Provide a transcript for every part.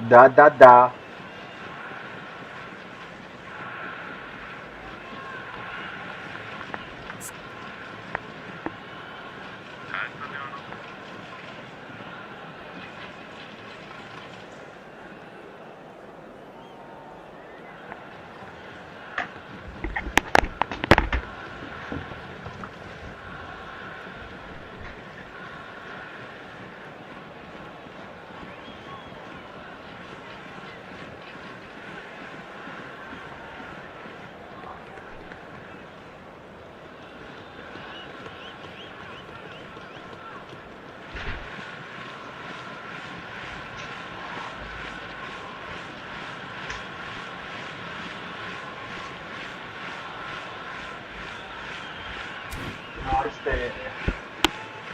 Da, da.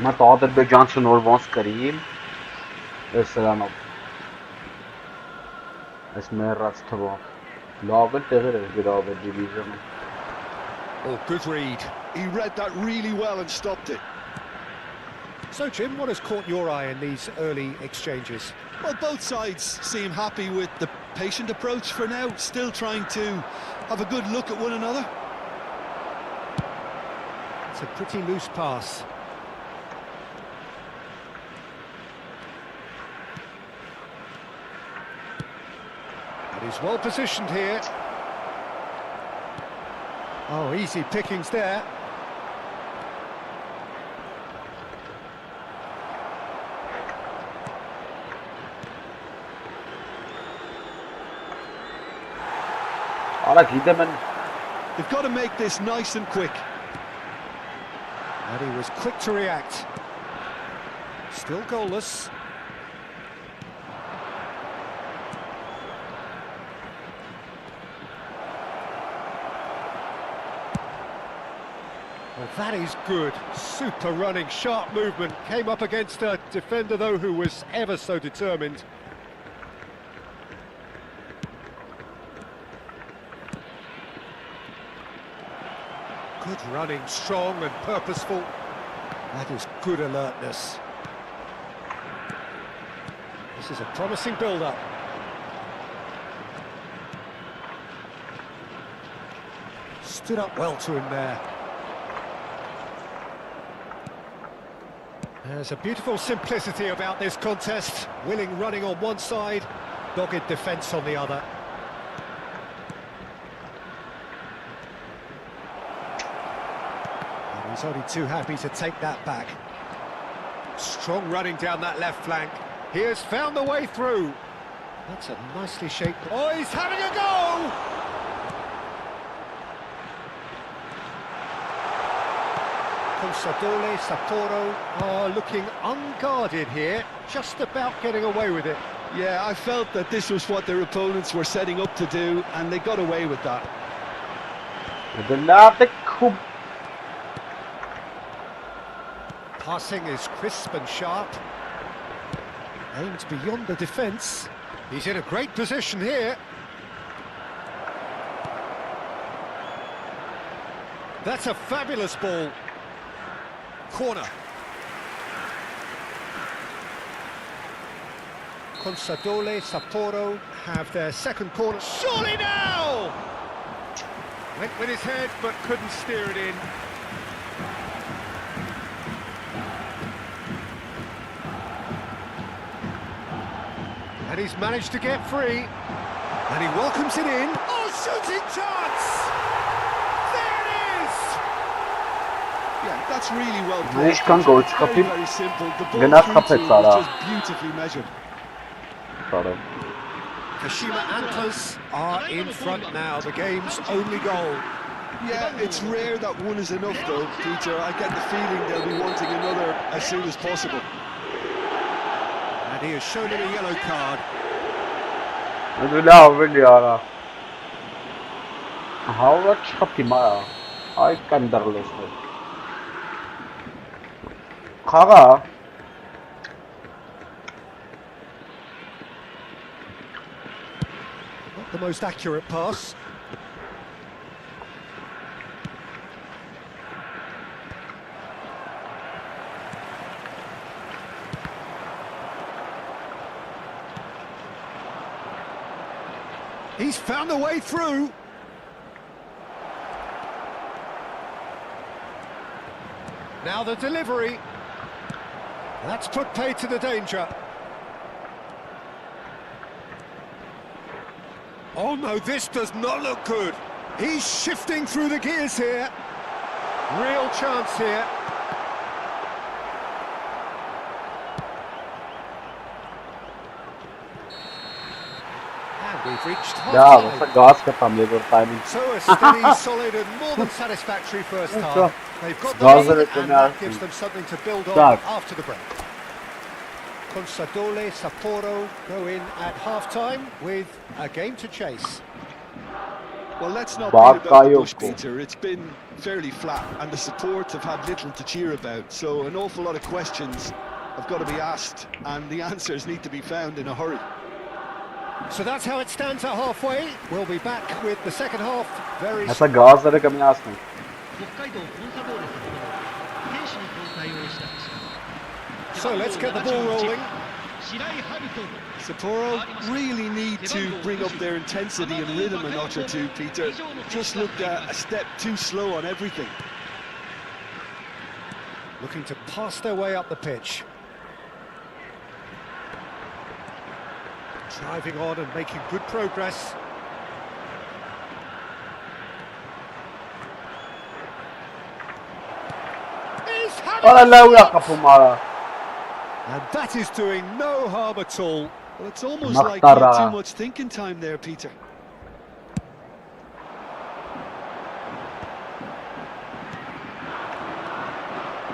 Ma Azərbaycançı Norvans Karim Սրանով Այս մեռած թվով Լավ էլ տեղեր էր գրավել դիվիզիոնում Oh, good read. He read that really well and stopped it. So, Jim, what has caught your eye in these early exchanges? Well, both sides seem happy with the patient approach for now, still trying to have a good look at one another. It's a pretty loose pass. And he's well positioned here. Oh, easy pickings there. They've got to make this nice and quick. And he was quick to react. Still goalless. Well, that is good. Super running, sharp movement. Came up against a defender, though, who was ever so determined. Good running, strong and purposeful. That is good alertness. This is a promising build-up. Stood up well to him there. There's a beautiful simplicity about this contest. Willing running on one side, dogged defence on the other. And he's only too happy to take that back. Strong running down that left flank. He has found the way through. That's a nicely shaped... Oh, he's having a go! Consadole, Sapporo are looking unguarded here, just about getting away with it. Yeah, I felt that this was what their opponents were setting up to do, and they got away with that. Passing is crisp and sharp. Aimed beyond the defence. He's in a great position here. That's a fabulous ball. Corner. Consadole, Sapporo have their second corner. Surely now! Went with his head, but couldn't steer it in. And he's managed to get free. And he welcomes it in. Oh, shooting chance! Yeah, that's really well played. Very simple. The ball through was just beautifully measured. Kashima Antlers are in front now, the game's only goal. Yeah, it's rare that one is enough though, Peter. I get the feeling they'll be wanting another as soon as possible. And he has shown him a yellow card. Not the most accurate pass. He's found the way through. Now the delivery. That's put paid to the danger. Oh no, this does not look good. He's shifting through the gears here. Real chance here. And we've reached Yeah, half that's a gas kapam your timing. So a steady, solid and more than satisfactory first half. They've got the Gaza lead and that return. gives them something to build on Tak. after the break. Consadole, Sapporo go in at half-time with a game to chase. Well, let's not beat about the bush, Bakayoko. Peter. It's been fairly flat, and the support have had little to cheer about. So an awful lot of questions have got to be asked, and the answers need to be found in a hurry. So that's how it stands at halfway. We'll be back with the second half very That's a gas that coming asking. 北海道コンサドーレ札幌選手の交代をした So let's get the ball rolling. 白井春人 Sapporo really need to bring up their intensity and rhythm a notch or two, Peter. Just looked a step too slow on everything. Looking to pass their way up the pitch. Driving on and making good progress. He's had Ora it! laura kapumara. And that is doing no harm at all. Well, it's almost Mahtara. like not too much thinking time there, Peter.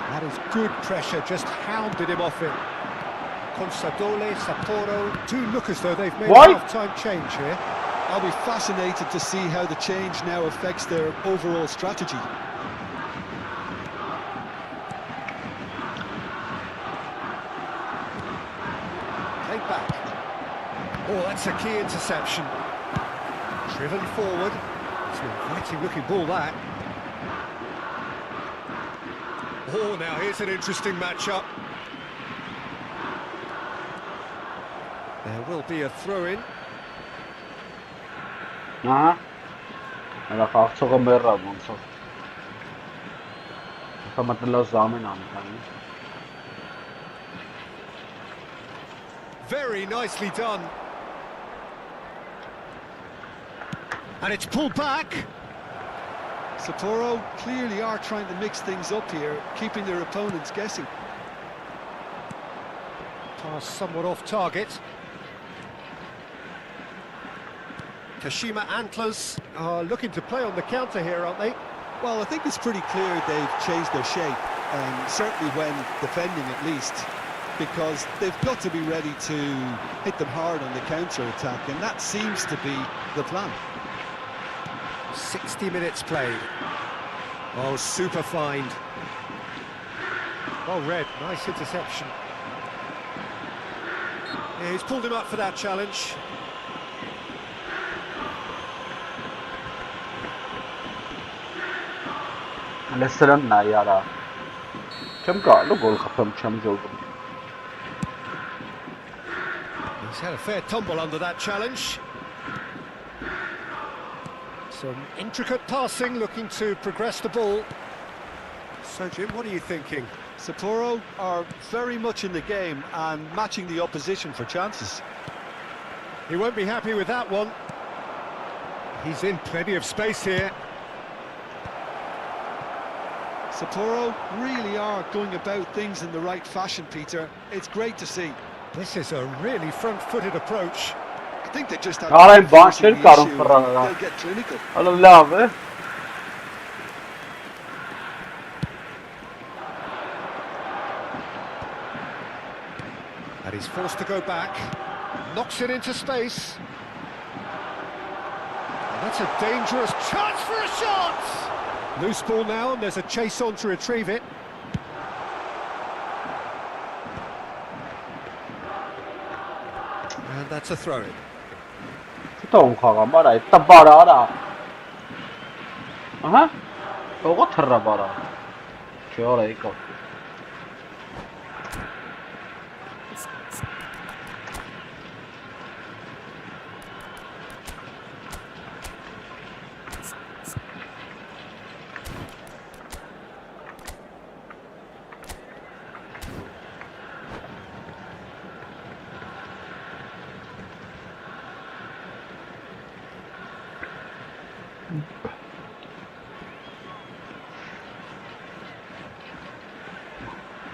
That is good pressure, just hounded him off it. Consadole, Sapporo do look as though they've made Why? a half-time change here. I'll be fascinated to see how the change now affects their overall strategy. Played back. Oh, that's a key interception. Driven forward. It's an inviting looking ball, that. Oh, now here's an interesting matchup. There will be a throw-in. Aha. Ela qalxoqa merra bunso. Tamatla zamin amkani. Very nicely done. And it's pulled back. Sapporo clearly are trying to mix things up here, keeping their opponents guessing. Pass somewhat off target. Kashima Antlers are looking to play on the counter here, aren't they? Well, I think it's pretty clear they've changed their shape, certainly when defending at least, because they've got to be ready to hit them hard on the counter-attack, and that seems to be the plan. 60 minutes played. Oh, super find. Well read, nice interception. Yeah, he's pulled him up for that challenge. Lesseran na yara. Chem ka lo gol khapam chem joldu. He's had a fair tumble under that challenge. Some intricate passing, looking to progress the ball. So, Jim, what are you thinking? Sapporo are very much in the game and matching the opposition for chances. He won't be happy with that one. He's in plenty of space here. Sapporo really are going about things in the right fashion, Peter. It's great to see. This is a really front-footed approach. I think they just have All right, to keep forcing Bashir the Karum issue. Farana. They'll get clinical. Allah. And he's forced to go back. Knocks it into space. And that's a dangerous chance for a shot! Loose ball now, and there's a chase on to retrieve it. And that's a throw-in. Tong khaga mara tabara ara. Aha. Ogo tharra bara. Chora eko.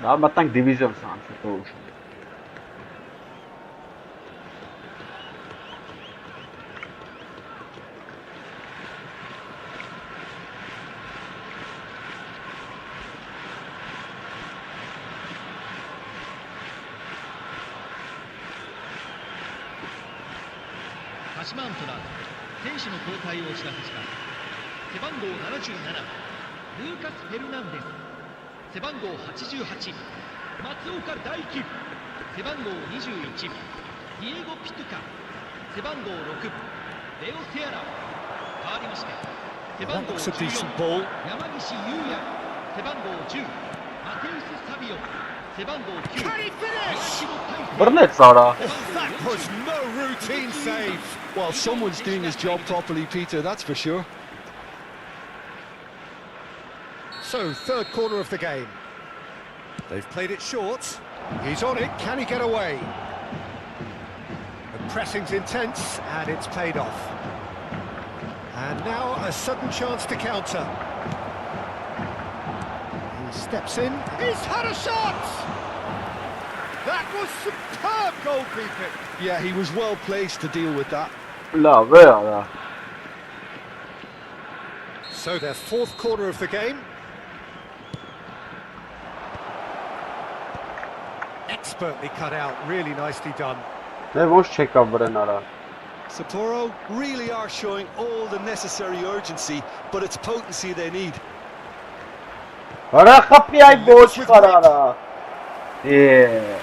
Դա մտանք դիվիզիոն սանց հետո ուշ։鹿島アントラー選手の交代をお知らせします。背番号77ルーカス・フェルナンデス、背番号88松岡大輝、背番号21ディエゴ・ピトゥカ、背番号6レオ・セアラ、変わりまして背番号14山岸優也、背番号10マテウス・サビオ、背番号9林野大輝。 Բռնեց Սարա։ That was no routine save. Well, someone's doing his job properly, Peter, that's for sure. So, third corner of the game. They've played it short. He's on it. Can he get away? The pressing's intense, and it's paid off. And now a sudden chance to counter. He steps in. He's had a shot! That was superb goalkeeping. Yeah, he was well placed to deal with that. Լավ է արա։ So, their fourth corner of the game. Expertly cut out, really nicely done. Դե ոչ չեկա վրան արա։ Sapporo really are showing all the necessary urgency, but it's potency they need. Արա խփի այ ոչ խարարա։ Yeah.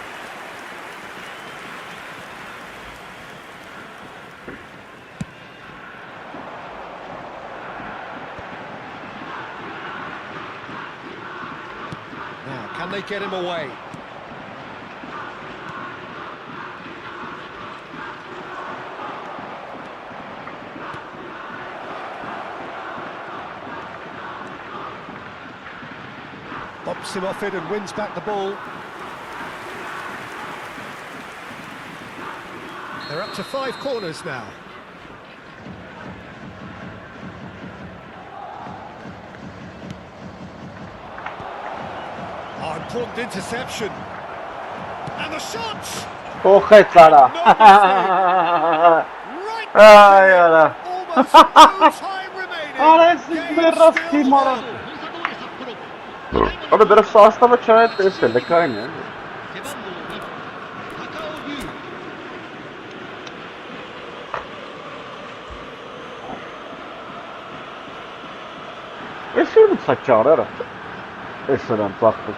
Now, can they get him away? Bops him off it and wins back the ball. They're up to 5 corners now. Oh, important interception. And the shot! Փոխեց արա։ Right Այ արա։ almost no time remaining. Արես Game մերով still թիմ արա։ on. 本佐藤で札幌 Արա դրա սաստավը չայ տեսել, լքային է։ 背番号2高尾優、 Էս ուրը ցա ճարերը։ Էս նրան ծախտը։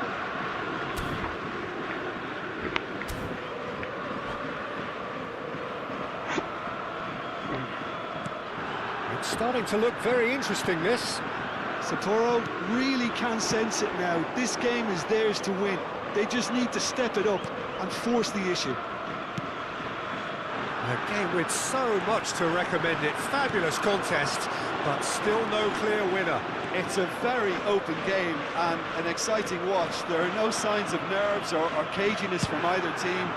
It's starting to look very interesting, this. Sapporo really can sense it now. This game is theirs to win. They just need to step it up and force the issue. A game with so much to recommend it. Fabulous contest, but still no clear winner. It's a very open game and an exciting watch. There are no signs of nerves or caginess from either team.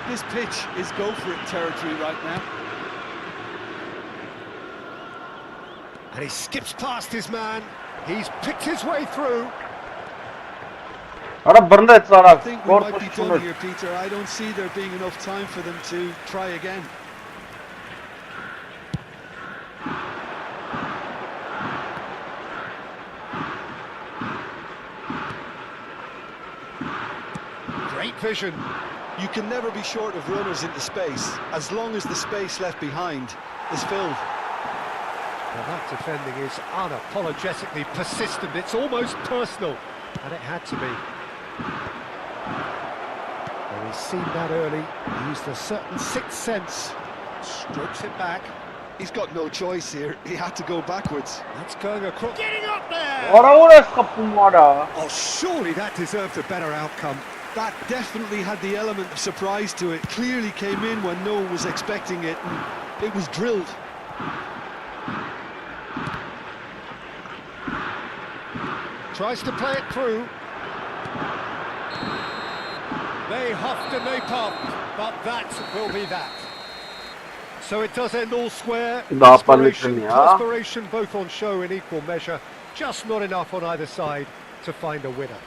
This pitch is go-for-it territory right now. And he skips past his man. He's picked his way through. Արա բռնեց արա։ I think we might be Կորպուսում done է։ here, Peter. I don't see there being enough time for them to try again. Great vision. You can never be short of runners into space, as long as the space left behind is filled. Well, that defending is unapologetically persistent. It's almost personal, and it had to be. Well, he's seen that early. He used a certain sixth sense. Strokes it back. He's got no choice here. He had to go backwards. That's going across. Getting up there! Արա ուր ես խփում արա։ Oh, surely that deserved a better outcome. That definitely had the element of surprise to it. Clearly came in when no one was expecting it, and it was drilled. Tries to play it through. They huffed and they puffed, but that will be that. So it does end all square. Da, Inspiration, palestrin ya. perspiration, both on show in equal measure. Just not enough on either side to find a winner.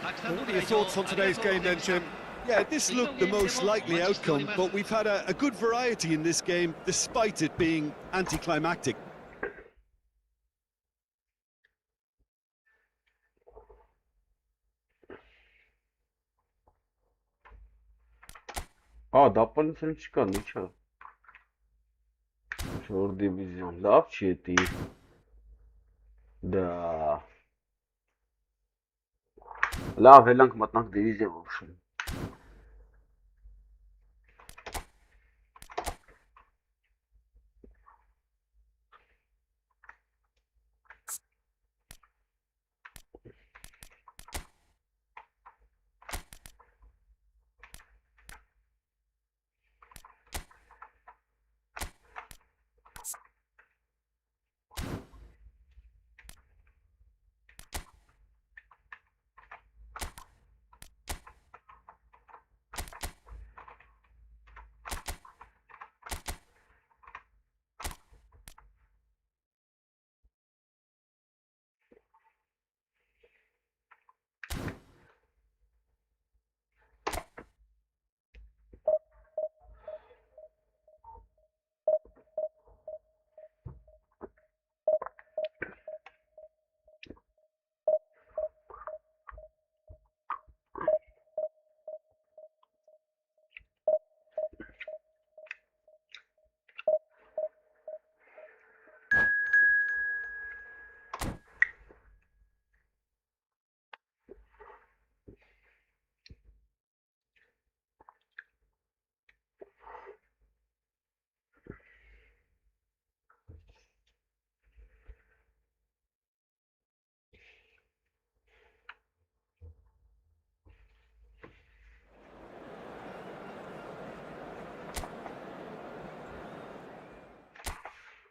What are your thoughts on today's game then, Jim? Yeah, this looked the most likely outcome, but we've had a good variety in this game, despite it being anticlimactic. դապանություն չկա, ինչա։ Չոր դիվիզիոն, լավ չի էտի։ Դա։ Լավ, հելանք մտնանք դիվիզիա ոբշեն։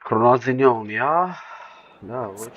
Քրոնազինյոն, հա։ Դա ոչ։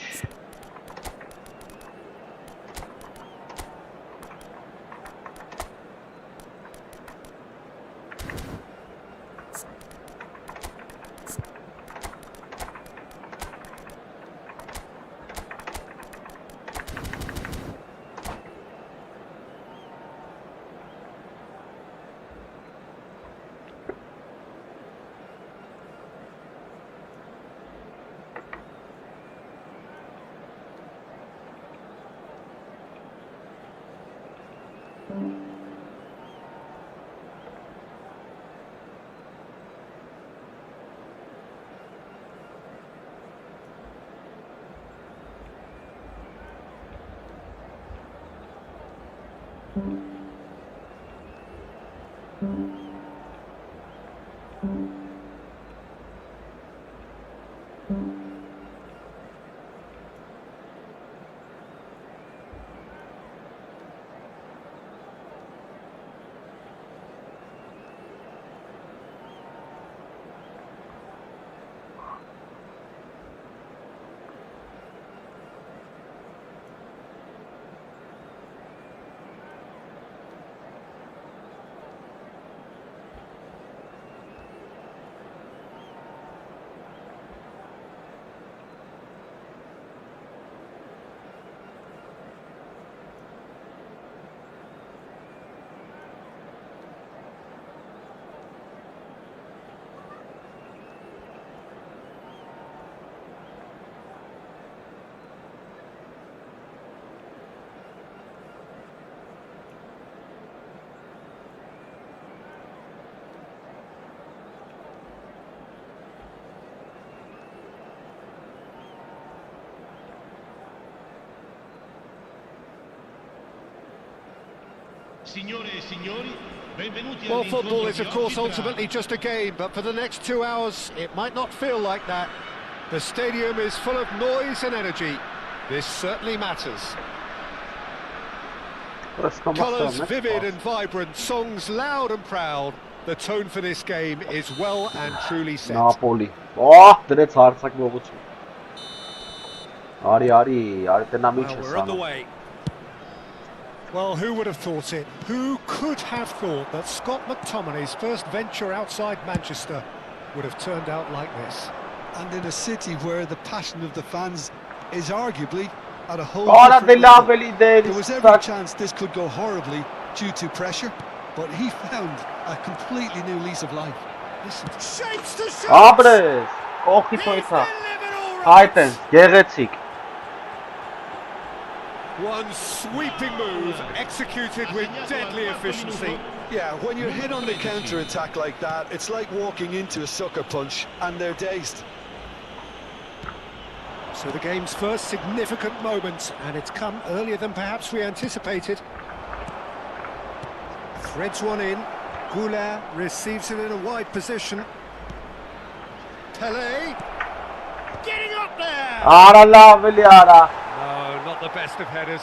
Well, football is, of course, ultimately just a game, but for the next 2 hours, it might not feel like that. The stadium is full of noise and energy. This certainly matters. Colours vivid and vibrant, songs loud and proud. The tone for this game is well and truly set. Napoli. Oh, դրեց հարցակ ողություն։ Արի, տնամիջ է We're on the way. Well, who would have thought it? Who could have thought that Scott McTominay's first venture outside Manchester would have turned out like this? And in a city where the passion of the fans is arguably at a whole Ora different level. dell'Abeli Davis. There was every chance this could go horribly due to pressure, but he found a completely new lease of life. Listen, shapes to shoot. Abre, կողքի թոյթա։ Այդեն, գեղեցիկ։ One sweeping move executed with deadly efficiency. Yeah, when you're hit on the counter-attack like that, it's like walking into a sucker punch and they're dazed. So the game's first significant moment, and it's come earlier than perhaps we anticipated. Threads one in. Goulart receives it in a wide position. Pelé getting up there. Արա լավ էլի արա։ No, not the best of headers.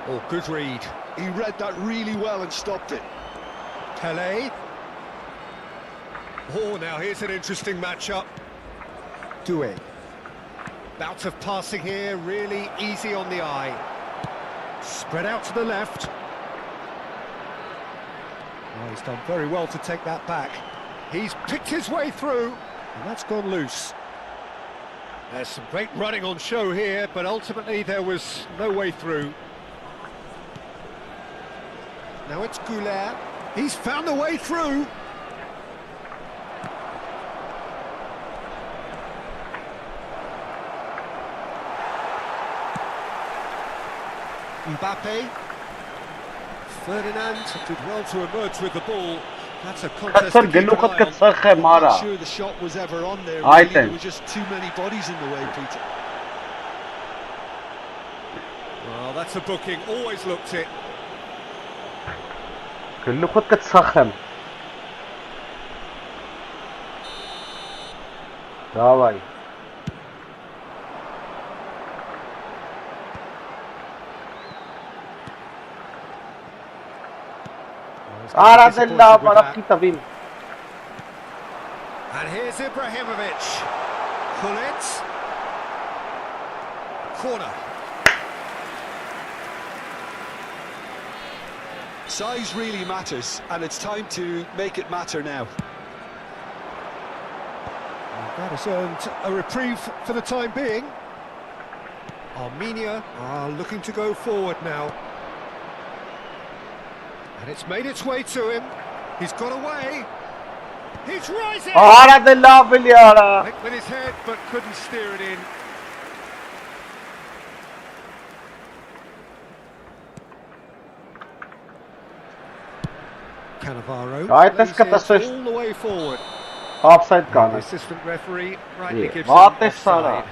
Oh, good read. He read that really well and stopped it. Pelé. Oh, now here's an interesting matchup. Doué. Bout of passing here, really easy on the eye. Spread out to the left. Oh, he's done very well to take that back. He's picked his way through, and that's gone loose. There's some great running on show here, but ultimately there was no way through. Now it's Goulart. He's found a way through. Mbappe. Ferdinand did well to emerge with the ball. That's a contest to keep an Գլուխդ eye on. կծխեմ I'm արա։ not sure the shot was ever on there. Really. Այդեն։ There were just too many bodies in the way, Peter. Well, that's a booking. Always looked it. Գլուխդ կծխեմ։ Դավայ։ Արա դելլավ, արա կիտավին։ And here's Ibrahimovic. Gullit. Corner. Size really matters, and it's time to make it matter now. That has earned a reprieve for the time being. Armenia are looking to go forward now. And it's made its way to him. He's got away. He's rising! Արա դելլավ էլի արա։ Hit with his head, but couldn't steer it in. Cannavaro Right, let's lays get it the switch. all the way forward. Offside The կան։ assistant referee rightly Yeah, gives what him is that? offside.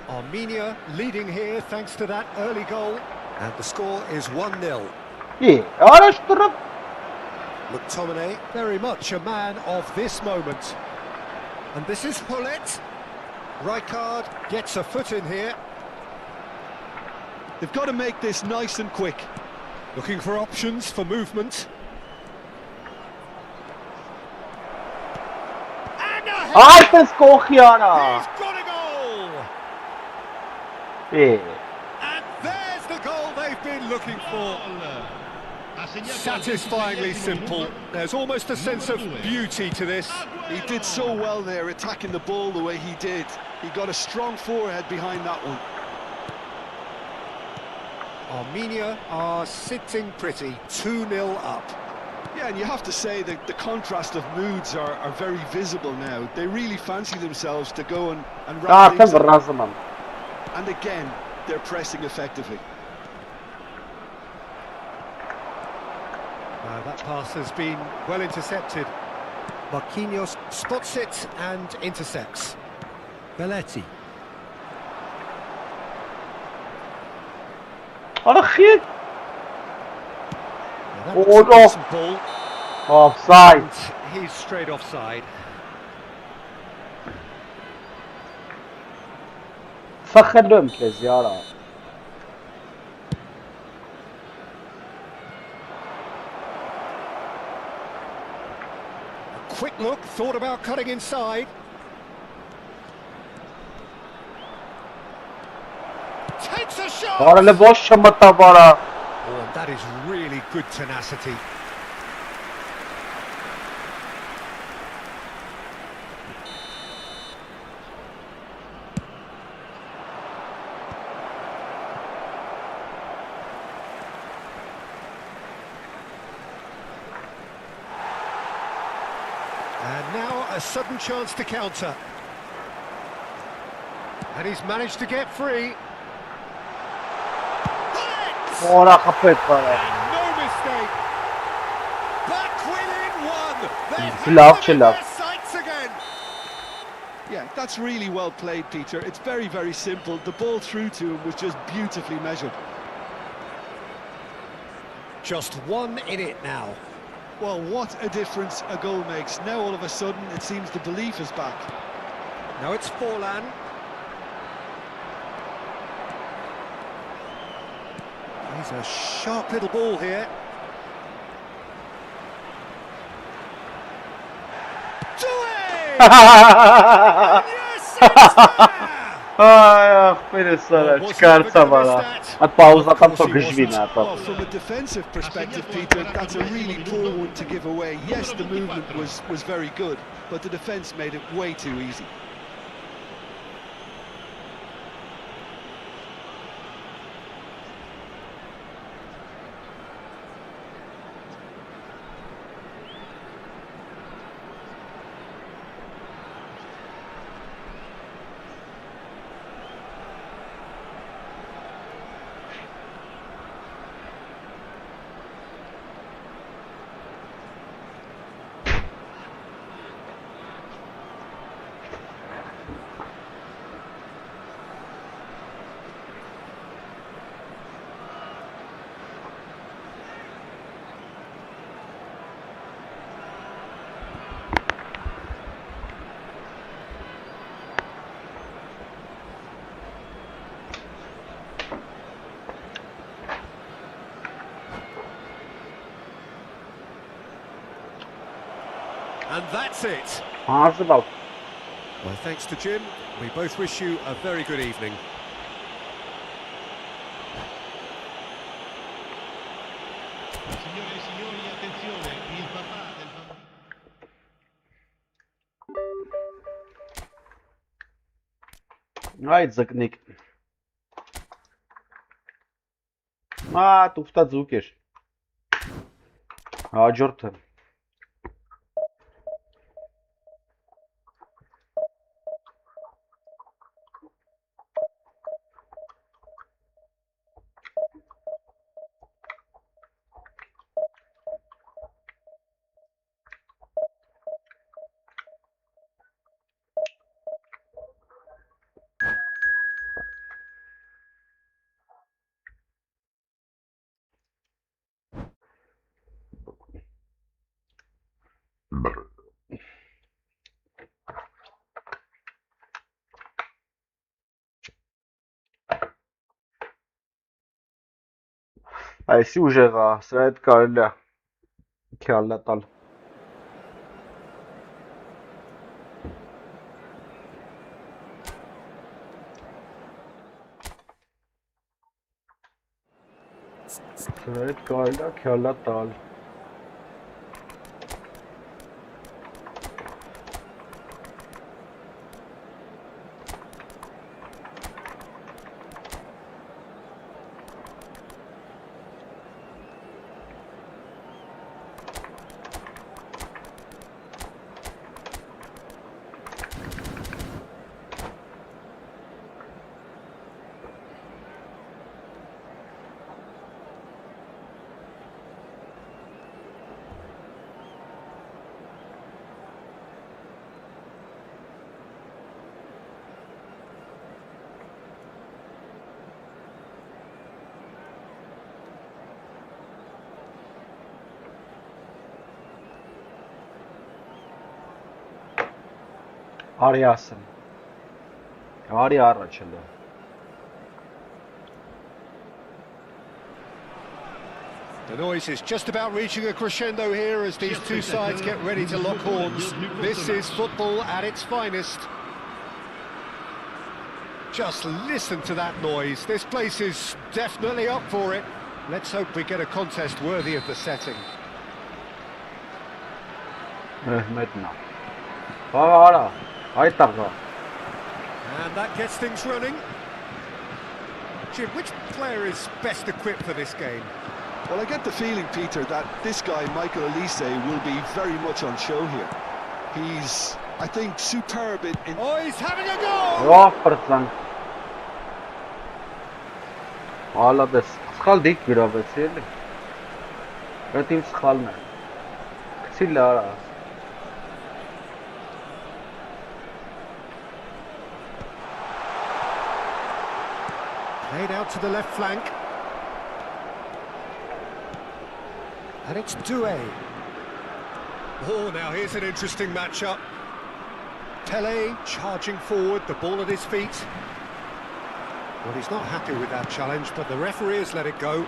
Armenia leading here thanks to that early goal, and the score is 1-0. Ի, արա շտրը։ McTominay, very much a man of this moment. And this is Gullit. Rijkaard gets a foot in here. They've got to make this nice and quick. Looking for options for movement. And a header! Այդպես կողքի արա։ He's got a goal! Է, And there's the goal they've been looking for. Satisfyingly simple. There's almost a sense of beauty to this. He did so well there, attacking the ball the way he did. He got a strong forehead behind that one. Armenia are sitting pretty, 2-0 up. Yeah, and you have to say that the contrast of moods are very visible now. They really fancy themselves to go and wrap արդեն things up. վռազում եմ։ And again, they're pressing effectively. That pass has been well intercepted. Marquinhos spots it and intercepts. Belletti. Արա խիտ։ That Oh, was a no. decent ball, Offside։ and he's straight offside. Սխելու եմ քեզ յարա։ Quick look, thought about cutting inside. It's a shot! Արել է ոչ չմտավարա։ Oh, that is really good tenacity. And now a sudden chance to counter. And he's managed to get free. Օրա խփեց բարա։ No mistake. Back within one. They're Love, having love. their sights again. Yeah, that's really well played, Peter. It's very, very simple. The ball through to him was just beautifully measured. Just one in it now. Well, what a difference a goal makes. Now all of a sudden it seems the belief is back. Now it's Forlan. He's a sharp little ball here. Do it! Yes, it's there! Ay, aferin sana, çıkarsa bana. At pauza tam to grzwina. Well, from a defensive perspective, Peter, that's a really poor one to give away. Yes, the movement was very good, but the defence made it way too easy. And that's it. Harzel. Well, thanks to Jim, we both wish you a very good evening. Signore e signori, attenzione, il papà del bambino. Ay zıknik. Tufta ձուկեր։ Հաջորդը։ Այսի ուժեղա, սրա հետ կարելի է քյալլա տալ։ Սրա հետ կարելի է քյալլա տալ։ Արի ասեմ։ Արի առաջ էլ։ The noise is just about reaching a crescendo here as these two sides get ready to lock horns. This is football at its finest. Just listen to that noise. This place is definitely up for it. Let's hope we get a contest worthy of the setting. Մետնա։ Արա, այդ տաղա։ And that gets things running. Jim, which player is best equipped for this game? Well, I get the feeling, Peter, that this guy, Michael Elise, will be very much on show here. He's, I think, superb in... Oh, he's having a go! Ոհ, Ալադես, սխալ դիք գրավեցի էլի։ Այդ իմ սխալն է։ Քցի լարա։ Played out to the left flank. And it's Doué. Oh, now here's an interesting matchup. Pele charging forward, the ball at his feet. Well, he's not happy with that challenge, but the referee has let it go.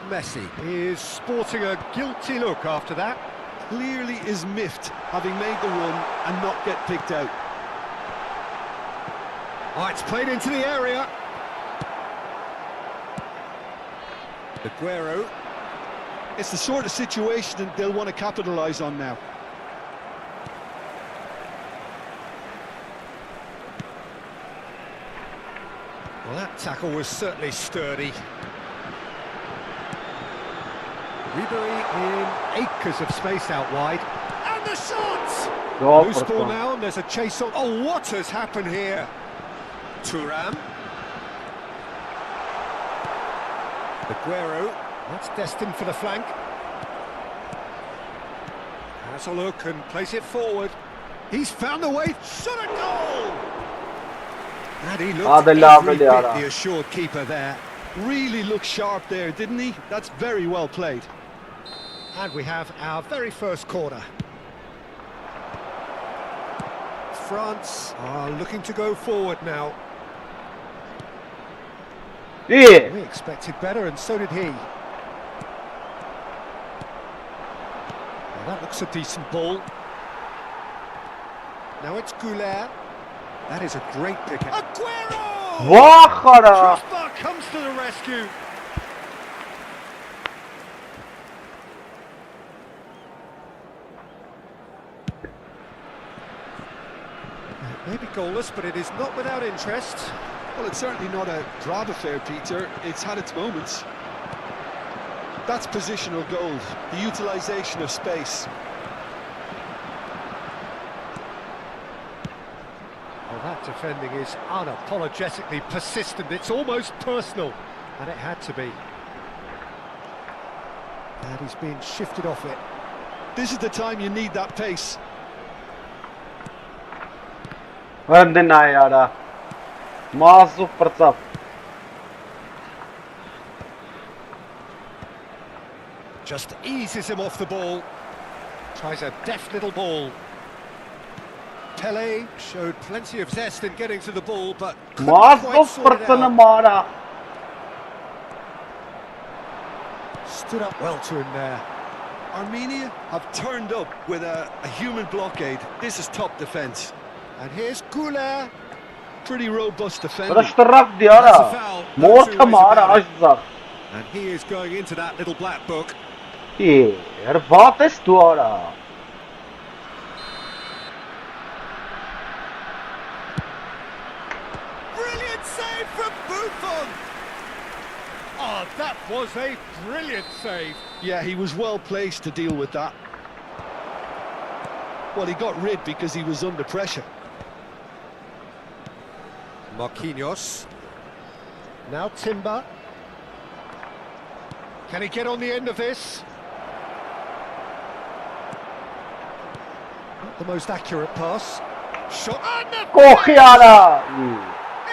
Messi is sporting a guilty look after that. Clearly is miffed, having made the run and not get picked out. Oh, it's played into the area. Aguero. It's the sort of situation that they'll want to capitalise on now. Well, that tackle was certainly sturdy. Ribery in acres of space out wide. And the shot! Loose ball now, and there's a chase on. Oh, what has happened here? Thuram. Aguero. That's destined for the flank. Has a look and plays it forward. He's found a way. Shot a goal! And he looked every bit the assured keeper there. Really looked sharp there, didn't he? That's very well played. And we have our very first corner. France are looking to go forward now. Yeah. We expected better, and so did he. Well, that looks a decent ball. Now it's Goulet. That is a great pick. Aguero! Wow, Crossbar comes to the rescue. Maybe goalless, but it is not without interest. Well, it's certainly not a drab affair, Peter. It's had its moments. That's positional gold, the utilisation of space. Well, that defending is unapologetically persistent. It's almost personal, and it had to be. And he's being shifted off it. This is the time you need that pace. And then I had a massive percent. Just eases him off the ball. Tries a deft little ball. Pele showed plenty of zest in getting to the ball, but couldn't quite sort it out. Stood up well to him there. Armenia have turned up with a human blockade. This is top defence. And here's Goulet. Pretty robust defending. That's a foul. And he is going into that little black book. Yeah, what is that? Brilliant save from Buffon! Oh, that was a brilliant save. Yeah, he was well placed to deal with that. Well, he got rid because he was under pressure. Marquinhos. Now Timber. Can he get on the end of this? Not the most accurate pass. Shot. And the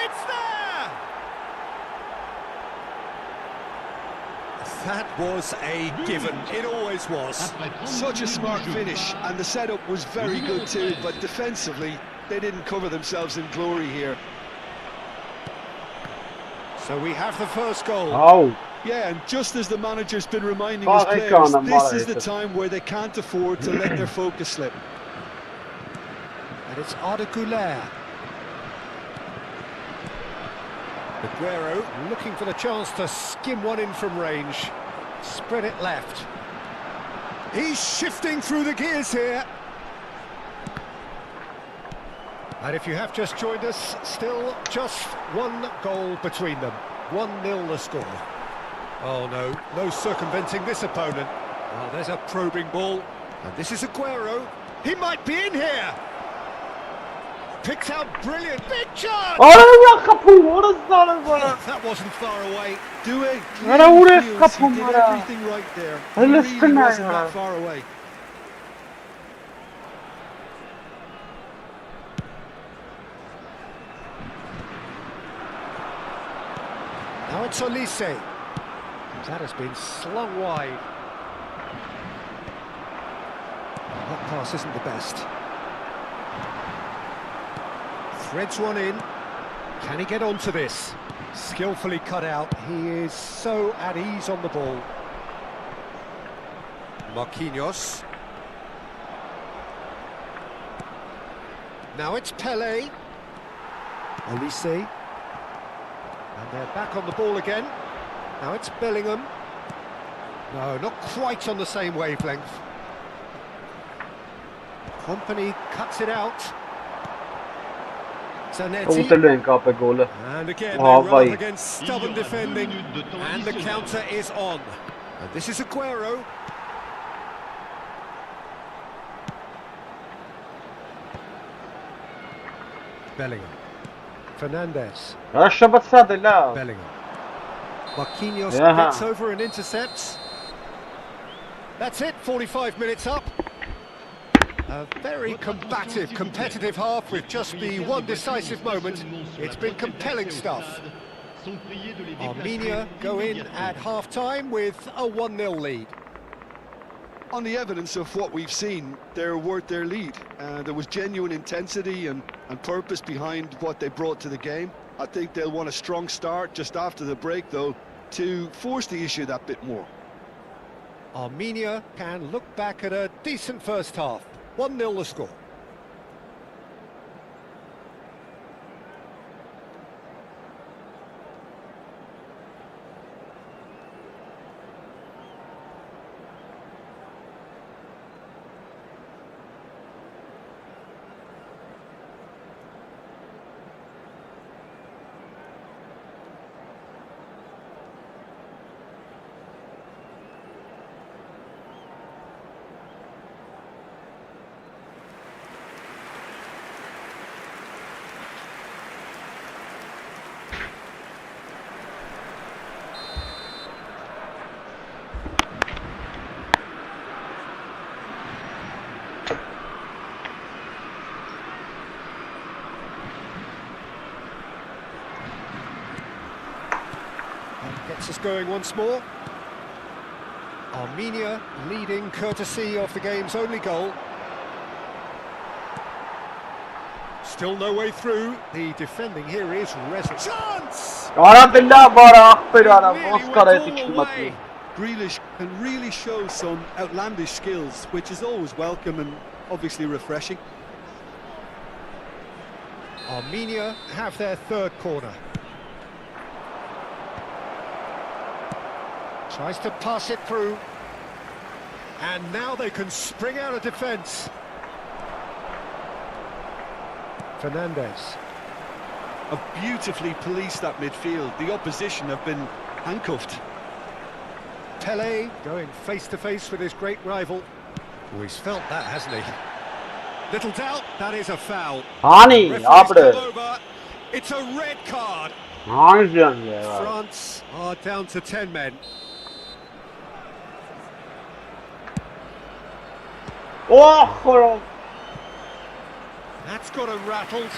it's there! That was a given. It always was. Such a smart finish, and the setup was very good too, but defensively, they didn't cover themselves in glory here. So we have the first goal. Oh. Yeah, and just as the manager's been reminding his players, this is the time where they can't afford to let their focus slip. And it's Arda Güler. Aguero looking for the chance to skim one in from range. Spread it left. He's shifting through the gears here. And if you have just joined us, still just one goal between them. 1-0 the score. Oh no, no circumventing this opponent. Well, there's a probing ball. And this is Aguero. He might be in here. Picked out brilliant. Big chance! Oraya kapı, orası orası. That wasn't far away. Doing Nereye vuruyor he kapım did ya? everything right there. He Öyle really sıkıntı wasn't ya. that far away. Now it's Olise. That has been slung wide. That pass isn't the best. Threads one in. Can he get onto this? Skillfully cut out. He is so at ease on the ball. Marquinhos. Now it's Pele. Olise. And they're back on the ball again. Now it's Bellingham. No, not quite on the same wavelength. Company cuts it out. Zanetti. Uitelujem kapı golü. And again, Oh, they run boy. up against stubborn defending. And the counter is on. And this is Aguero. Bellingham. Fernandes. Aşağı batsana la. Bellingham. Marquinhos Yeah. gets over and intercepts. That's it, 45 minutes up. A very combative, competitive half with just the one decisive moment. It's been compelling stuff. Armenia go in at half-time with a 1-0 lead. On the evidence of what we've seen, they're worth their lead. There was genuine intensity and purpose behind what they brought to the game. I think they'll want a strong start just after the break, though, to force the issue that bit more. Armenia can look back at a decent first half. 1-0 the score. Gets us going once more. Armenia leading courtesy of the game's only goal. Still no way through. The defending here is resolute. Chance! Aradı la bara akbir ara. Really Oscar went all eti the çıkmadı. way. Grealish can really show some outlandish skills, which is always welcome and obviously refreshing. Armenia have their third corner. Tries to pass it through. And now they can spring out of defence. Fernandes. Have beautifully policed that midfield. The opposition have been handcuffed. Pele going face-to-face with his great rival. Oh, he's felt that, hasn't he? Little doubt, that is a foul. Hani Referee's come abre. over. It's a red card. Hani diyorsun ya. France are down to 10 men. Oh korum. That's got him rattled.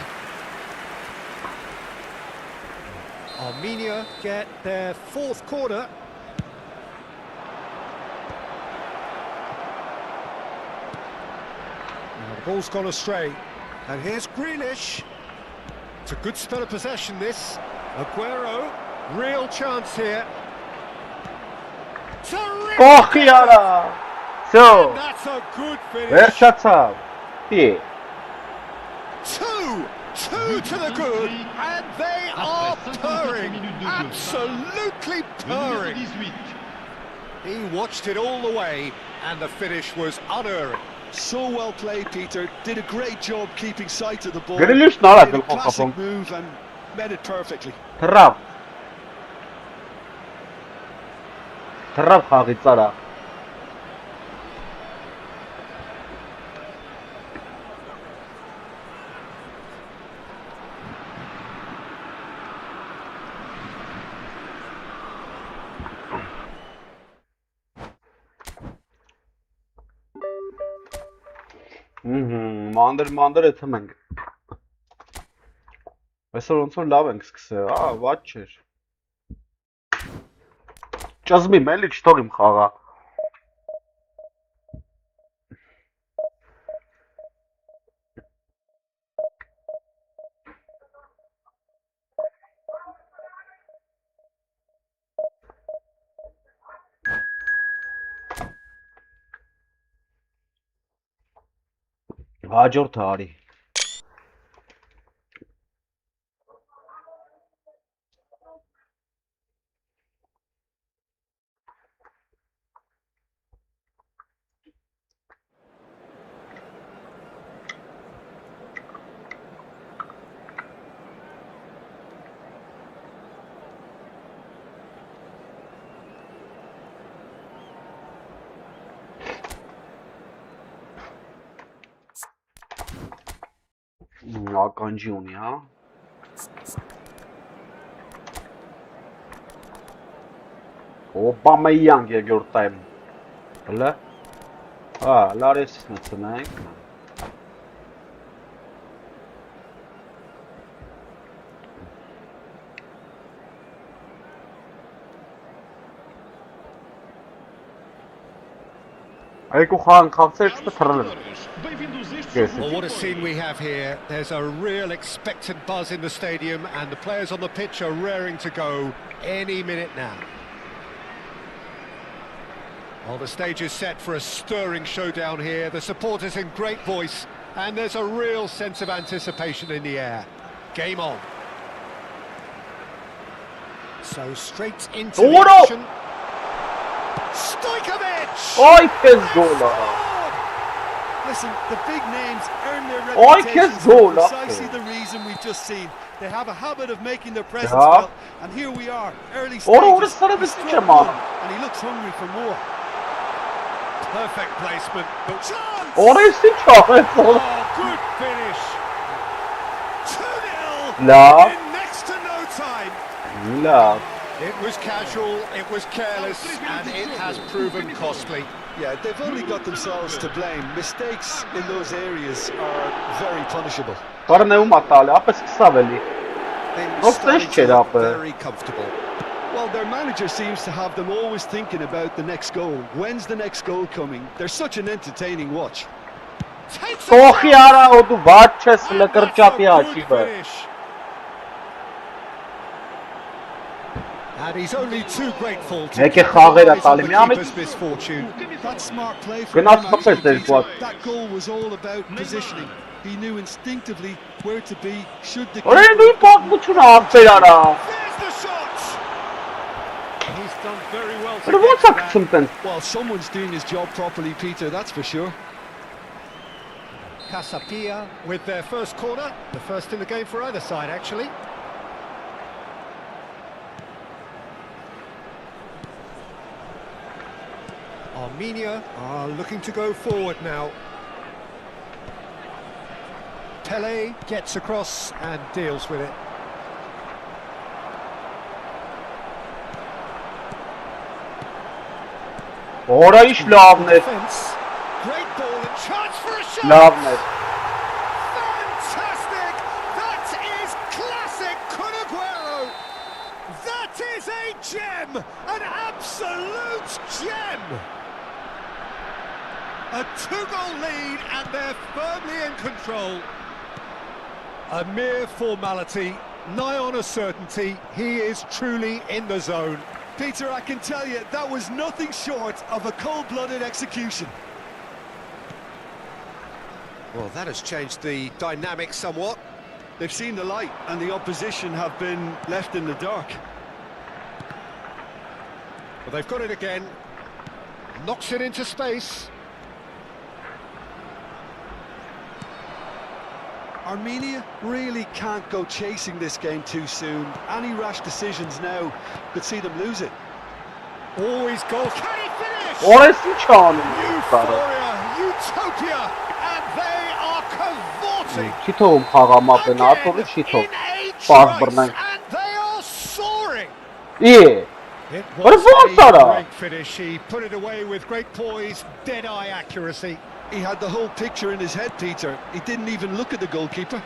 Armenia get their fourth corner. Now the ball's gone astray. And here's Grealish. It's a good spell of possession, this. Aguero, real chance here. Terrific! Oh yara. So. That's a good finish. Ver çatal. İyi. Two to the good, and they are purring, absolutely purring. He watched it all the way, and the finish was unerring. So well played, Peter. Did a great job keeping sight of the ball. Grealish not Made a a classic move and met it perfectly. Trap. Trap խաղի ծարա։ Մանդր եթե մենք այսօր ոնց որ լավ ենք սկսել, վատ չէր։ Ճզմիմ էլի չթողիմ խաղա։ Հաջորդը արի։ Ականջի ունի, հա։ Օբամեյանգ երկրորդ տայմ։ Հլը։ Լարեսն ցնենք։ Այգու խաղան խաղցեր չպտրել։ Well, what a scene we have here. There's a real expectant buzz in the stadium, and the players on the pitch are raring to go any minute now. Well, the stage is set for a stirring showdown here. The supporters in great voice, and there's a real sense of anticipation in the air. Game on. So straight into the action. Stojkovic! Oj, gola! Listen, the big names earn their reputations for precisely the reason we've just seen. They have a habit of making their presence felt, and here we are, early stages, and he looks hungry for more. Perfect placement, but chance! Oh, good finish! 2-0 no. in next to no time. No. It was casual, it was careless, and it has proven costly. Yeah, they've only got themselves to blame. Mistakes in those areas are very punishable. Very comfortable. Well, their manager seems to have them always thinking about the next goal. When's the next goal coming? They're such an entertaining watch. And he's only too grateful to capitalize on the keeper's misfortune. That's smart play from him. That goal was all about positioning. He knew instinctively where to be should the keeper... There's the shot! He's done very well to get that. Well, someone's doing his job properly, Peter, that's for sure. Casapia with their first corner. The first in the game for either side, actually. Armenia are looking to go forward now. Pele gets across and deals with it. Defense. Great ball and chance for a shot. Fantastic! That is classic Kun Aguero. That is a gem, an absolute gem. A 2-goal lead, and they're firmly in control. A mere formality, nigh on a certainty. He is truly in the zone. Peter, I can tell you, that was nothing short of a cold-blooded execution. Well, that has changed the dynamic somewhat. They've seen the light and the opposition have been left in the dark. Well, they've got it again. Knocks it into space. Armenia really can't go chasing this game too soon. Any rash decisions now could see them lose it. Always goal. Can he finish? Orası çağınım. Euphoria, utopia, and they are cavorting. Çitovum kağama penatoru çitov. In a Faz trice, bırnak. and they are soaring. İyi. It What was a a goal, great finish. He put it away with great poise, dead-eye accuracy. He had the whole picture in his head, Peter. He didn't even look at the goalkeeper.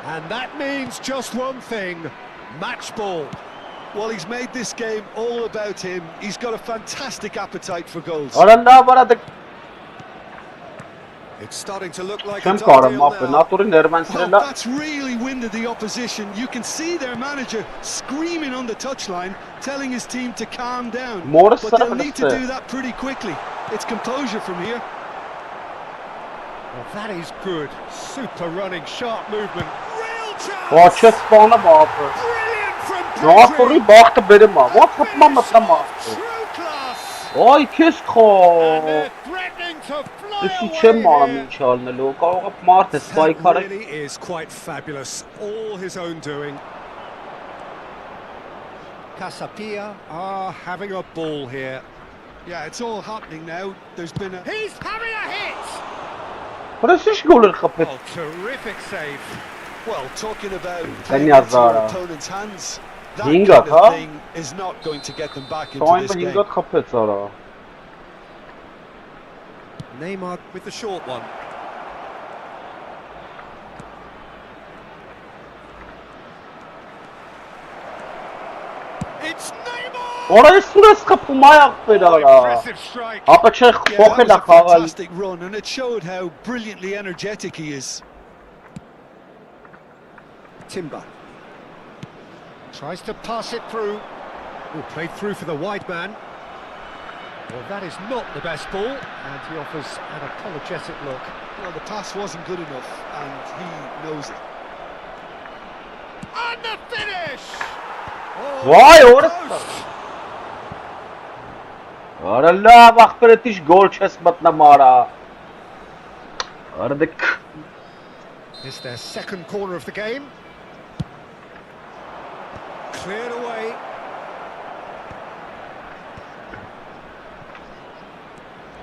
And that means just one thing, match ball. Well, he's made this game all about him. He's got a fantastic appetite for goals. Oranda bana da It's starting to look like a çem done karım deal now. penatoru nereden Well, sırayla. that's really winded the opposition. You can see their manager screaming on the touchline, telling his team to calm down. Morris But they'll need to sarı. do that pretty quickly. It's composure from here. Well, that is good. Super running, sharp movement. Real chance! Vaçes bana bağlı. Brilliant from Naturi Pedri! baktı benim ha. What yapmam Finish tamam. off, true class! Ay kes And ko. they're threatening to fly Üstü çem away malım here. inşallah. Loka Martes That baykarı. really is quite fabulous. All his own doing. Casapia are having a ball here. Yeah, it's all happening now. There's been a... He's having a hit! Burası iş golü kapı. Oh, terrific save. Well, talking about Sen playing into your yazar. opponent's hands, that Hingat, kind of ha? thing is not going to get them back into Sonra this game. hingat kapı sonra. Neymar with the short one. It's Neymar! Orayı süresi kapılmaya yapıyor ara. Impressive strike. Apaçık Yeah, that was kokela a kaval. fantastic run, and it showed how brilliantly energetic he is. Timber tries to pass it through. Oh, played through for the wide man. Well, that is not the best ball, and he offers an apologetic look. Well, the pass wasn't good enough, and he knows it. And the finish! Oh, Vay orası. close. Arala bak pretiş gol çesmetne mara. Aradık. It's their second corner of the game. Cleared away.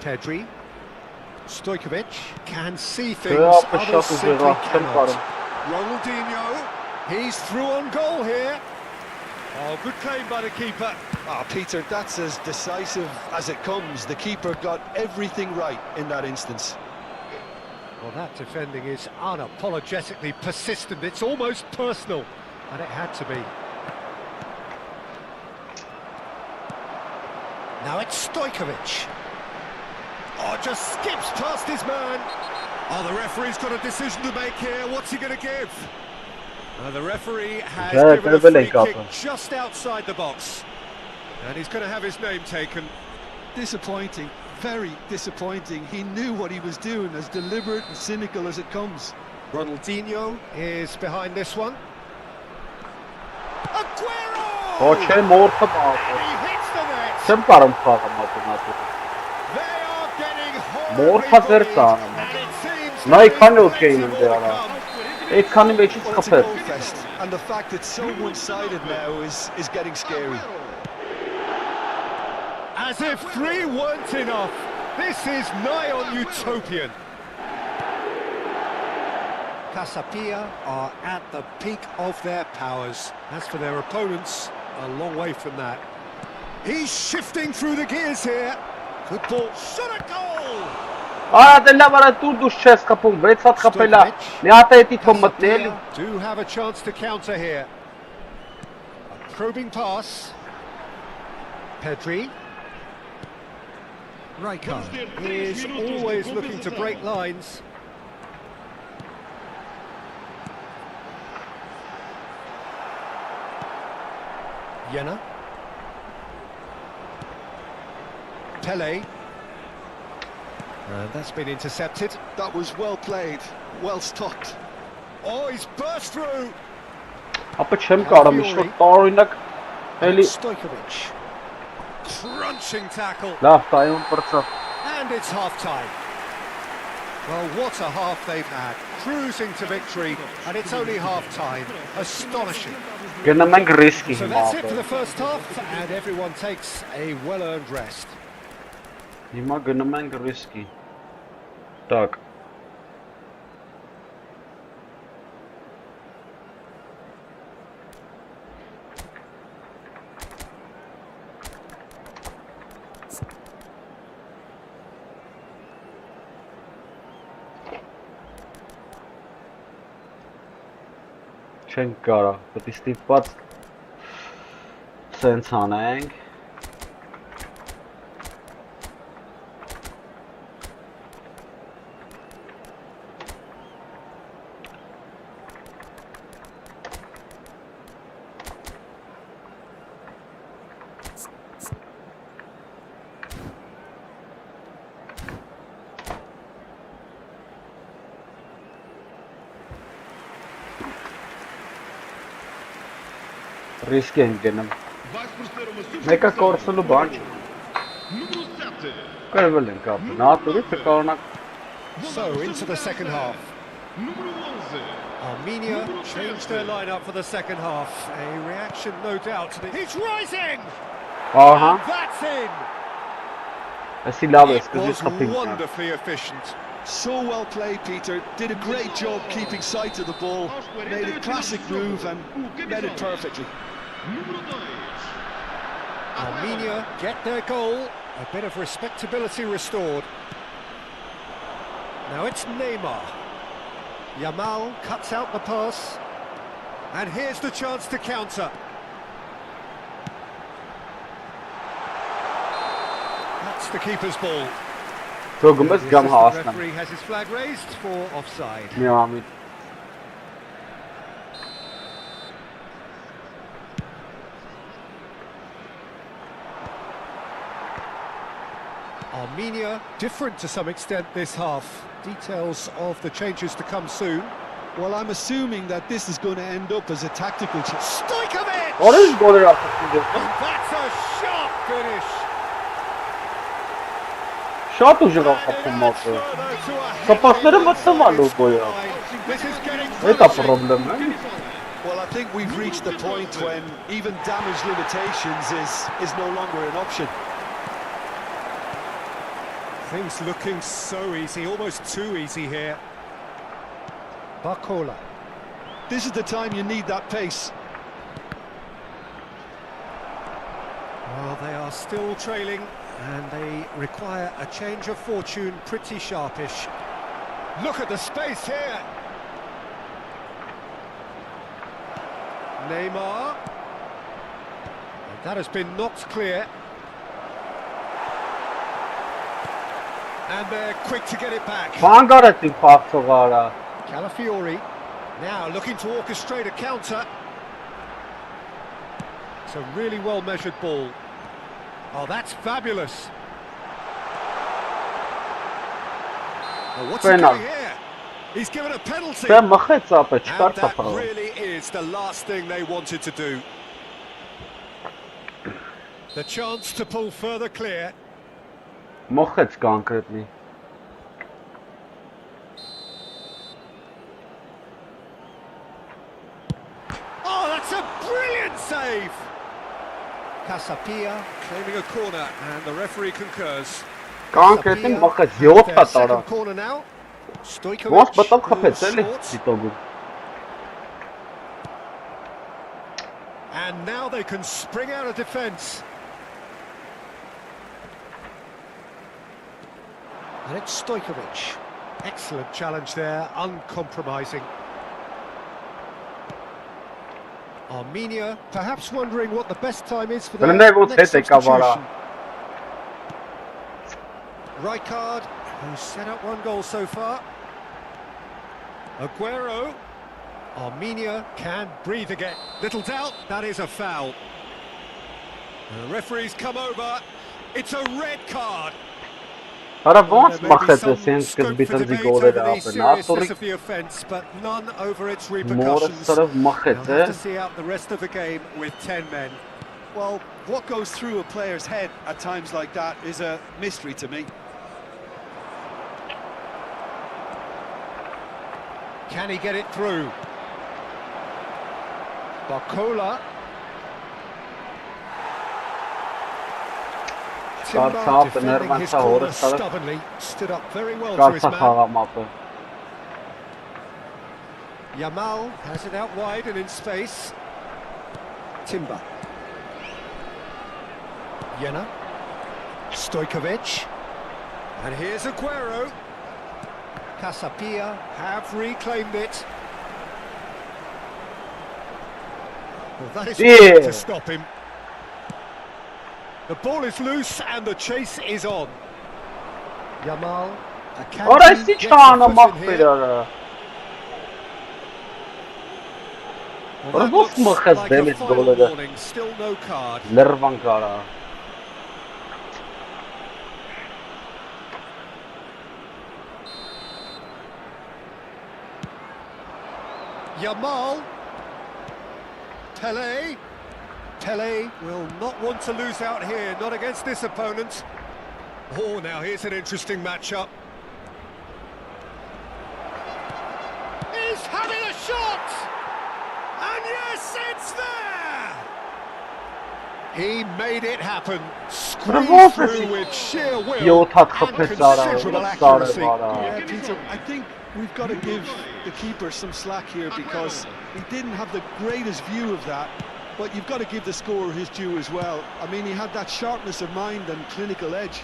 Pedri. Stojkovic can see things Ya others paşa simply tuzuyor. Çem cannot. karım. Ronaldinho, he's through on goal here. Oh, good claim by the keeper. Ah, Peter, that's as decisive as it comes. The keeper got everything right in that instance. Well, that defending is unapologetically persistent. It's almost personal, and it had to be. Now it's Stojkovic. Oh, just skips past his man. Oh, the referee's got a decision to make here. What's he going to give? The referee has Yeah, given a very free well, kick Gaffer. just outside the box. And he's going to have his name taken. Disappointing, very disappointing. He knew what he was doing, as deliberate and cynical as it comes. Ronaldinho is behind this one. Aguero! O çem orta And bağlı. he hits the net. Çem karım kağıma. They are getting More horribly bullied, Kazakhstan. and it seems No, he there can't is okay in plenty there, more to huh? come. İlk kanı beşiz Well, it's a kapı. goal fest, and the fact it's so one-sided now is getting scary. As if three weren't enough, this is nigh on utopian. Casapia are at the peak of their powers. As for their opponents, a long way from that. He's shifting through the gears here. Good ball, shot a goal! Arada vara tu dušes kapun, vrecat kapela. Ne ata eti tomatneli. Casapia do have a chance to counter here. A probing pass. Pedri. Rijkaard is always looking to break lines. Jena. And that's been intercepted. That was well played, well stopped. Oh, he's burst through. Ապա չեմ կարամ ինչ-որ տարօրինակ էլի Stojkovic. Crunching tackle. լավ տայում պրծավ։ And it's half-time. Well, what a half they've had. Cruising to victory, and it's only half-time. Astonishing. Գնում ենք ռիսկի So հիմա։ that's it for the first half, and everyone takes a well-earned rest. Հիմա գնում ենք ռիսկի։ Так. Չենք կարա, պետք է ստիպված սենց անենք։ Ռիսկ ենք գնում։ Մեկը կորսելու բան չի։ Կարվել ենք ապը։ Նատուրից կկարողանանք։ So, into the second half. Armenia changed their lineup for the second half. A reaction, no doubt. He's rising! Ահա, And that's in! էսի լավ է, It սկզբից was խփին։ wonderfully efficient. So well played, Peter. Did a great job keeping sight of the ball. Made a classic move and made it perfectly. Armenia get their goal. A bit of respectability restored. Now it's Neymar. Yamal cuts out the pass. And here's the chance to counter. That's the keeper's ball. Թողումս The գամ assistant հասնեմ։ referee has his flag raised for offside. Մի ամիտ։ Armenia different to some extent this half. Details of the changes to come soon. Well, I'm assuming that this is going to end up as a tactical change. Stojkovic! Որոշ գոլեր ապրեցին։ That's a sharp finish. Շատ ուժեղ խփում մոտը։ Սպասները մտցվալու գոյա։ This is getting Դա պրոբլեմ է։ Well, I think we've reached the point when even damage limitations is no longer an option. Things looking so easy, almost too easy here. Barcola. This is the time you need that pace. Well, they are still trailing and they require a change of fortune, pretty sharpish. Look at the space here. Neymar. And that has been knocked clear. And they're quick to get it back. Բան կարեցի փախցողարա։ Calafiori now looking to orchestrate a counter. It's a really well measured ball. Oh, that's fabulous. Oh, what's he Penalty. doing here? He's given a penalty. Դա մխեց ապը, չկար And that ծափարը։ really is the last thing they wanted to do. The chance to pull further clear. Մխեց կոնկրետնի։ Oh, that's a brilliant save! Casapia claiming a corner, and the referee concurs. Կոնկրետնի մխեց 7 Their տարա։ second corner now. Ոնց Stojkovic պատով խփեց էլի short. դիտոգու։ And now they can spring out of defence. And it's Stojkovic. Excellent challenge there, uncompromising. Armenia perhaps wondering what the best time is for their Բնեգոց next հետ եկավ արա։ substitution. Rijkaard, who's set up one goal so far. Aguero. Armenia can breathe again. Little doubt, that is a foul. And the referee's come over. It's a red card. Արա Well, ոնց there may be մախեց some ես ինձ scope for սկզբից ընձի debate գոլերը over the ապրեն, seriousness ատորի of the offence, but none over its մորը repercussions. սրով They'll մախեց է, have to see out the rest of the game with 10 men. Well, what goes through a player's head at times like that is a mystery to me. Can he get it through? Barcola. Timber Կարծապ defending his ներմանցա corner հորը սարը, stubbornly, stood up very well to his կարծա man. խաղամապը, Yamal has it out wide and in space. Timber. Jena. Stojkovic. And here's Aguero. Casapia have reclaimed it. Well, that is Yeah. to stop him. The ball is loose and the chase is on. Yamal. Արա ես ինչ կանա մախվեր արա, Well, that Ora, ոնց looks մխեց like a դեմից final գոլերը, warning. Still no card. լրվան կարա, Yamal. Tele. Tele will not want to lose out here, not against this opponent. Oh, now here's an interesting matchup. He's having a shot! And yes, it's there! He made it happen. Squeezed ոնց through with sheer will 7 հատ and խփեց արա, considerable ոնց կարև accuracy. արա, Yeah, Peter, I think we've got to give the keeper some slack here because he didn't have the greatest view of that, but you've got to give the scorer his due as well. I mean, he had that sharpness of mind and clinical edge.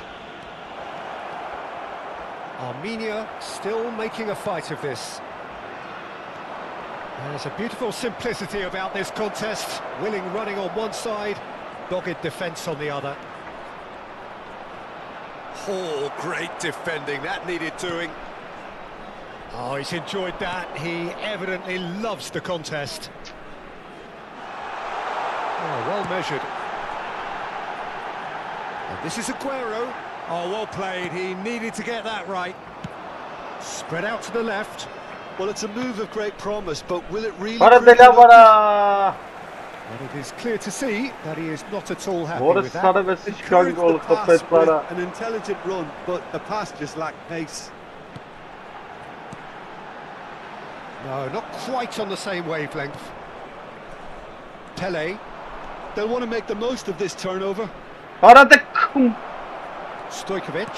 Armenia still making a fight of this. There's a beautiful simplicity about this contest. Willing running on one side, dogged defence on the other. Oh, great defending, that needed doing. Oh, he's enjoyed that. He evidently loves the contest. Oh, well measured. And this is Aguero. Oh, well played. He needed to get that right. Spread out to the left. Well, it's a move of great promise, but will it really արա prove դելավ enough to արա, And it is clear to see that he is not at all happy որը with that. սարև ես ինչ կան encourage գոլ the pass խփեց with արա, an intelligent run, but the pass just lacked pace. No, not quite on the same wavelength. Tele, They'll want to make the most of this turnover. արա դե քում, Stojkovic.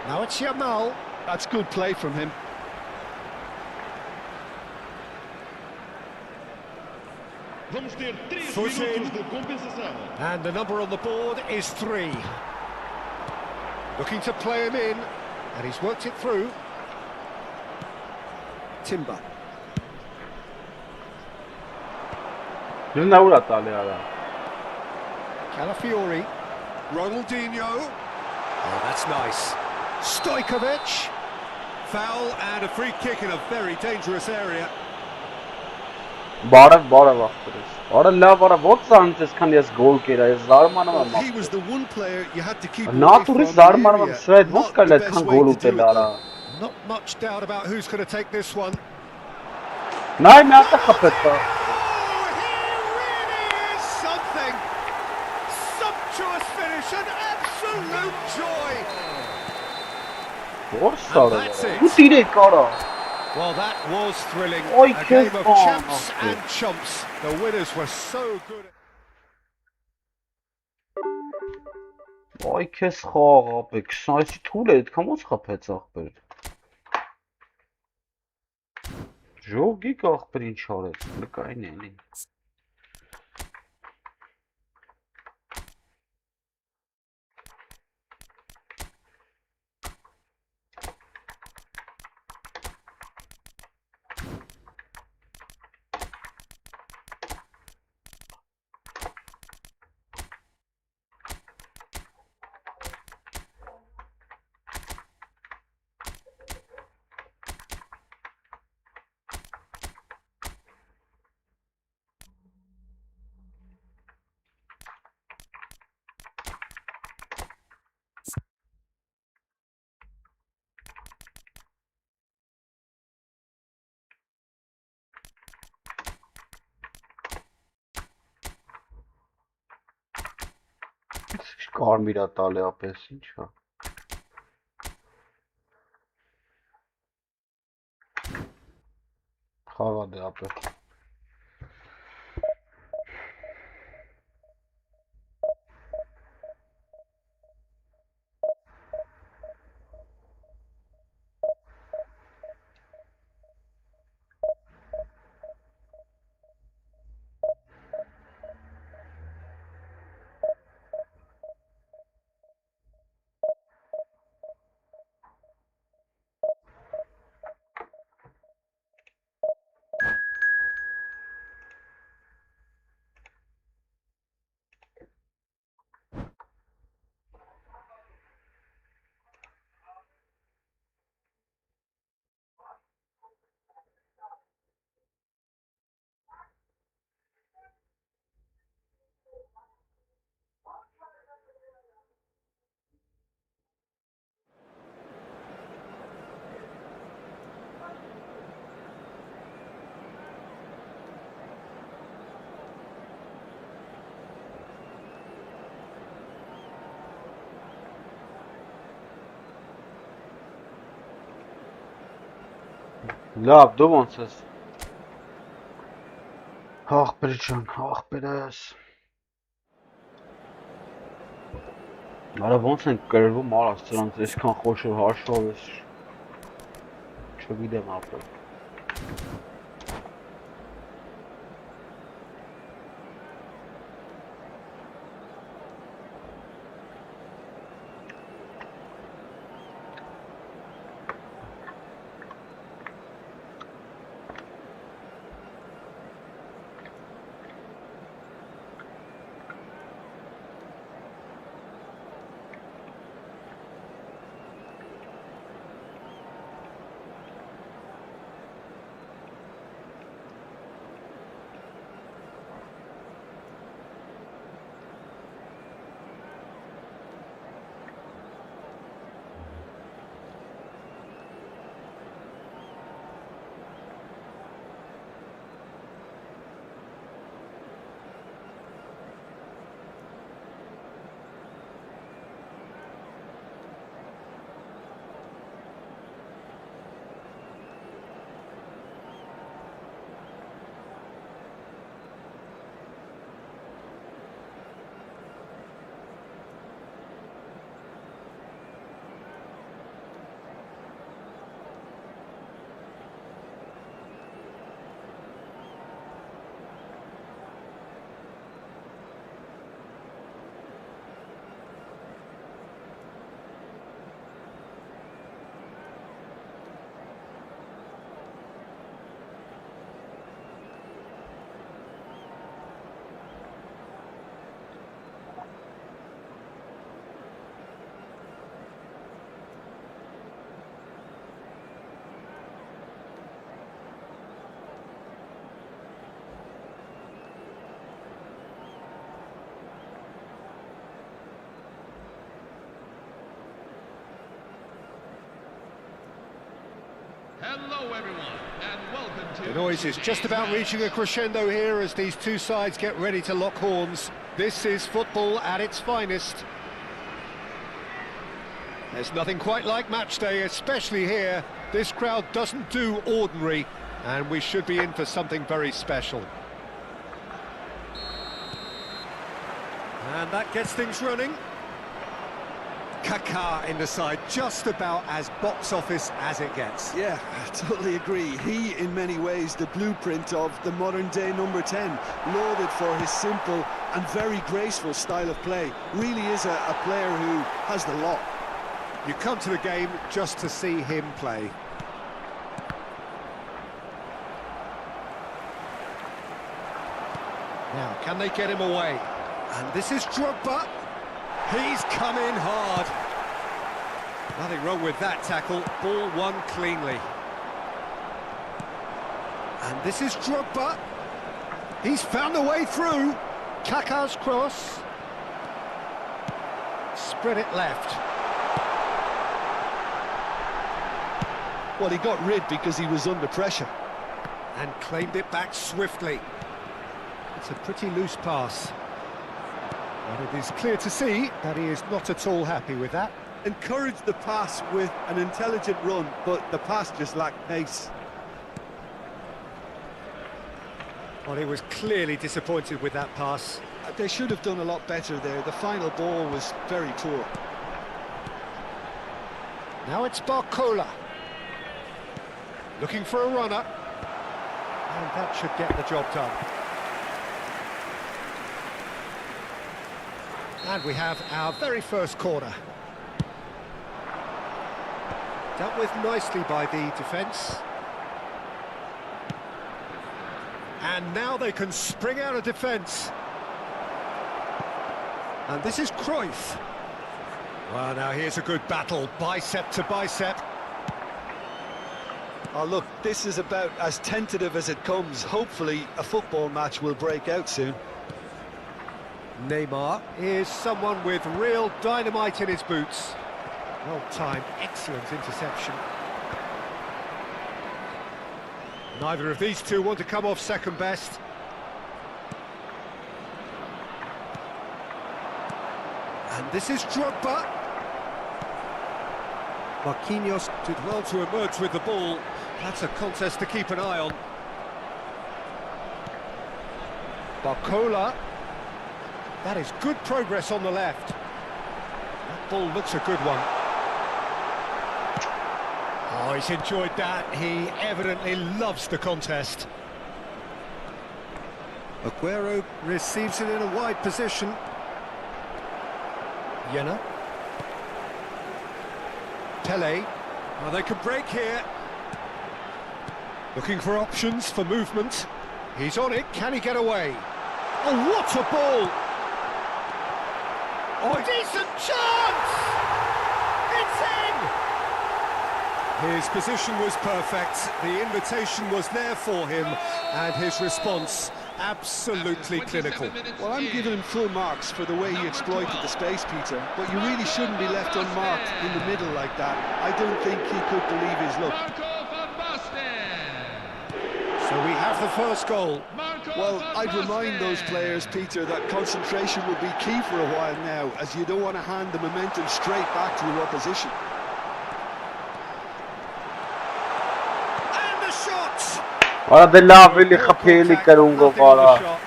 Now it's Yamal. That's good play from him. Vamos ter 3 Foot in. minutos de compensação. And the number on the board is 3. Looking to play him in, and he's worked it through. Timber. դնա ուրա տալի արա, Calafiori. Ronaldinho. Oh, that's nice. Stojkovic. Foul and a free kick in a very dangerous area. բարև ախպերս, արա լավ արա, ոնց անց ես քան ես գոլ կերա, ես զարմանում եմ Well, he was ախպեր, the one player you had to keep away նատուրի from զարմանում the եմ, area. շրայդ ոնց Not կարելի the է best այդքան way գոլ to do ուտել it, արա, though. Not much doubt about who's going to take this one. նայ մի հատ է խփեց ա, Oh, he really is something! Sumptuous finish, an absolute joy! ո՞ր And սարը, that's it. ու տիրեք արա, Well, that was thrilling. Oi, A kiss game of ball. champs and chumps. The winners were so good. այ քեզ խաղ ապե, 20-ի թուլ է, այդքան ոնց խփեց ախպեր, ժողիկ ախպեր ինչ արեց, լկային էնի, Կարմիրա տալի ապես ինչա։ Խաղա դե ապես։ Լավ, դու ոնց ես։ Ախպեր ջան, ախպերս։ Արա ոնց են կրվում արած սրանց այսքան խոշոր հաշվով ես։ Չգիտեմ ապրել։ Hello everyone, and welcome to... The noise is just about reaching a crescendo here as these two sides get ready to lock horns. This is football at its finest. There's nothing quite like match day, especially here. This crowd doesn't do ordinary, and we should be in for something very special. And that gets things running. Kaká in the side, just about as box office as it gets. Yeah, I totally agree. He, in many ways, the blueprint of the modern-day number 10, lauded for his simple and very graceful style of play. Really is a player who has the lot. You come to the game just to see him play. Now, can they get him away? And this is Drogba. He's come in hard. Nothing wrong with that tackle. Ball won cleanly. And this is Drogba. He's found the way through. Kaká's cross. Spread it left. Well, he got rid because he was under pressure. And claimed it back swiftly. It's a pretty loose pass. And it is clear to see that he is not at all happy with that. Encouraged the pass with an intelligent run, but the pass just lacked pace. Well, he was clearly disappointed with that pass. They should have done a lot better there. The final ball was very poor. Now it's Barcola. Looking for a runner. And that should get the job done. And we have our very first corner. Dealt with nicely by the defence. And now they can spring out of defence. And this is Cruyff. Well, now here's a good battle, bicep to bicep. Oh, look, this is about as tentative as it comes. Hopefully, a football match will break out soon. Neymar is someone with real dynamite in his boots. Well timed, excellent interception. Neither of these two want to come off second best. And this is Drogba. Marquinhos did well to emerge with the ball. That's a contest to keep an eye on. Barcola. That is good progress on the left. That ball looks a good one. Oh, he's enjoyed that. He evidently loves the contest. Aguero receives it in a wide position. Jenna. Pele. Oh, they can break here. Looking for options for movement. He's on it. Can he get away? Oh, what a ball! Oh, decent chance! It's in! His position was perfect. The invitation was there for him, and his response absolutely clinical. Well, I'm giving him full marks for the way he exploited the space, Peter, but you really shouldn't be left unmarked in the middle like that. I don't think he could believe his luck. So we have the first goal. Well, I'd remind those players, Peter, that concentration will be key for a while now, as you don't want to hand the momentum straight back to your opposition. And the shot! هذا اللاعب اللي خفي لي كرونغو فارا.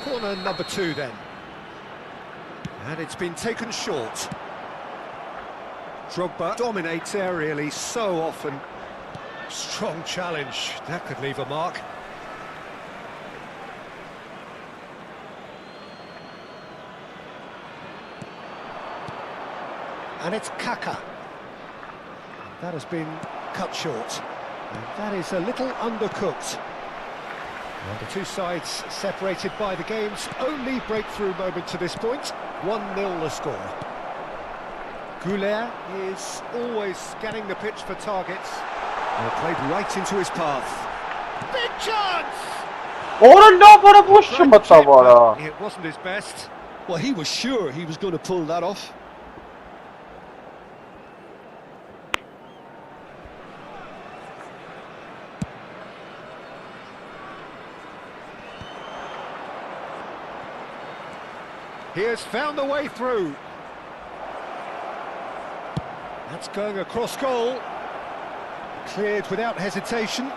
Corner number 2 then. And it's been taken short. Drogba dominates aerially so often. Strong challenge. That could leave a mark. And it's Kaka. That has been cut short. And that is a little undercooked. And the two sides separated by the game's only breakthrough moment to this point. 1-0 the score. Goulet is always scanning the pitch for targets. And played right into his path. Big chance! It wasn't his best. Well, he was sure he was going to pull that off. He has found a way through. That's going across goal. Cleared without hesitation.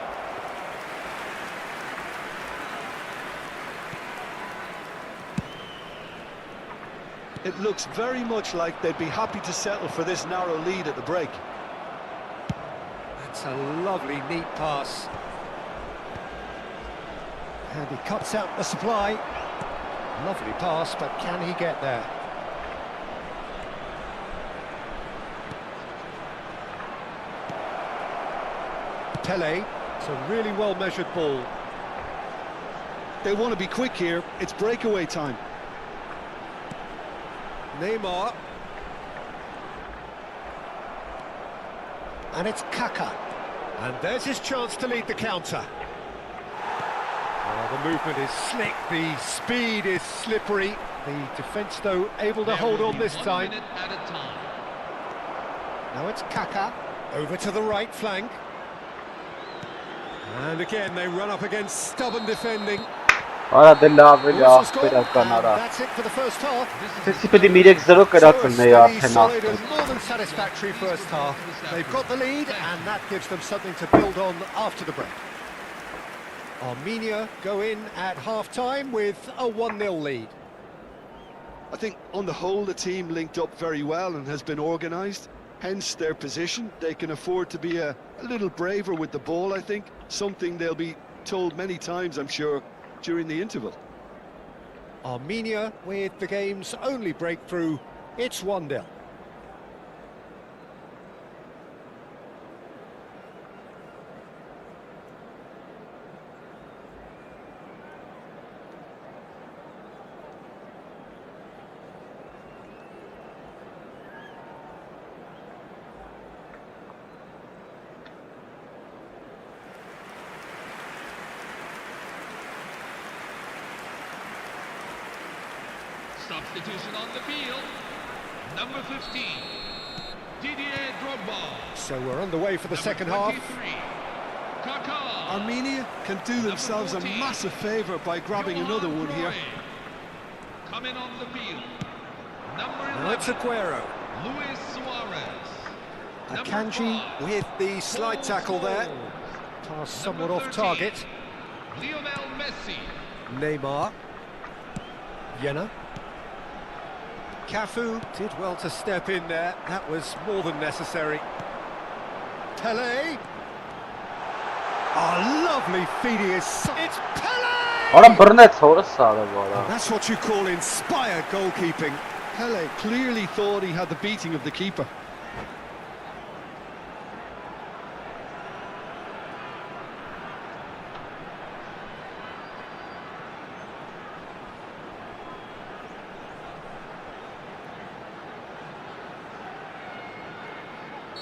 It looks very much like they'd be happy to settle for this narrow lead at the break. That's a lovely, neat pass. And he cuts out the supply. Lovely pass, but can he get there? Pele, it's a really well-measured ball. They want to be quick here. It's breakaway time. Neymar. And it's Kaka. And there's his chance to lead the counter. The movement is slick, the speed is slippery. The defence, though, able to hold on this time. Now it's Kaka, over to the right flank. And again, they run up against stubborn defending. Արա դե լավ էլի Whistle's gone, ախպերական and արա։ that's it for the first half. Տեսի պետք է 3-0 So a կրակն է steady, արդեն solid ասում։ and more than satisfactory first half. They've got the lead, and that gives them something to build on after the break. Armenia go in at half-time with a 1-0 lead. I think on the whole the team linked up very well and has been organised, hence their position. They can afford to be a little braver with the ball, I think, something they'll be told many times, I'm sure, during the interval. Armenia with the game's only breakthrough, it's 1-0. Substitution on the field. Number 15, Didier Drogba. So we're underway for the second half. Kaká. Armenia can do themselves a massive favour by grabbing another one here. Coming on the field. Number 11, Now it's Aguero. Luis Suarez. Akanji with the slide tackle there. Pass somewhat off target. Lionel Messi. Neymar. Jena. Cafu did well to step in there. That was more than necessary. Pele. A lovely feed is. It's Pele! Արա բռնեց հորս արը վարա։ That's what you call inspired goalkeeping. Pele clearly thought he had the beating of the keeper.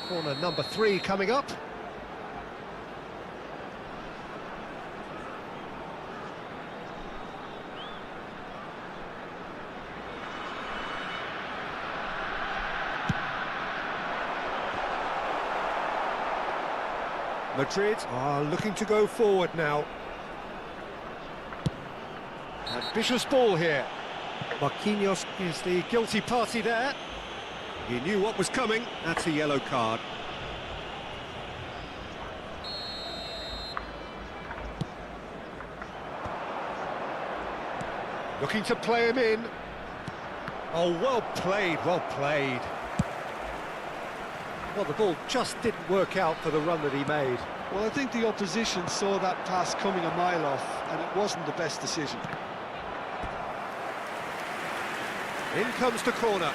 Corner number 3 coming up. Madrid are looking to go forward now. Ambitious ball here. Marquinhos is the guilty party there. He knew what was coming. That's a yellow card. Looking to play him in. Oh, well played, well played. Well, the ball just didn't work out for the run that he made. Well, I think the opposition saw that pass coming a mile off, and it wasn't the best decision. In comes the corner.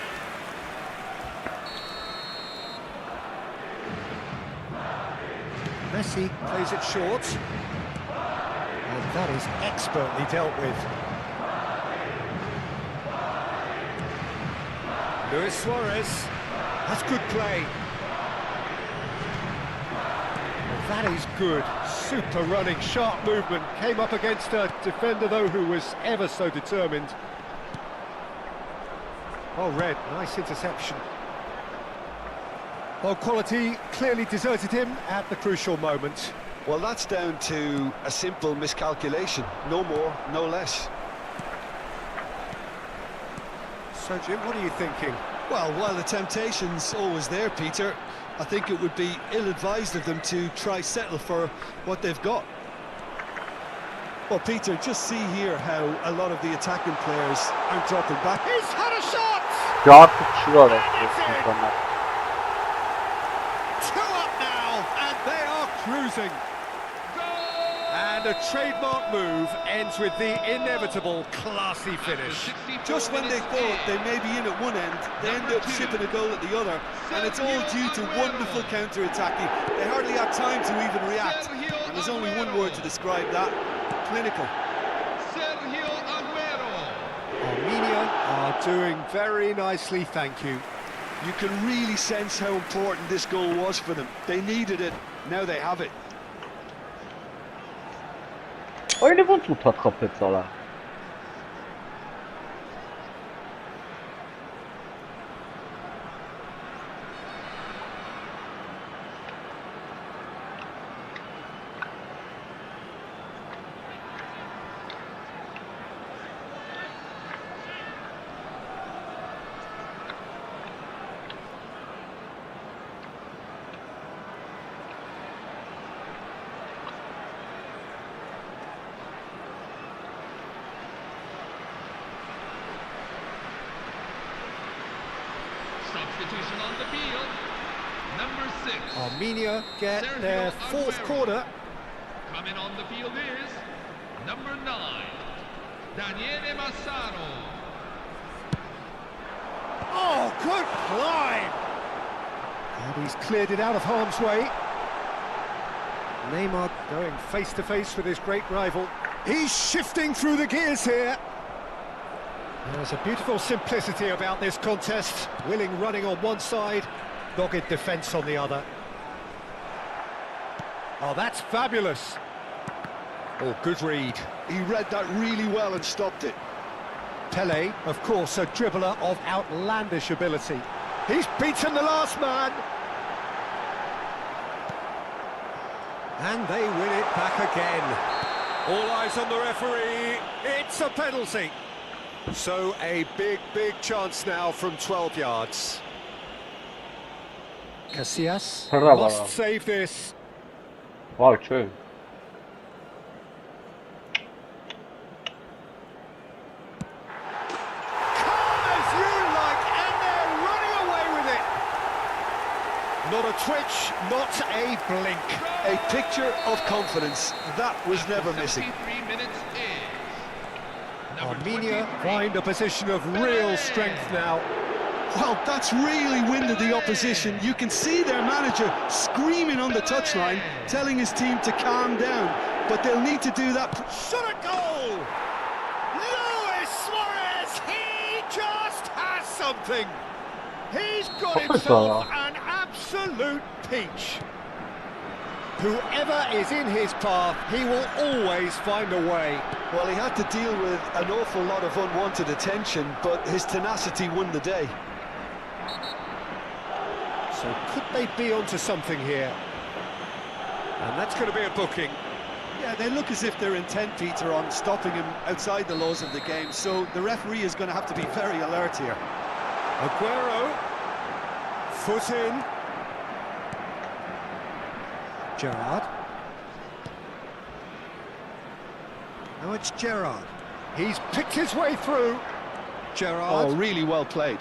Messi plays it short. And that is expertly dealt with. Luis Suarez. That's good play. That is good. Super running, sharp movement. Came up against a defender, though, who was ever so determined. Oh, Red, nice interception. Well, quality clearly deserted him at the crucial moment. Well, that's down to a simple miscalculation. No more, no less. So, Jim, what are you thinking? Well, while the temptation's always there, Peter, I think it would be ill-advised of them to try settle for what they've got. Well, Peter, just see here how a lot of the attacking players aren't dropping back. He's had a shot! Ջարդը չրոր է։ Two up now, and they are cruising. And a trademark move ends with the inevitable classy finish. Just when they thought they may be in at one end, they end up shipping a goal at the other, and it's all due to wonderful counter-attacking. They hardly had time to even react, and there's only one word to describe that: clinical. Armenia are doing very nicely, thank you. You can really sense how important this goal was for them. They needed it, now they have it. Այլ ոնց ուտած խփեց արա։ Substitution on the field. Number 6. Armenia get their fourth corner. Coming on the field is number 9. Daniele Massaro. Oh, good climb! And he's cleared it out of harm's way. Neymar going face to face with his great rival. He's shifting through the gears here. There's a beautiful simplicity about this contest. Willing running on one side, dogged defence on the other. Oh, that's fabulous. Oh, good read. He read that really well and stopped it. Pele, of course, a dribbler of outlandish ability. He's beaten the last man. And they win it back again. All eyes on the referee. It's a penalty. So a big chance now from 12 yards. Casillas Bravo. must save this. Wow, true. Calm as you like, and they're running away with it. Not a twitch, not a blink. A picture of confidence. That was never missing. 73 minutes is number Armenia 23. find a position of real strength now. Well, that's really winded the opposition. You can see their manager screaming on the touchline, telling his team to calm down. But they'll need to do that. Shot a goal! Luis Suarez, he just has something. He's got himself an absolute peach. Whoever is in his path, he will always find a way. Well, he had to deal with an awful lot of unwanted attention, but his tenacity won the day. So could they be onto something here? And that's going to be a booking. Yeah, they look as if they're intent, Peter, on stopping him outside the laws of the game, so the referee is going to have to be very alert here. Aguero, foot in. Gerrard. Now it's Gerrard. He's picked his way through. Gerrard Oh, really well played.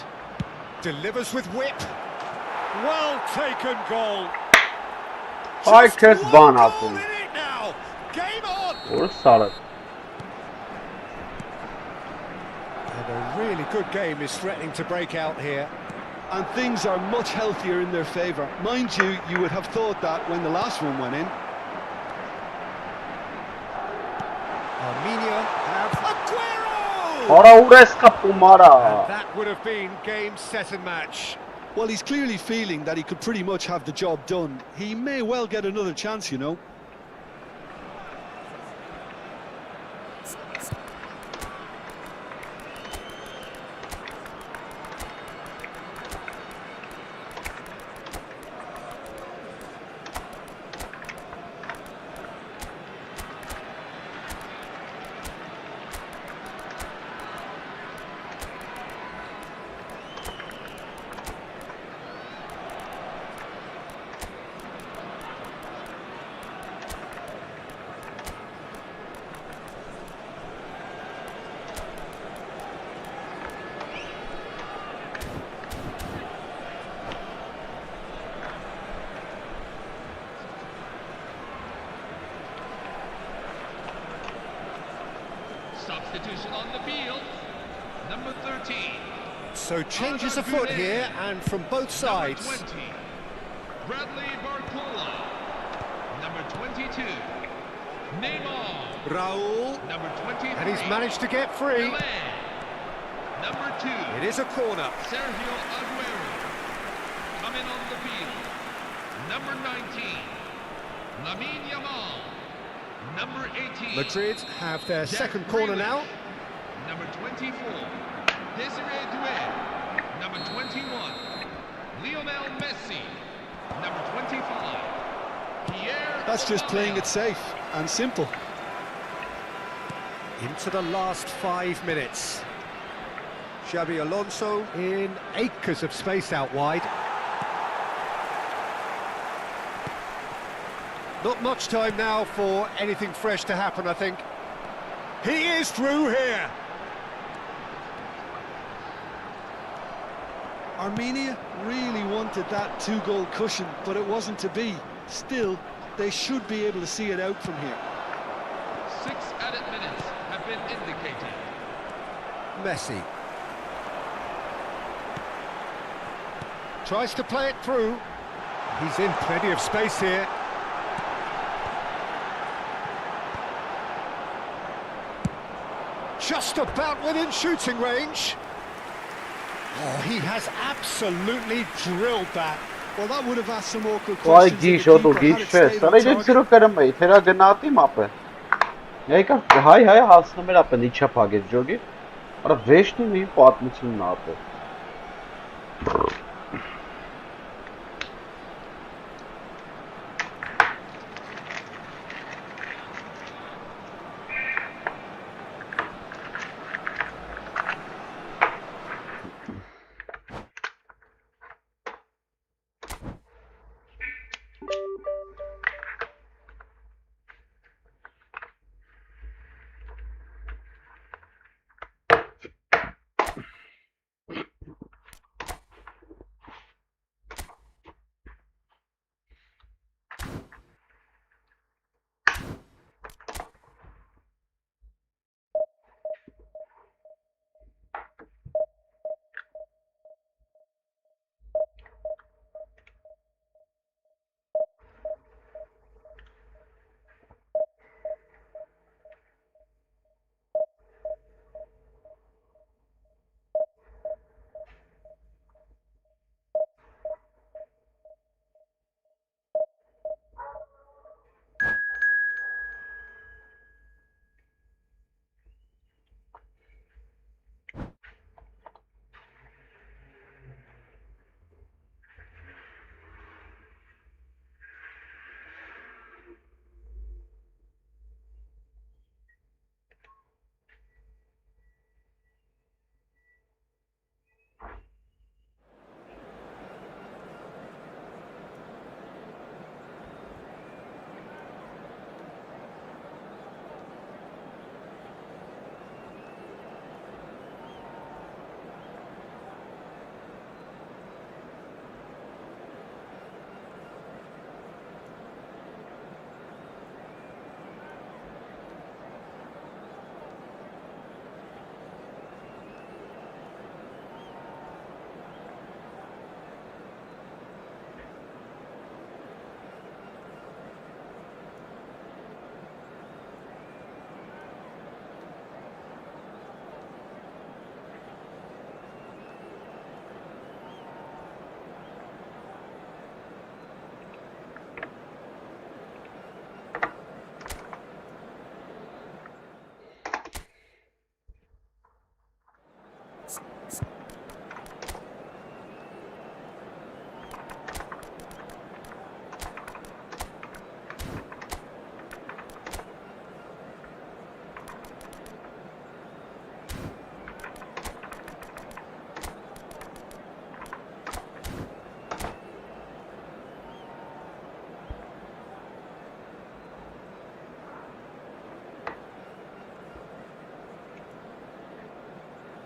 delivers with whip. Well taken goal. I Just can't one ban goal up in it now. Game on. Or solid. And a really good game is threatening to break out here. And things are much healthier in their favour. Mind you, you would have thought that when the last one went in. Armenia have Aguero! Ora ureska pumara. And that would have been game, set and match. Well, he's clearly feeling that he could pretty much have the job done. He may well get another chance, you know. Substitution on the field. Number 13. So changes afoot here, and from both sides. Number 20. Bradley Barcola. Number 22. Neymar. Raul, Number 23. and he's managed to get free. Pelé. Number 2. It is a corner. Sergio Aguero. Coming on the field. Number 19. Lamine Yamal. Number 18. Madrid have their Jack second corner Grealish. now. Number 24. Desiree Doué. Number 21. Lionel Messi. Number 25. Pierre. That's just playing it safe and simple. Into the last 5 minutes. Xabi Alonso in acres of space out wide. Not much time now for anything fresh to happen, I think. He is through here. Armenia really wanted that 2-goal cushion, but it wasn't to be. Still, they should be able to see it out from here. 6 added minutes have been indicated. Messi. Tries to play it through. He's in plenty of space here. Just about within shooting range. Oh, he has absolutely drilled that. Well, that would have asked some awkward Why questions. G shot G fest. Սա իրեն ծրո կրում է, թերա գնատի մապը։ Եկա հայ հասնում էր ապեն իջա փագեց ջոգի։ Արա վեշնի մի պատմությունն ապը։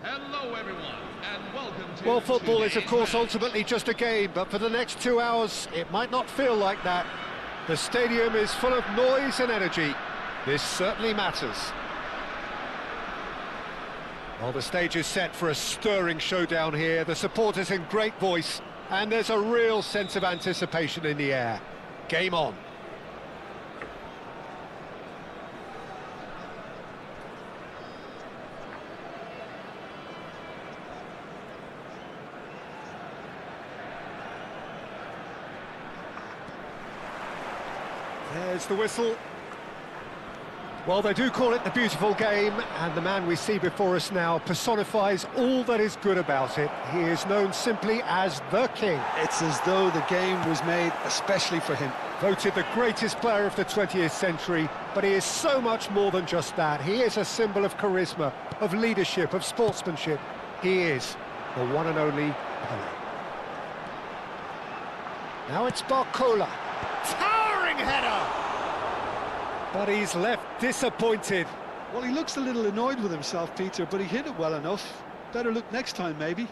Hello everyone, and welcome to... Well, football is, of course, ultimately just a game, but for the next 2 hours, it might not feel like that. The stadium is full of noise and energy. This certainly matters. Well, the stage is set for a stirring showdown here. The supporters in great voice, and there's a real sense of anticipation in the air. Game on. There's the whistle. Well, they do call it the beautiful game, and the man we see before us now personifies all that is good about it. He is known simply as the King. It's as though the game was made especially for him. Voted the greatest player of the 20th century, but he is so much more than just that. He is a symbol of charisma, of leadership, of sportsmanship. He is the one and only Pelé. Now it's Barcola. Towering header! But he's left disappointed. Well, he looks a little annoyed with himself, Peter, but he hit it well enough. Better look next time, maybe.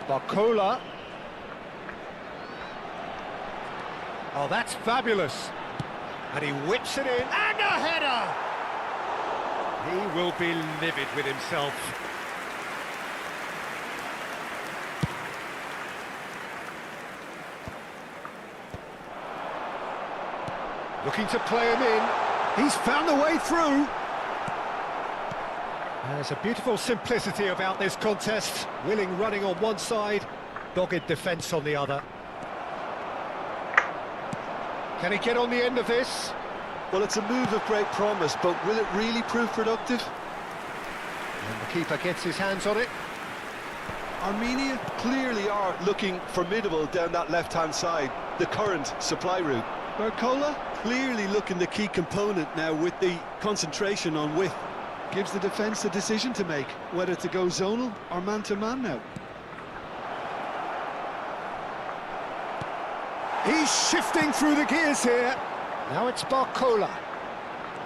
Barcola. Oh, that's fabulous. And he whips it in. And a header! He will be livid with himself. Looking to play him in. He's found the way through. There's a beautiful simplicity about this contest. Willing running on one side, dogged defence on the other. Can he get on the end of this? Well, it's a move of great promise, but will it really prove productive? And the keeper gets his hands on it. Armenia clearly are looking formidable down that left-hand side, the current supply route. Barcola clearly looking the key component now with the concentration on width. Gives the defence a decision to make, whether to go zonal or man-to-man now. He's shifting through the gears here. Now it's Barcola.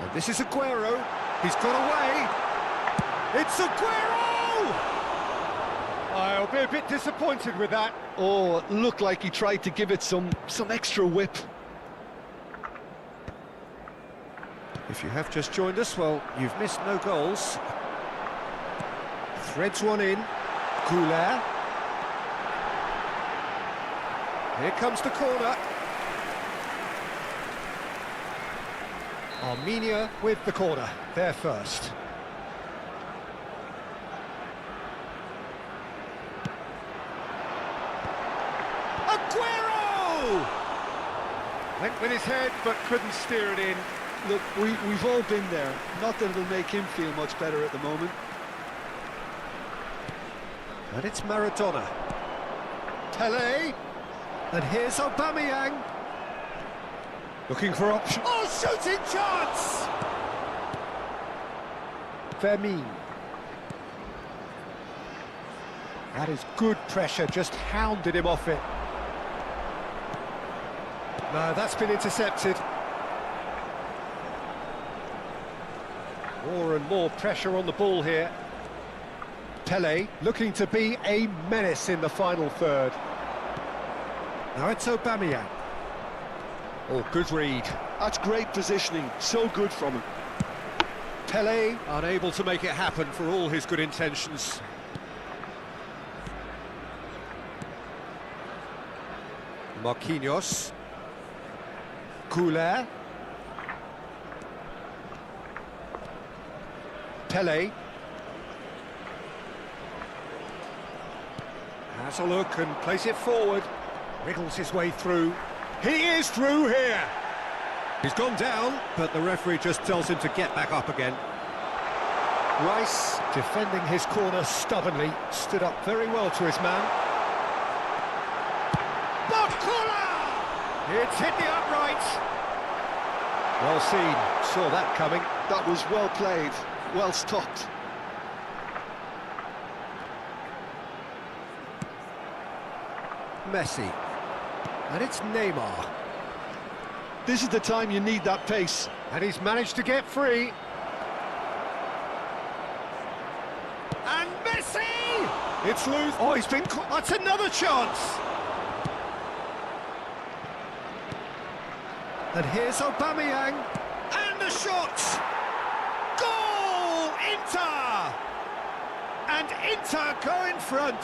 And this is Aguero. He's got away. It's Aguero! I'll be a bit disappointed with that. Oh, it looked like he tried to give it some extra whip. If you have just joined us, well, you've missed no goals. Threads one in. Goulet. Here comes the corner. Armenia with the corner. They're first. Aguero! Went with his head, but couldn't steer it in. Look, we've all been there. Not that it'll make him feel much better at the moment. And it's Maradona. Pele. And here's Aubameyang. Looking for option. Oh, shooting chance! Vermin. That is good pressure, just hounded him off it. No, that's been intercepted. More and more pressure on the ball here. Pele looking to be a menace in the final third. Now it's Aubameyang. Oh, good read. That's great positioning, so good from him. Pele unable to make it happen for all his good intentions. Marquinhos. Goulet. Pele. Has a look and plays it forward. Wriggles his way through. He is through here. He's gone down, but the referee just tells him to get back up again. Rice, defending his corner stubbornly, stood up very well to his man. Barcola! It's hit the upright. Well seen, saw that coming. That was well played, well stopped. Messi. And it's Neymar. This is the time you need that pace. And he's managed to get free. And Messi! It's loose. Oh, he's been caught. That's another chance. And here's Aubameyang. And the shot! Goal! Inter! And Inter go in front.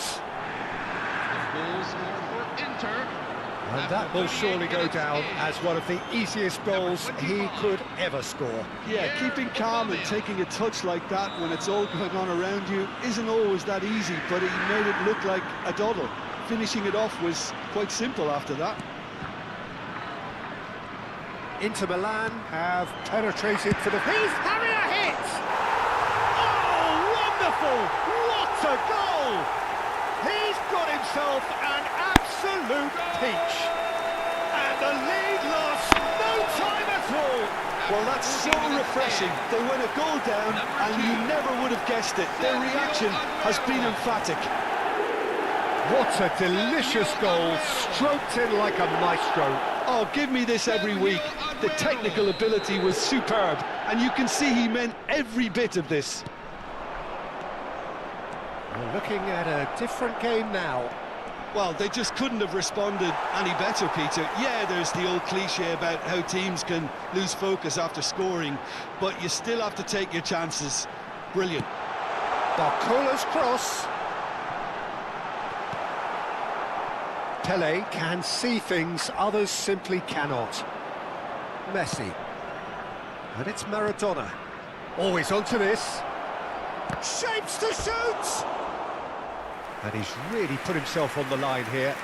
Goals are for Inter. And that will surely go down as one of the easiest goals he could ever score. Yeah, keeping calm and taking a touch like that when it's all going on around you isn't always that easy, but he made it look like a doddle. Finishing it off was quite simple after that. Inter Milan have penetrated for the... He's having a hit! Oh, wonderful! What a goal! He's got himself an absolute peach. And the lead lost no time at all. Well, that's so refreshing. They win a goal down and you never would have guessed it. Their reaction has been emphatic. What a delicious goal, stroked in like a maestro. Oh, give me this every week. The technical ability was superb, and you can see he meant every bit of this. We're looking at a different game now. Well, they just couldn't have responded any better, Peter. Yeah, there's the old cliche about how teams can lose focus after scoring, but you still have to take your chances. Brilliant. Barcola's cross. Pele can see things others simply cannot. Messi. And it's Maradona. Always onto this. Shapes to shoot! And he's really put himself on the line here.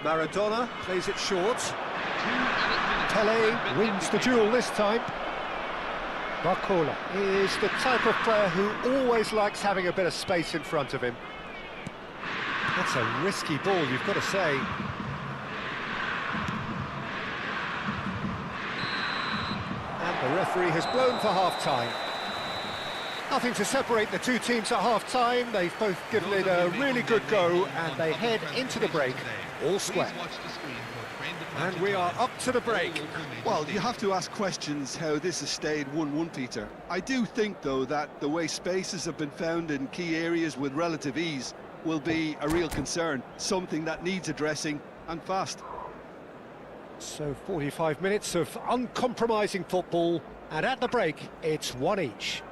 Maradona plays it short. 2 added minutes Pele have been wins the indicated. duel this time. Barcola is the type of player who always likes having a bit of space in front of him. That's a risky ball, you've got to say. And the referee has blown for half-time. Nothing to separate the two teams at half-time. They've both given it a really good go, and they head into the break all square. And we are up to the break. Well, you have to ask questions how this has stayed 1-1, Peter. I do think, though, that the way spaces have been found in key areas with relative ease will be a real concern, something that needs addressing, and fast. So 45 minutes of uncompromising football, and at the break, it's one each.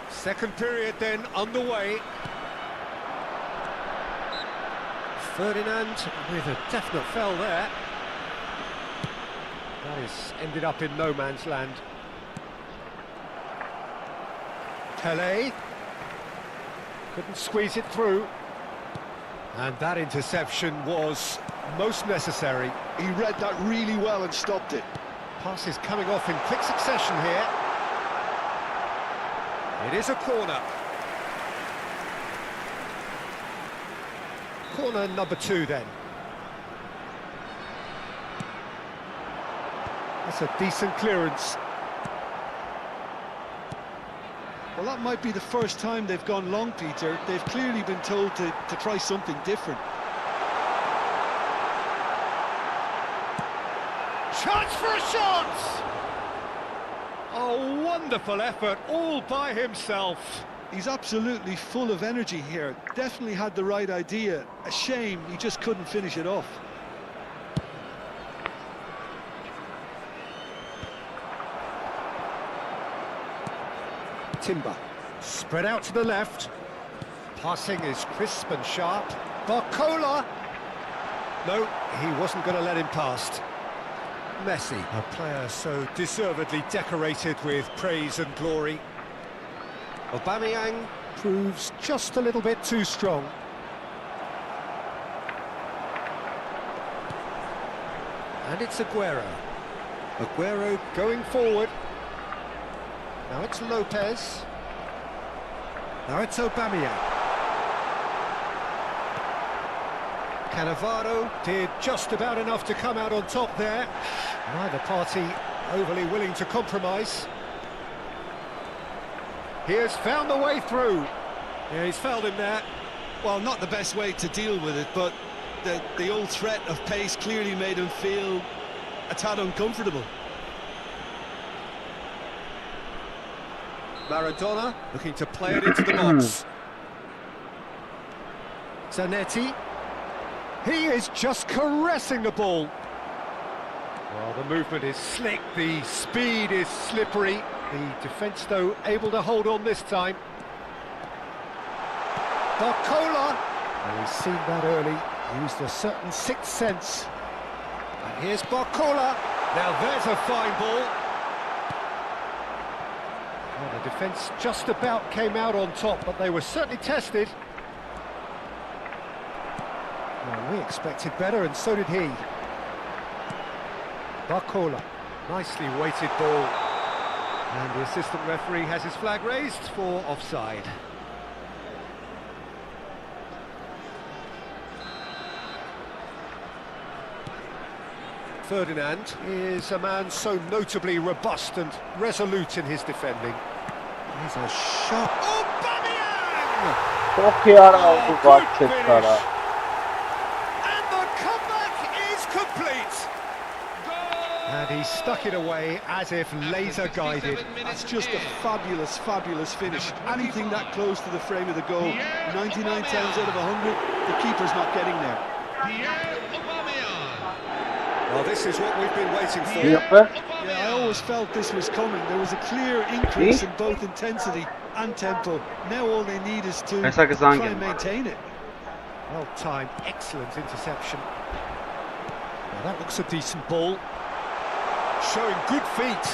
Second period then underway. Ferdinand with a definite foul there. That has ended up in no man's land. Pele couldn't squeeze it through. And that interception was most necessary. He read that really well and stopped it. Passes coming off in quick succession here. It is a corner. Corner number 2 then. That's a decent clearance. Well, that might be the first time they've gone long, Peter. They've clearly been told to try something different. Chance for a shot! A wonderful effort, all by himself. He's absolutely full of energy here. Definitely had the right idea. A shame he just couldn't finish it off. Timber, spread out to the left. Passing is crisp and sharp. Barcola! No, he wasn't going to let him past. Messi, a player so deservedly decorated with praise and glory. Aubameyang proves just a little bit too strong. And it's Aguero. Aguero going forward. Now it's Lopez. Now it's Aubameyang. Cannavaro did just about enough to come out on top there. Neither party overly willing to compromise. He has found the way through. Yeah, he's fouled him there. Well, not the best way to deal with it, but the old threat of pace clearly made him feel a tad uncomfortable. Maradona looking to play it into the box. Zanetti. He is just caressing the ball. Well, the movement is slick, the speed is slippery. The defence, though, able to hold on this time. Barcola. Well, he's seen that early, used a certain sixth sense. And here's Barcola. Now there's a fine ball. Well, the defence just about came out on top, but they were certainly tested. Well, we expected better, and so did he. Barcola, nicely weighted ball. And the assistant referee has his flag raised for offside. Ferdinand is a man so notably robust and resolute in his defending. Here's a shot. Aubameyang! Çok yara oldu Oh, good Bahçetara. finish. And the comeback is complete. And he stuck it away as if laser guided. That's just a fabulous, fabulous finish. Anything that close to the frame of the goal, 99 times out of 100, the keeper's not getting there. Well, this is what we've been waiting for. Ne yapı? Yeah, I always felt this was coming. There was a clear increase in both intensity and tempo. Now all they need is to Mesela try kızan and maintain it. Well timed, excellent interception. Well, that looks a decent ball. Showing good feet.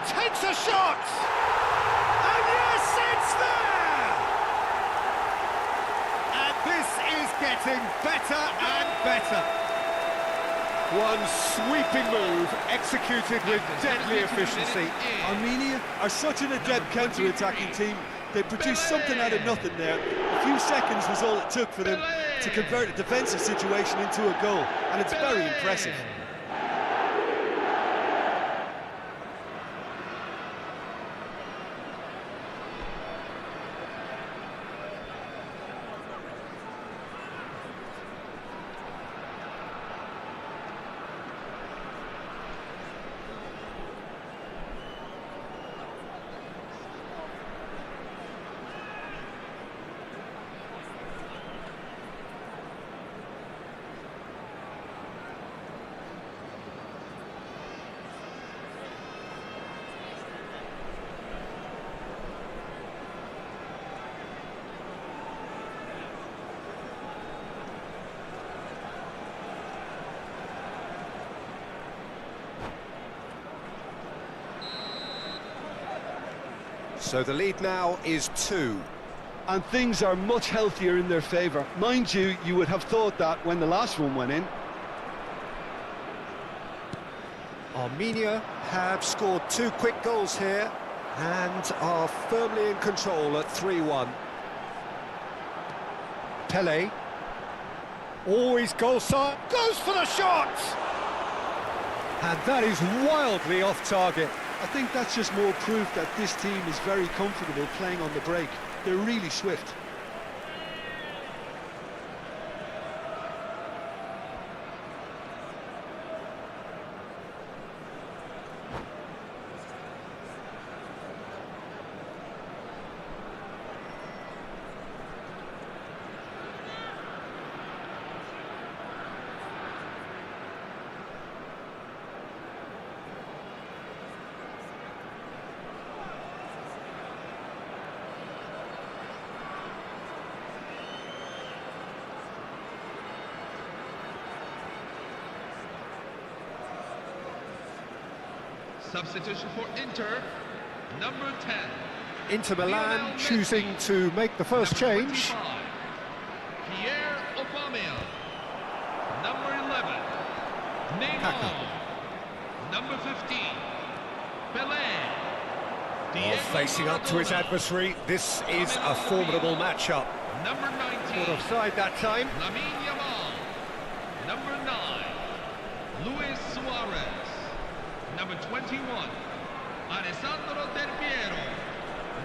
Takes a shot! And yes, it's there! And this is getting better and better. One sweeping move executed with deadly efficiency. Armenia are such an adept counter-attacking team. They produced something out of nothing there. A few seconds was all it took for them to convert a defensive situation into a goal, and it's very impressive. So the lead now is 2. And things are much healthier in their favour. Mind you, you would have thought that when the last one went in. Armenia have scored 2 quick goals here and are firmly in control at 3-1. Pele, always goal side, goes for the shot! And that is wildly off target. I think that's just more proof that this team is very comfortable playing on the break. They're really swift. Substitution for Inter, number 10. Inter Milan choosing to make the first change. Pierre Aubameyang, number 11. Neymar, number 15. Pelé. Well, facing up to his adversary, this is a formidable matchup. Number 19. Caught offside that time. Lamine Yamal, number 9. Luis Suarez, number 21. Alessandro Del Piero,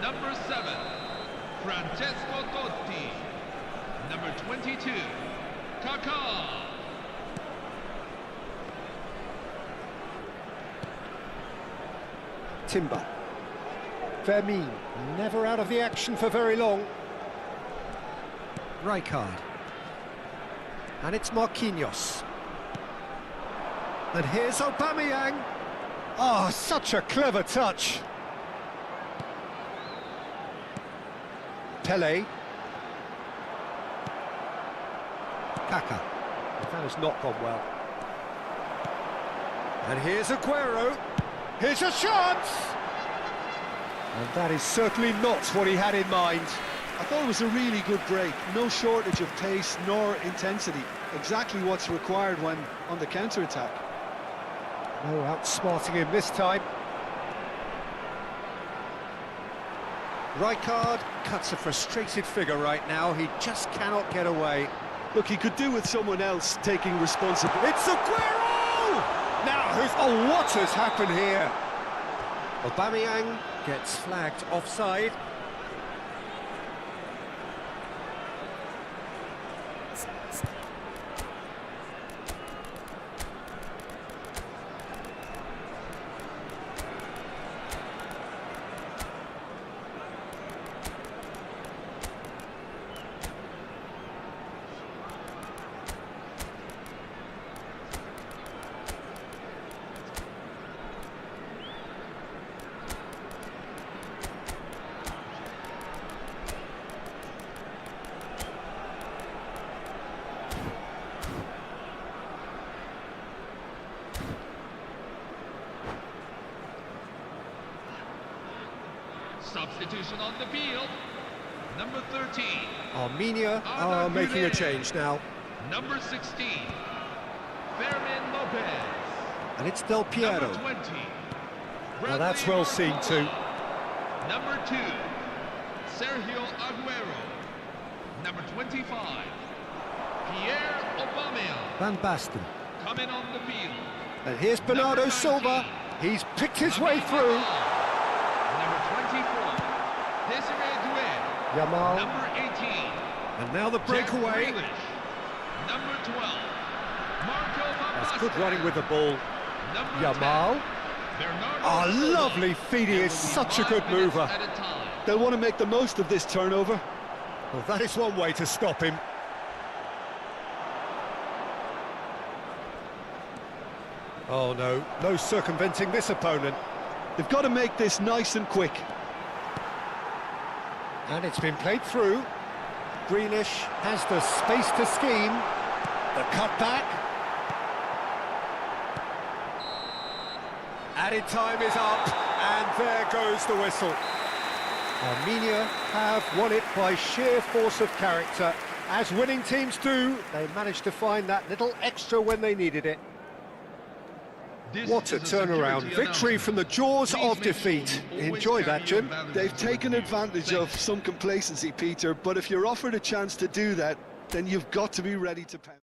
number 7. Francesco Totti, number 22. Kaká. Timber. Vermeer, never out of the action for very long. Rijkaard. And it's Marquinhos. And here's Aubameyang. Oh, such a clever touch. Pele. Kaká. That has not gone well. And here's Aguero. Here's a shot! And that is certainly not what he had in mind. I thought it was a really good break. No shortage of pace nor intensity. Exactly what's required when on the counter-attack. No outsmarting him this time. Rijkaard cuts a frustrated figure right now. He just cannot get away. Look, he could do with someone else taking responsibility. It's Aguero! Now, oh, what has happened here? Aubameyang gets flagged offside. Substitution on the field. Number 13. Armenia are making a change now. Number 16. Fermin Lopez. And it's Del Piero. Number 20. Well, that's well seen too. Number 2. Sergio Aguero. Number 25. Pierre Aubameyang. Van Basten. Coming on the field. And here's Bernardo Silva. He's picked his way through. Number 24. Desiree Doué. Yamal. Number 18. And now the breakaway. Jack Grealish. Number 12. Marco Van That's Basten. good running with the ball. Number Yamal. 10. Bernardo Oh, Silva. lovely feed. He is such a good 5 minutes mover. at a time. They'll want to make the most of this turnover. Well, that is one way to stop him. Oh, no. No circumventing this opponent. They've got to make this nice and quick. And it's been played through. Grealish has the space to scheme. The cutback. Added time is up, and there goes the whistle. Armenia have won it by sheer force of character. As winning teams do, they managed to find that little extra when they needed it. This What a is security turnaround. Victory announcement. from the jaws Please of make sure defeat. you always Enjoy carry that, Jim. your valuables They've with taken you. advantage Thank of you. some complacency, Peter, but if you're offered a chance to do that, then you've got to be ready to pounce.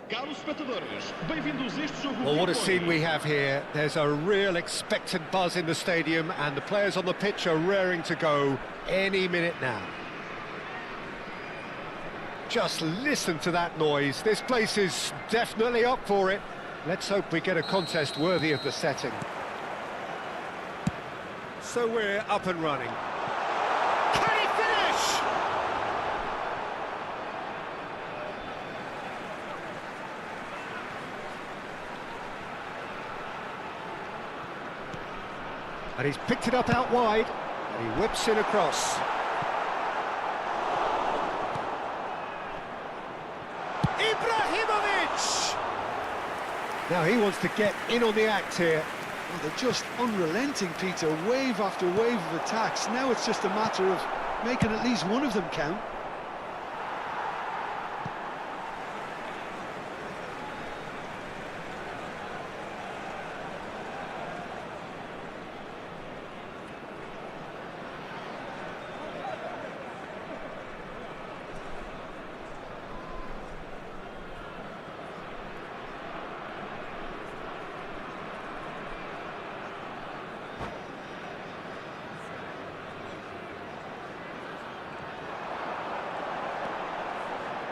Caros espectadores, bem-vindos a este jogo. Well, what a scene we have here. There's a real expectant buzz in the stadium, and the players on the pitch are raring to go any minute now. Just listen to that noise. This place is definitely up for it. Let's hope we get a contest worthy of the setting. So we're up and running. Can he finish? And he's picked it up out wide, and he whips it across. Ibrahimovic! Now he wants to get in on the act here. Well, they're just unrelenting, Peter, wave after wave of attacks. Now it's just a matter of making at least one of them count.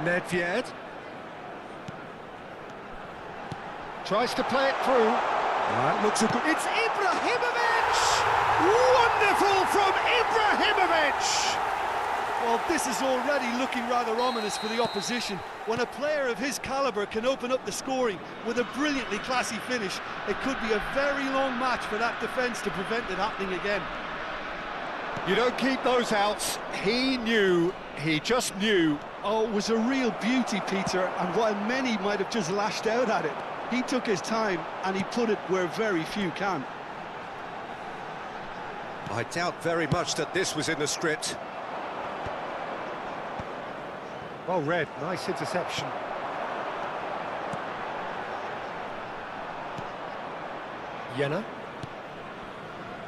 Nedved tries to play it through. That looks a good. It's Ibrahimovic! Wonderful from Ibrahimovic! Well, this is already looking rather ominous for the opposition. When a player of his calibre can open up the scoring with a brilliantly classy finish, it could be a very long match for that defence to prevent it happening again. You don't keep those outs. He knew, he just knew. Oh, it was a real beauty, Peter, and while many might have just lashed out at it, he took his time and he put it where very few can. I doubt very much that this was in the script. Well read, nice interception. Jena.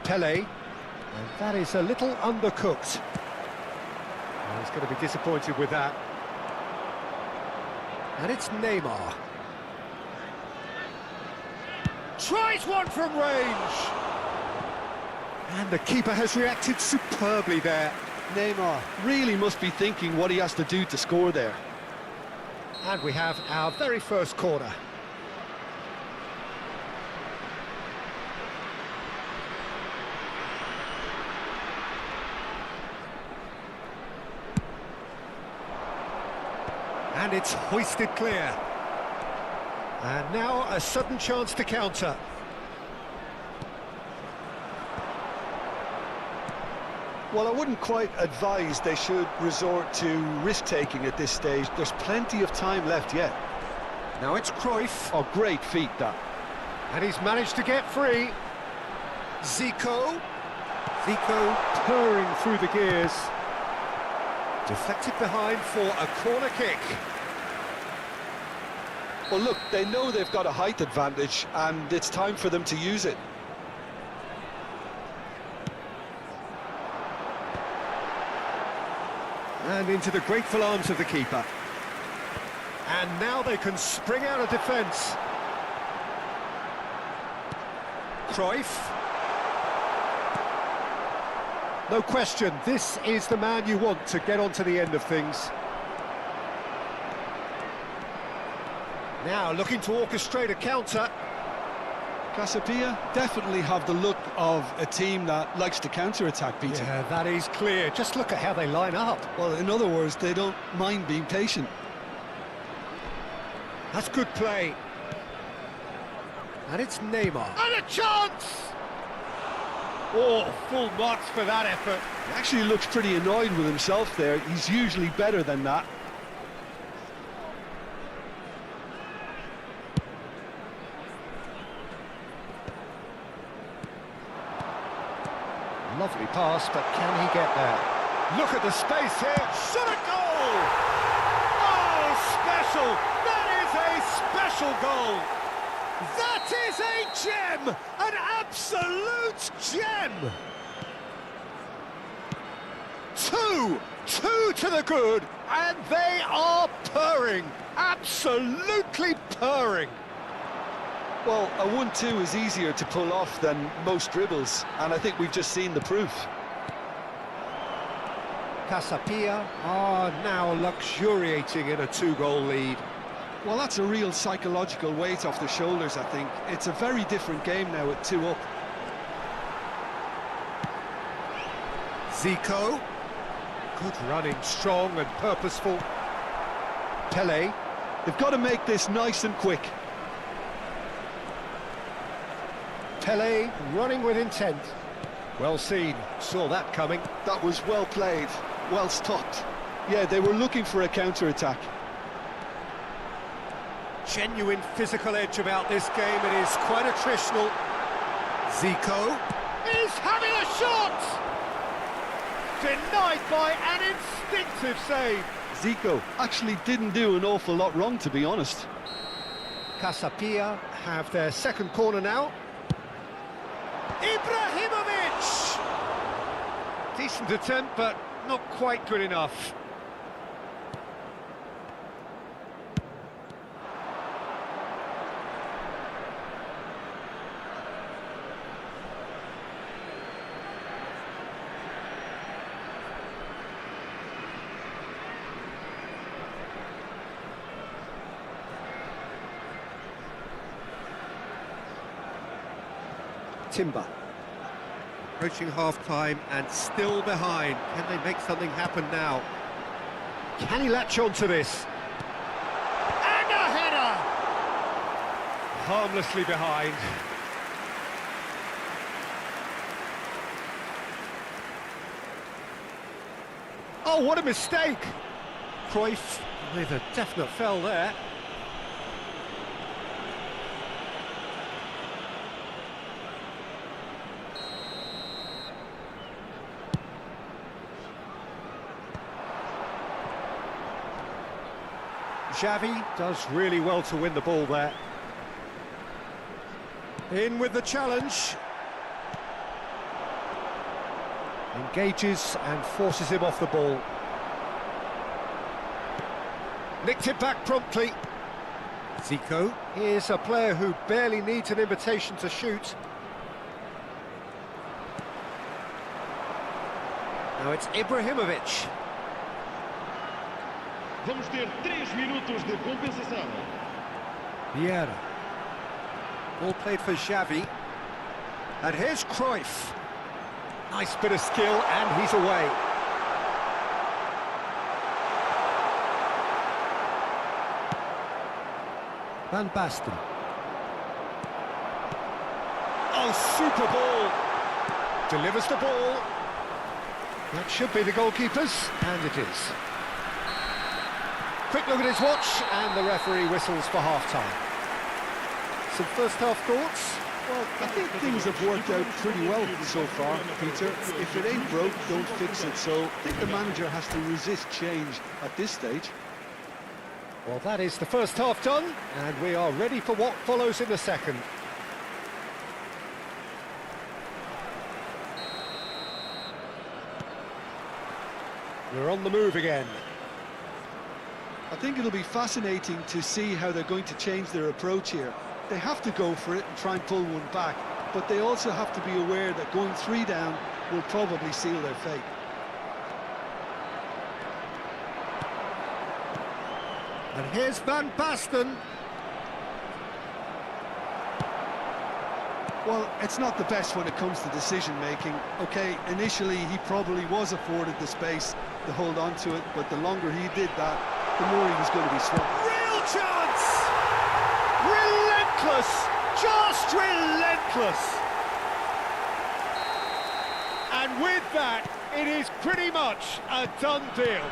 Pele. And that is a little undercooked. Well, he's going to be disappointed with that. And it's Neymar. Tries one from range! And the keeper has reacted superbly there. Neymar really must be thinking what he has to do to score there. And we have our very first corner. And it's hoisted clear. And now a sudden chance to counter. Well, I wouldn't quite advise they should resort to risk-taking at this stage. There's plenty of time left yet. Now it's Cruyff. Oh, great feat, that. And he's managed to get free. Zico. Zico purring through the gears. Deflected behind for a corner kick. Well, look, they know they've got a height advantage, and it's time for them to use it. And into the grateful arms of the keeper. And now they can spring out of defence. Cruyff. No question, this is the man you want to get onto the end of things. Now looking to orchestrate a counter. Casabia definitely have the look of a team that likes to counter-attack, Peter. Yeah, that is clear. Just look at how they line up. Well, in other words, they don't mind being patient. That's good play. And it's Neymar. And a chance! Oh, full marks for that effort. He actually looks pretty annoyed with himself there. He's usually better than that. Lovely pass, but can he get there? Look at the space here. Shot a goal! Oh, special! That is a special goal! That is a gem! An absolute gem! 2-2! Two to the good, and they are purring. Absolutely purring. Well, a 1-2 is easier to pull off than most dribbles, and I think we've just seen the proof. Casapia are now luxuriating in a 2-goal lead. Well, that's a real psychological weight off the shoulders, I think. It's a very different game now at 2 up. Zico. Good running, strong and purposeful. Pele. They've got to make this nice and quick. Pele running with intent. Well seen, saw that coming. That was well played, well stopped. Yeah, they were looking for a counter-attack. Genuine physical edge about this game, it is quite attritional. Zico is having a shot! Denied by an instinctive save. Zico actually didn't do an awful lot wrong, to be honest. Casapia have their second corner now. Ibrahimovic! Decent attempt, but not quite good enough. Timber. Approaching half-time and still behind. Can they make something happen now? Can he latch on to this? And a header! Harmlessly behind. Oh, what a mistake! Cruyff with a definite fell there. Xavi does really well to win the ball there. In with the challenge. Engages and forces him off the ball. Nicked it back promptly. Zico is a player who barely needs an invitation to shoot. Now it's Ibrahimovic. Vamos ter 3 minutos de compensação. Vieira. Ball played for Xavi. And here's Cruyff. Nice bit of skill, and he's away. Van Basten. Oh, super ball. Delivers the ball. That should be the goalkeeper's, and it is. Quick look at his watch, and the referee whistles for half-time. Some first-half thoughts? Well, I think things have worked out pretty well so far, Peter. If it ain't broke, don't fix it. So I think the manager has to resist change at this stage. Well, that is the first half done, and we are ready for what follows in the second. We're on the move again. I think it'll be fascinating to see how they're going to change their approach here. They have to go for it and try and pull one back, but they also have to be aware that going 3 down will probably seal their fate. And here's Van Basten. Well, it's not the best when it comes to decision-making. Okay, initially he probably was afforded the space to hold on to it, but the longer he did that, the more he was going to be swamped. Real chance! Relentless! Just relentless! And with that, it is pretty much a done deal.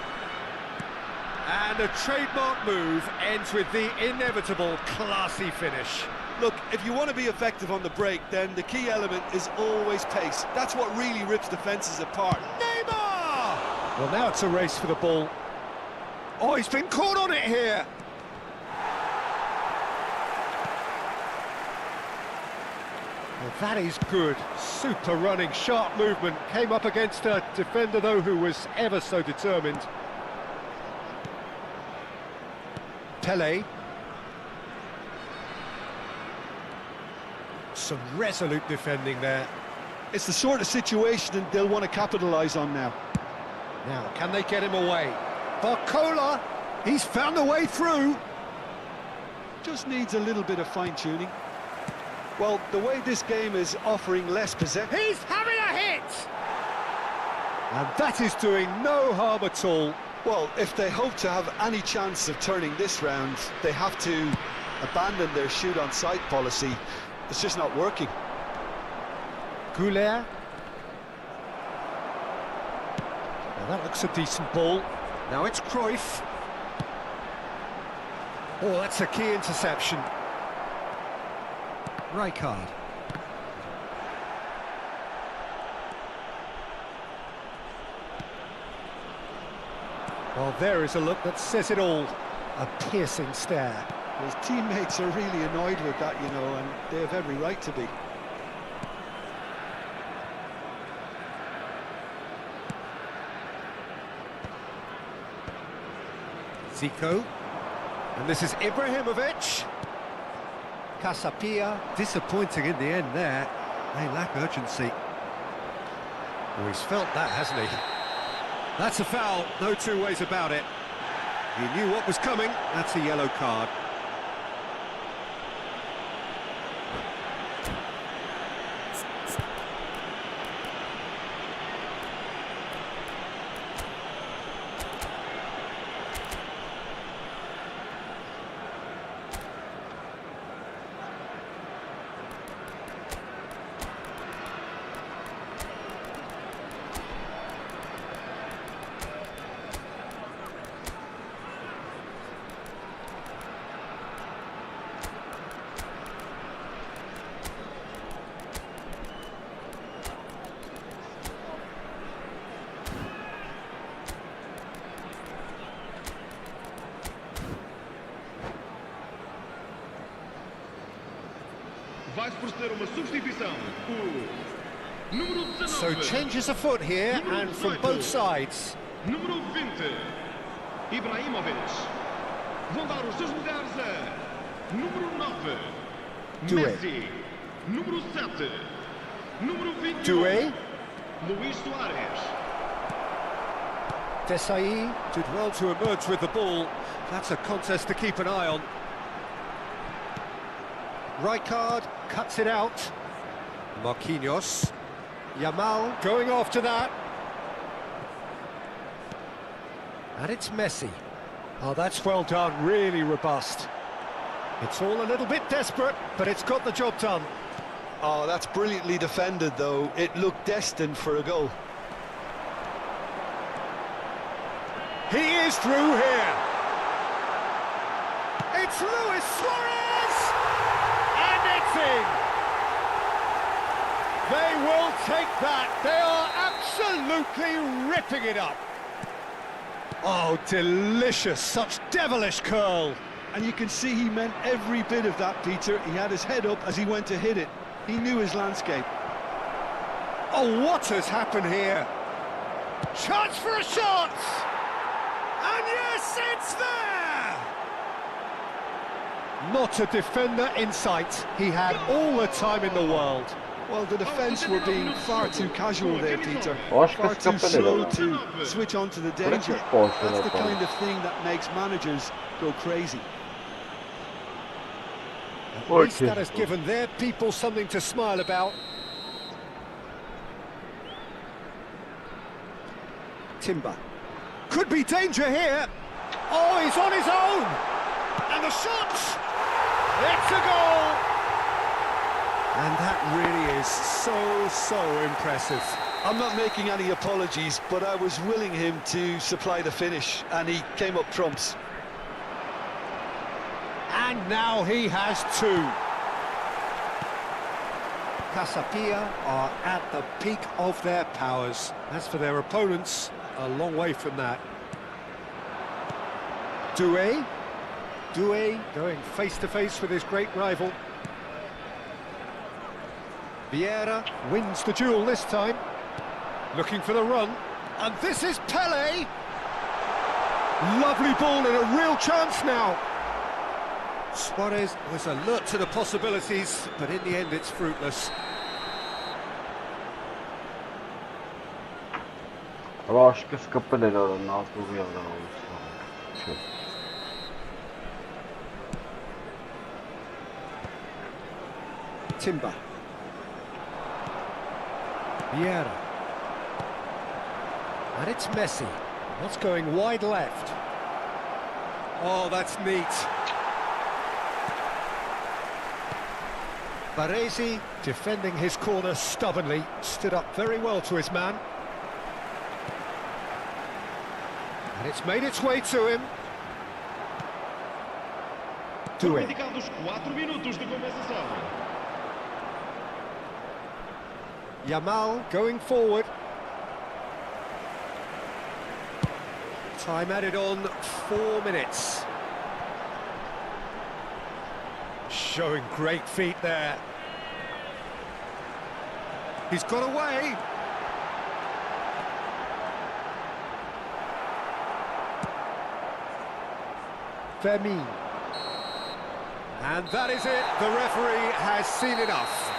And a trademark move ends with the inevitable classy finish. Look, if you want to be effective on the break, then the key element is always pace. That's what really rips defences apart. Neymar! Well, now it's a race for the ball. Oh, he's been caught on it here. Well, that is good. Super running, sharp movement. Came up against a defender, though, who was ever so determined. Pele. Some resolute defending there. It's the sort of situation they'll want to capitalise on now. Now, can they get him away? Barcola, he's found a way through. Just needs a little bit of fine-tuning. Well, the way this game is offering less possession... He's having a hit! And that is doing no harm at all. Well, if they hope to have any chance of turning this round, they have to abandon their shoot-on-sight policy. It's just not working. Goulet. Now that looks a decent ball. Now it's Cruyff. Oh, that's a key interception. Rijkaard. Well, there is a look that says it all. A piercing stare. His teammates are really annoyed with that, you know, and they have every right to be. Zico. And this is Ibrahimovic. Casapia, disappointing in the end there. They lack urgency. Oh, he's felt that, hasn't he? That's a foul, no two ways about it. He knew what was coming, that's a yellow card. Vai proceder uma substituição. O número 19. So changes afoot here, and from both sides. Número 20. Ibrahimovic. Vão dar os seus lugares a número 9. Doué. Messi. Número 7. Número 21. Doué. Luís Soares. Desailly did well to emerge with the ball. That's a contest to keep an eye on. Rijkaard cuts it out. Marquinhos. Yamal going after that. And it's Messi. Oh, that's well done, really robust. It's all a little bit desperate, but it's got the job done. Oh, that's brilliantly defended, though. It looked destined for a goal. He is through here. It's Luis Suarez! And it's in! They will take that. They are absolutely ripping it up. Oh, delicious. Such devilish curl. And you can see he meant every bit of that, Peter. He had his head up as he went to hit it. He knew his landscape. Oh, what has happened here? Chance for a shot! And yes, it's there! Not a defender in sight. He had all the time in the world. Well, the defence were being far too casual there, Peter. Acho que Far esse too campo é slow legal. to switch on to the Parece danger. forte, That's né, the Paulo? kind of thing that makes managers go crazy. At least that has given their people something to smile about. Timber. Could be danger here. Oh, he's on his own. And the shot. It's a goal. And that really is so impressive. I'm not making any apologies, but I was willing him to supply the finish, and he came up trumps. And now he has two. Casapia are at the peak of their powers. As for their opponents, a long way from that. Doué. Doué going face to face with his great rival. Vieira wins the duel this time. Looking for the run. And this is Pele. Lovely ball and a real chance now. Suarez was alert to the possibilities, but in the end it's fruitless. Aşkı skapel era nasıl bir yerden olursa. Timber. Vieira. And it's Messi. That's going wide left. Oh, that's neat. Baresi, defending his corner stubbornly, stood up very well to his man. And it's made its way to him. To him. Indicados 4 minutos de compensação. Yamal going forward. Time added on 4 minutes. Showing great feet there. He's got away. Fermin. And that is it. The referee has seen enough.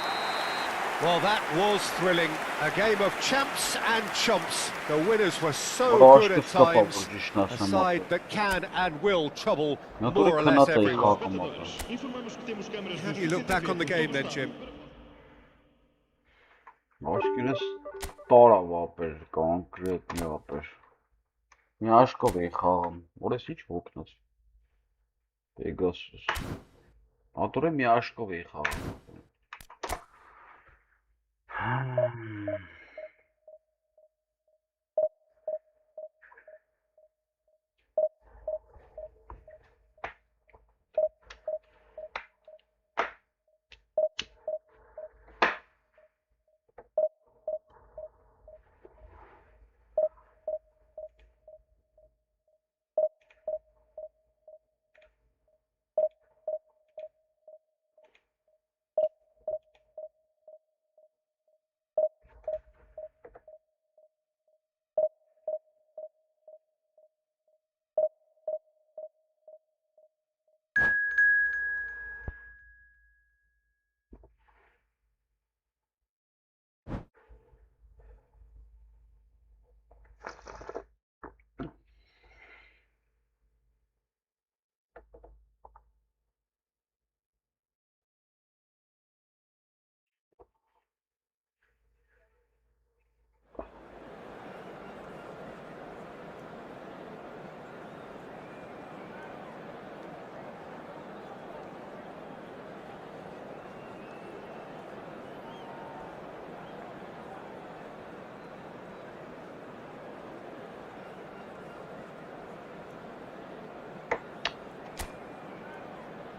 Well, that was thrilling. A game of champs and chumps. The winners were so good at times. A side that can and will trouble more or less everyone. How do you look back on the game then, Jim? Aşkınız tara vapır, konkret vapır. Miaşko vejam, orası hiç voknas. Pegasus. Ature miaşko vejam.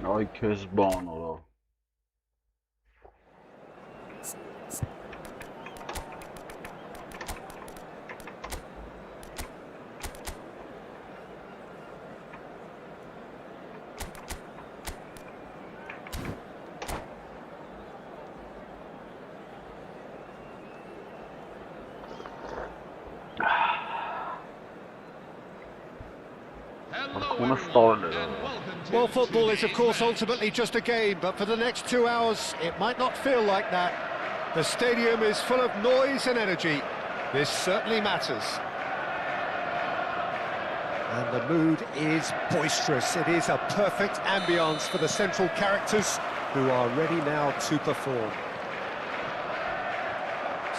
Ay Kezban ola. Well, football is, of course, ultimately just a game, but for the next 2 hours, it might not feel like that. The stadium is full of noise and energy. This certainly matters. And the mood is boisterous. It is a perfect ambience for the central characters who are ready now to perform.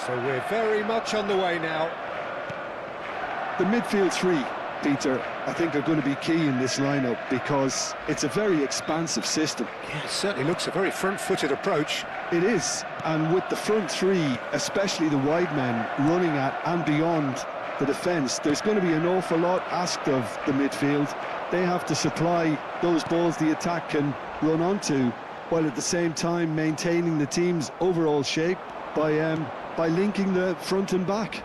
So we're very much on the way now. The midfield three, Peter, I think are going to be key in this lineup because it's a very expansive system. Yeah, it certainly looks a very front-footed approach. It is, and with the front three, especially the wide men running at and beyond the defence, there's going to be an awful lot asked of the midfield. They have to supply those balls the attack can run onto, while at the same time maintaining the team's overall shape by linking the front and back.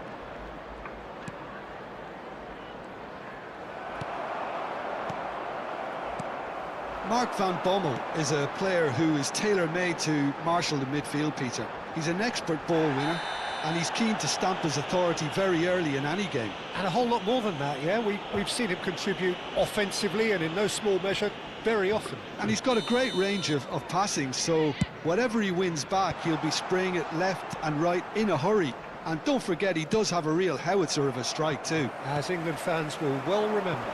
Mark van Bommel is a player who is tailor-made to marshal the midfield, Peter. He's an expert ball winner, and he's keen to stamp his authority very early in any game. And a whole lot more than that, yeah? We've seen him contribute offensively and in no small measure very often. And he's got a great range of passing, so whatever he wins back, he'll be spraying it left and right in a hurry. And don't forget, he does have a real howitzer of a strike too. As England fans will well remember.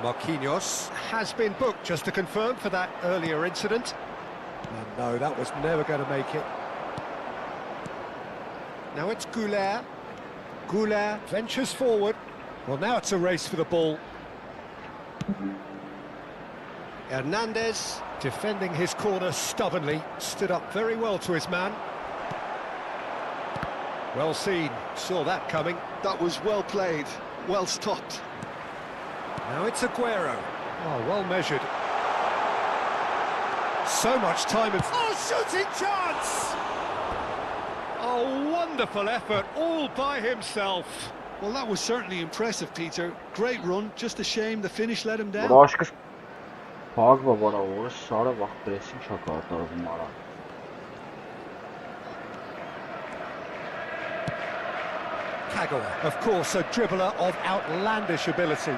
Marquinhos has been booked, just to confirm, for that earlier incident. And no, that was never going to make it. Now it's Goulart. Goulart ventures forward. Well, now it's a race for the ball. Hernandez, defending his corner stubbornly, stood up very well to his man. Well seen, saw that coming. That was well played, well stopped. Now it's Aguero. Oh, well measured. So much time and... Oh, shooting chance! Oh, wonderful effort, all by himself. Well, that was certainly impressive, Peter. Great run, just a shame the finish let him down. Başka Pogba var orada sarı bak pressing çok atardım ara. Kagawa, of course, a dribbler of outlandish ability.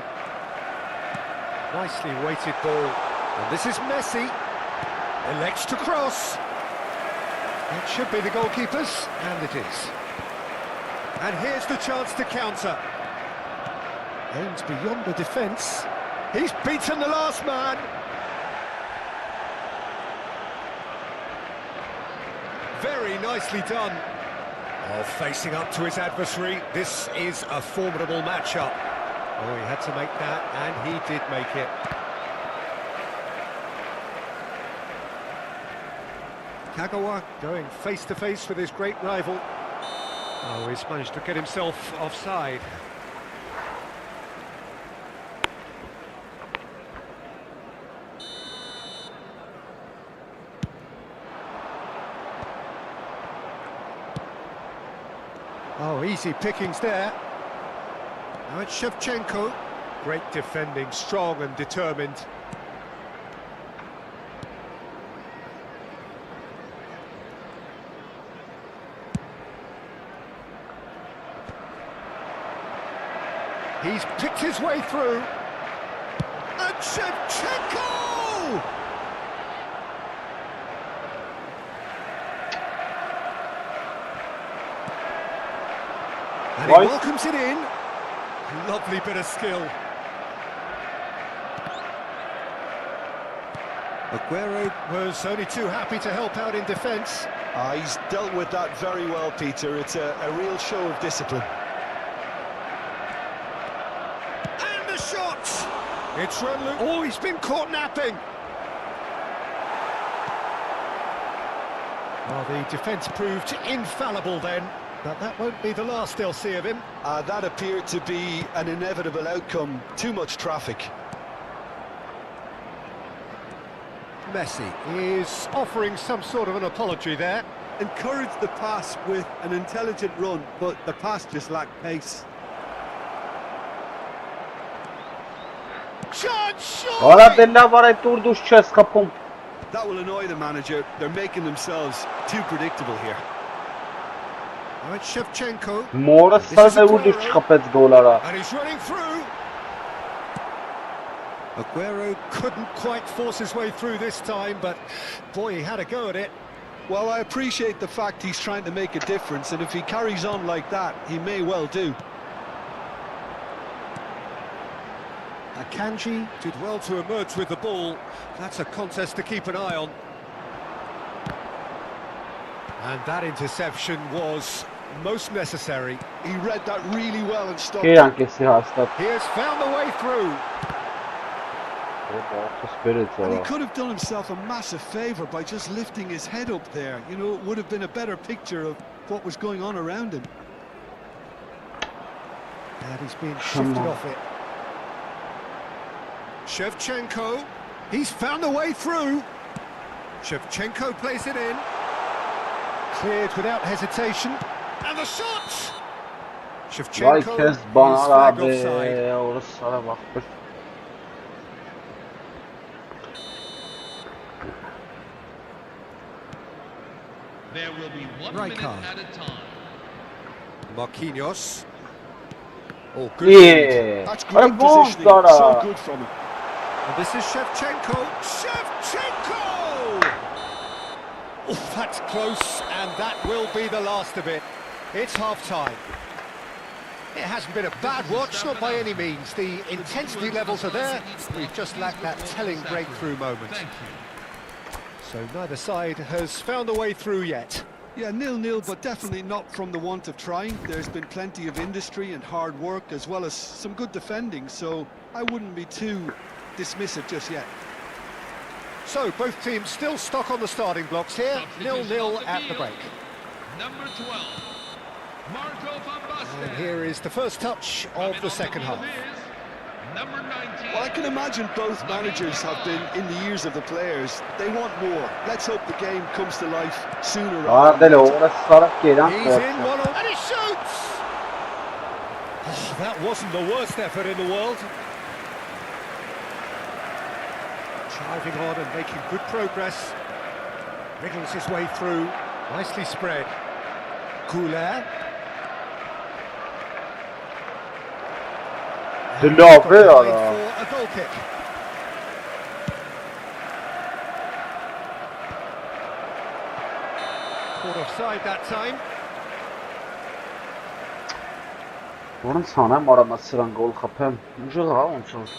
Nicely weighted ball. And this is Messi. Elects to cross. It should be the goalkeeper's, and it is. And here's the chance to counter. Aims beyond the defence. He's beaten the last man. Very nicely done. Oh, facing up to his adversary. This is a formidable matchup. Oh, he had to make that, and he did make it. Kagawa going face-to-face with his great rival. Oh, he's managed to get himself offside. Oh, easy pickings there. Now it's Shevchenko. Great defending, strong and determined. He's picked his way through. And Shevchenko! And he welcomes it in. Lovely bit of skill. Aguero was only too happy to help out in defence. He's dealt with that very well, Peter. It's a real show of discipline. And the shot! It's run loose. Oh, he's been caught napping. Well, the defence proved infallible then. But that won't be the last they'll see of him. That appeared to be an inevitable outcome. Too much traffic. Messi is offering some sort of an apology there. Encouraged the pass with an intelligent run, but the pass just lacked pace. Chance! Ora della varaj turdush chess kapum. That will annoy the manager. They're making themselves too predictable here. Now it's Shevchenko. Mora sarı vurduş çıkapet golara. And he's running through. Aguero couldn't quite force his way through this time, but boy, he had a go at it. Well, I appreciate the fact he's trying to make a difference, and if he carries on like that, he may well do. Akanji did well to emerge with the ball. That's a contest to keep an eye on. And that interception was most necessary. He read that really well and stopped. Kiran kesi hasta. He has found the way through. And he could have done himself a massive favour by just lifting his head up there. You know, it would have been a better picture of what was going on around him. And he's been shifted off it. Shevchenko, he's found the way through. Shevchenko plays it in. Cleared without hesitation. And the shot! Shevchenko is flagged offside. There will be 1 minute Rijkaard. at a time. Marquinhos. Oh, good feed. Yeah. That's What a great move, positioning, so Zara. good from him. And this is Shevchenko. Shevchenko! Oh, that's close, and that will be the last of it. It's half-time. It hasn't been a bad watch, not by any means. The intensity levels are there. We've just lacked that telling breakthrough moment. Thank you. So neither side has found a way through yet. Yeah, 0-0, but definitely not from the want of trying. There's been plenty of industry and hard work, as well as some good defending, so I wouldn't be too dismissive just yet. So both teams still stuck on the starting blocks here, 0-0 at the break. Number 12, Marco van Basten. And here is the first touch of the second half. Number 19. Well, I can imagine both managers have been in the ears of the players. They want more. Let's hope the game comes to life sooner rather Hadi than lo, later. orası sarıp gelen He's in one and he shoots! Oh, that wasn't the worst effort in the world. Driving on and making good progress. Wriggles his way through, nicely spread. Goulet. The Got love, it yeah. made for a goal kick. Caught offside that time. Որոնց հանեմ արամած սրան գոլ խփեմ։ Ուժեղ հա ոնց որ։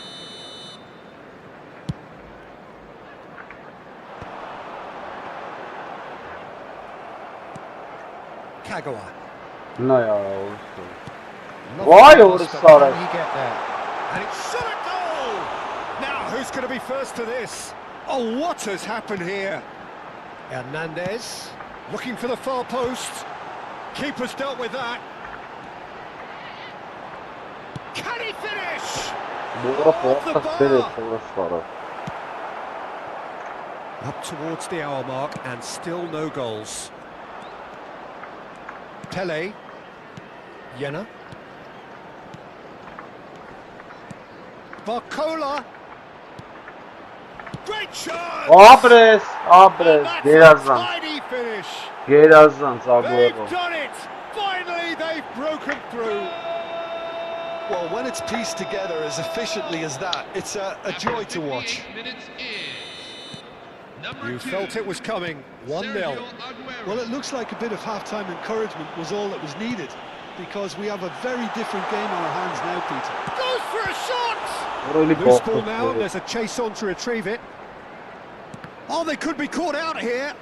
Kagawa. Նա яրա ուրս։ Lovely Why pass, all this but sort can of- he get there? And it's shot a goal! Now, who's going to be first to this? Oh, what has happened here? Hernandez, looking for the far post. Keeper's dealt with that. Can he finish? Որը Off the փոխած բերեց bar. ուրս սարը։ Up towards the hour mark and still no goals. Pele. Jena. Barcola. Great shot! Աբրես, And աբրես, that's a գերազանց, tidy finish. գերազանց They've ագուերո։ done it! Finally, they've broken through. Well, when it's pieced together as efficiently as that, it's a joy to watch. 58 minutes is number You 2, felt it was coming. 1-0. Sergio Aguero. Well, it looks like a bit of half-time encouragement was all that was needed, because we have a very different game on our hands now, Peter. Goes for a shot! Որոնի Loose ball փոխած now, and բերեց։ there's a chase on to retrieve it. Oh, they could be caught out here.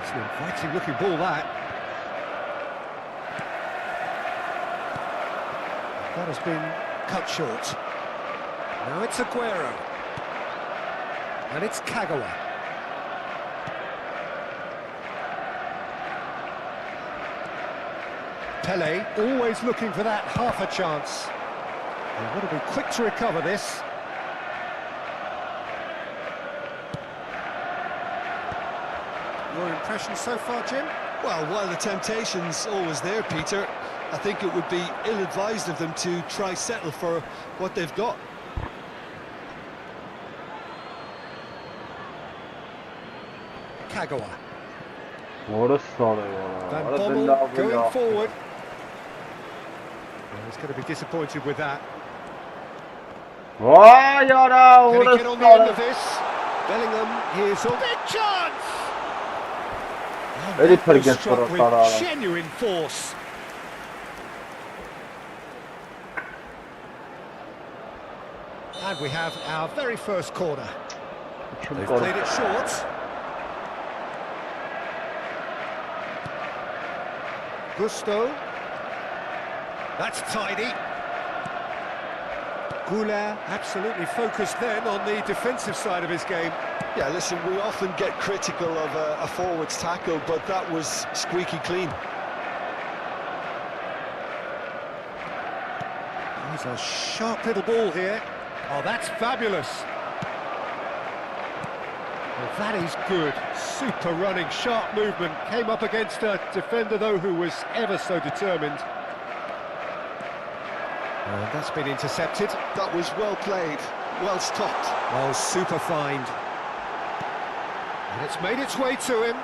It's an inviting looking ball, that. That has been cut short. Now it's Aguero. And it's Kagawa. Pele, always looking for that half a chance. They've got to be quick to recover this. Your impression so far, Jim? Well, while the temptation's always there, Peter, I think it would be ill-advised of them to try settle for what they've got. Kagawa. Որը սարը Van яրա։ Bommel going forward. Well, he's going to be disappointed with that. Վայ яրա, Can he որը get on the end of սարը։ this? Bellingham, here's a big chance! Oh, Very that was forget struck for with Tarara. genuine force. And we have our very first corner. They've played it short. Gusto. That's tidy. Goulet absolutely focused then on the defensive side of his game. Yeah, listen, we often get critical of a forward's tackle, but that was squeaky clean. There's a sharp little ball here. Oh, that's fabulous. Well, that is good. Super running, sharp movement. Came up against a defender, though, who was ever so determined. And that's been intercepted. That was well played, well stopped. Oh, super find. And it's made its way to him.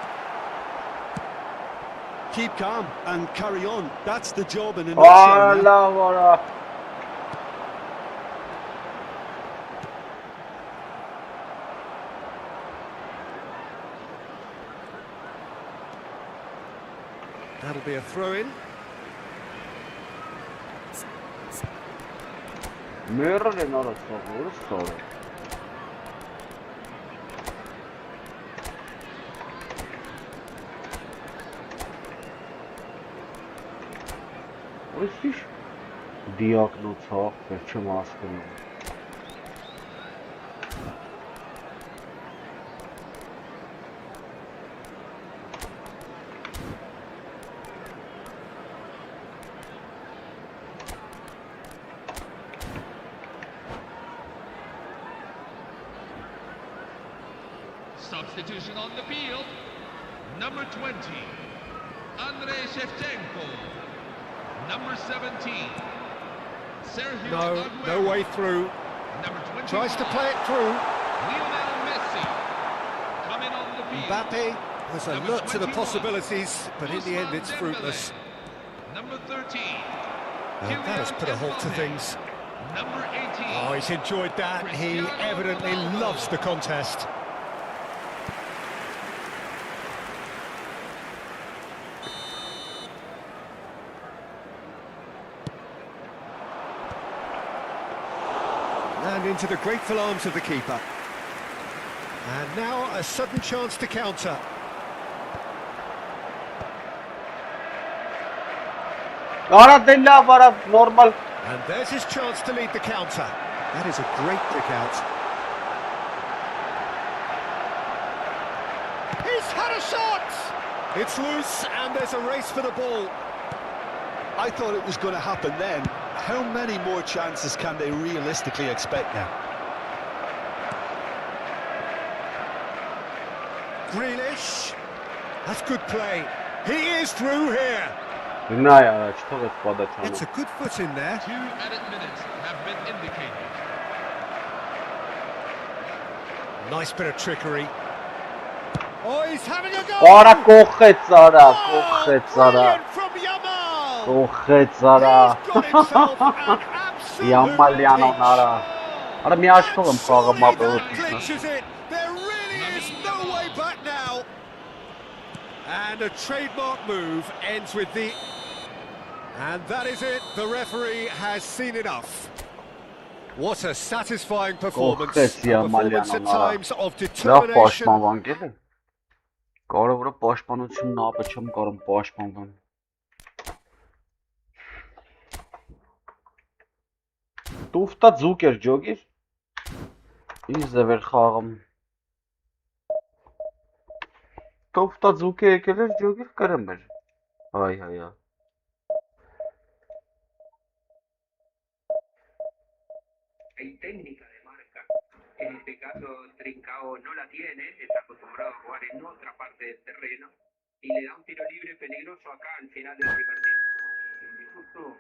Keep calm and carry on. That's the job in a nutshell. now. Allah vara. That'll be a throw-in. Մերրը նորը սովորը սորը։ Ուրիշ դիակնոցող վերջը մասկրին։ Substitution on the field. Number 20, Andrei Shevchenko. Number 17, Sergio No Aguero. way through. Number 21, Tries to play it through. Lionel Messi. Coming on the field. Mbappe was Number alert to the 21, possibilities, but in the end it's Ousmane fruitless. Dembele. Number 13, And that has put a halt to Kylian things. Mbappe. Number 18. Oh, he's enjoyed that. He evidently loves the contest. And into the grateful arms of the keeper. And now a sudden chance to counter. Արա դելա վարա նորմալ։ And there's his chance to lead the counter. That is a great pick out. He's had a shot! It's loose and there's a race for the ball. I thought it was going to happen then. How many more chances can they realistically expect now? Grealish. That's good play. He is through here. Գնայ առաջ, թող էս պատասխանը։ It's a good foot in there. 2 added minutes have been indicated. Nice bit of trickery. Oh, he's having a go! Արա կողեց արա, կողեց արա, Brilliant from Yamal! կողեց արա։ He's got himself an absolute Yamalյանոն peach. արա։ Արա մի աշխով եմ խաղը Surely մապը that clinches it. There really is no way back now. And a trademark move ends with the... And that is it. The referee has seen enough. What a satisfying performance. A performance at times of Դա determination. պաշտպանվան գել է։ Կարևորը պաշտպանությունն է, ապա չեմ կարող պաշտպանվան։ Տուֆտա ձուկ էր ջոգիր։ Ինձ է վեր խաղում։ Տուֆտա ձուկ է եկել էր ջոգիր կրեմ էր։ Այ հայա։ Hay técnica de marca. En este caso, Trincao no la tiene, está acostumbrado a jugar en otra parte del terreno y le da un tiro libre peligroso acá al final del primer tiempo. Y justo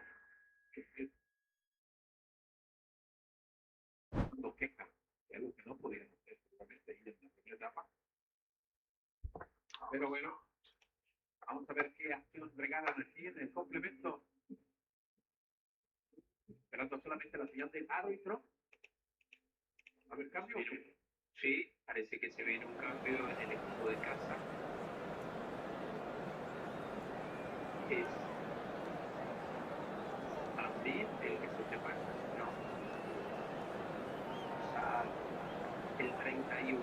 no queja de algo que no pudieron hacer seguramente en la primera etapa. Pero bueno, vamos a ver qué acción regalan aquí en el complemento. Esperando solamente la señal del árbitro. A ver, cambio. Sí, parece que se viene un cambio en el equipo de casa. Es así, el que se separa. No. Sal. El 31.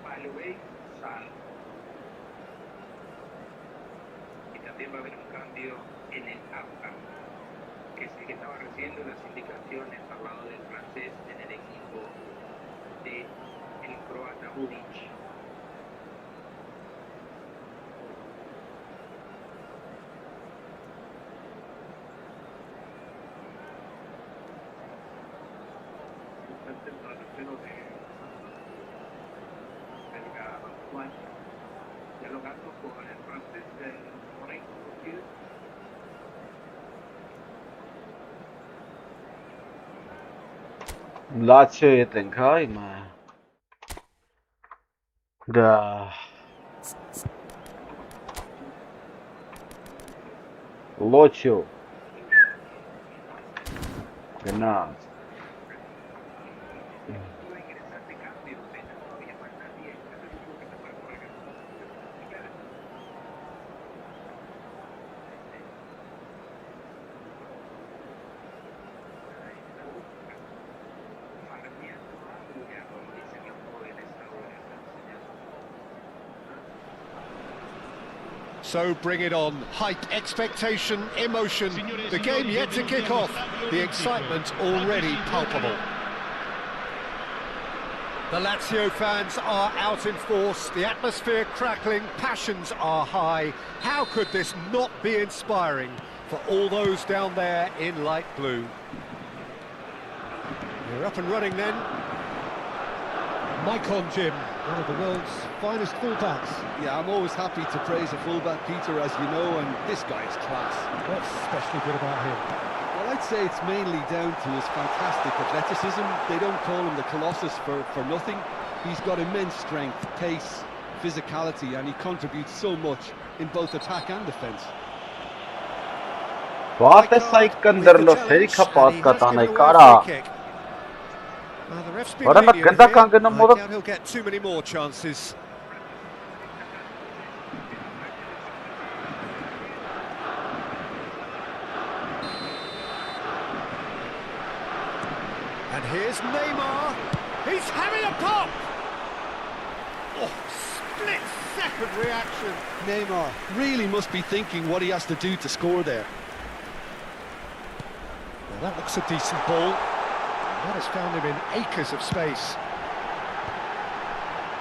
Palubey, Sal. Y también va a haber un cambio en el APA, que es el que estaba recibiendo las indicaciones al lado del francés en el equipo de el croata Budic. Está el centro delantero de Belga contrato con el francés del Monaco. Լացիո հետ ենք, հա, հիմա։ Դա Լոչիո։ Գնաց։ So bring it on. Hype, expectation, emotion. The game yet to kick off. The excitement already palpable. The Lazio fans are out in force. The atmosphere crackling, passions are high. How could this not be inspiring for all those down there in light blue? We're up and running then. Maicon Jim, one of the world's finest fullbacks. Yeah, I'm always happy to praise a fullback, Peter, as you know, and this guy is class. What's especially good about him? Well, I'd say it's mainly down to his fantastic athleticism. They don't call him the Colossus for nothing. He's got immense strength, pace, physicality, and he contributes so much in both attack and defence. What is like կնդրլոս հերիքա պատկատանայ կարա։ Well, the ref's been What about lenient Ganda here. Kangana I Mother? doubt he'll get too many more chances. And here's Neymar. He's having a pop. Oh, split-second reaction. Neymar really must be thinking what he has to do to score there. Well, that looks a decent ball. That has found him in acres of space.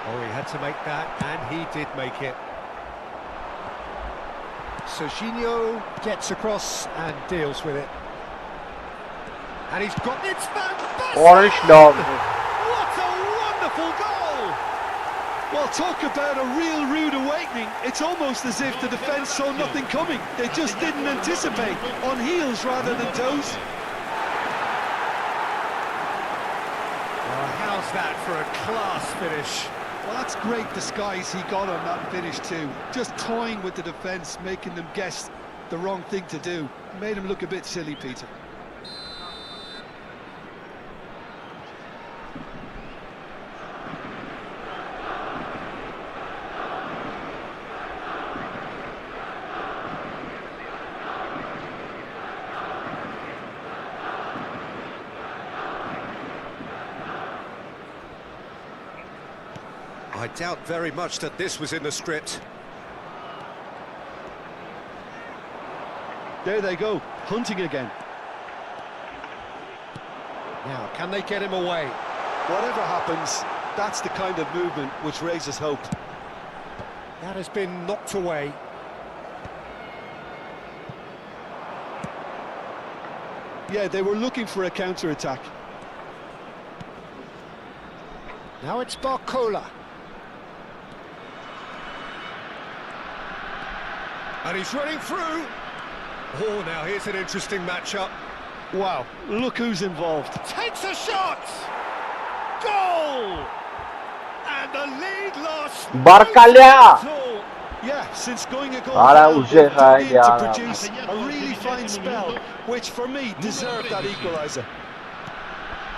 Oh, he had to make that, and he did make it. Serginho gets across and deals with it. And he's got it. It's fantastic! Orange dog. What a wonderful goal! Well, talk about a real rude awakening. It's almost as if the defence saw nothing coming. They just didn't anticipate, on heels rather than toes. How's that for a class finish? Well, that's great disguise he got on that finish too. Just toying with the defence, making them guess the wrong thing to do. Made him look a bit silly, Peter. I doubt very much that this was in the script. There they go, hunting again. Now, can they get him away? Whatever happens, that's the kind of movement which raises hope. That has been knocked away. Yeah, they were looking for a counter-attack. Now it's Barcola. And he's running through. Oh, now here's an interesting matchup. Wow, look who's involved. Takes a shot! Goal! And the lead lost. Barcalia! Yeah, since going a goal Ara down, uze they've dug in to ya. produce a really fine spell, which for me deserved that equaliser.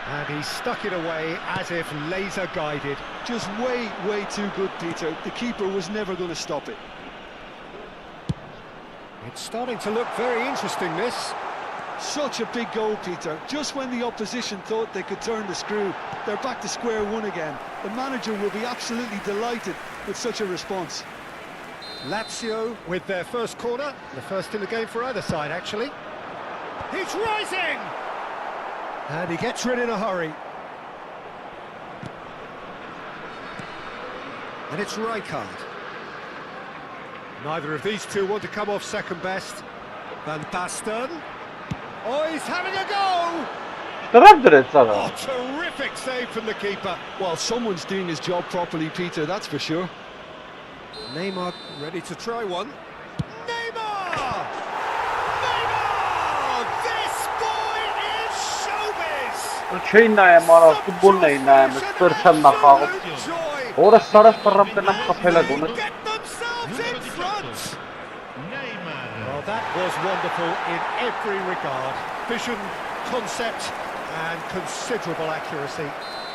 And he stuck it away as if laser guided. Just way too good, Peter. The keeper was never going to stop it. It's starting to look very interesting, this. Such a big goal, Peter. Just when the opposition thought they could turn the screw, they're back to square one again. The manager will be absolutely delighted with such a response. Lazio with their first corner, the first in the game for either side, actually. He's rising! And he gets rid in a hurry. And it's Rijkaard. Neither of these two want to come off second best. Van Basten. Oh, he's having a go! Oh, terrific save from the keeper. Well, someone's doing his job properly, Peter, that's for sure. Neymar ready to try one. Neymar! Neymar! This boy is showbiz! Չէին նայեմ, արա, ֆուտբոլն էին նայեմ, սպերթեմ նախաղում։ Որը սարը ֆռռամ կնամ խփելա գոնը։ Get themselves in front! Neymar. Well, that was wonderful in every regard. Vision, concept, and considerable accuracy.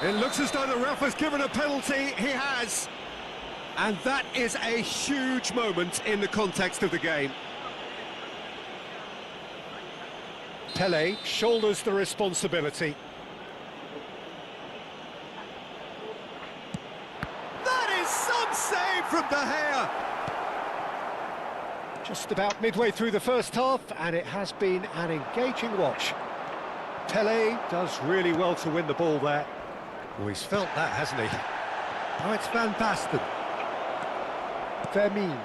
It looks as though the ref has given a penalty. He has. And that is a huge moment in the context of the game. Pele shoulders the responsibility. That is some save from De Gea. Just about midway through the first half, and it has been an engaging watch. Pele does really well to win the ball there. Oh, he's felt that, hasn't he? Now it's Van Basten. Vermeer.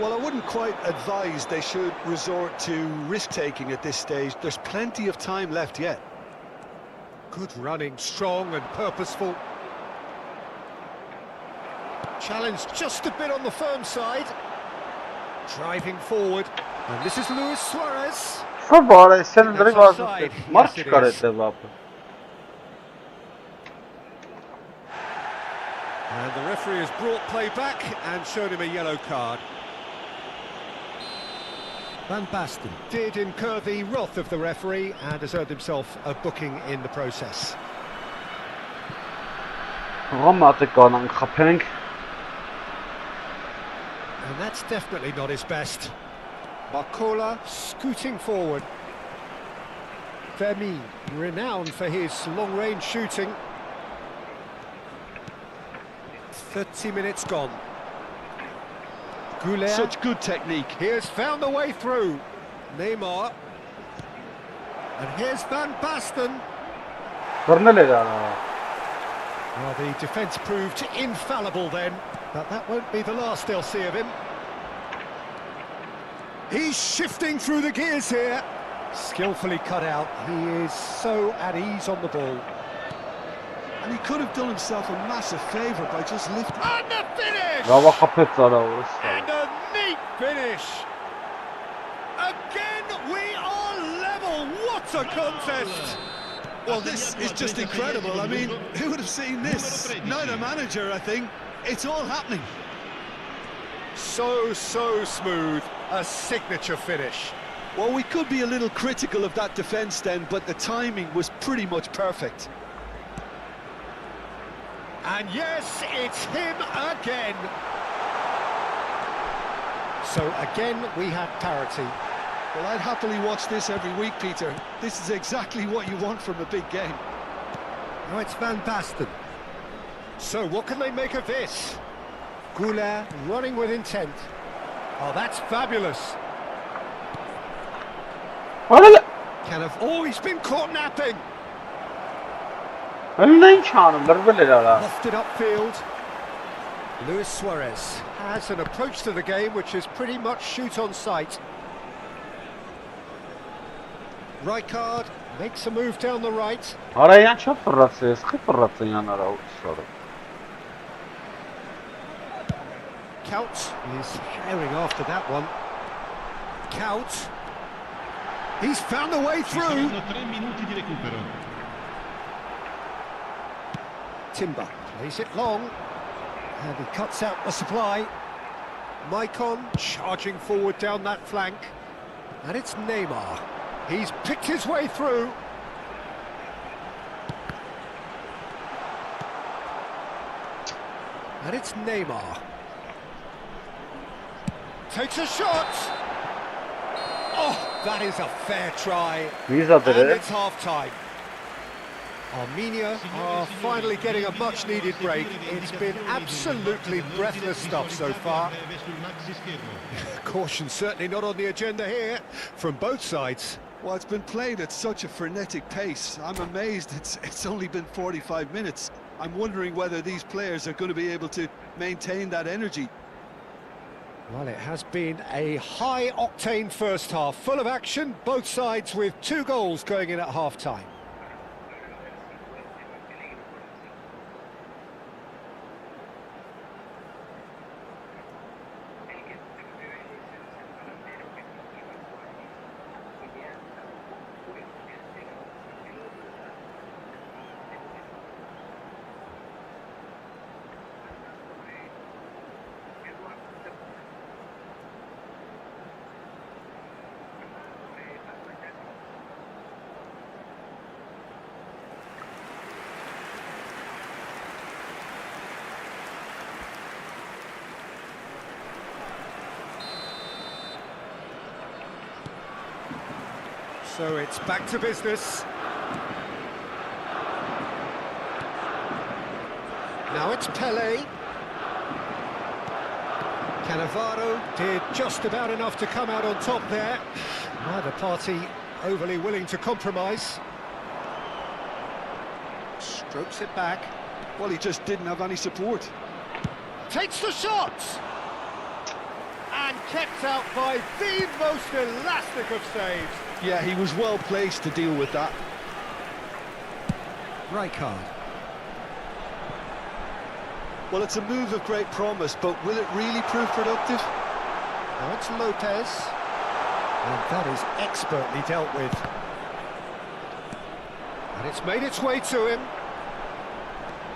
Well, I wouldn't quite advise they should resort to risk-taking at this stage. There's plenty of time left yet. Good running, strong and purposeful. Challenge just a bit on the firm side. Driving forward. And this is Luis Suarez. Ֆուտբոլը սեն դրի վազում։ Մարդ չկար այդ լապը։ And the referee has brought play back and shown him a yellow card. Van Basten did incur the wrath of the referee and has earned himself a booking in the process. Ռոմատը կանանք խփենք։ And that's definitely not his best. Barcola scooting forward. Vermeer, renowned for his long-range shooting. 30 minutes gone. Goulet. Such good technique. He has found a way through. Neymar. And here's Van Basten. Բռնել էր արա։ Well, the defence proved infallible then, but that won't be the last they'll see of him. He's shifting through the gears here. Skillfully cut out. He is so at ease on the ball. And he could have done himself a massive favour by just lifting. And the finish! Լավ խփեց արա որս։ And a neat finish. Again, we are level. What a contest! Well, this is just incredible. I mean, who would have seen this? Neither manager, I think. It's all happening. So smooth. A signature finish. Well, we could be a little critical of that defence then, but the timing was pretty much perfect. And yes, it's him again. So again, we have parity. Well, I'd happily watch this every week, Peter. This is exactly what you want from a big game. Now it's Van Basten. So what can they make of this? Goulet running with intent. Oh, that's fabulous. Can have always been caught napping. Lofted upfield. Luis Suarez has an approach to the game which is pretty much shoot on sight. Rijkaard makes a move down the right. Kout is herring after that one. Kout. He's found a way through. Timber plays it long. And he cuts out the supply. Maicon charging forward down that flank. And it's Neymar. He's picked his way through. And it's Neymar. Takes a shot. Oh, that is a fair try. And it's half-time. Armenia are finally getting a much-needed break. It's been absolutely breathless stuff so far. Caution certainly not on the agenda here from both sides. Well, it's been played at such a frenetic pace. I'm amazed it's only been 45 minutes. I'm wondering whether these players are going to be able to maintain that energy. Well, it has been a high-octane first half, full of action, both sides with 2 goals going in at half-time. So it's back to business. Now it's Pele. Cannavaro did just about enough to come out on top there. Neither party overly willing to compromise. Strokes it back. Well, he just didn't have any support. Takes the shot! And kept out by the most elastic of saves. Yeah, he was well placed to deal with that. Rijkaard. Well, it's a move of great promise, but will it really prove productive? Now it's Lopez. And that is expertly dealt with. And it's made its way to him.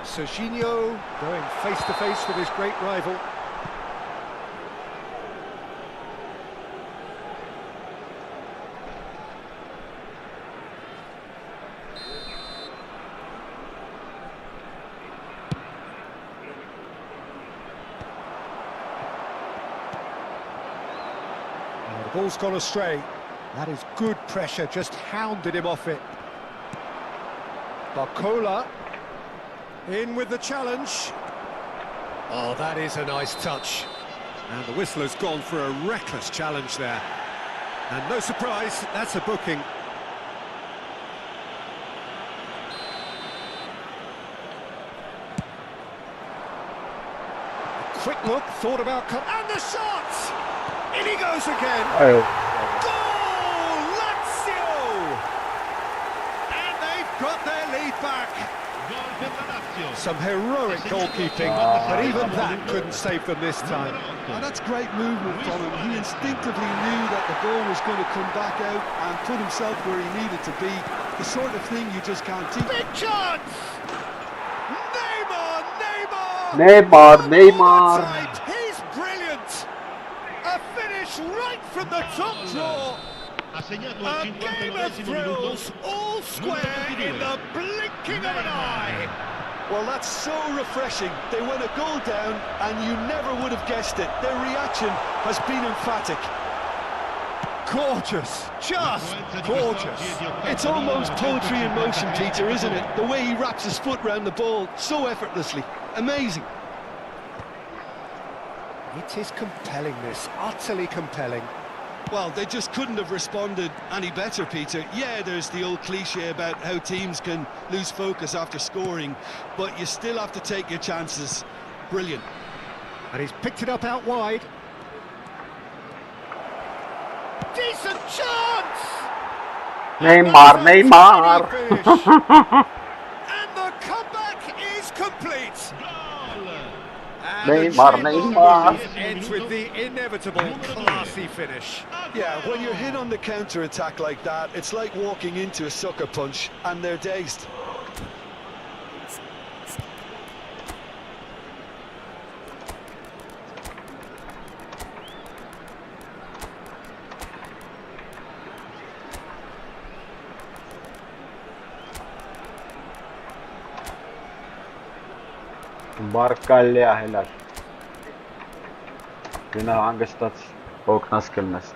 Serginho going face-to-face with his great rival. Now the ball's gone astray. That is good pressure, just hounded him off it. Barcola. In with the challenge. Oh, that is a nice touch. And the whistler's gone for a reckless challenge there. And no surprise, that's a booking. A quick look, thought about... And the shot! In he goes again! Oh. Goal! Lazio! And they've got their lead back. Some heroic goalkeeping, but even that couldn't save them this time. And that's great movement from him. He instinctively knew that the ball was going to come back out and put himself where he needed to be. The sort of thing you just can't teach. Big chance! Neymar! Neymar. He's brilliant! A finish right from the top draw! Ha segnato A al game of 59esimo thrills, minuto. all square in the blinking of an eye! Well, that's so refreshing. They went a goal down and you never would have guessed it. Their reaction has been emphatic. Gorgeous, just gorgeous. It's almost poetry in motion, Peter, isn't it? The way he wraps his foot round the ball so effortlessly. Amazing. It is compelling, this, utterly compelling. Well, they just couldn't have responded any better, Peter. Yeah, there's the old cliche about how teams can lose focus after scoring, but you still have to take your chances. Brilliant. And he's picked it up out wide. Decent chance! Neymar. And the comeback is complete. Neymar. Ends with the inevitable classy finish. Yeah, when you're hit on the counter-attack like that, it's like walking into a sucker punch, and they're dazed. Բարկալյա հելար։ Գնա հանգստած օգնած կլնես։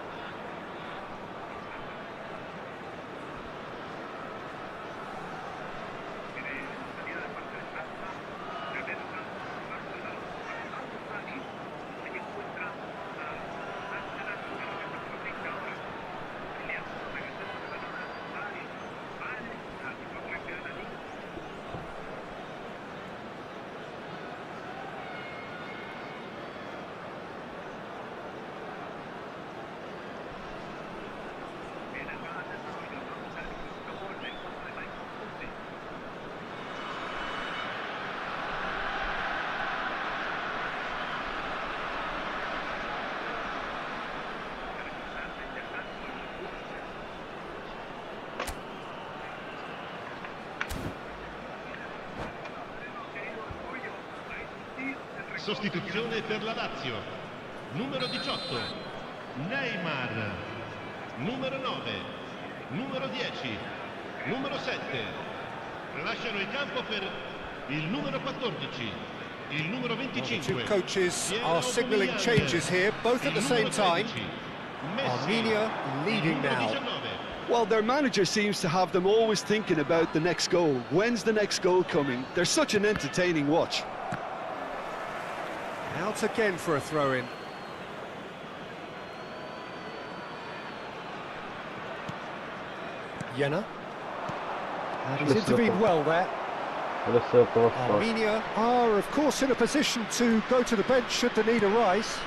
Sostituzione per la Lazio. Numero 18, Neymar. Numero 9, numero 10, numero 7. Lasciano il campo per il numero 14, il numero 25. Two coaches are signalling changes here, both at the same time. Armenia leading now. Well, their manager seems to have them always thinking about the next goal. When's the next goal coming? They're such an entertaining watch. Out again for a throw-in. Jenna. And he's intervened well there. Armenia are, of course, in a position to go to the bench should the need arise.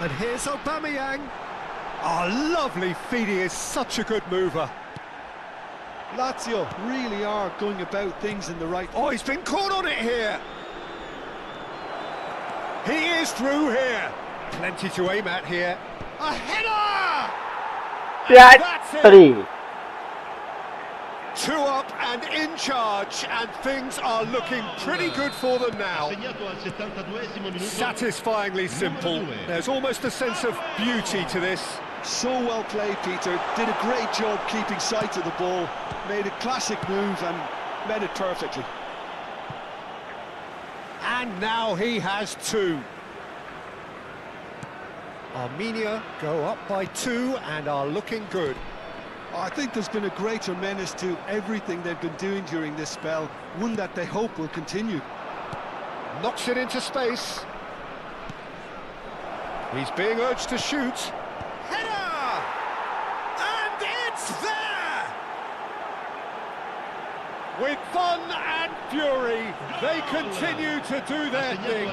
And here's Aubameyang. Oh, lovely feed, he is such a good mover. Lazio really are going about things in the right way. Oh, he's been caught on it here. He is through here. Plenty to aim at here. A header! That's it. 3. 2 up and in charge, and things are looking pretty good for them now. Satisfyingly simple. There's almost a sense of beauty to this. So well played, Peter. Did a great job keeping sight of the ball. Made a classic move and met it perfectly. And now he has 2. Armenia go up by 2 and are looking good. I think there's been a greater menace to everything they've been doing during this spell, one that they hope will continue. Knocks it into space. He's being urged to shoot. Header! And it's there! With fun and fury, they continue to do their thing.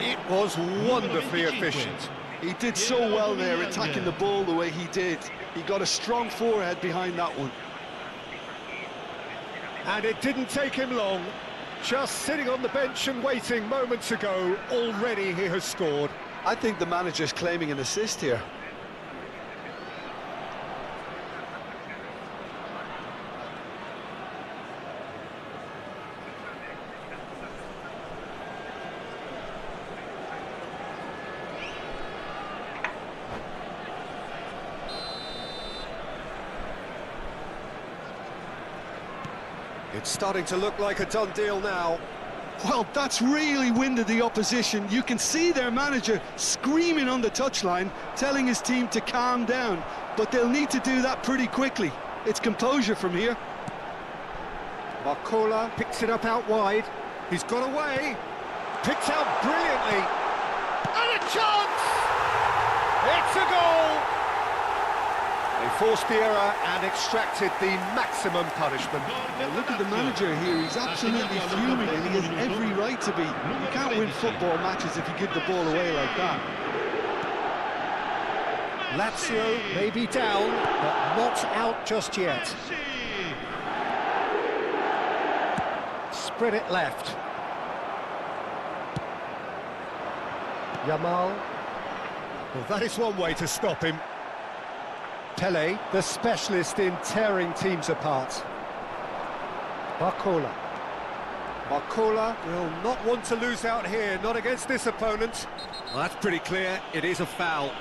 It was wonderfully efficient. He did so well there, attacking the ball the way he did. He got a strong forehead behind that one. And it didn't take him long. Just sitting on the bench and waiting moments ago, already he has scored. I think the manager's claiming an assist here. It's starting to look like a done deal now. Well, that's really winded the opposition. You can see their manager screaming on the touchline, telling his team to calm down. But they'll need to do that pretty quickly. It's composure from here. Barcola picks it up out wide. He's got away. Picked out brilliantly. And a chance! It's a goal! They forced the error and extracted the maximum punishment. Now look at the manager here, he's absolutely fuming and he has every right to be. You can't win football matches if you give the ball away like that. Lazio may be down, but not out just yet. Spread it left. Yamal. Well, that is one way to stop him. Pele, the specialist in tearing teams apart. Barcola. Barcola will not want to lose out here, not against this opponent. Well, that's pretty clear, it is a foul.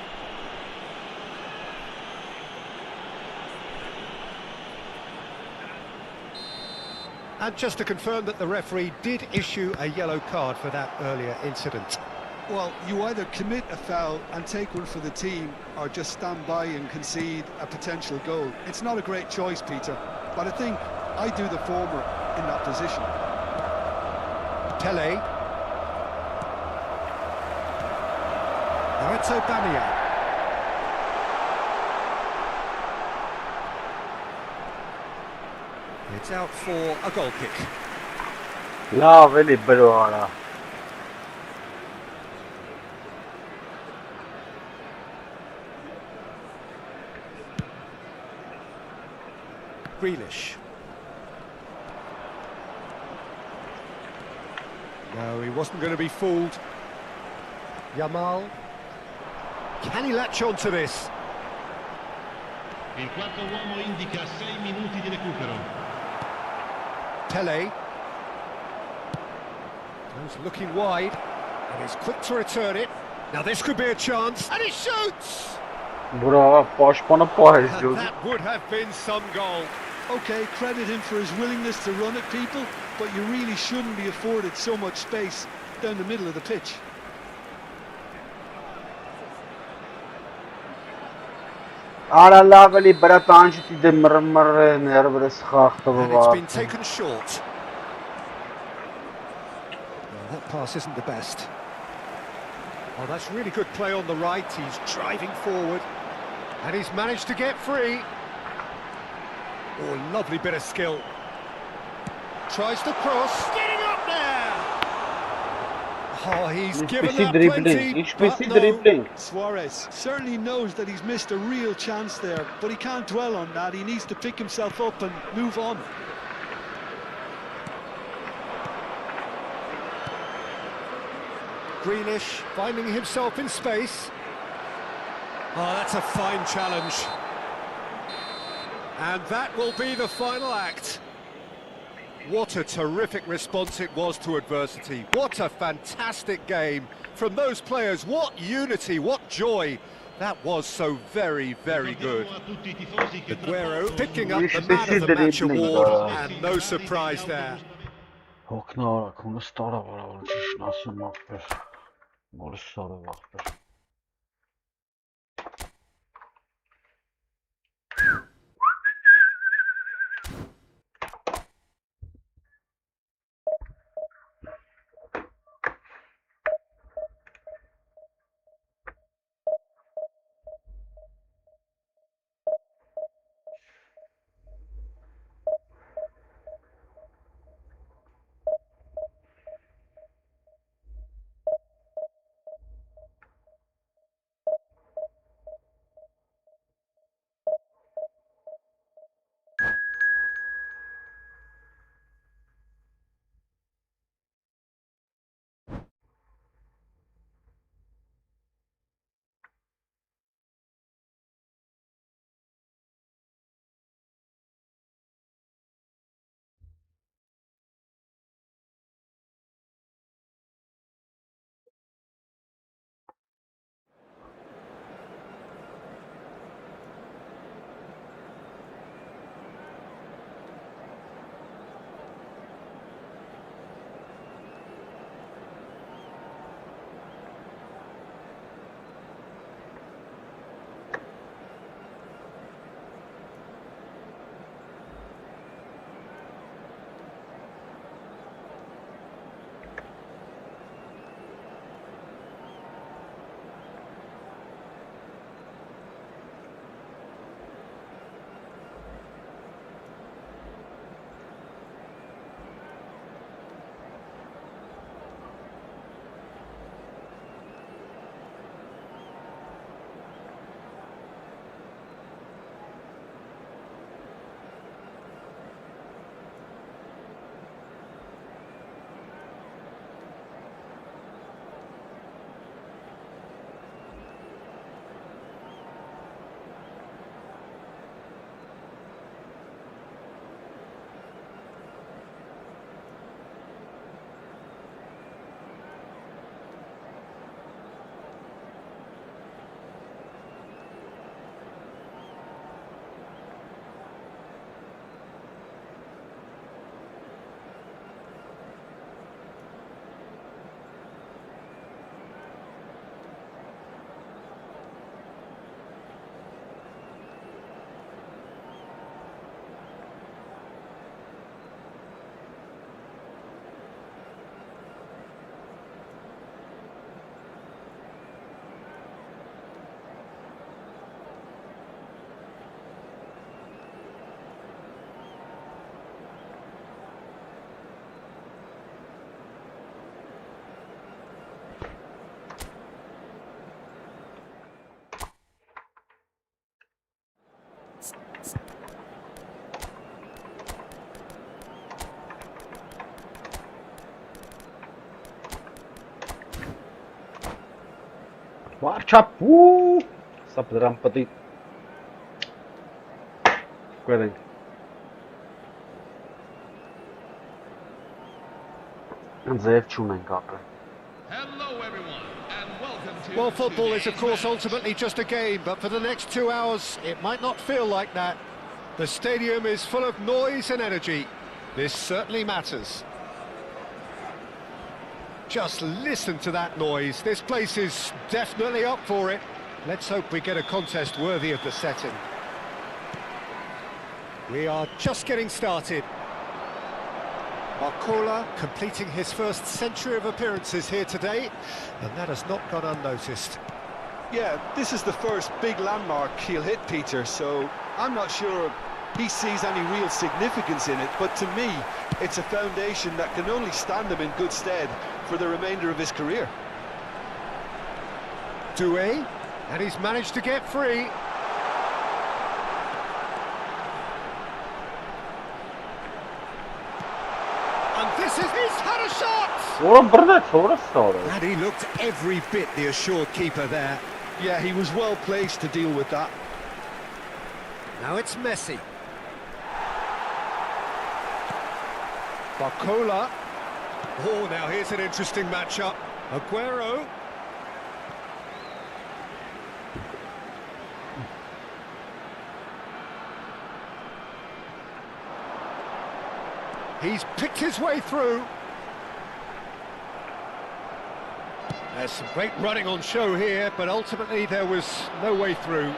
And just to confirm that the referee did issue a yellow card for that earlier incident. Well, you either commit a foul and take one for the team, or just stand by and concede a potential goal. It's not a great choice, Peter, but I think I do the former in that position. Pele. Now it's Aubameyang. It's out for a goal kick. Lovely, brother. Grealish. No, he wasn't going to be fooled. Yamal. Can he latch on to this? Il quarto uomo indica 6 minuti di recupero. Pele. He's looking wide, and he's quick to return it. Now this could be a chance, and he shoots! Bro, That would have been some goal. Okay, credit him for his willingness to run at people, but you really shouldn't be afforded so much space down the middle of the pitch. Արա լավ էլի բրատանջի դե մռմռ ներվրս խախտվա։ And it's been taken short. Well, that pass isn't the best. Oh, that's really good play on the right. He's driving forward. And he's managed to get free. Oh, lovely bit of skill. Tries to cross. Getting up there! Oh, he's given that plenty, but no. Suarez certainly knows that he's missed a real chance there, but he can't dwell on that. He needs to pick himself up and move on. Greenish finding himself in space. Oh, that's a fine challenge. And that will be the final act. What a terrific response it was to adversity. What a fantastic game from those players. What unity, what joy. That was so very, very good. Aguero picking up the Man of the Match award, and no surprise there. Marcha, Sapdrampati. Querem. Zef çumen kapı. Hello, everyone, and welcome to. Well, football is, of course, ultimately just a game, but for the next 2 hours, it might not feel like that. The stadium is full of noise and energy. This certainly matters. Just listen to that noise. This place is definitely up for it. Let's hope we get a contest worthy of the setting. We are just getting started. Barcola completing his first century of appearances here today, and that has not gone unnoticed. Yeah, this is the first big landmark he'll hit, Peter, so I'm not sure he sees any real significance in it, but to me, it's a foundation that can only stand him in good stead for the remainder of his career. Doué, and he's managed to get free. And this is, he's had a shot! Oğlum burada sonrası olur. And he looked every bit the assured keeper there. Yeah, he was well placed to deal with that. Now it's Messi. Barcola. Oh, now here's an interesting matchup. Aguero. He's picked his way through. There's some great running on show here, but ultimately there was no way through.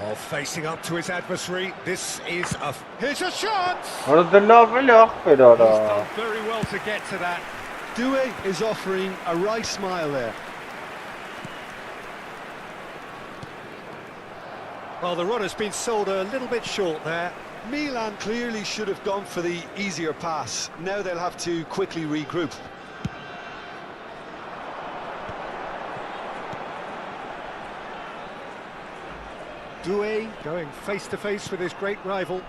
Oh, facing up to his adversary. This is a... Here's a chance! Orada laf He's da. done very well to get to that. Doué is offering a right smile there. Well, the run has been sold a little bit short there. Milan clearly should have gone for the easier pass. Now they'll have to quickly regroup. Doué going face-to-face with his great rival.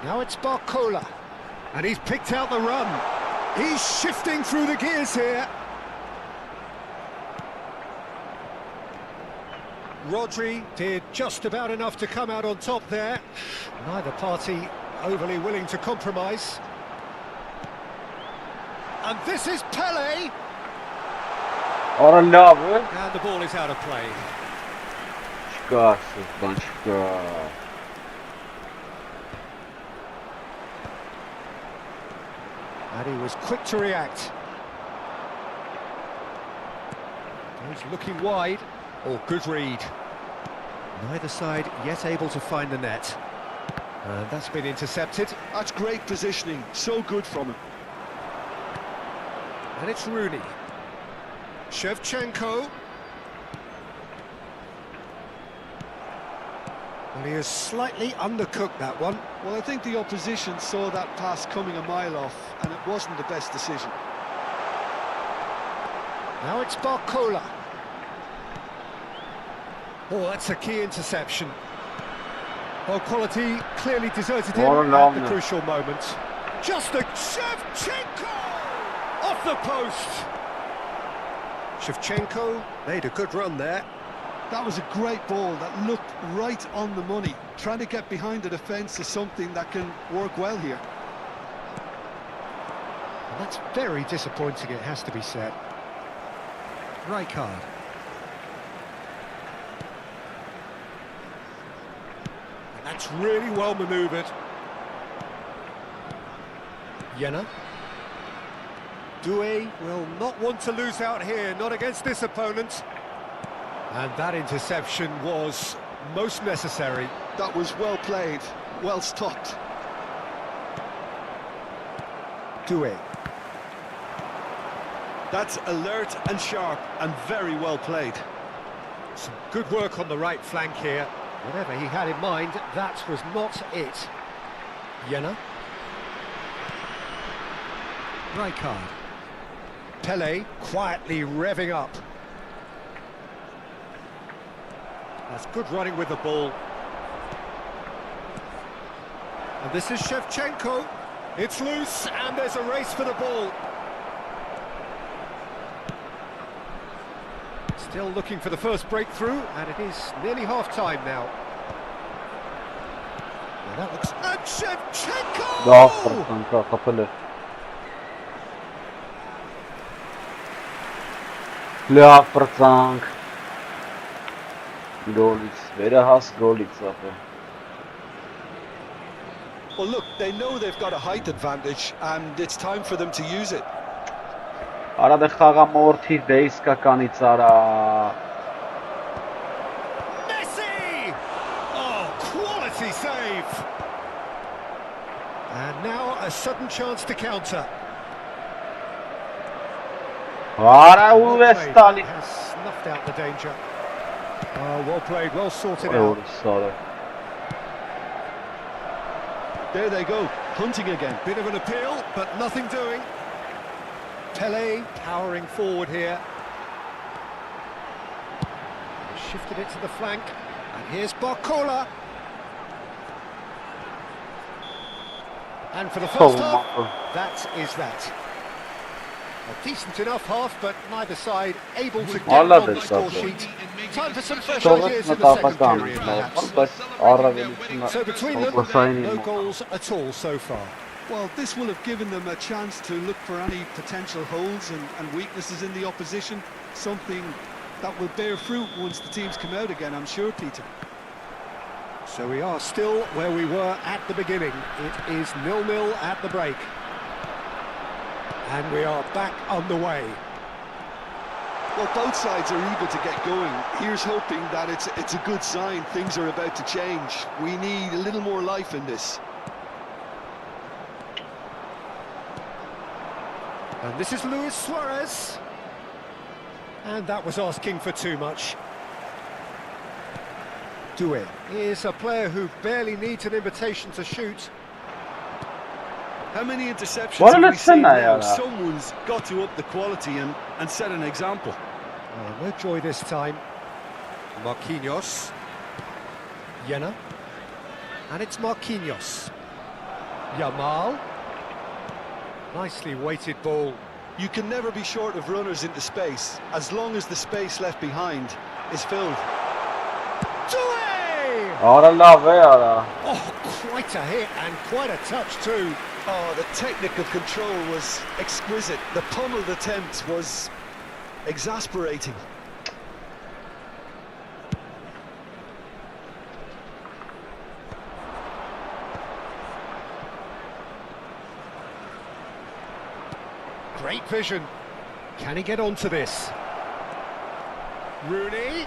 Now it's Barcola. And he's picked out the run. He's shifting through the gears here. Rodri did just about enough to come out on top there. Neither party overly willing to compromise. And this is Pele. Orada lafı. And the ball is out of play. Çıkarsız lan çıkar. And he was quick to react. He's looking wide. Oh, good read. Neither side yet able to find the net. And that's been intercepted. That's great positioning, so good from him. And it's Rooney. Shevchenko. Well, he has slightly undercooked that one. Well, I think the opposition saw that pass coming a mile off, and it wasn't the best decision. Now it's Barcola. Oh, that's a key interception. Well, quality clearly deserted him at the crucial moment. Just a Shevchenko! Off the post! Shevchenko made a good run there. That was a great ball that looked right on the money. Trying to get behind the defence is something that can work well here. And that's very disappointing, it has to be said. Right card. And that's really well manoeuvred. Jena. Doué will not want to lose out here, not against this opponent. And that interception was most necessary. That was well played, well stopped. Doué. That's alert and sharp and very well played. Some good work on the right flank here. Whatever he had in mind, that was not it. Jena. Right card. Pele quietly revving up. That's good running with the ball. And this is Shevchenko. It's loose, and there's a race for the ball. Still looking for the first breakthrough, and it is nearly half-time now. Well, that looks... And Shevchenko! Daha kanka kapalı. Leverkusen. Goalies. Wer hasst Goalies, aber. Well, look, they know they've got a height advantage, and it's time for them to use it. Արա դե խաղամորթի դեիսկականից արա։ Messi! Oh, quality save! And now a sudden chance to counter. Արա Well ու է played. ստալի։ Has snuffed out the danger. Oh, well played, well sorted Այո, out. սարը։ There they go, hunting again. Bit of an appeal, but nothing doing. Pele powering forward here. Shifted it to the flank. And here's Barcola. And for the first half, that is that. A decent enough half, but neither side able to get Allah on the the score sub. sheet. Time for some fresh Թողեց ideas in the second մտապական period, perhaps. բայց առավելությունը So between them, օգոսային no goals at all so far. Well, this will have given them a chance to look for any potential holes and weaknesses in the opposition. Something that will bear fruit once the teams come out again, I'm sure, Peter. So we are still where we were at the beginning. It is 0-0 at the break. And we are back on the way. Well, both sides are eager to get going. Here's hoping that it's a good sign. Things are about to change. We need a little more life in this. And this is Luis Suarez. And that was asking for too much. Doué is a player who barely needs an invitation to shoot. How many interceptions What have an we seen attempt, now? yeah. Someone's got to up the quality and set an example. No joy this time. Marquinhos. Jena. And it's Marquinhos. Yamal. Nicely weighted ball. You can never be short of runners into space, as long as the space left behind is filled. Doué! Արա լավ է արա։ Oh, quite a hit and quite a touch too. Oh, the technical control was exquisite. The pummeled attempt was exasperating. Great vision. Can he get onto this? Rooney.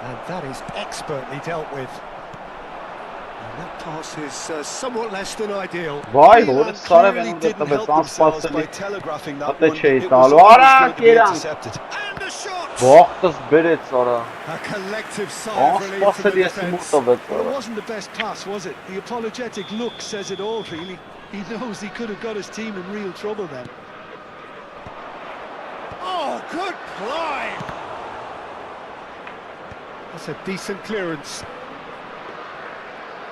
And that is expertly dealt with. And that pass is somewhat less than ideal. Վայ, Milan որը սարը clearly վենում didn't դետավեց help themselves by անսպասելի։ telegraphing that Ատե one. չէի It was տալու։ always Արա going to be կերան։ intercepted. And the shot! Ողտս բերեց արա։ A collective sigh of relief from the Անսպասելի էս defence. մուտովեց Well, it արա։ wasn't the best pass, was it? The apologetic look says it all, really. He knows he could have got his team in real trouble then. Oh, good climb! That's a decent clearance.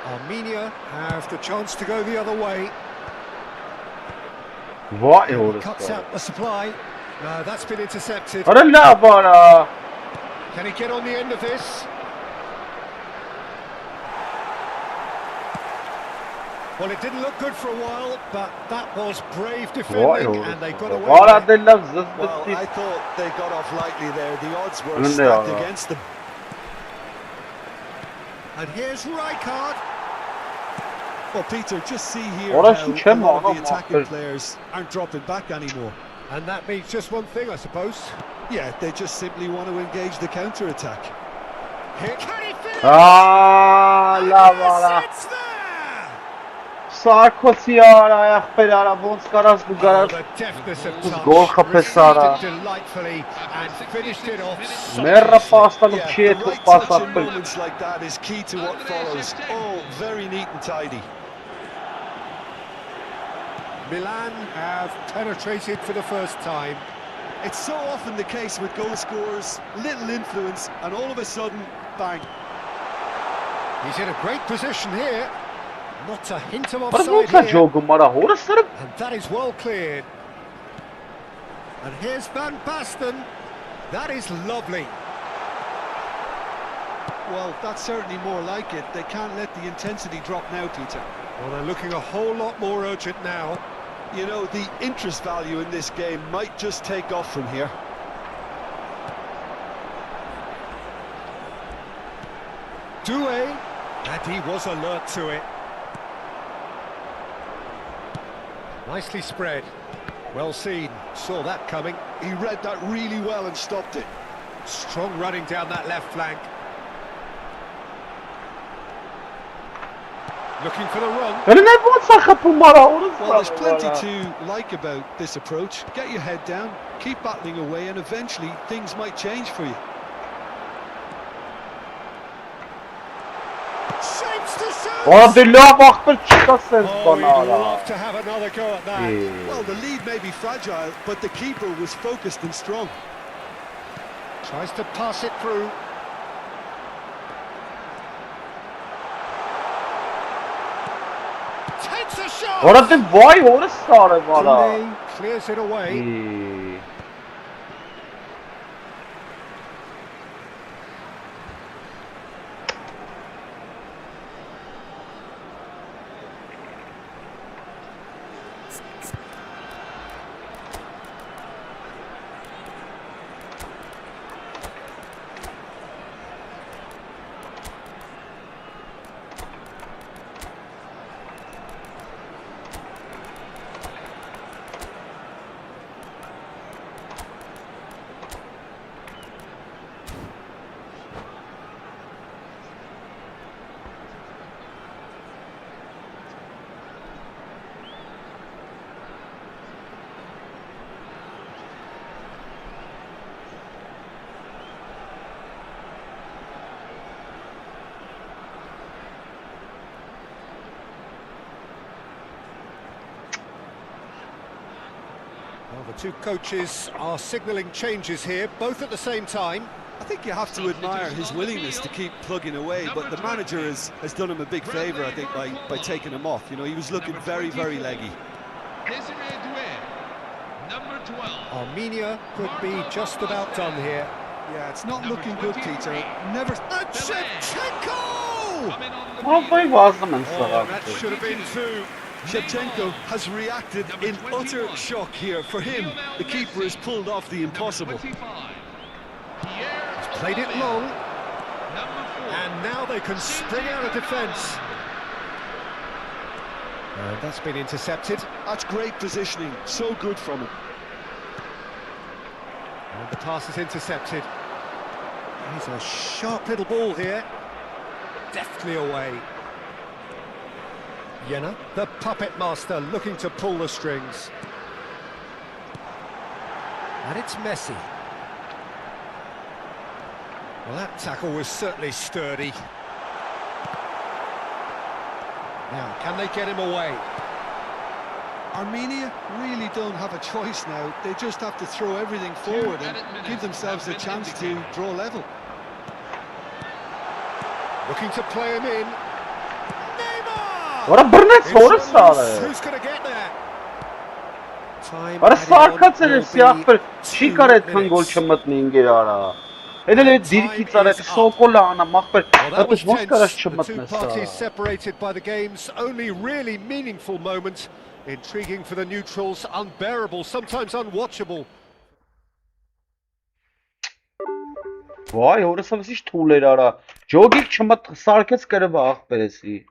Armenia have the chance to go the other way. Վայ, որը Cuts սարը։ out the supply. No, that's been intercepted. Արա լավ արա։ Can he get on the end of this? Well, it didn't look good for a while, but that was brave Վայ, defending, որը and they got away Արա with it. դե լավ Well, զսպտի։ I thought they got off lightly there. The odds were And they stacked are. against them. And here's Rijkaard. Well, Peter, just see here Ora how şu çem a lot of ama the attacking muhakkak. players aren't dropping back anymore. And that means just one thing, I suppose. Yeah, they just simply want to engage the counter-attack. Here, can he finish? Ա լավ արա։ It's there! Սարկոսի արա, ախպեր արա, ոնց կարաս դու Oh, գարաս the deftness of Ус touch. գոլ խփես արա։ Received it delightfully and finished it off. Մերը պաստալու Yeah, չի the է դու right touch in պաստապել։ moments like that is key to what follows. Oh, very neat and tidy. Milan have penetrated for the first time. It's so often the case with goal scorers, little influence, and all of a sudden, bang. He's in a great position here. Not a hint of Արա offside ոնց է here. ջոգում արա, հորը սրը։ And that is well cleared. And here's Van Basten. That is lovely. Well, that's certainly more like it. They can't let the intensity drop now, Peter. Well, they're looking a whole lot more urgent now. You know, the interest value in this game might just take off from here. Doué, and he was alert to it. Nicely spread. Well seen, saw that coming. He read that really well and stopped it. Strong running down that left flank. Looking for the run. Well, there's plenty to like about this approach. Get your head down, keep battling away, and eventually things might change for you. Shapes to shoot! Adila baktır çıkasınız Oh, bana we'd hala. love to have another go at that. Well, the lead may be fragile, but the keeper was focused and strong. Tries to pass it through. Takes a shot! Orada vay orası sarı bana. Sunday clears it away. Well, the two coaches are signalling changes here, both at the same time. I think you have to admire his willingness to keep plugging away, but the manager has done him a big favour, I think, by taking him off. You know, he was looking very, very leggy. Number 12. Armenia could be just about done here. Yeah, it's not looking good, Peter. Never... And Shevchenko! Kafayı bazdım ben Oh, sana. that should have been two. Shevchenko has reacted in utter shock here. For him, the keeper has pulled off the impossible. He's played it long, and now they can spring out of defence. And that's been intercepted. That's great positioning. So good from him. And the pass is intercepted. He's a sharp little ball here. Deftly away. Jena, the puppet master, looking to pull the strings. And it's Messi. Well, that tackle was certainly sturdy. Now, can they get him away? Armenia really don't have a choice now. They just have to throw everything forward and give themselves a chance to draw level. Looking to play him in. Neymar! Orada bir net soru It's sarı. Who's going to get there? Time Orada added on sarkatsın will siyah be bir şikaret kan gol 2 çımıtmayın geri ara. Edele dirki zaret sokola ana makber. Well, that was Atış maskaraş tense. The two çımıtmasa. parties separated by the game's only really meaningful moment. Intriguing for the neutrals, unbearable, sometimes unwatchable. Vay orası hiç tuğleri ara. Jogi çımıt sarkets karı bak beresi.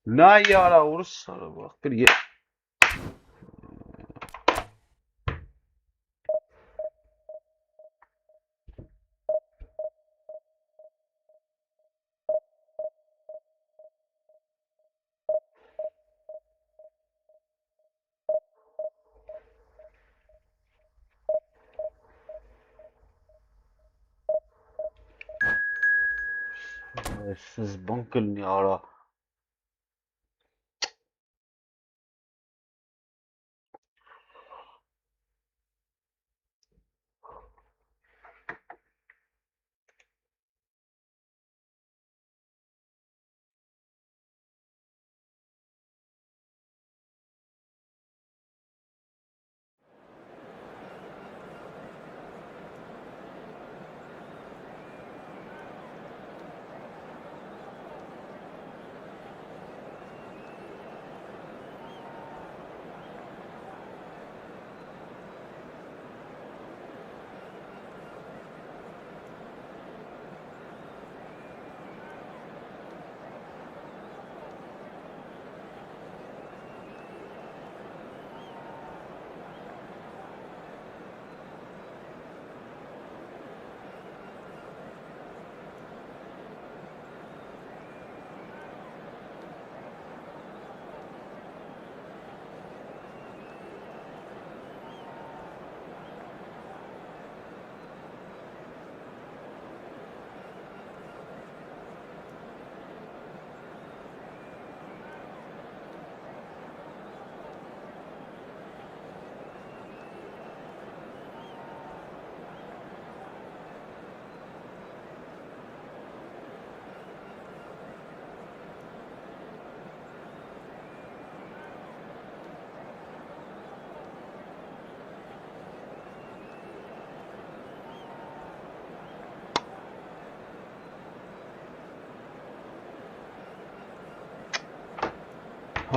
Ne yara orası sarı bak bir ye. Siz bankın yara.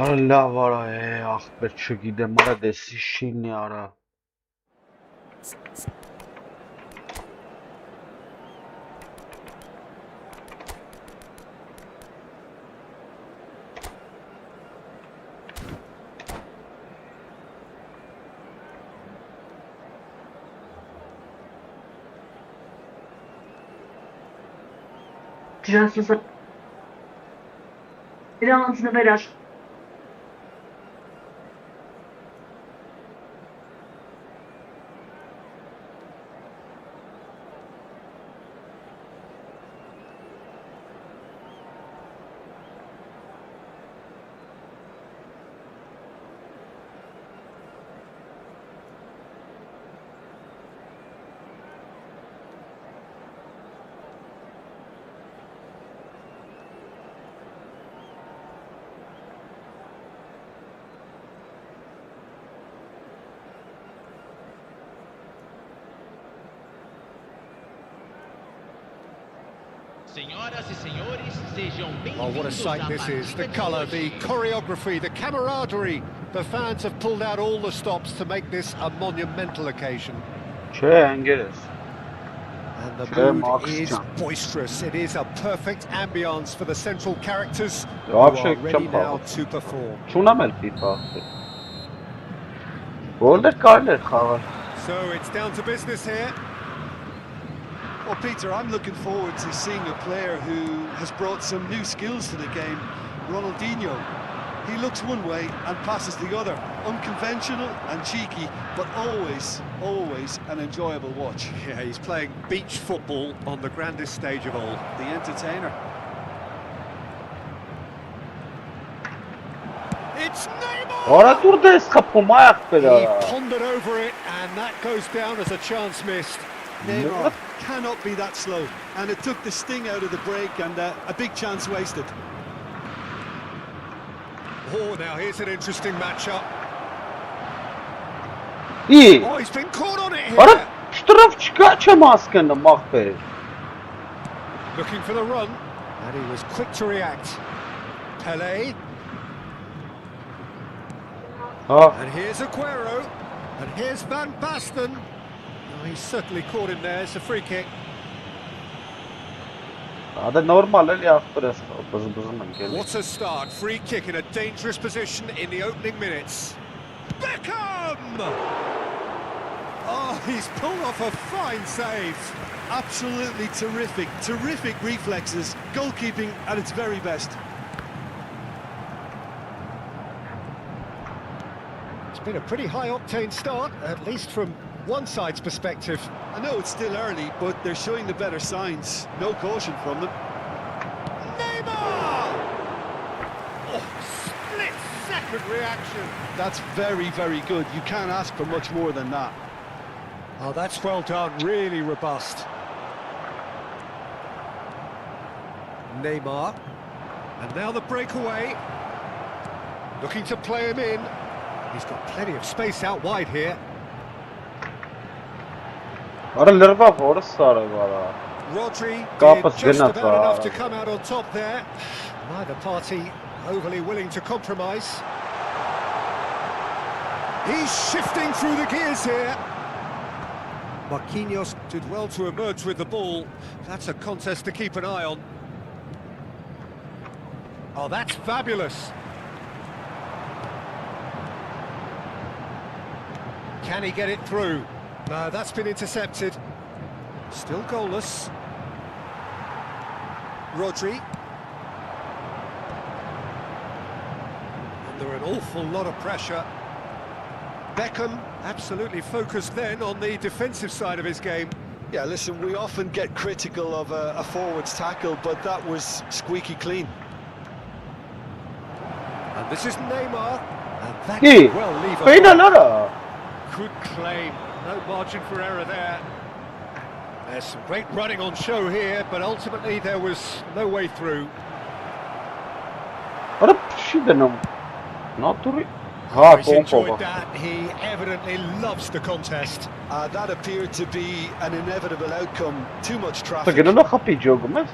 Արա լավ արա, ախպեր չգիտեմ, արա դեսի շինի արա։ Ջրասուսը իրանց նվերաշ Senhoras e senhores, sejam Oh, what a bem-vindos sight à this is. The partida de colour, hoje. the choreography, the camaraderie. The fans have pulled out all the stops to make this a monumental occasion. Չէ, ընկերս։ And the Sure, mood Mark's is jump. boisterous. It is a perfect ambience for the central characters who Вообще, are ready чем now пал? to perform. Չունեմ էլ FIFA։ Գոլներ կարելի էր խաղալ։ So it's down to business here. Well, Peter, I'm looking forward to seeing a player who has brought some new skills to the game, Ronaldinho. He looks one way and passes the other. Unconventional and cheeky, but always an enjoyable watch. Yeah, he's playing beach football on the grandest stage of all. The entertainer. It's Neymar! Արա դուր դես խփում այ ախպեր He արա։ pondered over it, and that goes down as a chance missed. Neymar cannot be that slow, and it took the sting out of the break and a big chance wasted. Oh, now here's an interesting matchup. Ի, Oh, he's been caught on it արա here. շտրով չկա չեմ հասկանում ախպեր։ Looking for the run, and he was quick to react. Pele, Հա, and here's Aguero, and here's Van Basten. Oh, he's certainly caught him there. It's a free kick. դա նորմալ էլի ախպերս բզբզում ընկել։ What a start! Free kick in a dangerous position in the opening minutes. Beckham! Oh, he's pulled off a fine save. Absolutely terrific reflexes, goalkeeping at its very best. It's been a pretty high-octane start, at least from one side's perspective. I know it's still early, but they're showing the better signs. No caution from them. Neymar! Oh, split-second reaction. That's very good. You can't ask for much more than that. Oh, that's well done, really robust. Neymar. And now the breakaway. Looking to play him in. He's got plenty of space out wide here. Արա լրվավ որս սարը վարա։ Rodri Կապս did just գնաց about enough վարա։ to come out on top there. Neither party overly willing to compromise. He's shifting through the gears here. Marquinhos did well to emerge with the ball. That's a contest to keep an eye on. Oh, that's fabulous. Can he get it through? No, that's been intercepted. Still goalless. Rodri. Under an awful lot of pressure. Beckham absolutely focused then on the defensive side of his game. Yeah, listen, we often get critical of a forward's tackle, but that was squeaky clean. And this is Neymar. And that Ի, could well leave a ֆեյնալ mark. արա։ Good claim. No margin for error there. There's some great running on show here, but ultimately there was no way through. Արա չի դնում։ Նատուրի։ Հա, Oh, he's կոմպովա։ enjoyed that. He evidently loves the contest. That appeared to be an inevitable outcome. Too much Սա traffic. գնալ է խփի ջոգում ես։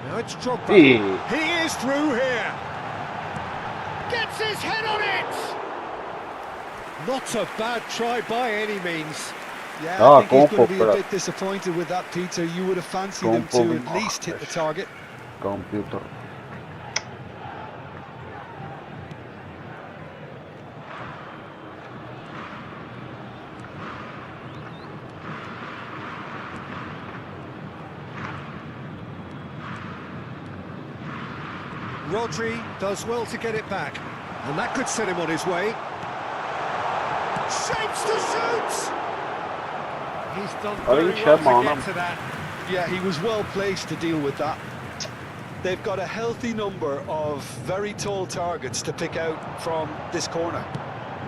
Now it's Drogba. Ի, He is through here. Gets his head on it! Not a bad try by any means. Yeah, Ah, I think he's going to be a compo, bit disappointed with that, Peter. You would have fancied him to at least hit the target. Computer. Rodri does well to get it back, and that could set him on his way. Shapes to shoot! He's done very well to get to that. Yeah, he was well placed to deal with that. They've got a healthy number of very tall targets to pick out from this corner.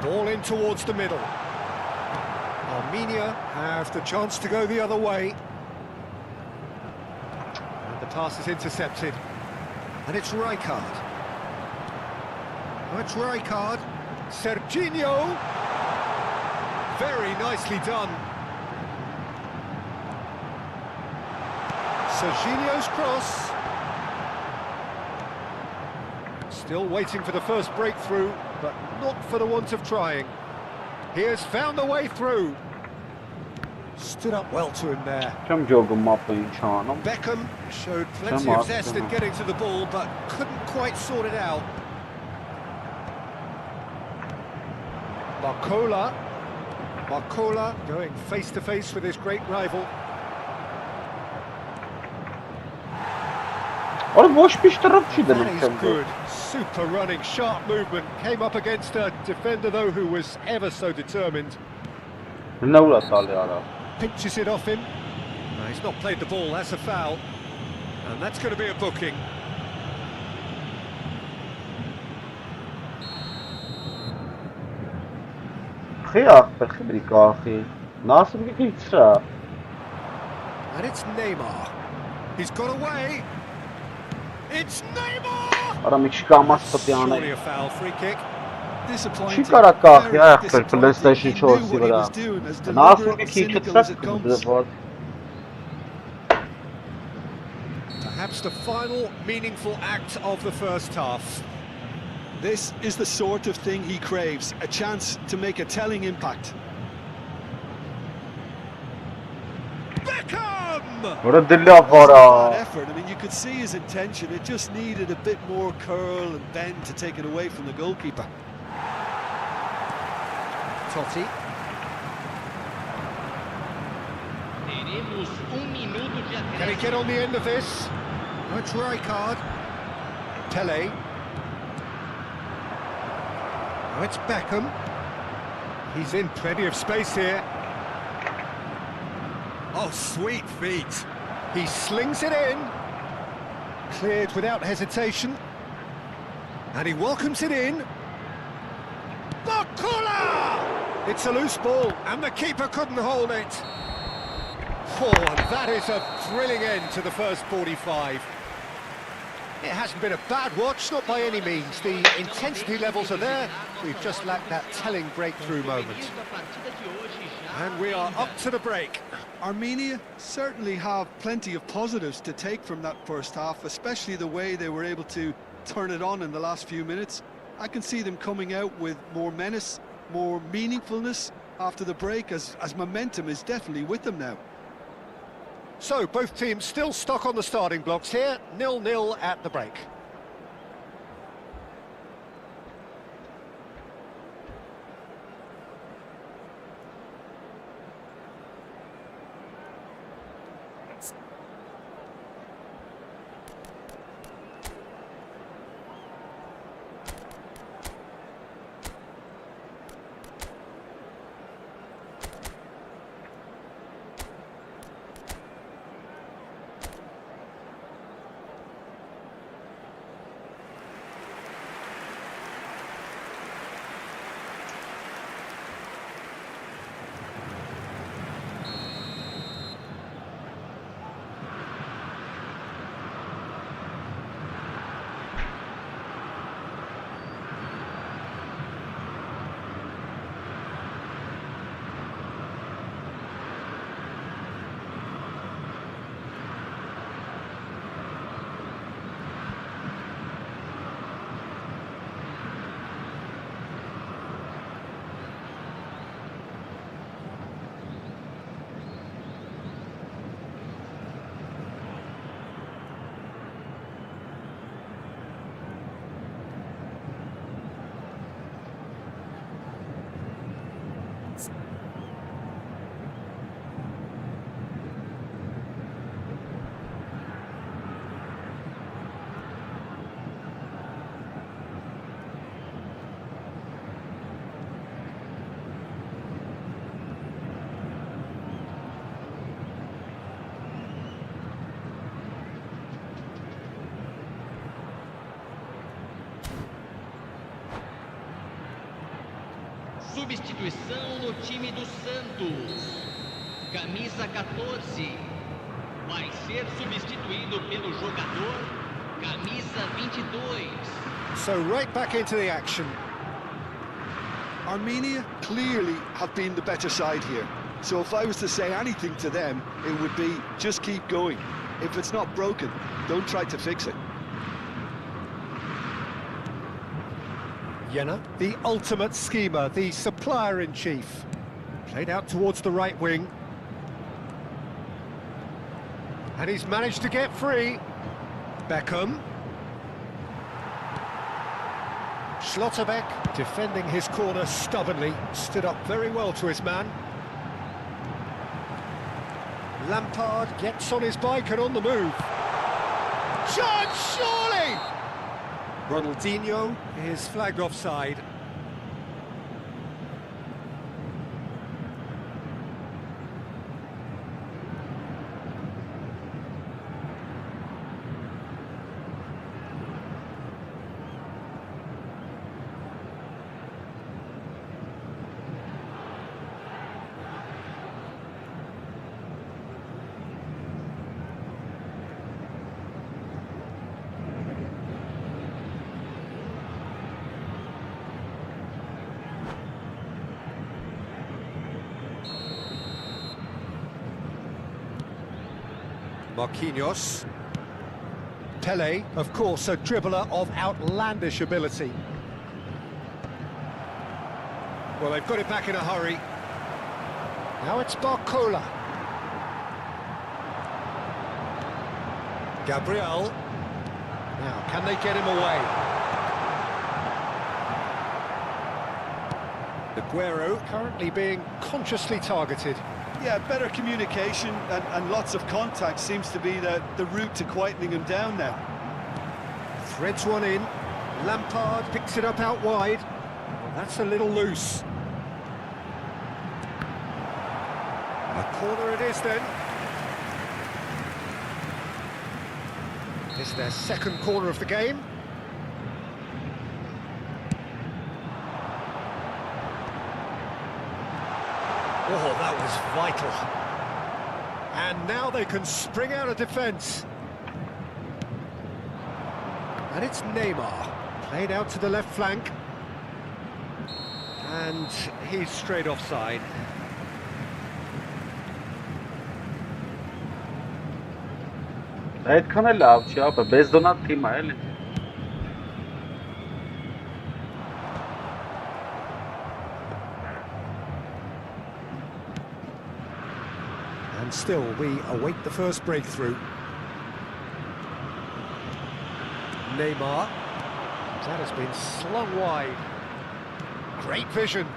Ball in towards the middle. Armenia have the chance to go the other way. And the pass is intercepted. And it's Rijkaard. Oh, it's Rijkaard. Serginho. Very nicely done. Serginho's cross. Still waiting for the first breakthrough, but not for the want of trying. He has found the way through. Stood up well to him there. Beckham showed plenty of zest in getting to the ball, but couldn't quite sort it out. Barcola going face to face with his great rival. That is good. Super running, sharp movement. Came up against a defender though who was ever so determined. Pinches it off him. No, he's not played the ball, that's a foul. And that's going to be a booking. And it's Neymar. He's got away. It's Neymar! Surely a foul, free kick. Disappointing. Perhaps the final meaningful act of the first half. This is the sort of thing he craves, a chance to make a telling impact. Beckham! Bad effort. I mean, you could see his intention. It just needed a bit more curl and bend to take it away from the goalkeeper. Totti. Can he get on the end of this? Oh, it's Rijkaard. Pele. Oh, it's Beckham. He's in plenty of space here. Oh, sweet feet. He slings it in. Cleared without hesitation. And he welcomes it in. Barcola! It's a loose ball, and the keeper couldn't hold it. Oh, and that is a thrilling end to the first 45. It hasn't been a bad watch, not by any means. The intensity levels are there. We've just lacked that telling breakthrough moment. And we are up to the break. Armenia certainly have plenty of positives to take from that first half, especially the way they were able to turn it on in the last few minutes. I can see them coming out with more menace, more meaningfulness after the break, as momentum is definitely with them now. So, both teams still stuck on the starting blocks here, 0-0 at the break. Substituição no time do Santos. Camisa 14 vai ser substituído pelo jogador camisa 22. So right back into the action. Armenia clearly have been the better side here. So if I was to say anything to them, it would be just keep going. If it's not broken, don't try to fix it. Jena, the ultimate schemer, the supplier-in-chief. Played out towards the right wing. And he's managed to get free. Beckham. Schlotterbeck, defending his corner stubbornly, stood up very well to his man. Lampard gets on his bike and on the move. Chance, surely! Ronaldinho is flagged offside. Marquinhos. Pele, of course, a dribbler of outlandish ability. Well, they've got it back in a hurry. Now it's Barcola. Gabriel. Now, can they get him away? Aguero currently being consciously targeted. Yeah, better communication and lots of contact seems to be the route to quietening him down now. Threads one in. Lampard picks it up out wide. Well, that's a little loose. A corner it is then. This is their second corner of the game. Oh, that was vital. And now they can spring out of defence. And it's Neymar, played out to the left flank. And he's straight offside. Այդքան էլ լավ չի, ապա բեզդոնատ թիմ է, էլի։ And still, we await the first breakthrough. Neymar. That has been slung wide. Great vision.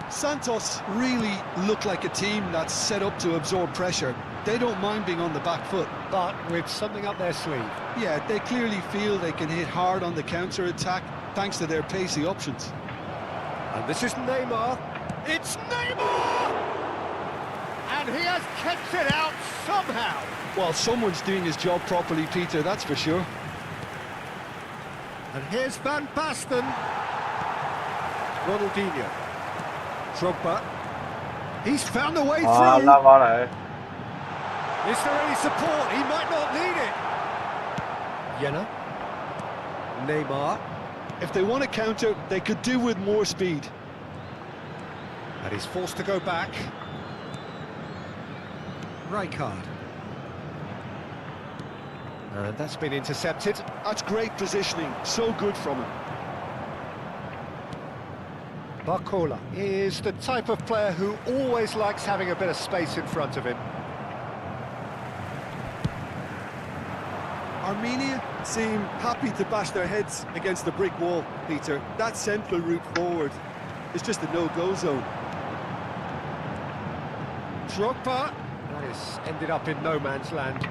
Santos really look like a team that's set up to absorb pressure. They don't mind being on the back foot. But with something up their sleeve. Yeah, they clearly feel they can hit hard on the counter-attack thanks to their pacey options. And this is Neymar. It's Neymar! And he has kept it out somehow. Well, someone's doing his job properly, Peter, that's for sure. And here's Van Basten. Ronaldinho. Drogba. He's found a way through. Լավ արա է։ Is there any support? He might not need it. Jena. Neymar. If they want to counter, they could do with more speed. And he's forced to go back. Rijkaard. And that's been intercepted. That's great positioning, so good from him. Barcola is the type of player who always likes having a bit of space in front of him. Armenia seem happy to bash their heads against the brick wall, Peter. That central route forward is just a no-go zone. Drogba. That has ended up in no man's land.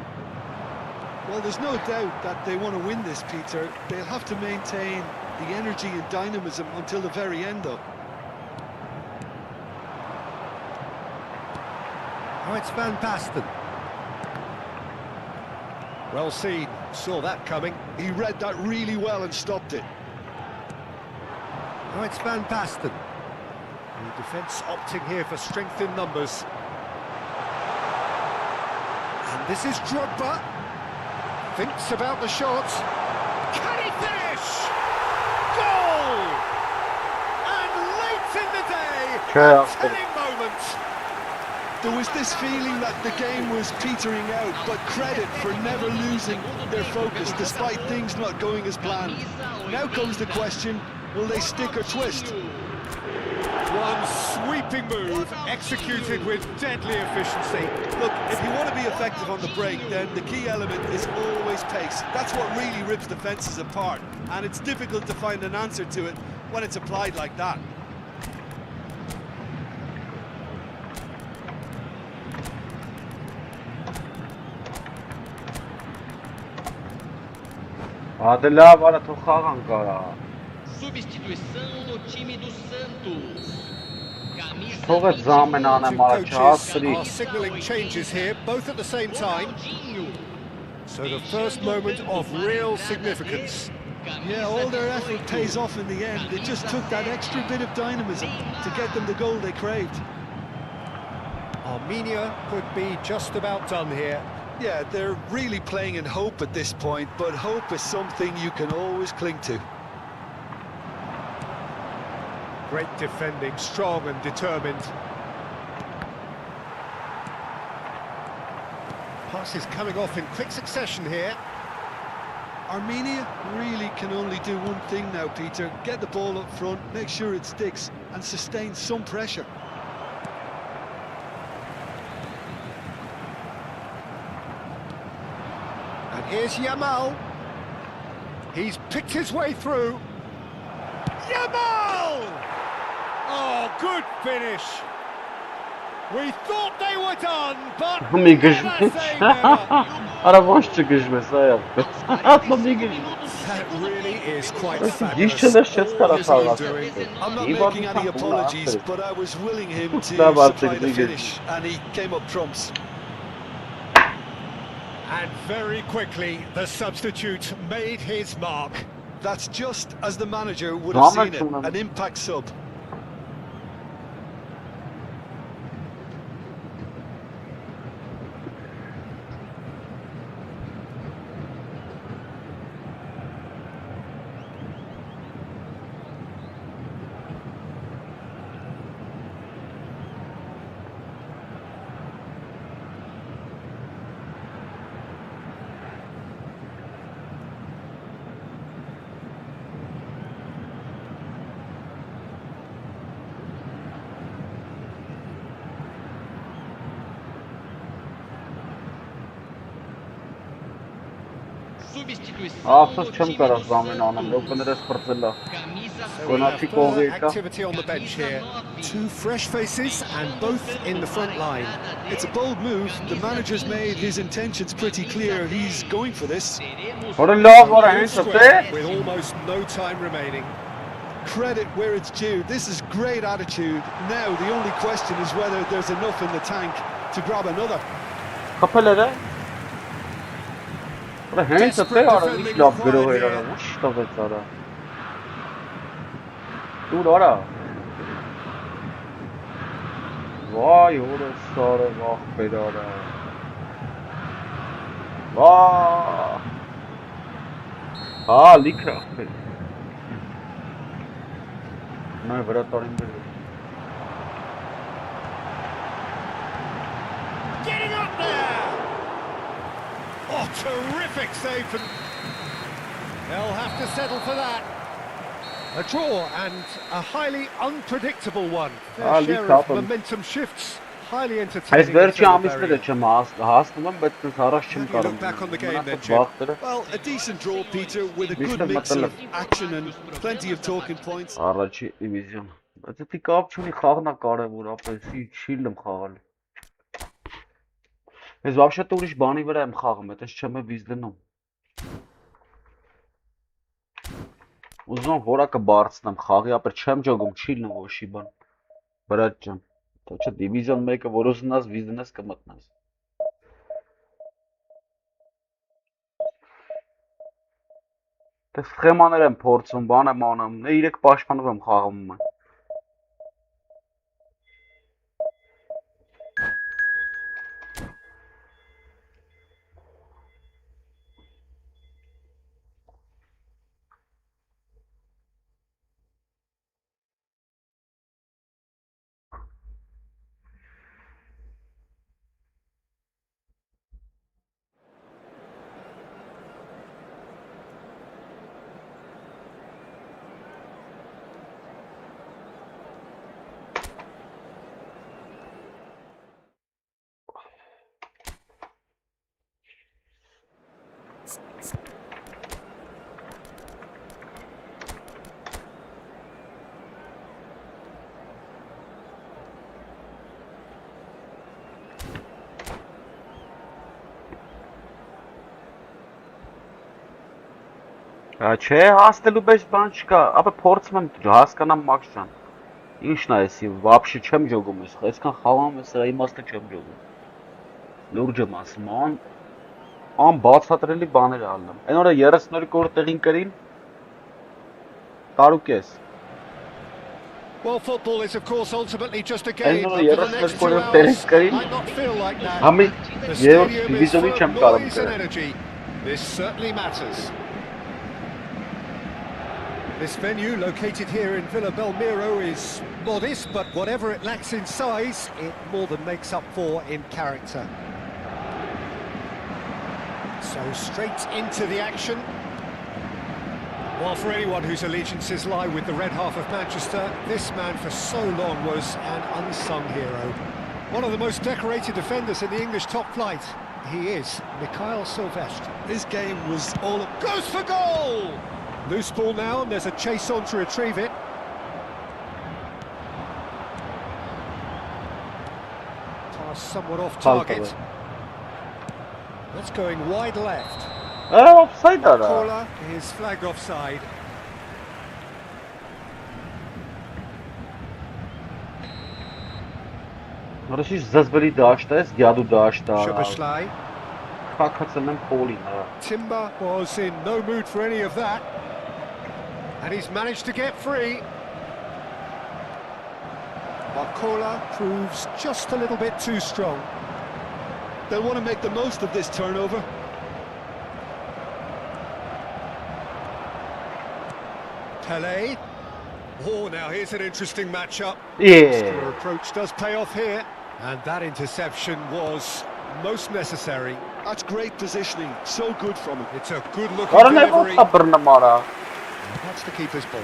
Well, there's no doubt that they want to win this, Peter. They'll have to maintain the energy and dynamism until the very end, though. Oh, it's Van Basten. Well seen, saw that coming. He read that really well and stopped it. Now it's Van Basten. The defence opting here for strength in numbers. And this is Drogba. Thinks about the shot. Can he finish? Goal! And late in the day, a telling moment. There was this feeling that the game was petering out, but credit for never losing their focus despite things not going as planned. Now comes the question, will they stick or twist? One sweeping move, executed with deadly efficiency. Look, if you want to be effective on the break, then the key element is always pace. That's what really rips defences apart, and it's difficult to find an answer to it when it's applied like that. Adela, para tu xաղան կարա։ Substituição do time do Santos. Camisa Թողը զամեն անեմ Two առաջ coaches հաստրի։ are signalling changes here, both at the same time. So the first moment of real significance. Yeah, all their effort pays off in the end. It just took that extra bit of dynamism to get them the goal they craved. Armenia could be just about done here. Yeah, they're really playing in hope at this point, but hope is something you can always cling to. Great defending, strong and determined. Passes coming off in quick succession here. Armenia really can only do one thing now, Peter. Get the ball up front, make sure it sticks, and sustain some pressure. And here's Yamal. He's picked his way through. Yamal! Oh, good finish. We thought they were done, but Մի never գժվեց։ say never. Արա ոչ չգժվես, այ ապպես։ Մի գժվեց։ That really is quite Գիշ fabulous. չդես չես կարա All he's been խաղաս։ doing. I'm not Ivan making any Kaplan apologies, after. but I was willing him to That was supply the really good. finish, and he came up trumps. And very quickly, the substitute made his mark. That's just as the manager would have seen it, Drama. an impact sub. Ափսոս չեմ կարող զամեն անեմ, լոկներս բրծելա։ So we have Գնացինք further ողի եկա։ activity on the bench here. Two fresh faces and both in the front line. It's a bold move. The manager's made his intentions pretty clear. He's going for this. Որը լավ արա հենց Square է։ with almost no time remaining. Credit where it's due. This is great attitude. Now the only question is whether there's enough in the tank to grab another. Խփել էր։ Որը հենց է արա, ինչ լավ գրող էր արա, ինչ տվեց արա։ Դուր արա։ Վայ, որը սարը ախպեր արա։ Վա։ Հա, լիքը ախպեր։ Նայ վրա տարին բեր։ Getting up there! Oh, terrific save from... They'll have to settle for that. A draw and a highly unpredictable one. Their share of momentum shifts. Highly Այս entertaining. վերջի ամիսները չեմ հասնում եմ, բայց ես առաջ չեմ Have you looked կարող։ back on the game then, Jim? Well, a decent draw, Peter, with a good Mr. mix of Matalov. action and plenty of talking points. Առաջի դիվիզիոն։ Բայց դա կապ չունի, խաղն է կարևոր, ապեսի չիլում խաղալ։ Ես вообще-то ուրիշ բանի վրա եմ խաղում, այդպես չեմ վիզ դնում։ Ուզում եմ որակը բարձնեմ, խաղի ապեր չեմ ջոգում, չիլնում ոչի բան։ Բրատ ջան, դա չէ դիվիզիոն 1-ը, որ ուզենաս վիզ դնես կմտնես։ Սխեմաներ եմ փորձում, բան եմ անում, 3 պաշտպանով եմ խաղում։ Չէ, հասնելու պես բան չկա, ապա փորձում եմ հասկանամ Մաքս ջան։ Ինչն է էսի, вообще չեմ ջոգում ես, այսքան խաղում ես, սրա իմաստը չեմ ջոգում։ Լուրջ եմ ասում, անբացատրելի բաներ ալնում։ Այն օրը 32 օր տեղին կրին, տարուկես։ Well, football is of course ultimately just a game. Այն օրը 32 օր տեղին կրին, համի երրորդ դիվիզիոնի չեմ կարող կրել։ This certainly matters. This venue, located here in Villa Belmiro, is modest, but whatever it lacks in size, it more than makes up for in character. So straight into the action. While for anyone whose allegiances lie with the red half of Manchester, this man for so long was an unsung hero. One of the most decorated defenders in the English top flight. He is Mikhail Silvestre. His game was all... Goes for goal! Loose ball now, and there's a chase on to retrieve it. Pass somewhat off target. That's going wide left. Offside are. Corner is flagged offside. Որոշիչ զզվելի դաշտ է, դյադու դաշտ է։ Szoboszlai. Փակացել են փոլին, հա։ Timber was in no mood for any of that. And he's managed to get free. Barcola proves just a little bit too strong. They'll want to make the most of this turnover. Pelé. Oh, now here's an interesting matchup. Yeah. The approach does pay off here. And that interception was most necessary. That's great positioning, so good from him. It's a good looking Կարան է delivery. ո՞նց բռնամարա։ That's the keeper's ball.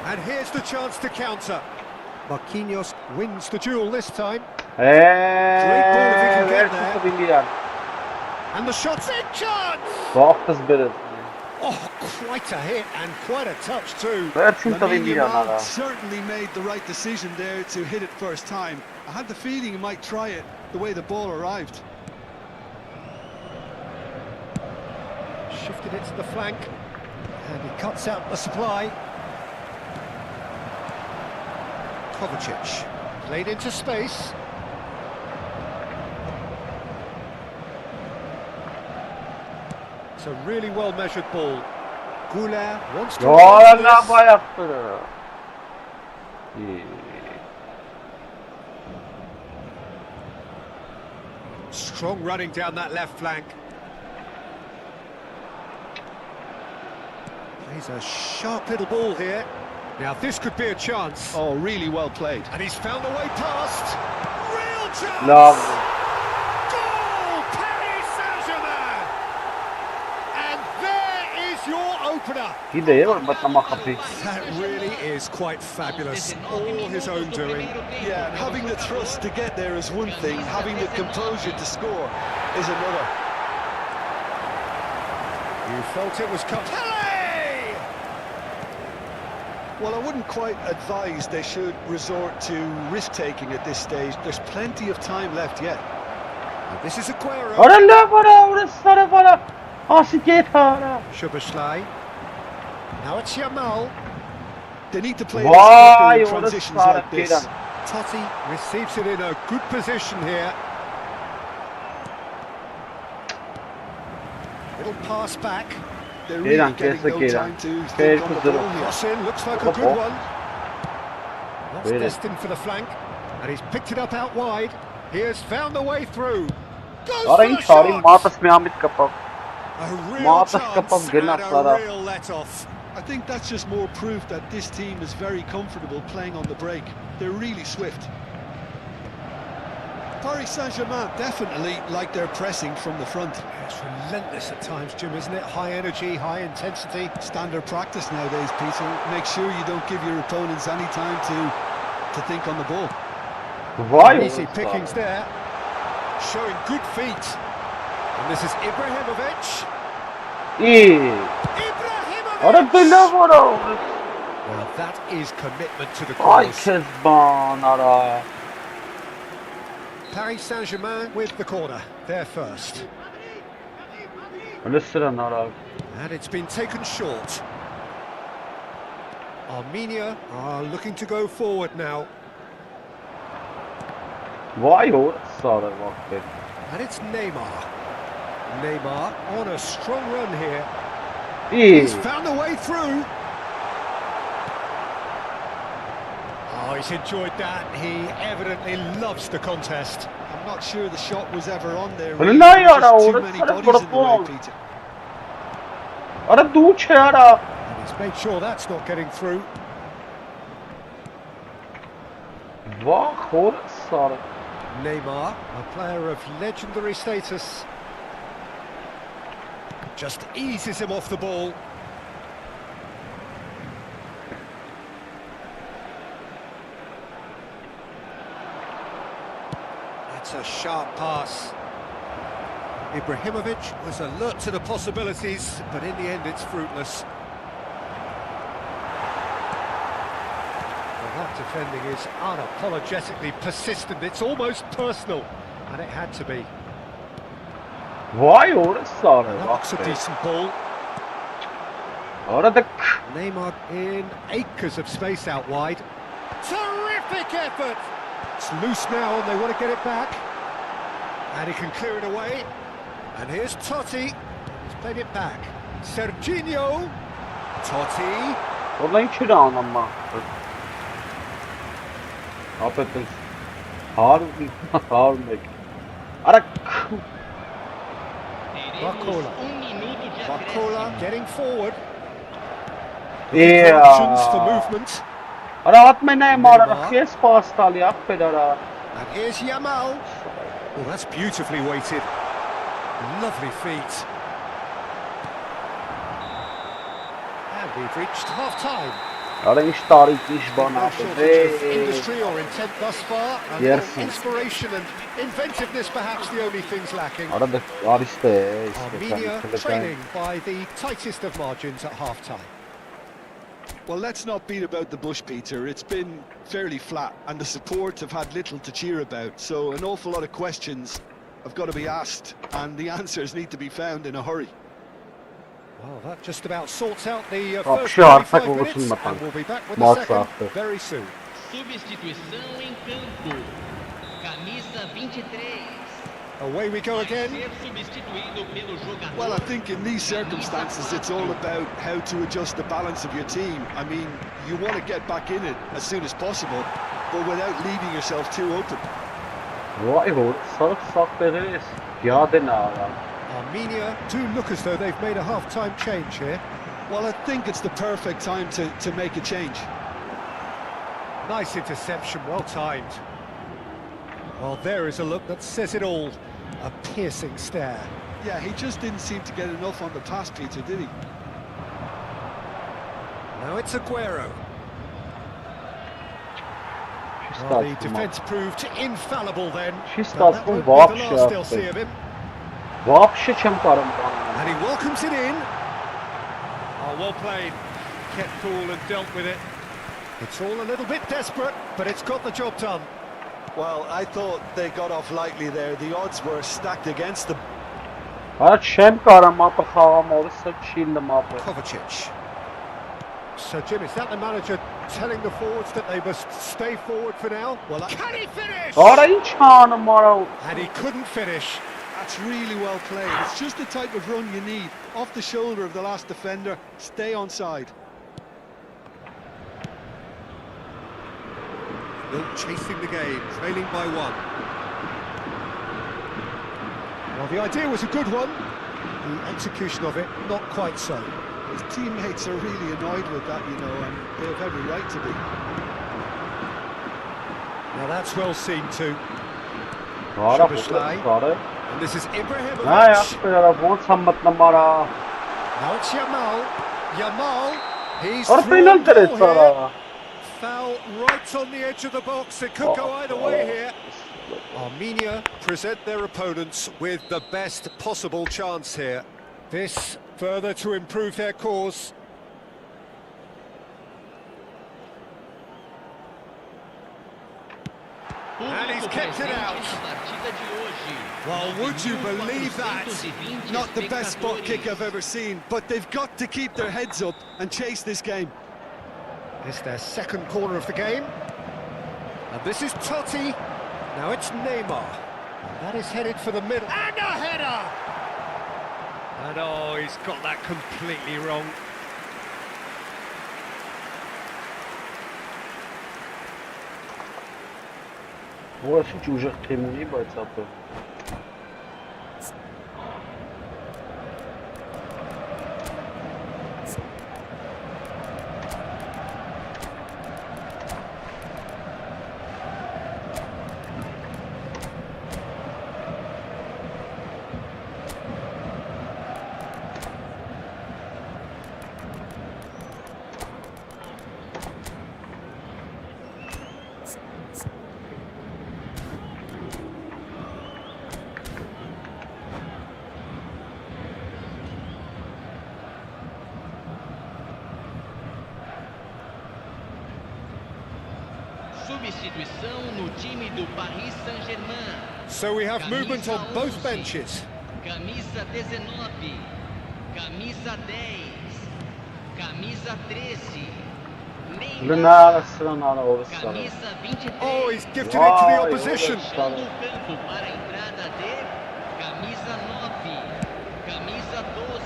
And here's the chance to counter. Marquinhos wins the duel this time. Great ball if he can get there. And the shot's in, chance! Բախտս բերես։ Oh, quite a hit and quite a touch too. Վերջին տվին Lamine իրան Yamal արա։ certainly made the right decision there to hit it first time. I had the feeling he might try it the way the ball arrived. Shifted it to the flank. And he cuts out the supply. Kovacic played into space. It's a really well measured ball. Goulart wants to Ո՞ր նա this. բայախտը։ Strong running down that left flank. Plays a sharp little ball here. Now this could be a chance. Oh, really well played. And he's found a way past. Real chance! Լավ։ Goal! Paris Saint-Germain! And there is your opener. Գիտե որ մտնամախապի։ That really is quite fabulous. All his own doing. Yeah, and having the thrust to get there is one thing, having the composure to score is another. You felt it was coming. Well, I wouldn't quite advise they should resort to risk-taking at this stage. There's plenty of time left yet. This is Aguero. Արա լավ արա, ուրը սարը վարա։ Ասի կեթ արա։ Szoboszlai. Now it's Yamal. They need to play Why, this in what a transitions start like this. Kiran. Totti receives it in a good position here. Little pass back. They're really getting no time to think on the ball here. Cross in, looks like a good one. That's destined for the flank, and he's picked it up out wide. He has found the way through. Goes for the shot! A real chance and a real let-off. I think that's just more proof that this team is very comfortable playing on the break. They're really swift. Paris Saint-Germain definitely like their pressing from the front. It's relentless at times, Jim, isn't it? High energy, high intensity. Standard practice nowadays, Peter. Make sure you don't give your opponents any time to think on the ball. Easy pickings there. Showing good feet. And this is Ibrahimovic. Ibrahimovic! Well, that is commitment to the cause. Paris Saint-Germain with the corner. They're first. And it's been taken short. Armenia are looking to go forward now. And it's Neymar. Neymar on a strong run here. He's found a way through. Oh, he's enjoyed that. He evidently loves the contest. I'm not sure the shot was ever on there. Really. Just too many bodies in the way, Peter. And he's made sure that's not getting through. Neymar, a player of legendary status, just eases him off the ball. That's a sharp pass. Ibrahimovic was alert to the possibilities, but in the end it's fruitless. That defending is unapologetically persistent. It's almost personal, and it had to be. That's a decent ball. Neymar in acres of space out wide. Terrific effort! It's loose now, and they want to get it back. And he can clear it away. And here's Totti. He's played it back. Serginho. Totti. Barcola getting forward. Options for movement. And here's Yamal. Oh, that's beautifully weighted. Lovely feet. And we've reached half-time. Industry or intent thus far, and inspiration and inventiveness perhaps the only things lacking. Armenia trailing by the tightest of margins at half-time. Well, let's not beat about the bush, Peter. It's been fairly flat, and the support have had little to cheer about, so an awful lot of questions have got to be asked, and the answers need to be found in a hurry. Well, that just about sorts out the first 45 minutes, and we'll be back with the second very soon. Substituição em campo. Camisa 23. Away we go again. Well, I think in these circumstances it's all about how to adjust the balance of your team. I mean, you want to get back in it as soon as possible, but without leaving yourself too open. Armenia do look as though they've made a half-time change here. Well, I think it's the perfect time to make a change. Nice interception, well timed. Well, there is a look that says it all. A piercing stare. Yeah, he just didn't seem to get enough on the pass, Peter, did he? Now it's Aguero. Well, the defence proved infallible then. She starts from Bob shot. And he welcomes it in. Oh, well played. Kept cool and dealt with it. It's all a little bit desperate, but it's got the job done. Well, I thought they got off lightly there. The odds were stacked against them. Kovacic. So, Jim, is that the manager telling the forwards that they must stay forward for now? Well, can he finish? And he couldn't finish. That's really well played. It's just the type of run you need. Off the shoulder of the last defender, stay onside. Still chasing the game, trailing by 1. Well, the idea was a good one. The execution of it, not quite so. His teammates are really annoyed with that, you know, and they have every right to be. Now that's well seen too. Schade. And this is Ibrahimovic. Naja, spelar på sammatnamara. Now it's Yamal. Yamal. He's Har through penalty the ball Sara. here. Foul right on the edge of the box. It could go either way here. Armenia present their opponents with the best possible chance here. This further to improve their cause. And he's kept it out. Well, would you believe that? Not the best spot kick I've ever seen, but they've got to keep their heads up and chase this game. It's their second corner of the game. And this is Totti. Now it's Neymar. And that is headed for the middle. And a header! And oh, he's got that completely wrong. Որոշիչ ուժեղ թիմ ունի, բայց ապա Substituição no time do Paris Saint-Germain. So we have movement on both benches. Camisa 19, camisa 10, camisa 13. Neymar, camisa 23. Oh, he's gifted it to the opposition. Fechando o campo para a entrada de camisa 9, camisa 12.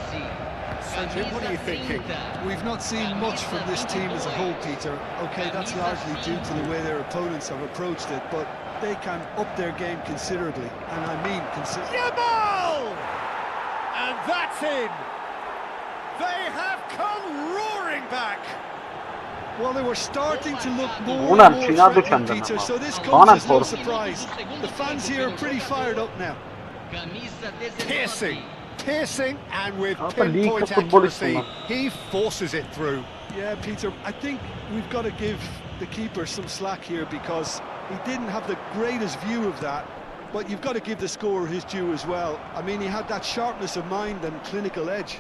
What are you thinking? We've not seen much from this team as a whole, Peter. Okay, that's largely due to the way their opponents have approached it, but they can up their game considerably, and I mean considerably. Yamal! And that's in! They have come roaring back! Well, they were starting to look more and more threatening, Peter, so this comes as no surprise. The fans here are pretty fired up now. Piercing and with pinpoint accuracy, he forces it through. Yeah, Peter, I think we've got to give the keeper some slack here because he didn't have the greatest view of that, but you've got to give the scorer his due as well. I mean, he had that sharpness of mind and clinical edge.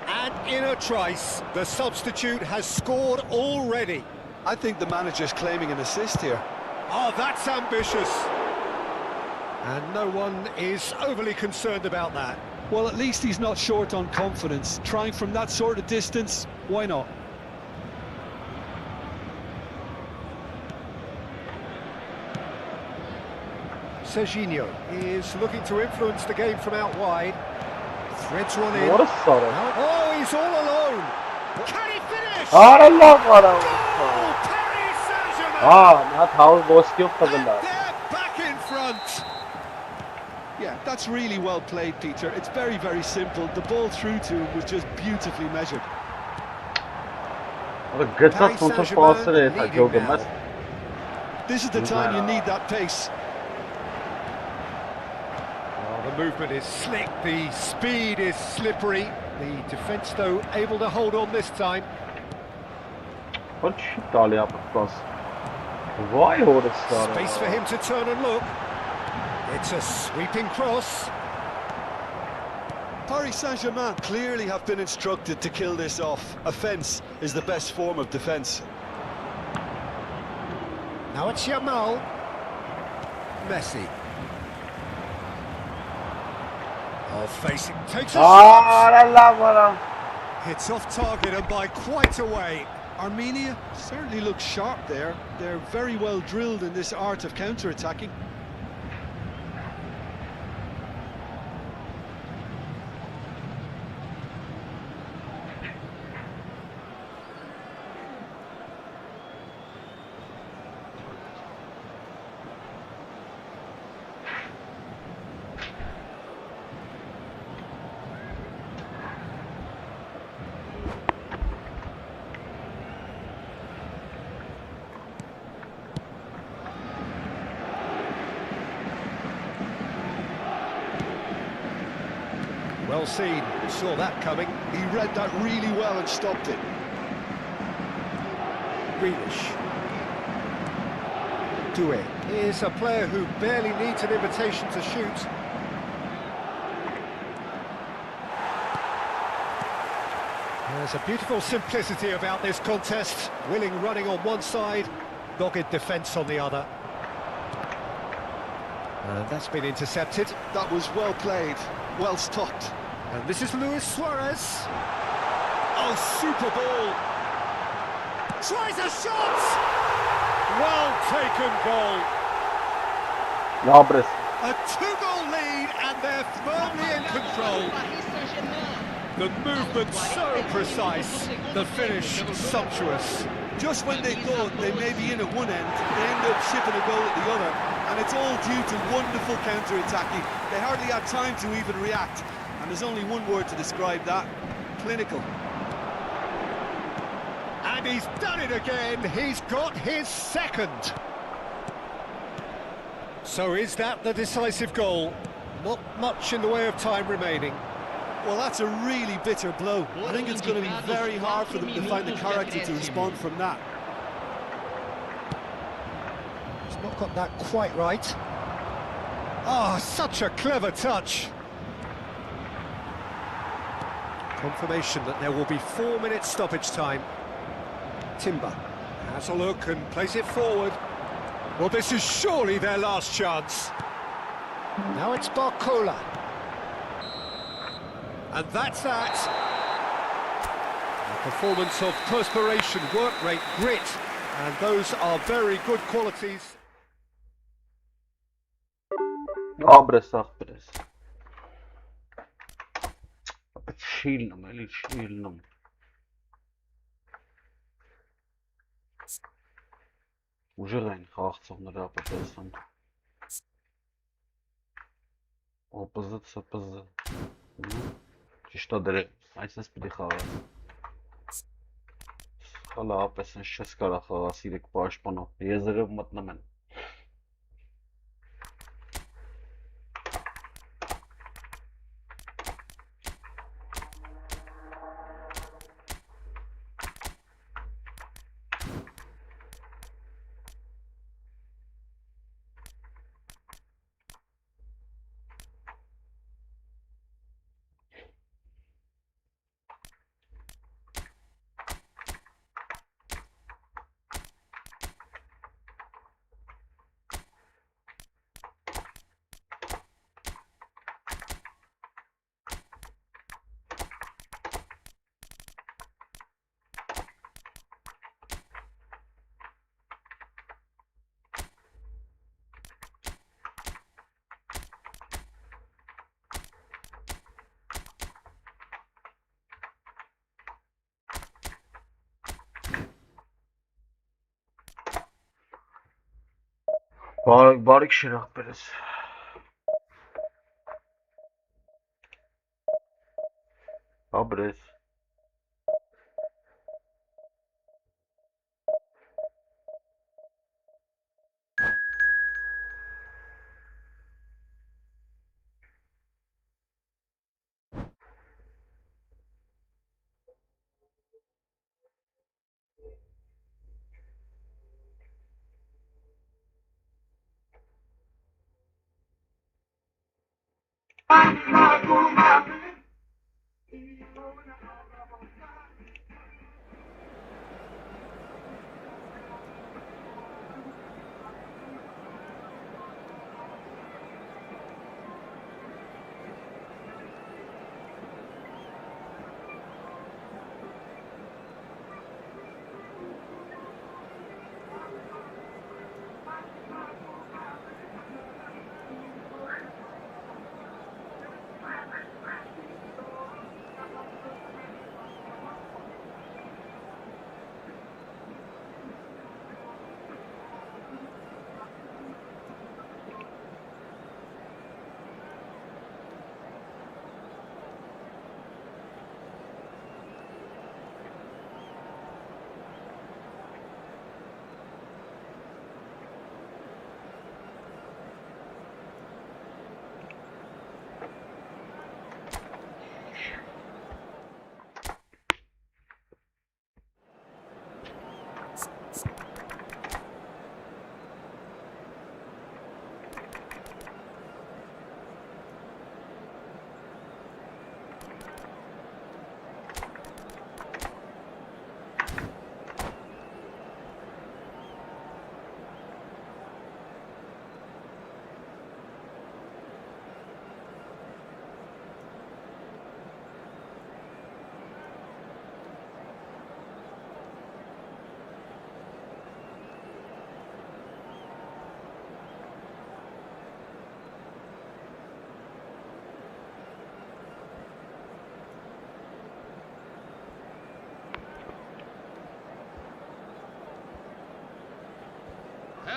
And in a trice, the substitute has scored already. I think the manager's claiming an assist here. Oh, that's ambitious. And no one is overly concerned about that. Well, at least he's not short on confidence. Trying from that sort of distance, why not? Serginho is looking to influence the game from out wide. Threads one in. What a sorrow. Oh, he's all alone. Can he finish? Goal! Paris Saint-Germain! Not how it was skill for the And lad. they're back in front. Yeah, that's really well played, Peter. It's very, very simple. The ball through to him was just beautifully measured. Paris Saint-Germain leading now. This is the time you need that pace. Oh, the movement is slick, the speed is slippery. The defence, though, able to hold on this time. Space for him to turn and look. It's a sweeping cross. Paris Saint-Germain clearly have been instructed to kill this off. Offence is the best form of defence. Now it's Yamal. Messi. Oh, facing, takes a shot. Hits off target and by quite a way. Armenia certainly looks sharp there. They're very well drilled in this art of counter-attacking. well seen. Saw that coming. He read that really well and stopped it. Grealish. Doué is a player who barely needs an invitation to shoot. There's a beautiful simplicity about this contest. Willing running on one side, dogged defence on the other. And that's been intercepted. That was well played, well stopped. And this is Luis Suarez. Oh, super ball. Tries a shot! Well taken goal. Nobres. A two-goal lead and they're firmly in control. The movement so precise, the finish sumptuous. Just when they thought they may be in at one end, they end up shipping a goal at the other, and it's all due to wonderful counter-attacking. They hardly had time to even react, and there's only one word to describe that: clinical. And he's done it again, he's got his second. So is that the decisive goal? Not much in the way of time remaining. Well, that's a really bitter blow. I think it's going to be very hard for them to find the character to respond from that. He's not got that quite right. Oh, such a clever touch. Confirmation that there will be 4 minutes stoppage time. Timber has a look and plays it forward. Well, this is surely their last chance. Now it's Barcola. And that's that. A performance of perspiration, work rate, grit, and those are very good qualities. Nobres, ախպերես։ Չիլնում, էլի չիլնում։ Ուժեղ են խաղացողները ապետեսան։ ՕՊԶ, ՑՊԶ։ Ճիշտ է դրե, այսպես պիտի խաղաս։ Սխալը ապես են չես կարա խաղաս 3 պաշտպանով, եզերով մտնում են։ Բարիք շիրախ պերես։ Աբրես։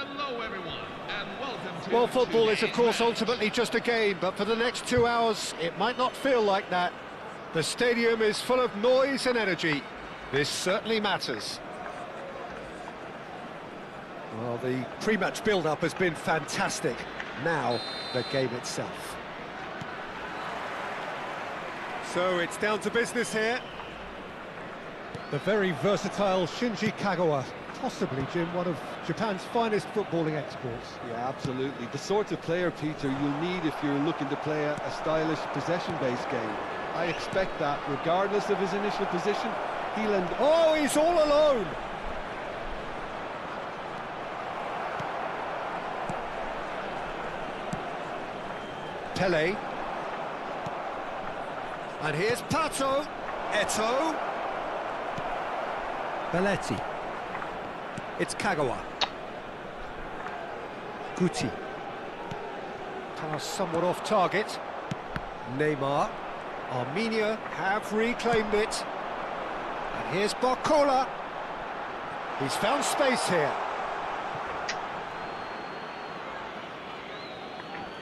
Hello, everyone, and welcome to... Well, football is, of course, ultimately just a game, but for the next 2 hours, it might not feel like that. The stadium is full of noise and energy. This certainly matters. Well, the pre-match build-up has been fantastic. Now, the game itself. So, it's down to business here. The very versatile Shinji Kagawa. Possibly, Jim, one of Japan's finest footballing exports. Yeah, absolutely. The sort of player, Peter, you'll need if you're looking to play a stylish possession-based game. I expect that, regardless of his initial position, he'll end... Oh, he's all alone! Pele. And here's Pato. Eto. Belletti. It's Kagawa. Guti. Pass somewhat off target. Neymar. Armenia have reclaimed it. And here's Barcola. He's found space here.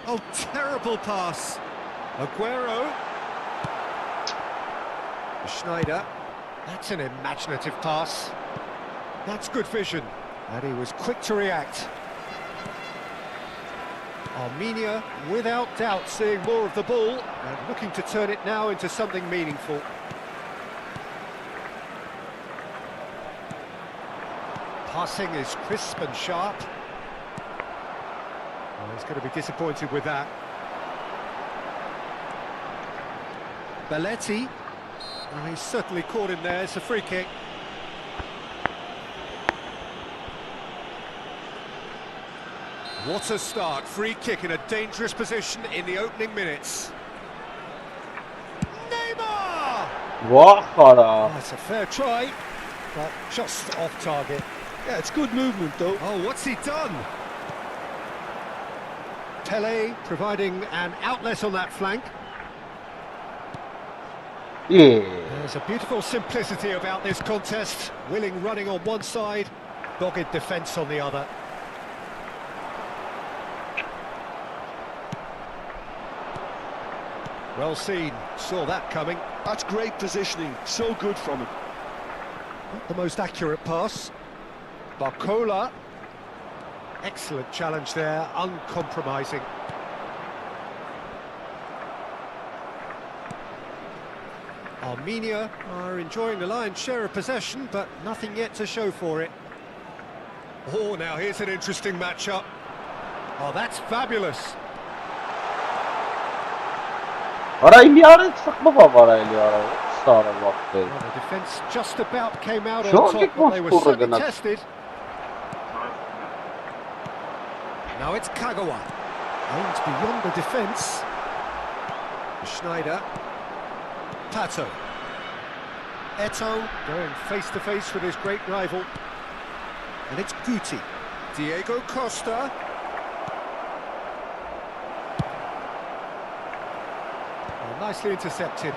Oh, terrible pass. Aguero. Schneider. That's an imaginative pass. That's good vision. And he was quick to react. Armenia, without doubt, seeing more of the ball and looking to turn it now into something meaningful. Passing is crisp and sharp. Oh, he's going to be disappointed with that. Belletti. Oh, he's certainly caught him there. It's a free kick. What a start. Free kick in a dangerous position in the opening minutes. Neymar! Oh, it's a fair try, but just off target. Yeah, it's good movement, though. Oh, what's he done? Pele providing an outlet on that flank. Yeah. There's a beautiful simplicity about this contest. Willing running on one side, dogged defence on the other. Well seen, saw that coming. That's great positioning, so good from him. Not the most accurate pass. Barcola. Excellent challenge there, uncompromising. Armenia are enjoying the lion's share of possession, but nothing yet to show for it. Oh, now here's an interesting matchup. Oh, that's fabulous. Well, the defence just about came out on top, but they were certainly tested. Now it's Kagawa. Aims beyond the defence. Schneider. Pato. Eto going face to face with his great rival. And it's Guti. Diego Costa. Oh, nicely intercepted.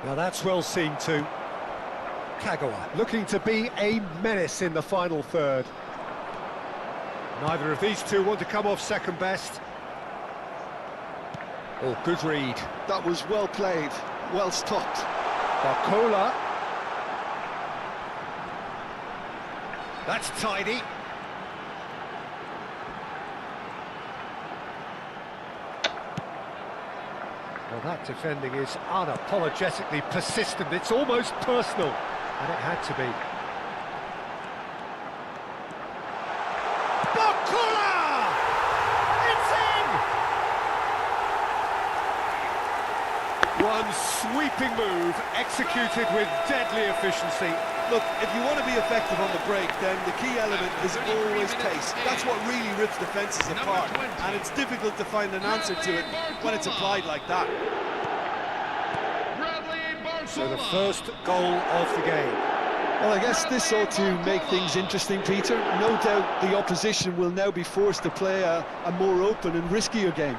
Now that's well seen too. Kagawa looking to be a menace in the final third. Neither of these two want to come off second best. Oh, good read. That was well played, well stopped. Barcola. That's tidy. Well, that defending is unapologetically persistent. It's almost personal, and it had to be. Barcola! It's in! One sweeping move, executed with deadly efficiency. Look, if you want to be effective on the break, then the key element is always pace. That's what really rips defences apart, and it's difficult to find an answer to it when it's applied like that. So the first goal of the game. Well, I guess this ought to make things interesting, Peter. No doubt the opposition will now be forced to play a more open and riskier game.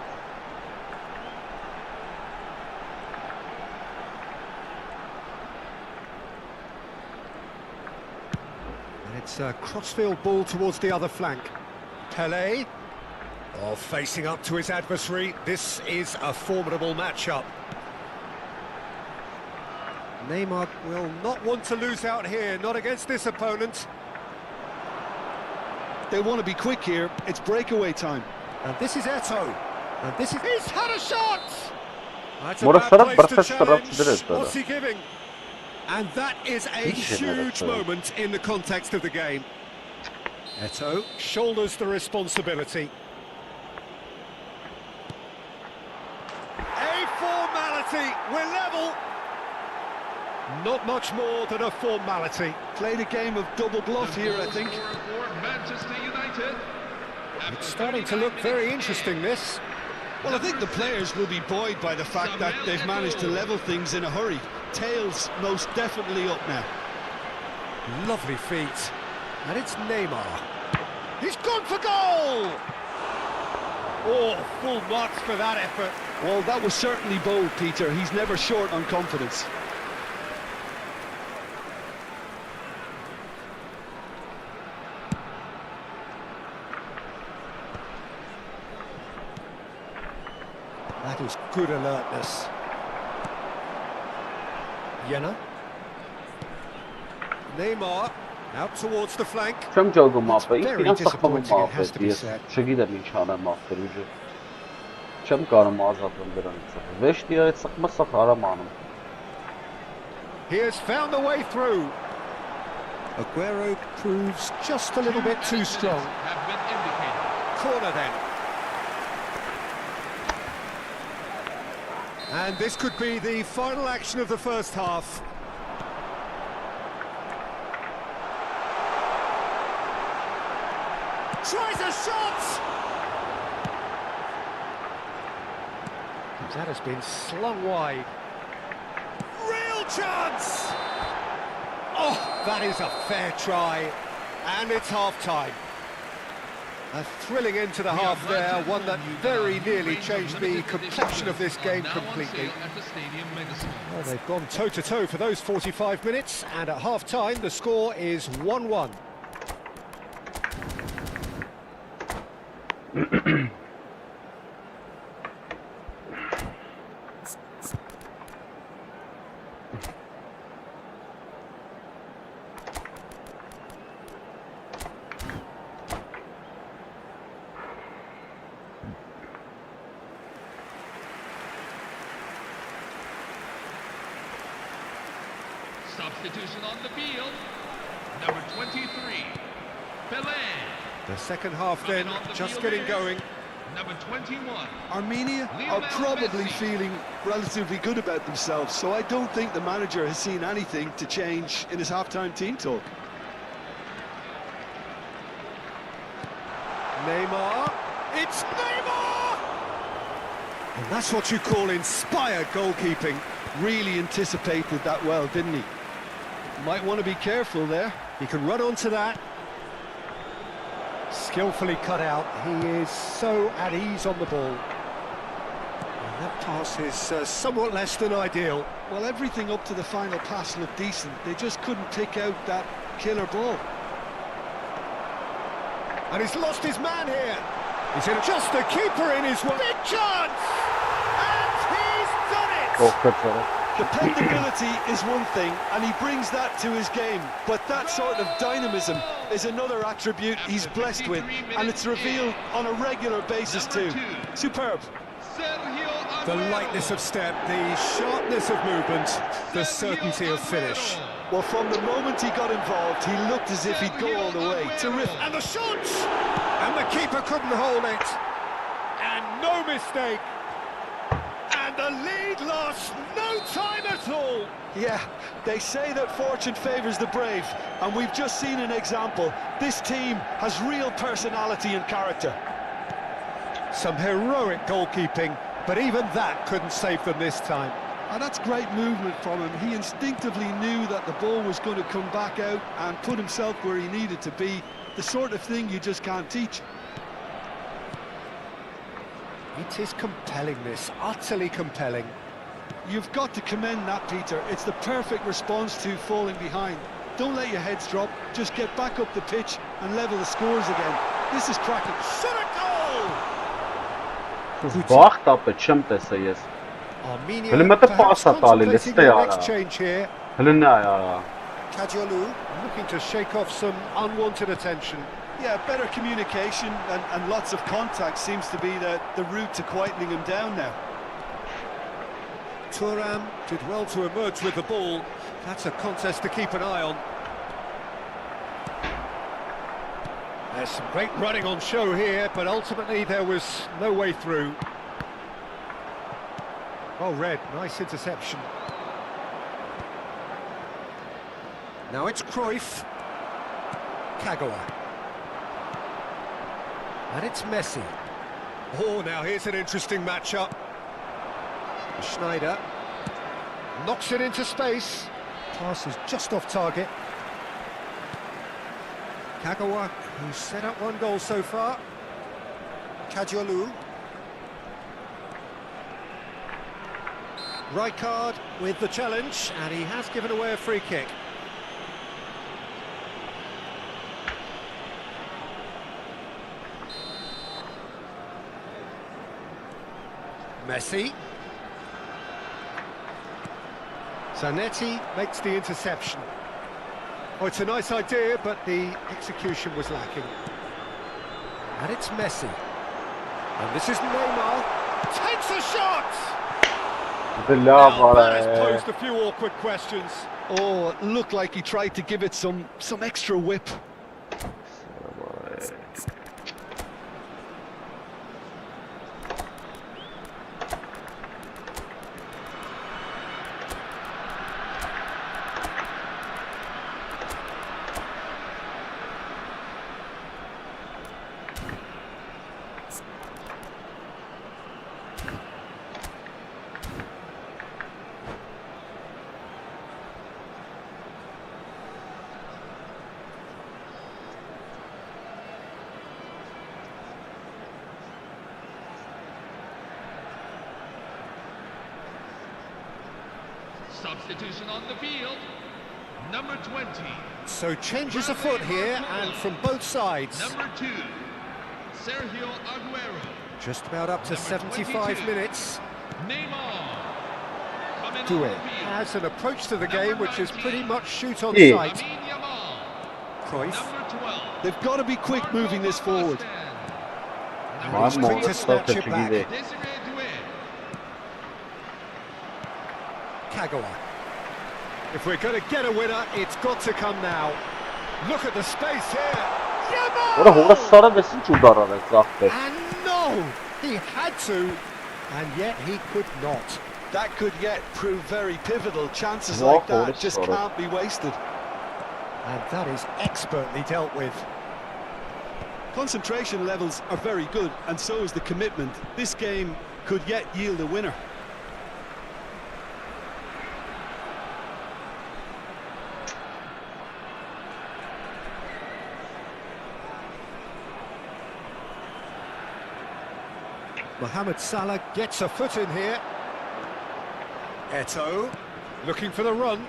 It's a crossfield ball towards the other flank. Pelé, facing up to his adversary. This is a formidable matchup. Neymar will not want to lose out here, not against this opponent. They want to be quick here. It's breakaway time. And this is Eto'o. And this is... He's had a shot! That's a Moraq bad taraf place to Barış taraf challenge. direkt What's he giving? And that is a huge moment in the context of the game. Eto'o shoulders the responsibility. A formality. We're level. Not much more than a formality. Played a game of double bluff here, I think. It's starting to look very interesting, this. Well, I think the players will be buoyed by the fact that they've managed to level things in a hurry. Tails most definitely up now. Lovely feet. And it's Neymar. He's gone for goal! Oh, full marks for that effort. Well, that was certainly bold, Peter. He's never short on confidence. That is good alertness. Jenna. Neymar out towards the flank. Չեմ ջոգում ապը, Very ինքն սխալվում disappointing, it has ապը, to be ես said. չգիտեմ ինչ անեմ ապը ուժը։ Չեմ կարող ազատվեմ դրանից։ Վեշտի այդ սխմը սխ արամ անում։ He has found the way through. Aguero proves just a little bit too strong. Have been indicated. Corner then. And this could be the final action of the first half. Tries a shot! That has been slung wide. Real chance! Oh, that is a fair try. And it's half-time. A thrilling end to the half there, one that very nearly changed the complexion of this game completely. Well, they've gone toe-to-toe for those 45 minutes, and at half-time the score is 1-1. Substitution on the field. Number 23, Pelé. The second half then, just getting going. Number 21. Armenia are probably feeling relatively good about themselves, so I don't think the manager has seen anything to change in his half-time team talk. Neymar, it's Neymar! And that's what you call inspired goalkeeping. Really anticipated that well, didn't he? Might want to be careful there. He can run onto that. Skillfully cut out. He is so at ease on the ball. And that pass is somewhat less than ideal. Well, everything up to the final pass looked decent. They just couldn't pick out that killer ball. And he's lost his man here. He's in just the keeper in his way. Big chance! And he's done it! Dependability is one thing, and he brings that to his game, but that sort of dynamism is another attribute he's blessed with, and it's revealed on a regular basis too. Superb. The lightness of step, the sharpness of movement, the certainty of finish. Well, from the moment he got involved, he looked as if he'd go all the way. Terrific. And the shot! And the keeper couldn't hold it. And no mistake. And the lead lost no time at all. Yeah, they say that fortune favours the brave, and we've just seen an example. This team has real personality and character. Some heroic goalkeeping, but even that couldn't save them this time. And that's great movement from him. He instinctively knew that the ball was going to come back out and put himself where he needed to be. The sort of thing you just can't teach. It is compelling, this, utterly compelling. You've got to commend that, Peter. It's the perfect response to falling behind. Don't let your heads drop. Just get back up the pitch and level the scores again. This is cracking. Shot a goal! Վախտ ապե չեմ տեսա ես։ Armenia Հələ մտը perhaps պասա տալի, contemplating լստե their արա։ next change here. Հələ նա արա։ Kadiolu looking to shake off some unwanted attention. Yeah, better communication and lots of contact seems to be the route to quietening him down now. Thuram did well to emerge with the ball. That's a contest to keep an eye on. There's some great running on show here, but ultimately there was no way through. Oh, Red, nice interception. Now it's Cruyff. Kagawa. And it's Messi. Oh, now here's an interesting matchup. Schneider knocks it into space. Pass is just off target. Kagawa, who's set up one goal so far. Kadiolu. Rijkaard with the challenge, and he has given away a free kick. Messi. Zanetti makes the interception. Oh, it's a nice idea, but the execution was lacking. And it's Messi. And this is Neymar. Takes a shot! Now, that has posed a few awkward questions. Oh, it looked like he tried to give it some extra whip. Substitution on the field. Number 20. So changes afoot here, and from both sides. Number 2. Sergio Aguero. Just about up to Number 75 22. minutes. Neymar. Coming Doué on the field. has an approach to the game which is pretty much shoot on Yeah. sight. Lamine Yamal. Cruyff. Number 12. They've got to be quick moving this forward. Number He's quick to 20. snatch it back. Desiree Doué. Kagawa. If we're going to get a winner, it's got to come now. Look at the space here. Որը հորս սարը դեսին չուդարան է ծախպեր։ And no! He had to, and yet he could not. That could yet prove very pivotal. Chances Wow, like that that's just solid. can't be wasted. And that is expertly dealt with. Concentration levels are very good, and so is the commitment. This game could yet yield a winner. Mohamed Salah gets a foot in here. Eto'o looking for the run.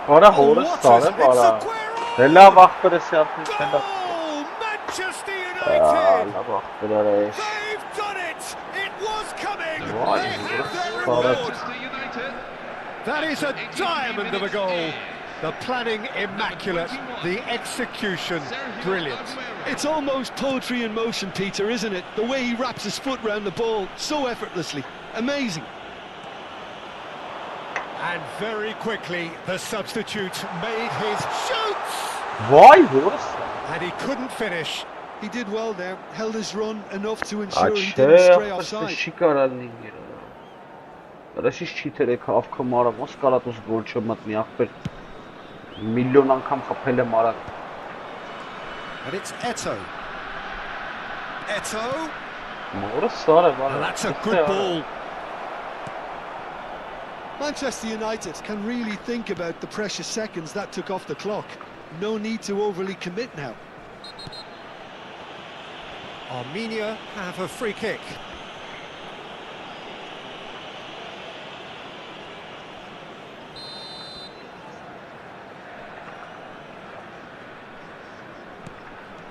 Որը Oh, հորս what սարը a- բարա։ it's Aguero! Դե լավ ախպեր ես արդեն չենდა։ Goal! Manchester United! Լավ ախպեր ես։ They've done it! It was coming! Why? They have their Sorry. reward! Manchester United. That is a diamond of a goal. The planning immaculate, the execution Sergio brilliant. Aguero. It's almost poetry in motion, Peter, isn't it? The way he wraps his foot round the ball so effortlessly. Amazing. And very quickly, the substitute made his shoots! Վայ հորս։ And he couldn't finish. He did well there, held his run enough to ensure he Աչե, didn't stray ապստե offside. չի կարալ լինի։ Ռաշից չի թերեք ավքը մարը, ոնց կարա դուս գոլ չմտնի ախպեր։ Միլիոն անգամ խփել եմ արագ։ And it's Eto'o. Eto'o. Հորս սարը բարա։ And that's a good ball. Manchester United can really think about the precious seconds that took off the clock. No need to overly commit now. Armenia have a free kick.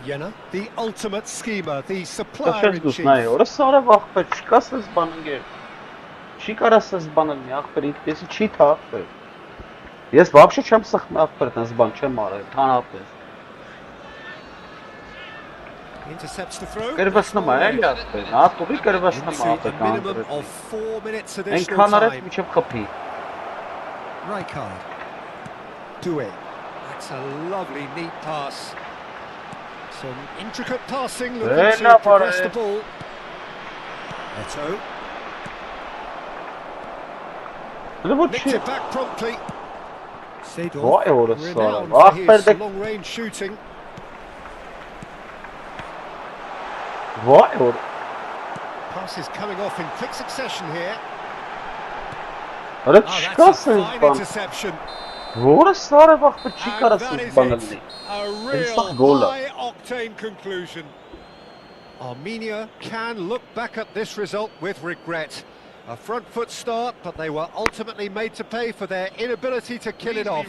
Jenna, the ultimate schemer, the supplier Կաշես in դուս chief. նայ, օրը սարավ ախպեր, չկա սես բաննգեր։ Չի կարա սես բաննի ախպեր, ինքնեսի չի թա ախպեր։ Ես вообще չեմ սխմի ախպեր, տես բան չեմ արել, թանապես։ Intercepts the throw. Կրվեսնում է, էլի ախպեր, հատուղի կրվեսնում է Into ախպեր, a minimum of 4 minutes additional Ենքան արեց time. միջև խպի։ Rijkaard. Doué. That's a lovely, neat pass. Some intricate passing, looking to progress the ball. Eto. Nicked it back promptly. Vay Seedorf, orası renowned var. for his Ahperde long-range shooting. vay or. Passes coming off in quick succession here. Öyle Oh, that's a çıkarsınız fine bana. interception. Orası sonra bak bir And that çıkarsınız is bana. it. A Insan real gola. high-octane conclusion. Armenia can look back at this result with regret. A front foot start, but they were ultimately made to pay for their inability to kill it off.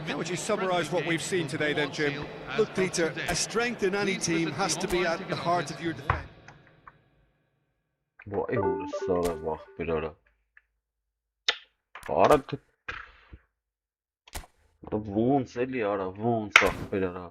How would you summarise what we've seen today then, Jim? Look, Peter, a strength in any team has to be at the heart of your defence. Vay orası sonra bak bir ara. Ara tut. Vons eli ara, vons bak bir ara.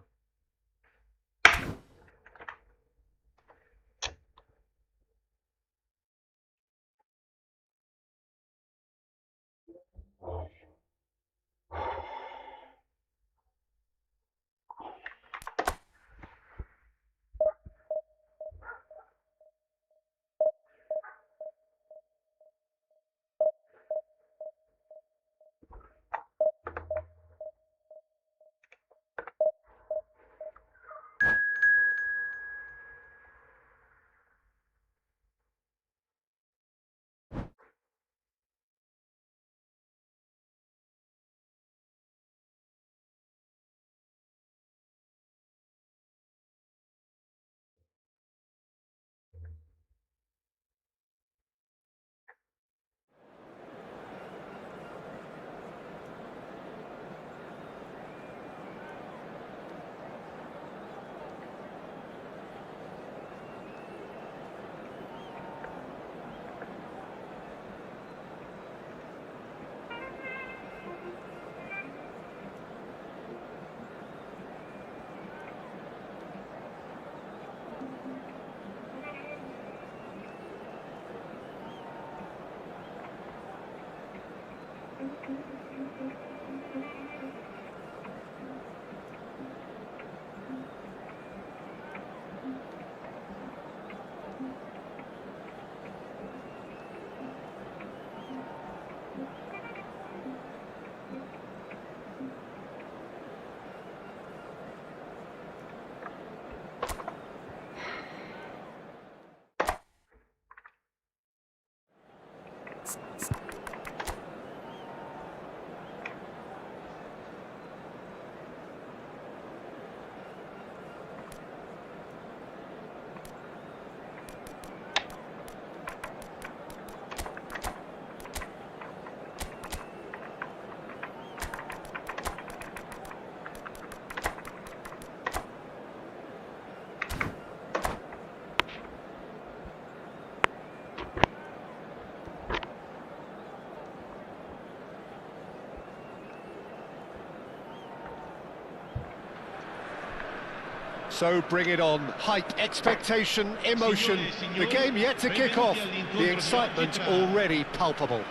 So bring it on. Hype, expectation, emotion. The game yet to kick off. The excitement already palpable.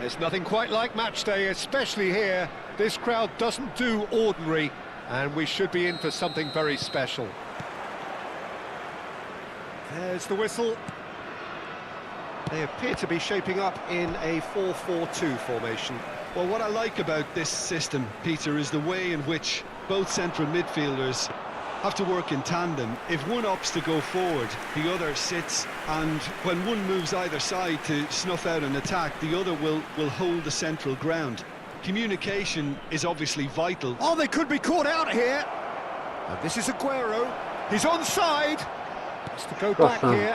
There's nothing quite like match day, especially here. This crowd doesn't do ordinary, and we should be in for something very special. There's the whistle. They appear to be shaping up in a 4-4-2 formation. Well, what I like about this system, Peter, is the way in which both central midfielders have to work in tandem. If one opts to go forward, the other sits, and when one moves either side to snuff out an attack, the other will hold the central ground. Communication is obviously vital. Oh, they could be caught out here. And this is Aguero. He's onside. Has to go back here.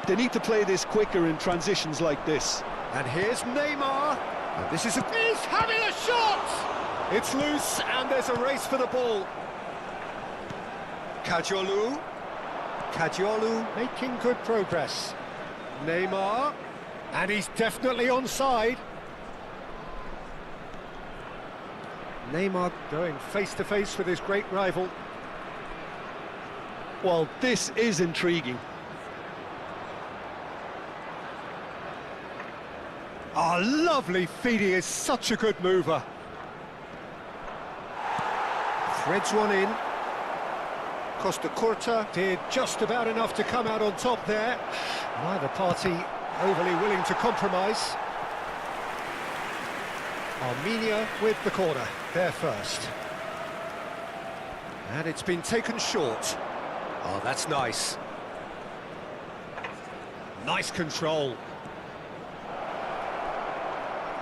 They need to play this quicker in transitions like this. And here's Neymar. And this is he's having a shot! It's loose, and there's a race for the ball. Kajolu making good progress. Neymar, and he's definitely onside. Neymar going face-to-face with his great rival. Well, this is intriguing. Oh, lovely feed, he is such a good mover. Threads one in. Costa Curta did just about enough to come out on top there. Neither party overly willing to compromise. Armenia with the corner, there first. And it's been taken short. Oh, that's nice. Nice control.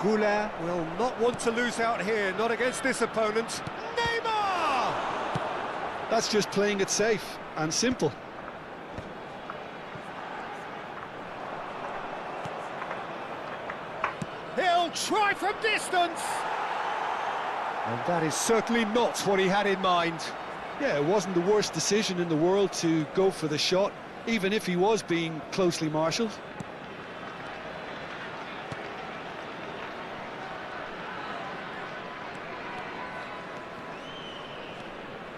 Goulet will not want to lose out here, not against this opponent. Neymar! That's just playing it safe and simple. He'll try from distance! And that is certainly not what he had in mind. Yeah, it wasn't the worst decision in the world to go for the shot, even if he was being closely marshalled.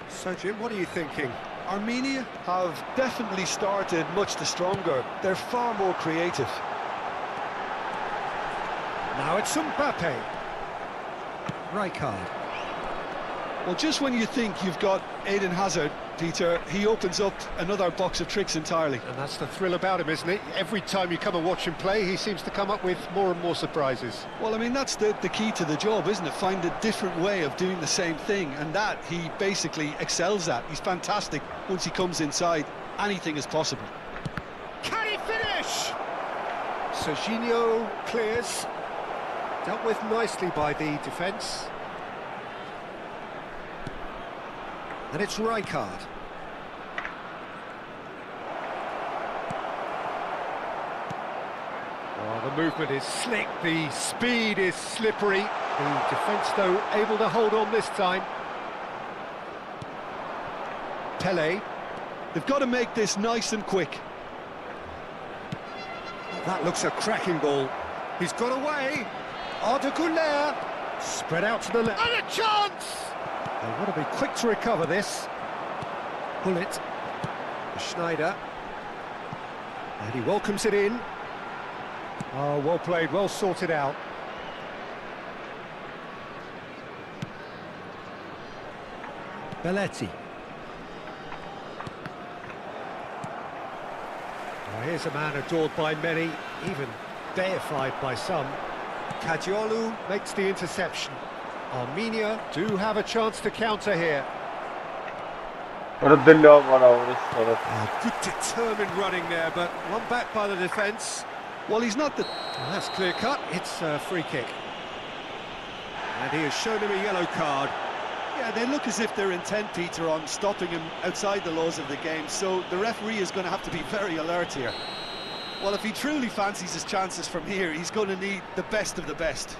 So, Jim, what are you thinking? Armenia have definitely started much the stronger. They're far more creative. Now it's Mbappe. Rijkaard. Well, just when you think you've got Eden Hazard, Peter, he opens up another box of tricks entirely. And that's the thrill about him, isn't it? Every time you come and watch him play, he seems to come up with more and more surprises. Well, I mean, that's the key to the job, isn't it? Find a different way of doing the same thing, and that he basically excels at. He's fantastic. Once he comes inside, anything is possible. Can he finish? Serginho clears. Dealt with nicely by the defence. And it's Rijkaard. Oh, the movement is slick, the speed is slippery. The defence, though, able to hold on this time. Pele. They've got to make this nice and quick. That looks a cracking ball. He's got away. Arda Güler. Spread out to the left. And a chance! They want to be quick to recover this. Bullet. Schneider. And he welcomes it in. Oh, well played, well sorted out. Belletti. Oh, here's a man adored by many, even deified by some. Kajolu makes the interception. Armenia do have a chance to counter here. Good Determined running there, but one back by the defence. Well, he's not the... Well, that's clear cut, it's a free kick. And he has shown him a yellow card. Yeah, they look as if they're intent, Peter, on stopping him outside the laws of the game, so the referee is going to have to be very alert here. Well, if he truly fancies his chances from here, he's going to need the best of the best.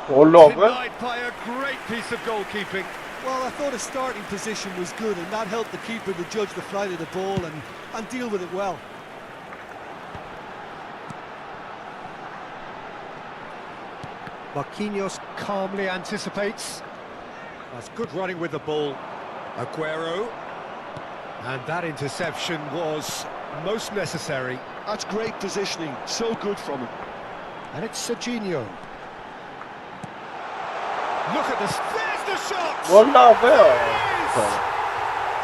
Denied by a great piece of goalkeeping. Well, I thought his starting position was good, and that helped the keeper to judge the flight of the ball and deal with it well. Marquinhos calmly anticipates. That's good running with the ball. Aguero. And that interception was most necessary. That's great positioning, so good from him. And it's Serginho. Look at this, there's the shot!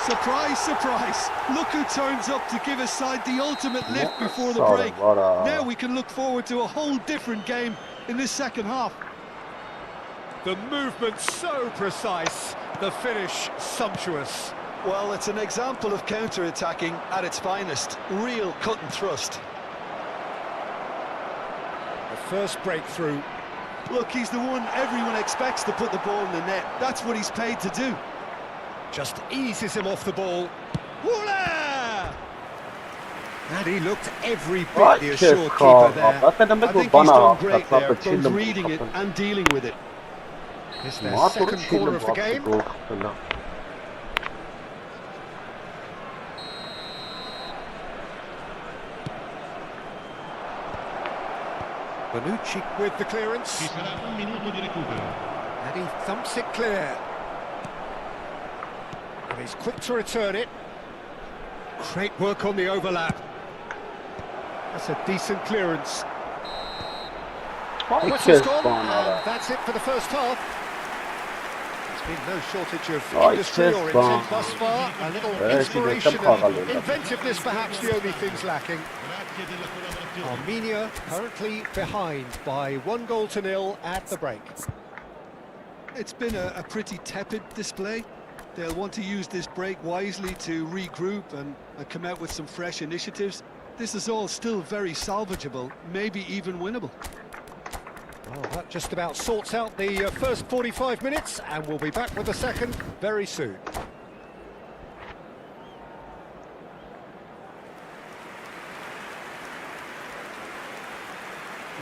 Surprise, surprise. Look who turns up to give his side the ultimate lift before the break. Now we can look forward to a whole different game in this second half. The movement so precise, the finish sumptuous. Well, it's an example of counter-attacking at its finest. Real cut and thrust. The first breakthrough. Look, he's the one everyone expects to put the ball in the net. That's what he's paid to do. Just eases him off the ball. Voila! And he looked every Ay, bit the kes assured keeper there. kağıt. Ben de I think bana he's done hafta great there, sapı both çildim. reading it and dealing with it. It's their Motoru second corner çildim of the game. gol kapıla. Bonucci with the clearance. Ci sarà un minuto di recupero. And he thumps it clear. And he's quick to return it. Great work on the overlap. That's a decent clearance. Ay, Whistle's kes gone, bana. and that's it for the first half. There's been no shortage of Ay, industry kes or bana. intent thus far. A little Evet, inspiration şimdi and kavgalı. inventiveness perhaps the only things lacking. Grazie della collaborazione. Armenia currently behind by 1-0 at the break. It's been a pretty tepid display. They'll want to use this break wisely to regroup and come out with some fresh initiatives. This is all still very salvageable, maybe even winnable. Well, that just about sorts out the first 45 minutes, and we'll be back with the second very soon.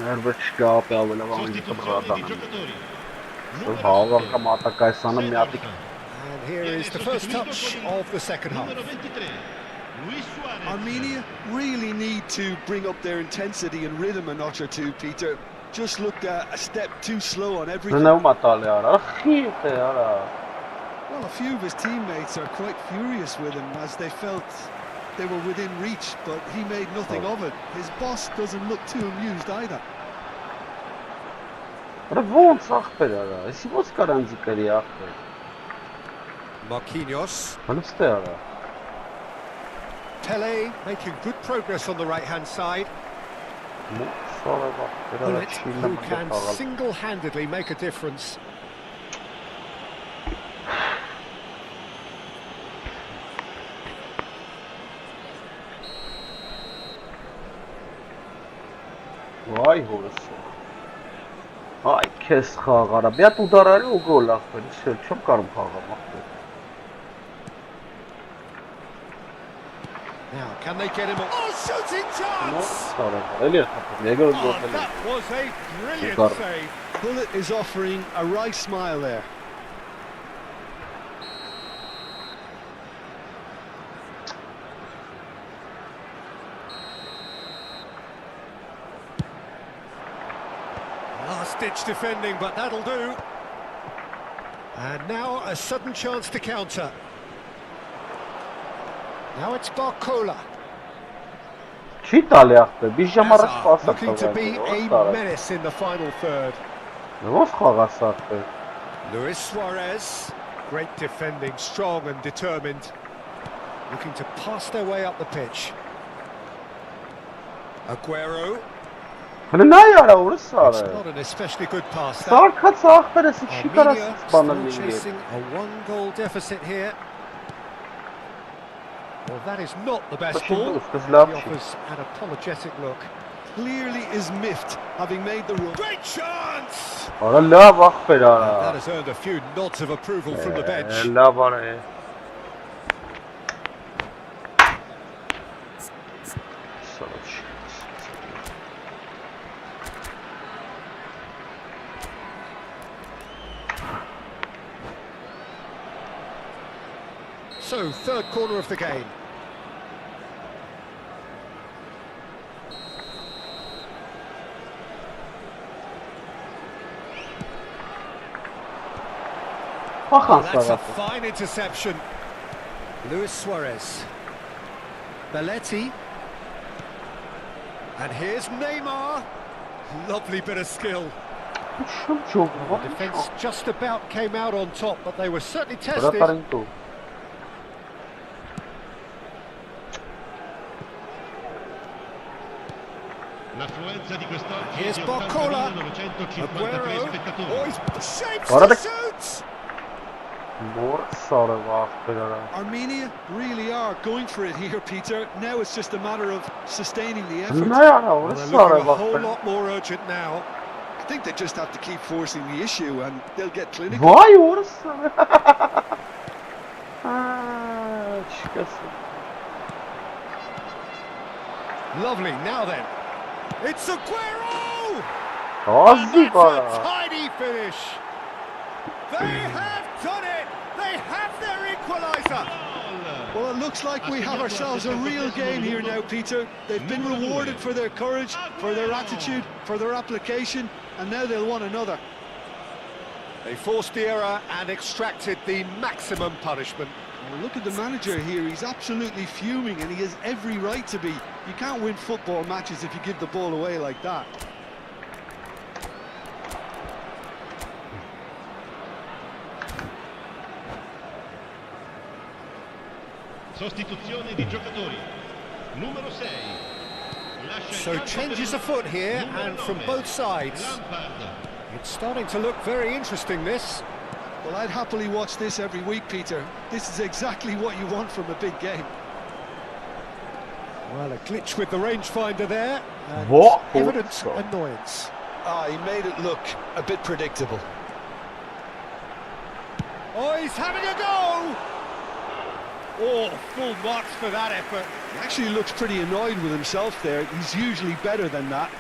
Nerveci kapı avla var. Sostituzione di giocatori. Hava kamata kaysanım yatık. And here is the first touch of the second half. Numero 23. Luis Suarez. Armenia really need to bring up their intensity and rhythm a notch or two, Peter. Just looked a step too slow on everything. Ne matalı yara. Xite yara. Well, a few of his teammates are quite furious with him as they felt they were within reach, but he made nothing of it. His boss doesn't look too amused either. Revon saxper yara. Isivos karanzikari yaxte. Marquinhos. Haliste yara. Pele making good progress on the right-hand side. Sonra bak. Bullet, Biraz who çiğnem can yapalım. single-handedly make a difference. Vay horası. Ay kes xağara. Biat udarari o gol axtır. Çok karım xağamaq. Now, can they get him? Oh, shooting chance! Sonra. Öyle kapı. Ne gol Oh, gol. that was a brilliant Super. save. Bullet is offering a wry smile there. Last-ditch defending, but that'll do. And now a sudden chance to counter. Now it's Barcola. Çi tali yaxtır. Bir jamaraş Hazard pasaq. looking to be a menace in the final third. Ne var xağası axtır. Luis Suarez, great defending, strong and determined. Looking to pass their way up the pitch. Aguero. Hani ne yara orası It's sarı. not an especially good pass. That. Sar kaç axtır. Eski Armenia karası bana still lingi. chasing a 1-goal deficit here. Well, that is not the best Başında ball. ıskızlar He bir şey. offers an apologetic look. Clearly is miffed, having made the run. Great chance! Ara la bak And that bela. has earned a few nods of approval from the bench. La var. Sarı. So, third corner of the game. Baxan That's a sağa. fine interception. Luis Suarez. Belletti. And here's Neymar. Lovely bit of skill. Şum çok var. The defence just about came out on top, but they were certainly Bırak tested. arın tu. L'affluenza di quest'oggi Here's è di Barcola. 80.953 Aguero. spettatori. Oh, he's shapes Orada- the shoots. Mor sarı bak bela. Armenia really are going for it here, Peter. Now it's just a matter of sustaining the effort. Ne yara Well, orası they're looking sarı a bak whole bela. lot more urgent now. I think they just have to keep forcing the issue and they'll get clinical. Vay orası sarı. Ha, çıkasın. Lovely, now then. It's Aguero! Ağzı A var. tidy finish. They have done it. They have their equaliser. Well, it looks like we have ourselves a real game here now, Peter. They've been rewarded for their courage, for their attitude, for their application, and now they'll want another. They forced the error and extracted the maximum punishment. Well, look at the manager here. He's absolutely fuming, and he has every right to be. You can't win football matches if you give the ball away like that. Sostituzione di giocatori. Numero 6. So changes afoot here, and from both sides. It's starting to look very interesting, this. Well, I'd happily watch this every week, Peter. This is exactly what you want from a big game. Well, a glitch with the rangefinder there. And What? evident annoyance. Ah, he made it look a bit predictable. Oh, he's having a go! Oh, full marks for that effort. He actually looks pretty annoyed with himself there. He's usually better than that.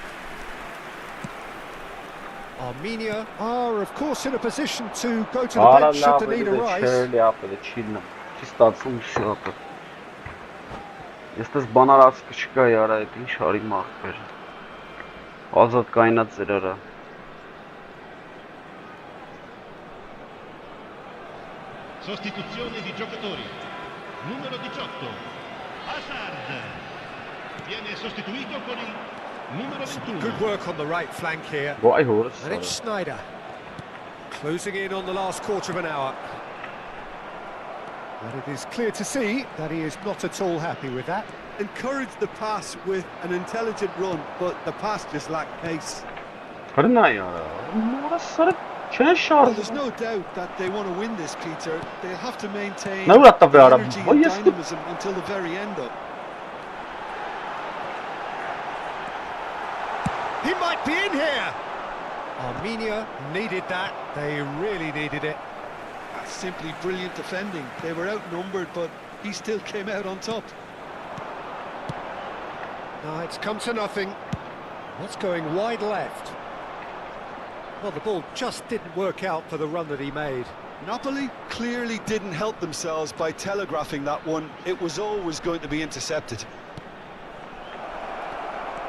Armenia are, of course, in a position to go to the bench should the need arise. Չերելի ապել, չիլնեմ, չի ստացվում չի ապել։ Ես տես բանարած կչկա յարա այդ ինչ արի մախպեր։ Ազատ կայնած ձեր արա։ Sostituzione di giocatori. Numero 18. Hazard. Viene sostituito con il numero 21. Good work on the right flank here. Vay horus. And it's Snyder. Closing in on the last quarter of an hour. But it is clear to see that he is not at all happy with that. Encouraged the pass with an intelligent run, but the pass just lacked pace. Հրնա յարա։ Մորասը չեն Well, շարժ։ there's no doubt that they want to win this, Peter. They'll have to maintain Նա ուր ա տվե արա։ energy Ոյ and ես dynamism until the very end, though. He might be in here. Armenia needed that. They really needed it. That's simply brilliant defending. They were outnumbered, but he still came out on top. No, it's come to nothing. That's going wide left. Well, the ball just didn't work out for the run that he made. Napoli clearly didn't help themselves by telegraphing that one. It was always going to be intercepted.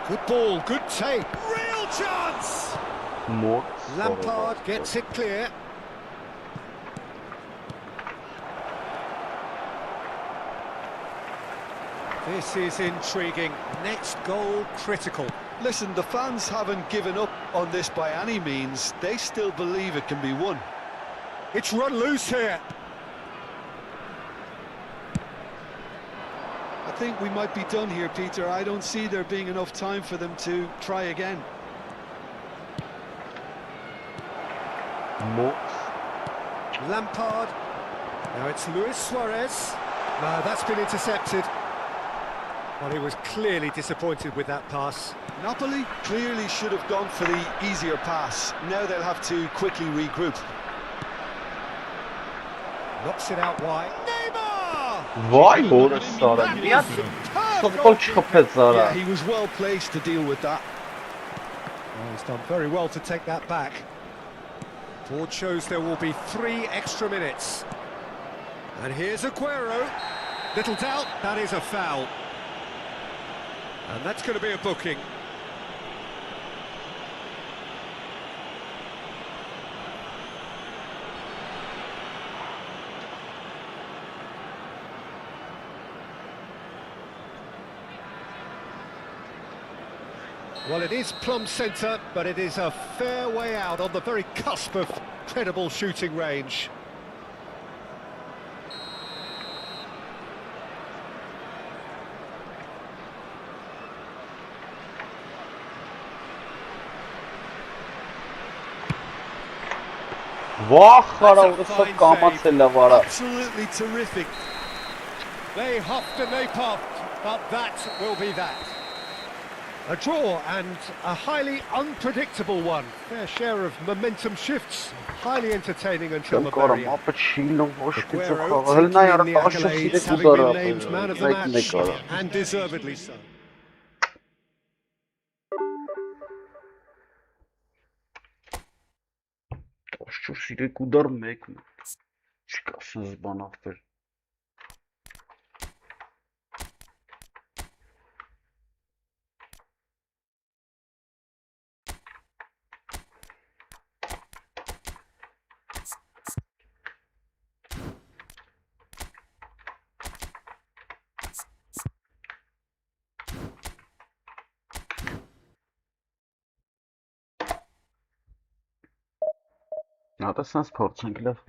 Good ball, good take. Real chance! մոտ։ Lampard gets it clear. This is intriguing. Next goal critical. Listen, the fans haven't given up on this by any means. They still believe it can be won. It's run loose here. I think we might be done here, Peter. I don't see there being enough time for them to try again. Մոտ։ Lampard. Now it's Luis Suarez. No, that's been intercepted. Well, he was clearly disappointed with that pass. Napoli clearly should have gone for the easier pass. Now they'll have to quickly regroup. Knocks it out wide. Neymar! Vay horus արա։ Միած ֆուտբոլ չխփեց արա։ Yeah, he was well placed to deal with that. Oh, he's done very well to take that back. Board shows there will be 3 extra minutes. And here's Aguero. Little doubt, that is a foul. And that's going to be a booking. Well, it is plumb centre, but it is a fair way out on the very cusp of credible shooting range. Վախ արա ուրսով կամացել է վարա։ Absolutely terrific. They huffed and they puffed, but that will be that. A draw and a highly unpredictable one. Fair share of momentum shifts, highly entertaining until the Կարամ very end. ապը չիլնում ոչ Aguero կիցող։ taking Հլնա in յարա the 13 accolades, having ուդարա։ been named man of the match, and deservedly so. 4 3 դար 1 չկա sense բան ապեր Հատա sense փորձենք լավ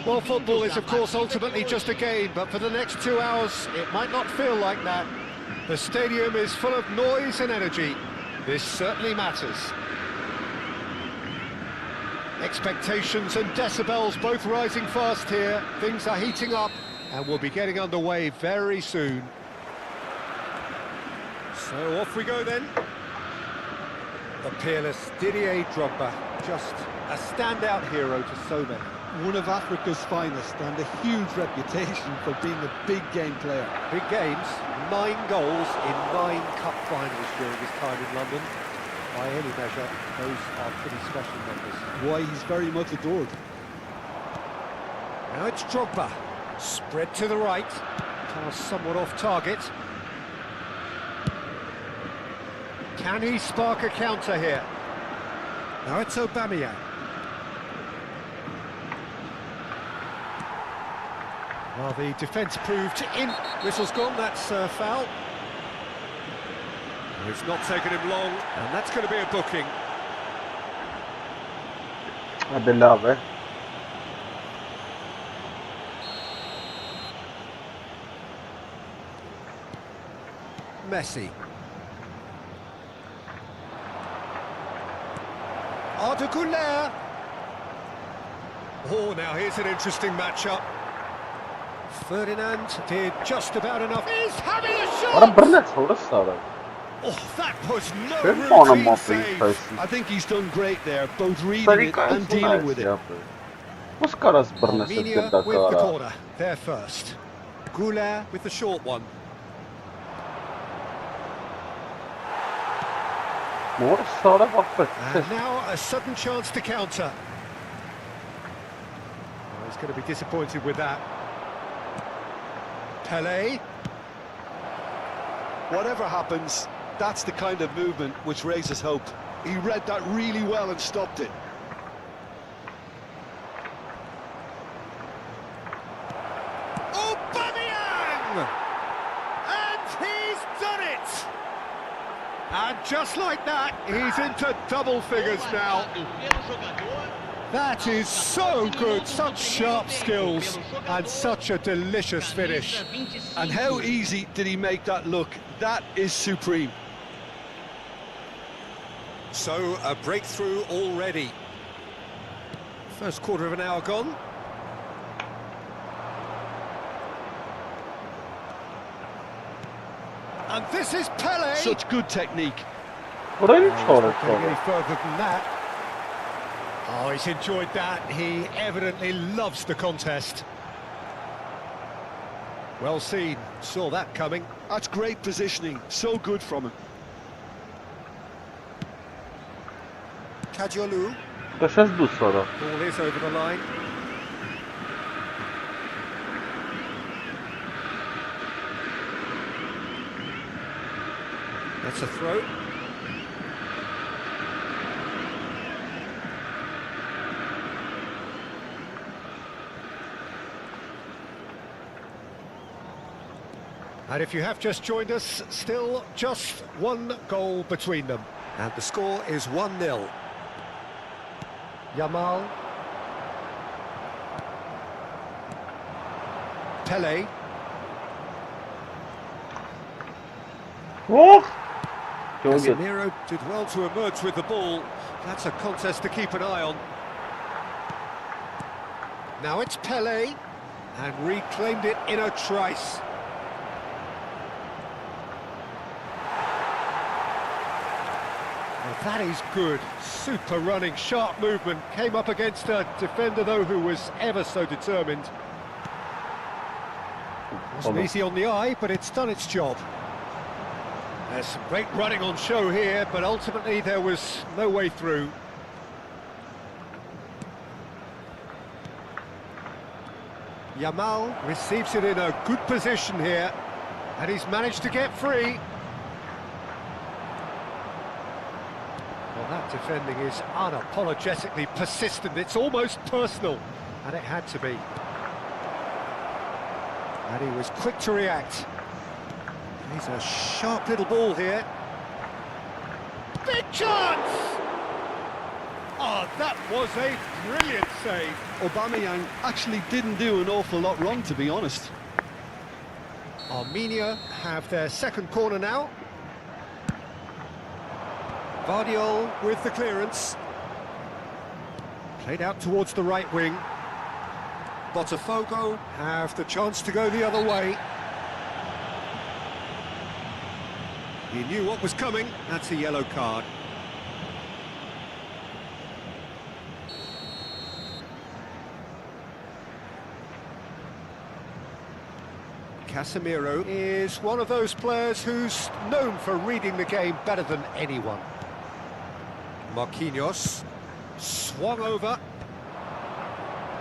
Well, football is, of course, ultimately just a game, but for the next 2 hours, it might not feel like that. The stadium is full of noise and energy. This certainly matters. Expectations and decibels both rising fast here. Things are heating up, and we'll be getting underway very soon. So off we go then. The peerless Didier Drogba, just a standout hero to so many. One of Africa's finest and a huge reputation for being a big game player. Big games, 9 goals in 9 cup finals during his time in London. By any measure, those are pretty special numbers. Why, he's very much adored. Now it's Drogba, spread to the right, pass somewhat off target. Can he spark a counter here? Now it's Aubameyang. Well, the defence proved in. Whistle's gone, that's foul. It's not taken him long, and that's going to be a booking. Hadi lave. Messi. Arda Güler. Oh, now here's an interesting matchup. Ferdinand did just about enough. He's having a Ora shot! bir net sorarsa. Oh, that was no Good on him routine off save. I think he's done great there, both reading it and dealing with it. Muskaras bir net Armenia dedi with the kara. corner, there first. Güler with the short one. Mor sonra bak And now a sudden chance to counter. Oh, he's going to be disappointed with that. Pelé. Whatever happens, that's the kind of movement which raises hope. He read that really well and stopped it. Aubameyang! And he's done it! And just like that, he's into double figures now. That is so good, such sharp skills, and such a delicious finish. And how easy did he make that look? That is supreme. So, a breakthrough already. First quarter of an hour gone. And this is Pelé. Such good technique. Burayı sonra Not going any further than that. Oh, he's enjoyed that. He evidently loves the contest. Well seen. Saw that coming. That's great positioning. So good from him. Kadiolu. Kaşas bu sonra. Ball is over the line. That's a throw. And if you have just joined us, still just one goal between them. And the score is 1-0. Yamal. Pelé. Oh! Çok iyi. Casemiro did well to emerge with the ball. That's a contest to keep an eye on. Now it's Pelé, and reclaimed it in a trice. Well, that is good. Super running, sharp movement. Came up against a defender, though, who was ever so determined. Wasn't easy on the eye, but it's done its job. There's some great running on show here, but ultimately there was no way through. Yamal receives it in a good position here, and he's managed to get free. Well, that defending is unapologetically persistent. It's almost personal, and it had to be. And he was quick to react. He's a sharp little ball here. Big chance! Oh, that was a brilliant save. Aubameyang actually didn't do an awful lot wrong, to be honest. Armenia have their second corner now. Vardiol with the clearance. Played out towards the right wing. Botafogo have the chance to go the other way. He knew what was coming. That's a yellow card. Casemiro is one of those players who's known for reading the game better than anyone. Marquinhos swung over.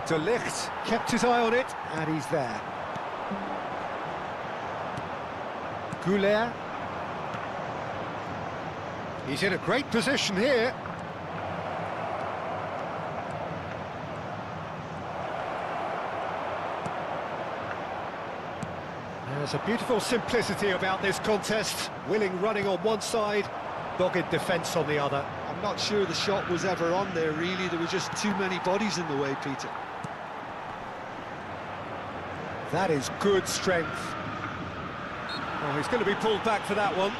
De Ligt kept his eye on it, and he's there. Güler. He's in a great position here. There's a beautiful simplicity about this contest. Willing running on one side, dogged defence on the other. I'm not sure the shot was ever on there, really. There were just too many bodies in the way, Peter. That is good strength. Oh, he's going to be pulled back for that one.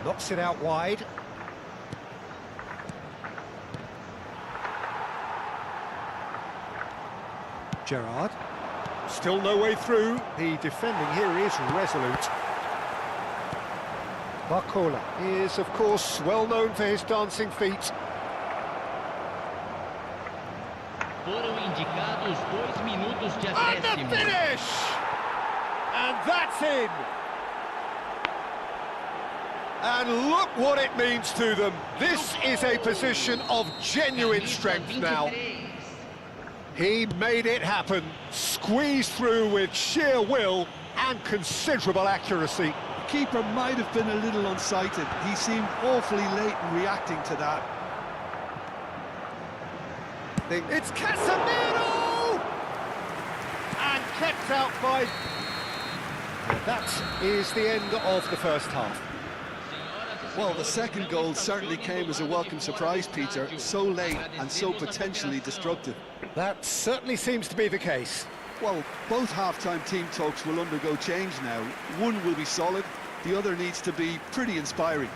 Knocks it out wide. Gerrard. Still no way through. The defending here is resolute. Barcola is, of course, well known for his dancing feet. Foram indicados 2 minutos de And the acréscimo. finish! And that's in! And look what it means to them. This is a position of genuine strength now. He made it happen, squeezed through with sheer will and considerable accuracy. The keeper might have been a little unsighted. He seemed awfully late in reacting to that. It's Casemiro! And kept out by... That is the end of the first half. Well, the second goal certainly came as a welcome surprise, Peter. So late and so potentially destructive. That certainly seems to be the case. Well, both half-time team talks will undergo change now. One will be solid, the other needs to be pretty inspiring.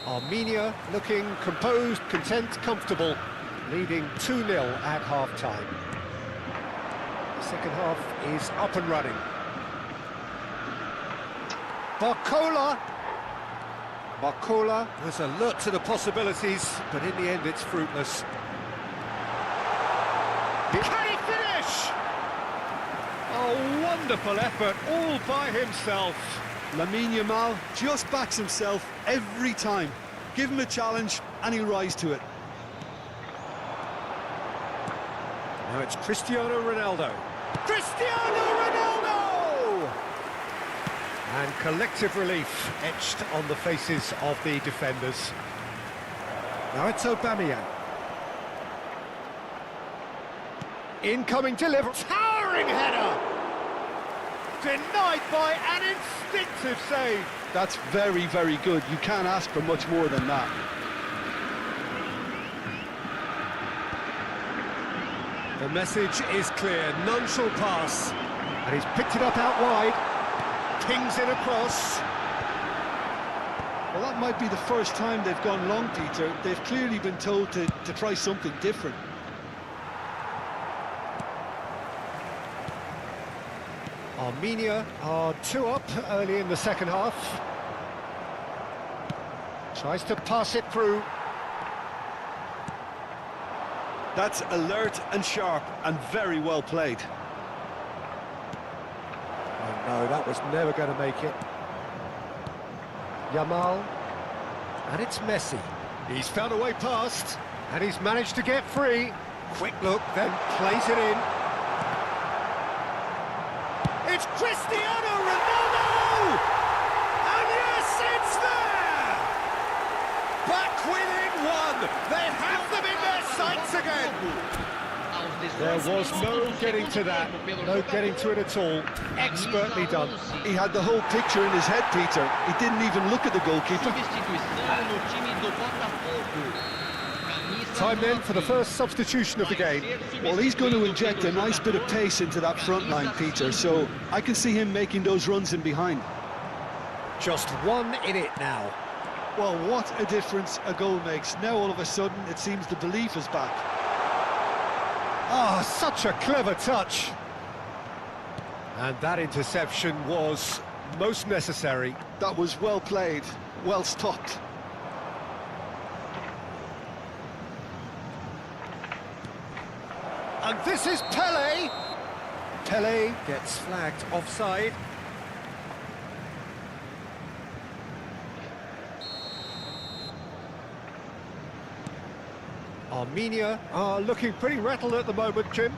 Armenia looking composed, content, comfortable, leading 2-0 at half-time. The second half is up and running. Barcola was alert to the possibilities, but in the end it's fruitless. Can he finish? A wonderful effort all by himself. Lamine Yamal just backs himself every time. Give him a challenge and he'll rise to it. Now it's Cristiano Ronaldo. Cristiano Ronaldo! And collective relief etched on the faces of the defenders. Now it's Aubameyang. Incoming delivery. Towering header! Denied by an instinctive save. That's very, very good. You can't ask for much more than that. The message is clear, none shall pass. And he's picked it up out wide. Pings it across. Well, that might be the first time they've gone long, Peter. They've clearly been told to try something different. Armenia are 2 up early in the second half. Tries to pass it through. That's alert and sharp and very well played. Oh no, that was never going to make it. Yamal. And it's Messi. He's found a way past. And he's managed to get free. Quick look, then plays it in. It's Cristiano Ronaldo! And yes, it's there! Back within one! They have them in their sights again! There was no getting to that, no getting to it at all. Expertly done. He had the whole picture in his head, Peter. He didn't even look at the goalkeeper. Time then for the first substitution of the game. Well, he's going to inject a nice bit of pace into that front line, Peter, so I can see him making those runs in behind. Just one in it now. Well, what a difference a goal makes. Now all of a sudden it seems the belief is back. Ah, such a clever touch. And that interception was most necessary. That was well played, well stopped. And this is Pele. Pele gets flagged offside. Armenia are looking pretty rattled at the moment, Jim.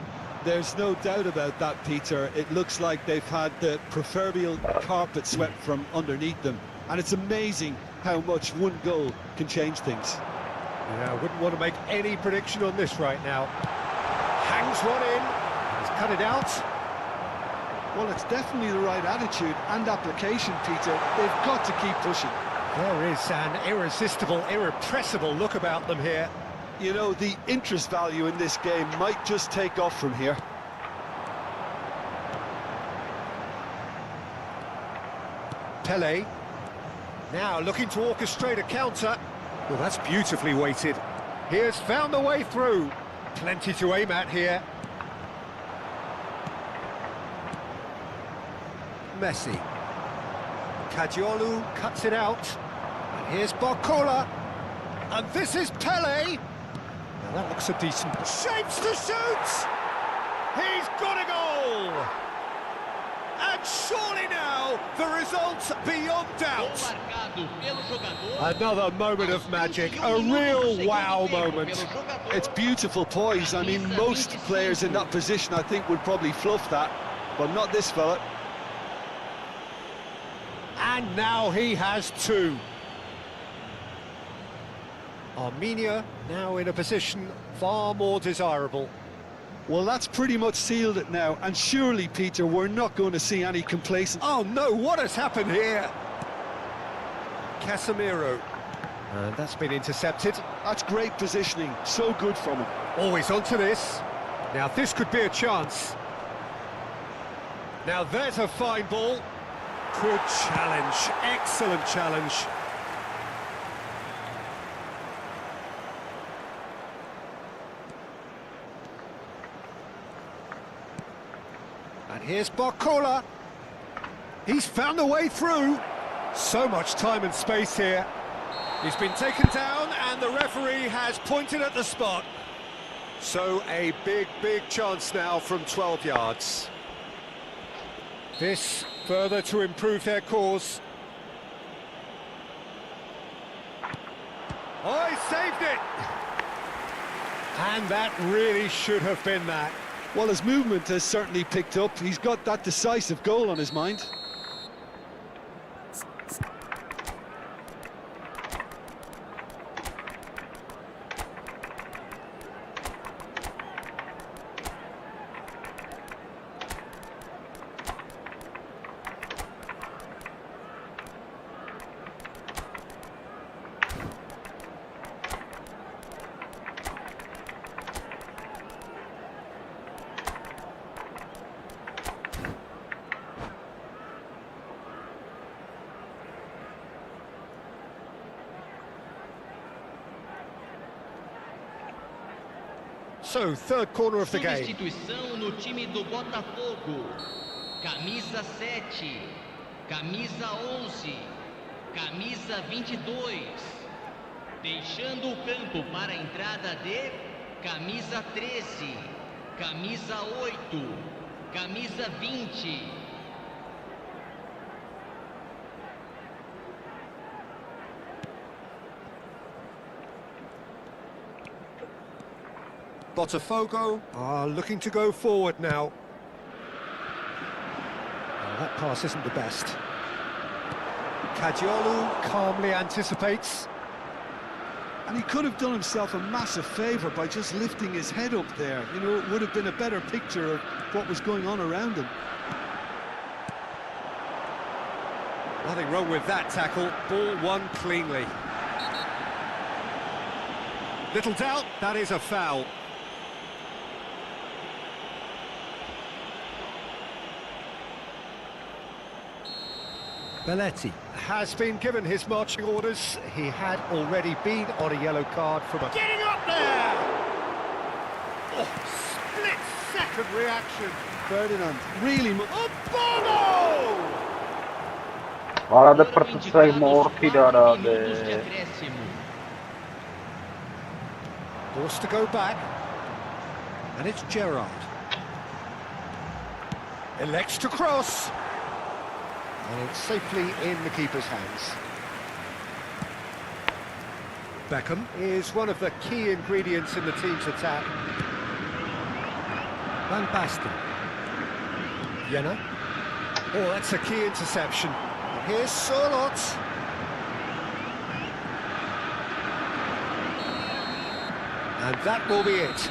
There's no doubt about that, Peter. It looks like they've had the proverbial carpet swept from underneath them. And it's amazing how much one goal can change things. Yeah, I wouldn't want to make any prediction on this right now. Hangs one in, he's cut it out. Well, it's definitely the right attitude and application, Peter. They've got to keep pushing. There is an irresistible, irrepressible look about them here. You know, the interest value in this game might just take off from here. Pele, now looking to orchestrate a counter. Well, that's beautifully weighted. He has found the way through. Plenty to aim at here. Messi. Caggiolu cuts it out. And here's Barcola. And this is Pele. Now that looks a decent... Shapes to shoot! He's got a goal! And surely now, the result's beyond doubt. Another moment of magic, a real wow moment. It's beautiful poise. I mean, most players in that position, I think, would probably fluff that, but not this fella. And now he has two. Armenia now in a position far more desirable. Well, that's pretty much sealed it now, and surely, Peter, we're not going to see any complacency. Oh no, what has happened here? Casemiro. And that's been intercepted. That's great positioning, so good from him. Always onto this. Now this could be a chance. Now there's a fine ball. Good challenge, excellent challenge. And here's Barcola. He's found a way through. So much time and space here. He's been taken down and the referee has pointed at the spot. So a big chance now from 12 yards. This further to improve their cause. Oh, he saved it! And that really should have been that. Well, his movement has certainly picked up. He's got that decisive goal on his mind. So, third corner of the game. Substituição no time do Botafogo. Camisa 7, camisa 11, camisa 22. Deixando o campo para a entrada de camisa 13, camisa 8, camisa 20. Botafogo are looking to go forward now. Oh, that pass isn't the best. Caggiolu calmly anticipates. And he could have done himself a massive favour by just lifting his head up there. You know, it would have been a better picture of what was going on around him. Nothing wrong with that tackle. Ball won cleanly. Little doubt, that is a foul. Belletti has been given his marching orders. He had already been on a yellow card from a... Getting up there! Oh, split-second reaction. Ferdinand, really... Bono! Arada përtësaj morti arade. Forced to go back. And it's Gerrard. Elects to cross. And it's safely in the keeper's hands. Beckham is one of the key ingredients in the team's attack. Van Basten. Jenner. Oh, that's a key interception. Here's Sorlot. And that will be it.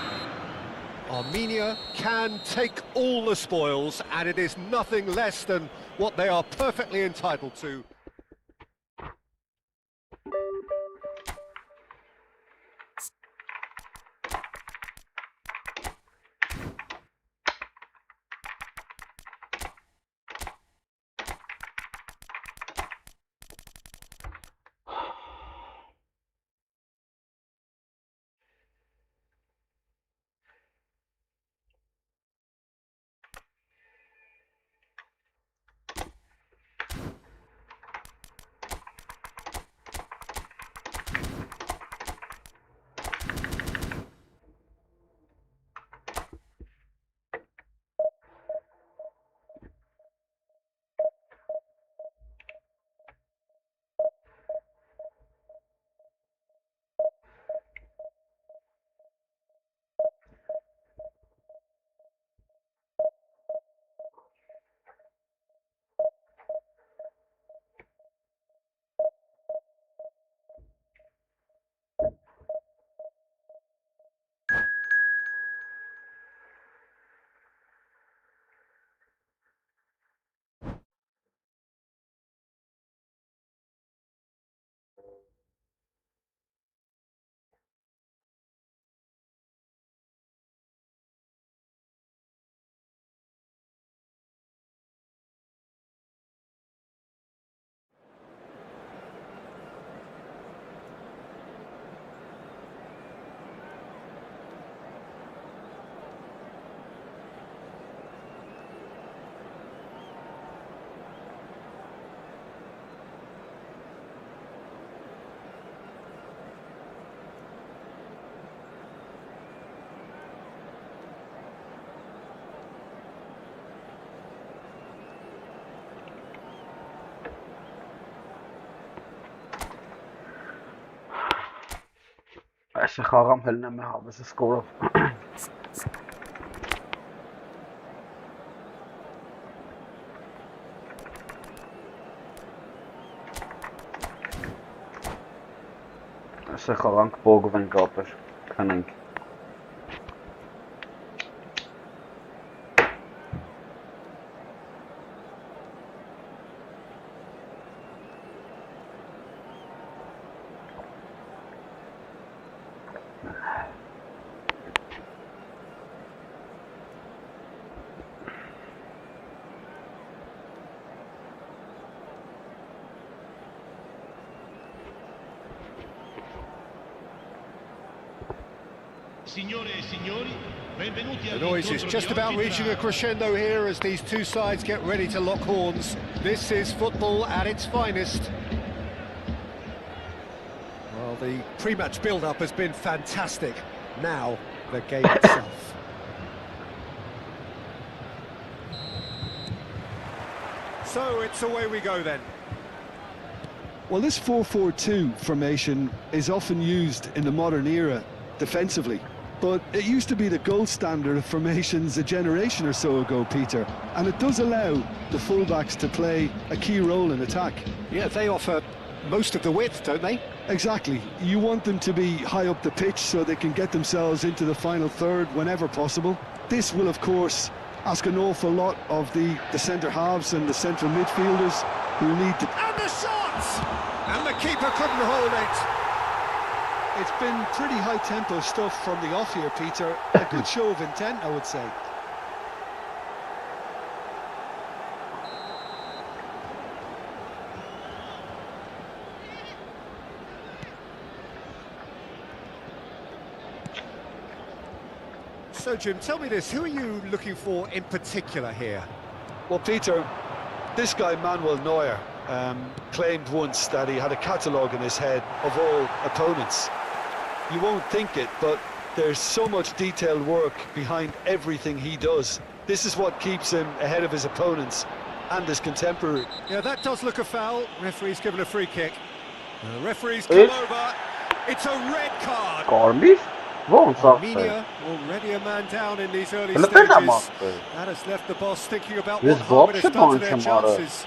Armenia can take all the spoils, and it is nothing less than what they are perfectly entitled to. Այս խաղամ հելնեմ է հավեսը սկորով։ Այս խաղանք բոգվենք ապեր, քնենք։ The noise is just about reaching a crescendo here as these two sides get ready to lock horns. This is football at its finest. Well, the pre-match build-up has been fantastic. Now, the game itself. So, it's away we go then. Well, this 4-4-2 formation is often used in the modern era defensively. But it used to be the gold standard of formations a generation or so ago, Peter. And it does allow the fullbacks to play a key role in attack. Yeah, they offer most of the width, don't they? Exactly. You want them to be high up the pitch so they can get themselves into the final third whenever possible. This will, of course, ask an awful lot of the centre halves and the central midfielders who need to... And the shots! And the keeper couldn't hold it. It's been pretty high-tempo stuff from the off here, Peter. A good show of intent, I would say. So, Jim, tell me this, who are you looking for in particular here? Well, Peter, this guy, Manuel Neuer, claimed once that he had a catalogue in his head of all opponents. You won't think it, but there's so much detailed work behind everything he does. This is what keeps him ahead of his opponents and his contemporary. Yeah, that does look a foul. Referee's given a free kick. The referee's come over. It's a red card. Կարմիր։ Ոնց է։ Armenia already a man down in these early Հələ պես եմ stages. ասել։ That has left the boss thinking about Ես what harm it has ոобще done to բան their չեմ արել։ chances.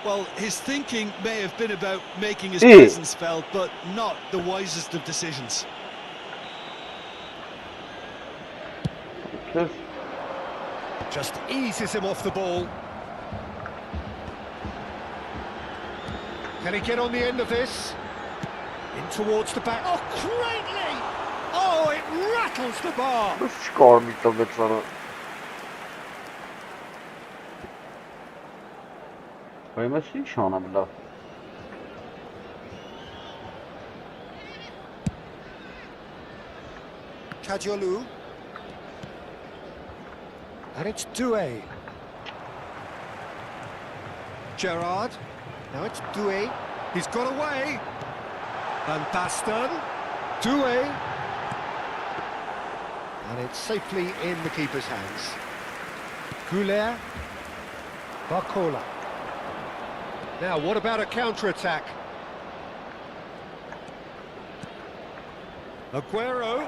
Well, his thinking may have been about making his Eh. presence felt, but not the wisest of decisions. Քեզ Just eases him off the ball. Can he get on the end of this? In towards the back. Oh, greatly! Oh, it rattles the bar. ո՞ւց չկարմիր տվեց արա։ Բայց ես ինչ անեմ լավ։ Kajolu. And it's Doué. Gerrard. Now it's Doué. He's got away. Van Basten. Doué. And it's safely in the keeper's hands. Goulet. Barcola. Now, what about a counter-attack? Aguero.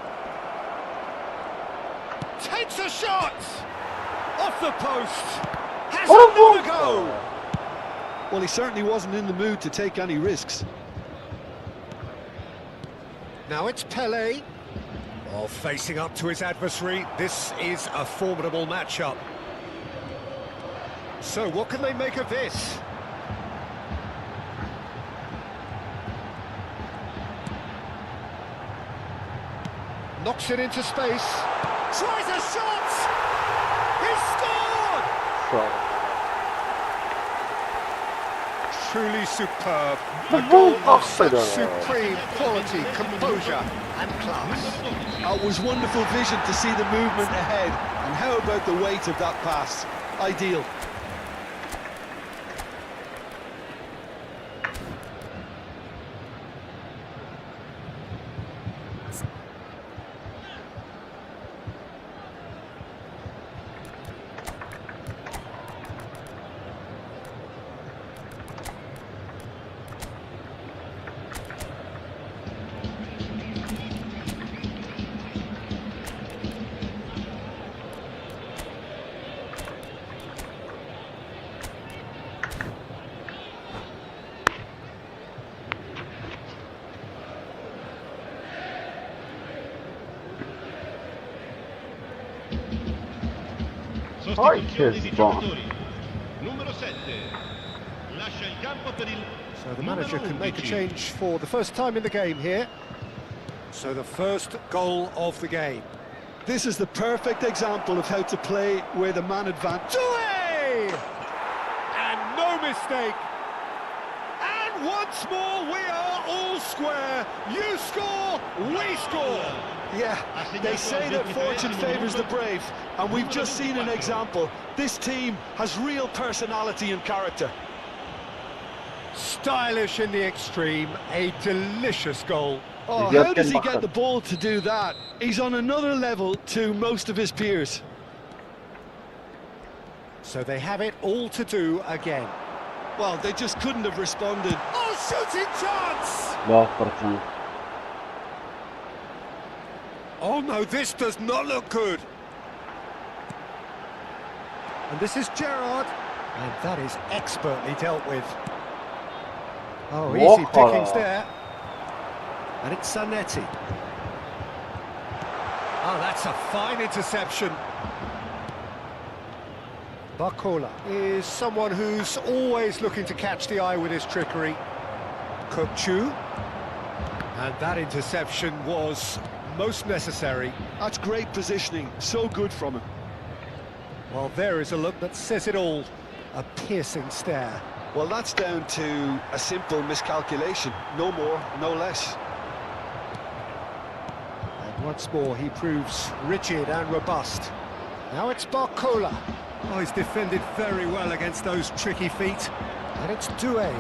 Takes a shot! Off the post! Has another go! Well, he certainly wasn't in the mood to take any risks. Now it's Pelé. Oh, facing up to his adversary. This is a formidable matchup. So, what can they make of this? Knocks it into space. Tries a shot! He scored! Truly superb. A goal of such supreme quality, composure and class. It was wonderful vision to see the movement ahead. And how about the weight of that pass? Ideal. Sostituzione di giocatori. Numero 7. Lascia il campo per il So the manager numero can make a 11. change for the first time in the game here. So the first goal of the game. This is the perfect example of how to play where the man advantage. Doué! And no mistake. And once more we are all square. You score, we score. Yeah, they say that fortune favours the brave, and we've just seen an example. This team has real personality and character. Stylish in the extreme, a delicious goal. Oh, how does he get the ball to do that? He's on another level to most of his peers. So they have it all to do again. Well, they just couldn't have responded. Oh, shooting chance! Լավ պրծան։ Oh no, this does not look good. And this is Gerrard. And that is expertly dealt with. Oh, easy pickings there. And it's Zanetti. Oh, that's a fine interception. Barcola is someone who's always looking to catch the eye with his trickery. Kökçü. And that interception was most necessary. That's great positioning, so good from him. Well, there is a look that says it all. A piercing stare. Well, that's down to a simple miscalculation. No more, no less. And once more, he proves rigid and robust. Now it's Barcola. Oh, he's defended very well against those tricky feet. And it's Doué.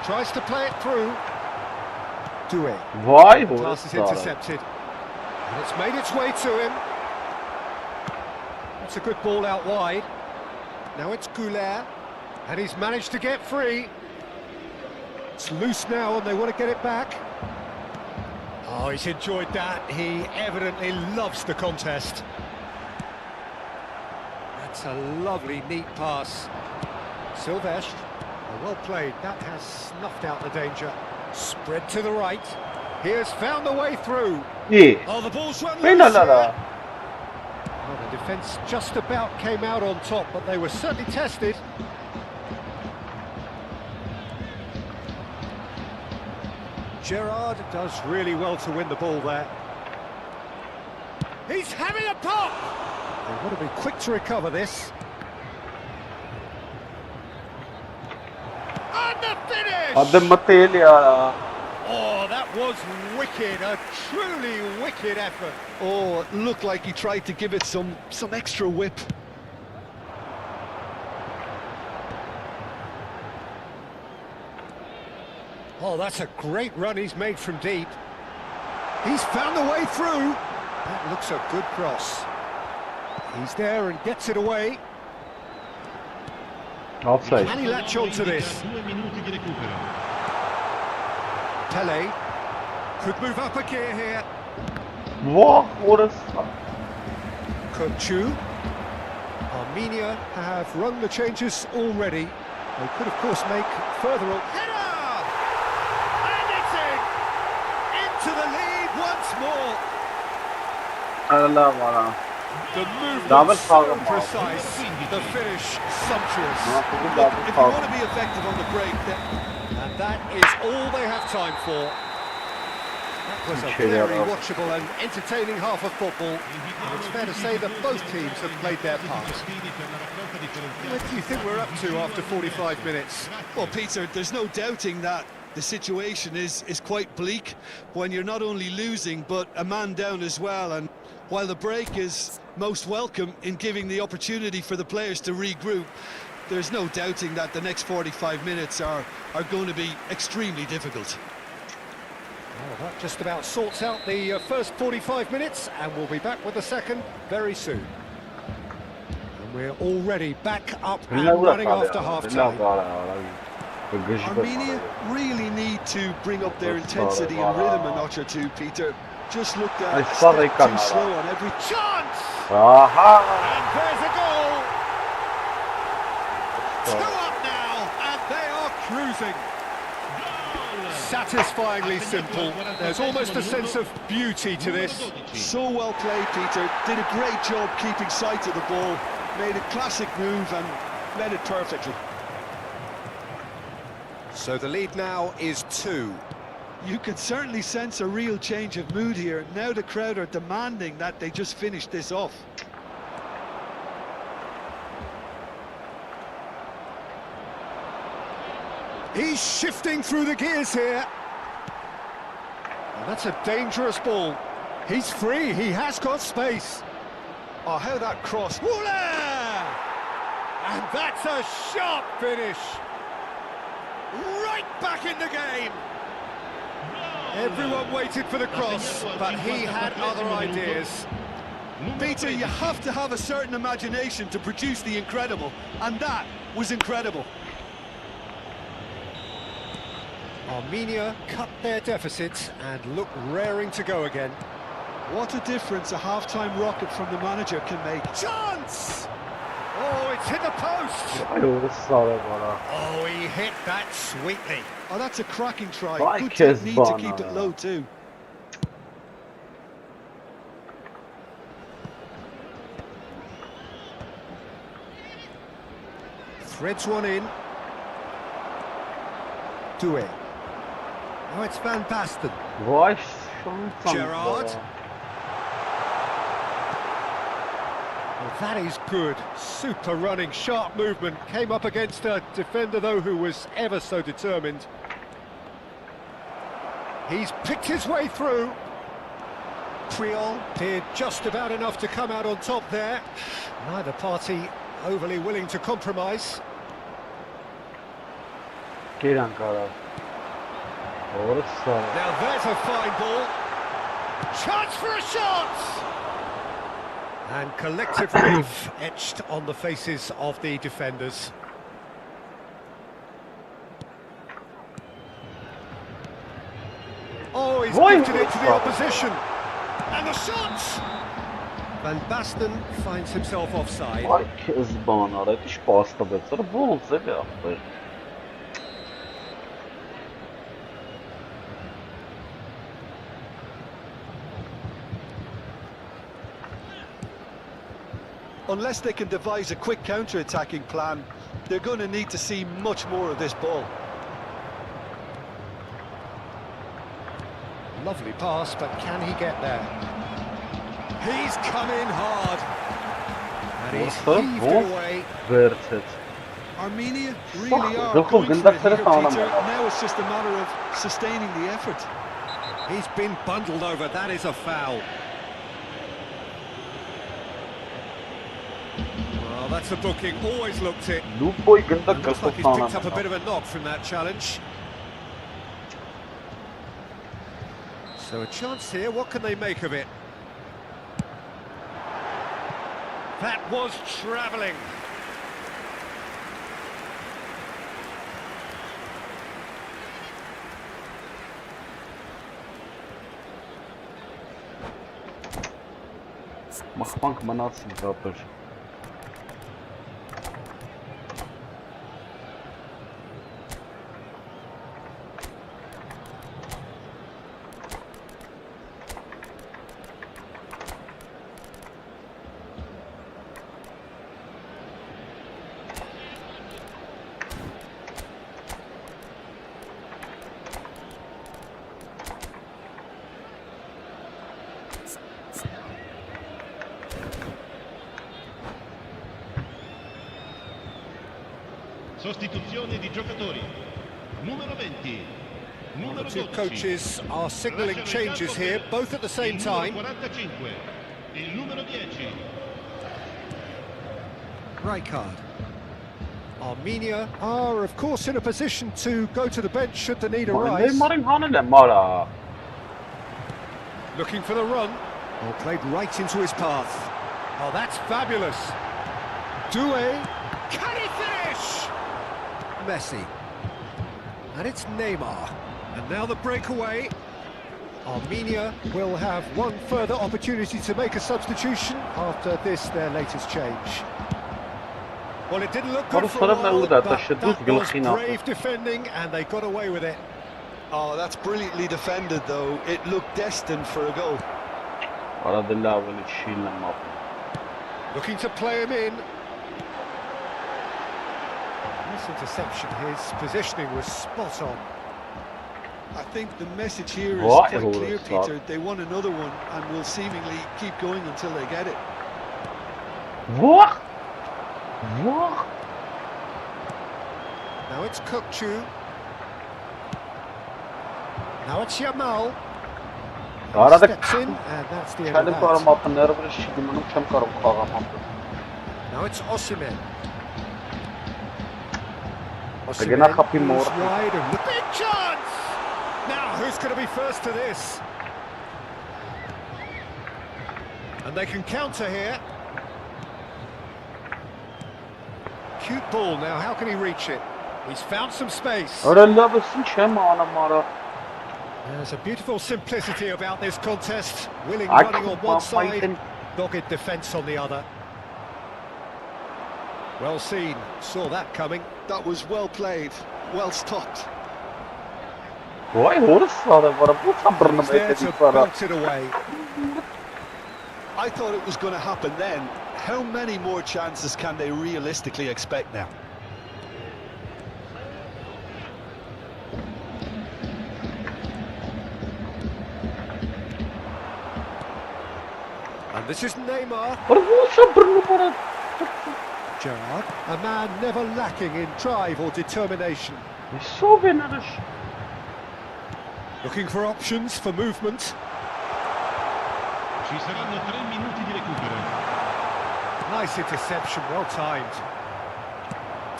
Tries to play it through. Doué. Vay Pass is intercepted. And it's made its way to him. That's a good ball out wide. Now it's Goulet. And he's managed to get free. It's loose now and they want to get it back. Oh, he's enjoyed that. He evidently loves the contest. That's a lovely, neat pass. Silvestre, well played. That has snuffed out the danger. Spread to the right. He has found the way through. Yeah. Oh, the ball's run Hey, loose la, la, la. here. Well, the defence just about came out on top, but they were certainly tested. Gerrard does really well to win the ball there. He's having a pop! They want to be quick to recover this. And the finish! Hadi Mattel ya. Oh, that was wicked, a truly wicked effort. Oh, it looked like he tried to give it some extra whip. Oh, that's a great run he's made from deep. He's found the way through. That looks a good cross. He's there and gets it away. Offside. Can he latch on to this? 2 minuti di recupero. Pele could move up a gear here. What a stop. Kurchu. Armenia have run the changes already. They could, of course, make further... Header! And it's in! Into the lead once more. Allah wala. The Double movement foul. so precise, the finish sumptuous. Look, if you want to be effective on the break, then And that is all they have time for. That was a very watchable and entertaining half of football. And it's fair to say that both teams have played their part. What do you think we're up to after 45 minutes? well, Peter, there's no doubting that the situation is quite bleak when you're not only losing but a man down as well. And while the break is most welcome in giving the opportunity for the players to regroup, there's no doubting that the next 45 minutes are going to be extremely difficult. Well, that just about sorts out the first 45 minutes, and we'll be back with the second very soon. And we're already back up and running after half-time. Armenia really need to bring up their intensity and rhythm a notch or two, Peter. Just looked a step too slow on every Chance! Aha! And there's a goal! 2 up now, and they are cruising. Satisfyingly simple. There's almost a sense of beauty to this. So well played, Peter. Did a great job keeping sight of the ball. Made a classic move and led it perfectly. So the lead now is 2. You can certainly sense a real change of mood here. Now the crowd are demanding that they just finish this off. He's shifting through the gears here. And that's a dangerous ball. He's free, he has got space. Oh, how that cross. Voila! And that's a sharp finish. Right back in the game. Everyone waited for the cross, but he had other ideas. Peter, you have to have a certain imagination to produce the incredible, and that was incredible. Armenia cut their deficit and look raring to go again. What a difference a half-time rocket from the manager can make. Chance! Oh, it's hit the post! Oh, he hit that sweetly. Oh, that's a cracking try. Like Good his technique to keep it low too. Threads one in. Doué. Now it's Van Basten. Gerrard. Well, that is good. Super running, sharp movement. Came up against a defender, though, who was ever so determined. He's picked his way through. Priol did just about enough to come out on top there. Neither party overly willing to compromise. Now Now there's a fine ball. Chance for a shot! And collective relief etched on the faces of the defenders. he's Why gifted it to the would- opposition. And the shot! Van Basten finds himself offside. Ay Kezban ara, это ж паста бեցэр, ոնց է ախպեր։ Unless they can devise a quick counter-attacking plan, they're going to need to see much more of this ball. Lovely pass, but can he get there? He's come in hard. And he's heaved it away. Վերցեց։ Armenia really are Look, going for it that's here, the sound Peter. I'm- Now it's just a matter of sustaining the effort. He's been bundled over. That is a foul. Well, that's a booking. Always looked it. Լուպոյ գնդա It looks like he's picked up a bit of a knock from that challenge. So a chance here. What can they make of it? That was travelling. Մախպանք մնացին դապեր։ Sostituzione di giocatori. Numero 20. The Numero two 12. coaches are signalling Lasciano in changes campo here, per both at the same il numero time. 45. Il numero 10. Right card. Armenia are, of course, in a position to go to the bench should the need arise. Նեյմարին հանել է մարա։ Looking for the run. Oh, played right into his path. Oh, that's fabulous. Doué. Can he finish? Messi. And it's Neymar. And now the breakaway. Armenia will have one further opportunity to make a substitution after this, their latest change. Well, it didn't look good for a while, but that was brave defending, and they got away with it. Oh, that's brilliantly defended, though. It looked destined for a goal. Արա դե լավ էլի շիլն եմ ապրում։ Looking to play him in. This interception, his positioning was spot on. I think the message here is What? quite clear, It's not. Peter. They want another one and will seemingly keep going until they get it. What? What? Now it's Kukçu. Now it's Yamal. Արա դե Steps in, and that's the end չեմ of կարող that. ապը ներվրը չի գմնում, չեմ կարող խաղամ ապը։ Now it's Osimhen. Գնա խփի moves մոր։ wide and the big chance. Now who's going to be first to this? And they can counter here. Cute ball now. How can he reach it? He's found some space. Արա լավ է, ինչ եմ անում արա։ There's a beautiful simplicity about this contest. Willing I running on can't one fight side, him. dogged defence on the other. Well seen, saw that coming. That was well played, well stopped. Վայ, հորս սարը, վարա, ո՞ց եմ բռնում He's there այդ to վարա։ belt it away. I thought it was going to happen then. How many more chances can they realistically expect now? And this is Neymar. Արա ո՞ց եմ բռնում արա։ Gerrard, a man never lacking in drive or determination. Սով են արաշ։ Looking for options for movement. Ci saranno 3 minuti di recupero. Nice interception, well timed.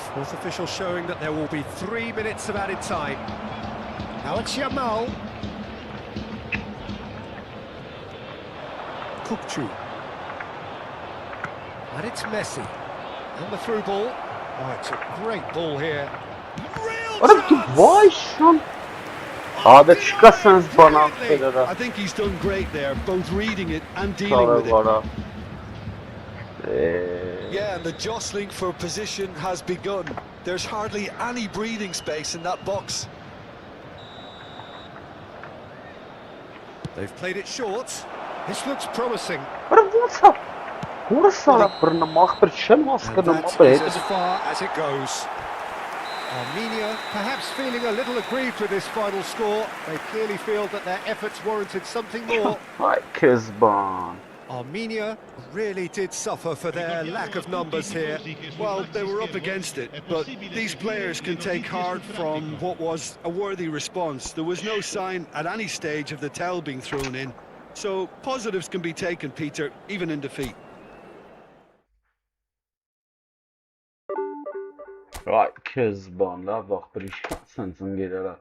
Fourth official showing that there will be 3 minutes of added time. Now it's Yamal. Kukçu. And it's Messi. And the through ball. Oh, it's a great ball here. Real Արա դու chance! վայ շան։ Hadi çıkasınız bana Absolutely. I think he's done great there, both reading it and dealing with it. Bana. Yeah, and the jostling for position has begun. There's hardly any breathing space in that box. They've played it short. This looks promising. Vursa bırnamak bir şey mi And askınım that abi? is as far as it goes. Armenia perhaps feeling a little aggrieved with this final score. They clearly feel that their efforts warranted something more. Ay Kezban. Armenia really did suffer for their lack of numbers here. Well, they were up against it, but these players can take heart from what was a worthy response. There was no sign at any stage of the towel being thrown in. So positives can be taken, Peter, even in defeat. Ay Kezban la bak bir iş sensin gelir ha.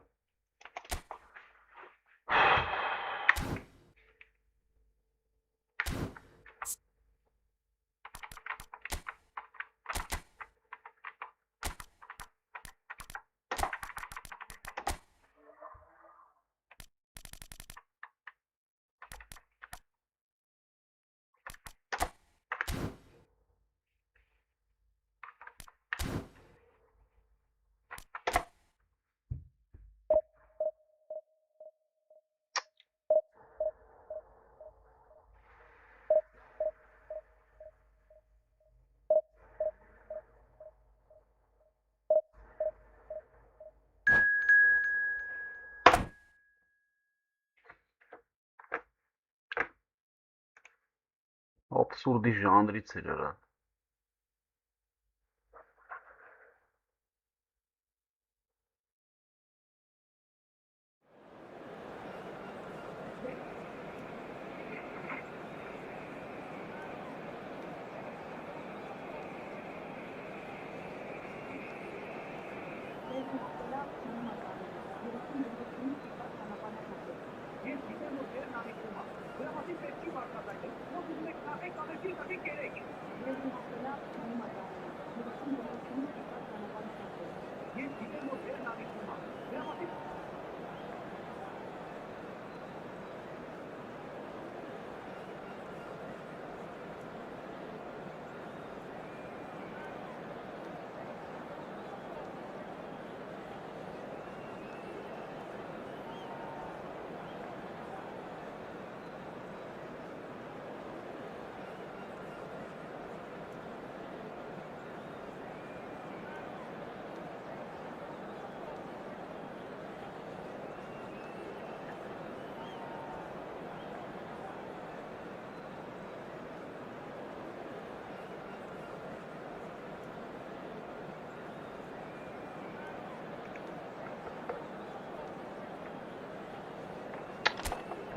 Absurdi janrից էր արա։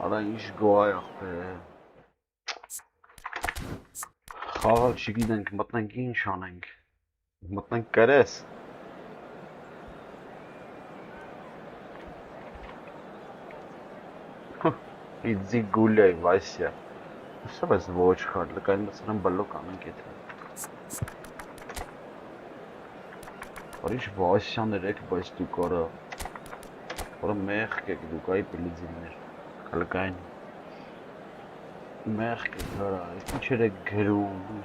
Արա ինչ գոհայախ է։ Խաղալ չգիտենք, մտնենք ինչ անենք։ Մտնենք կրես։ Իդզի գուլյայ Վասյա։ Սա ես ոչ խալ, լկային մսրան բլոկ անենք եթե։ Որիշ Վասյան երեք, բայց դու կարա։ Որը մեղք եք դուք այ պլիձիներ։ Ալկային մեղք է դարա, ինչ էր գրում,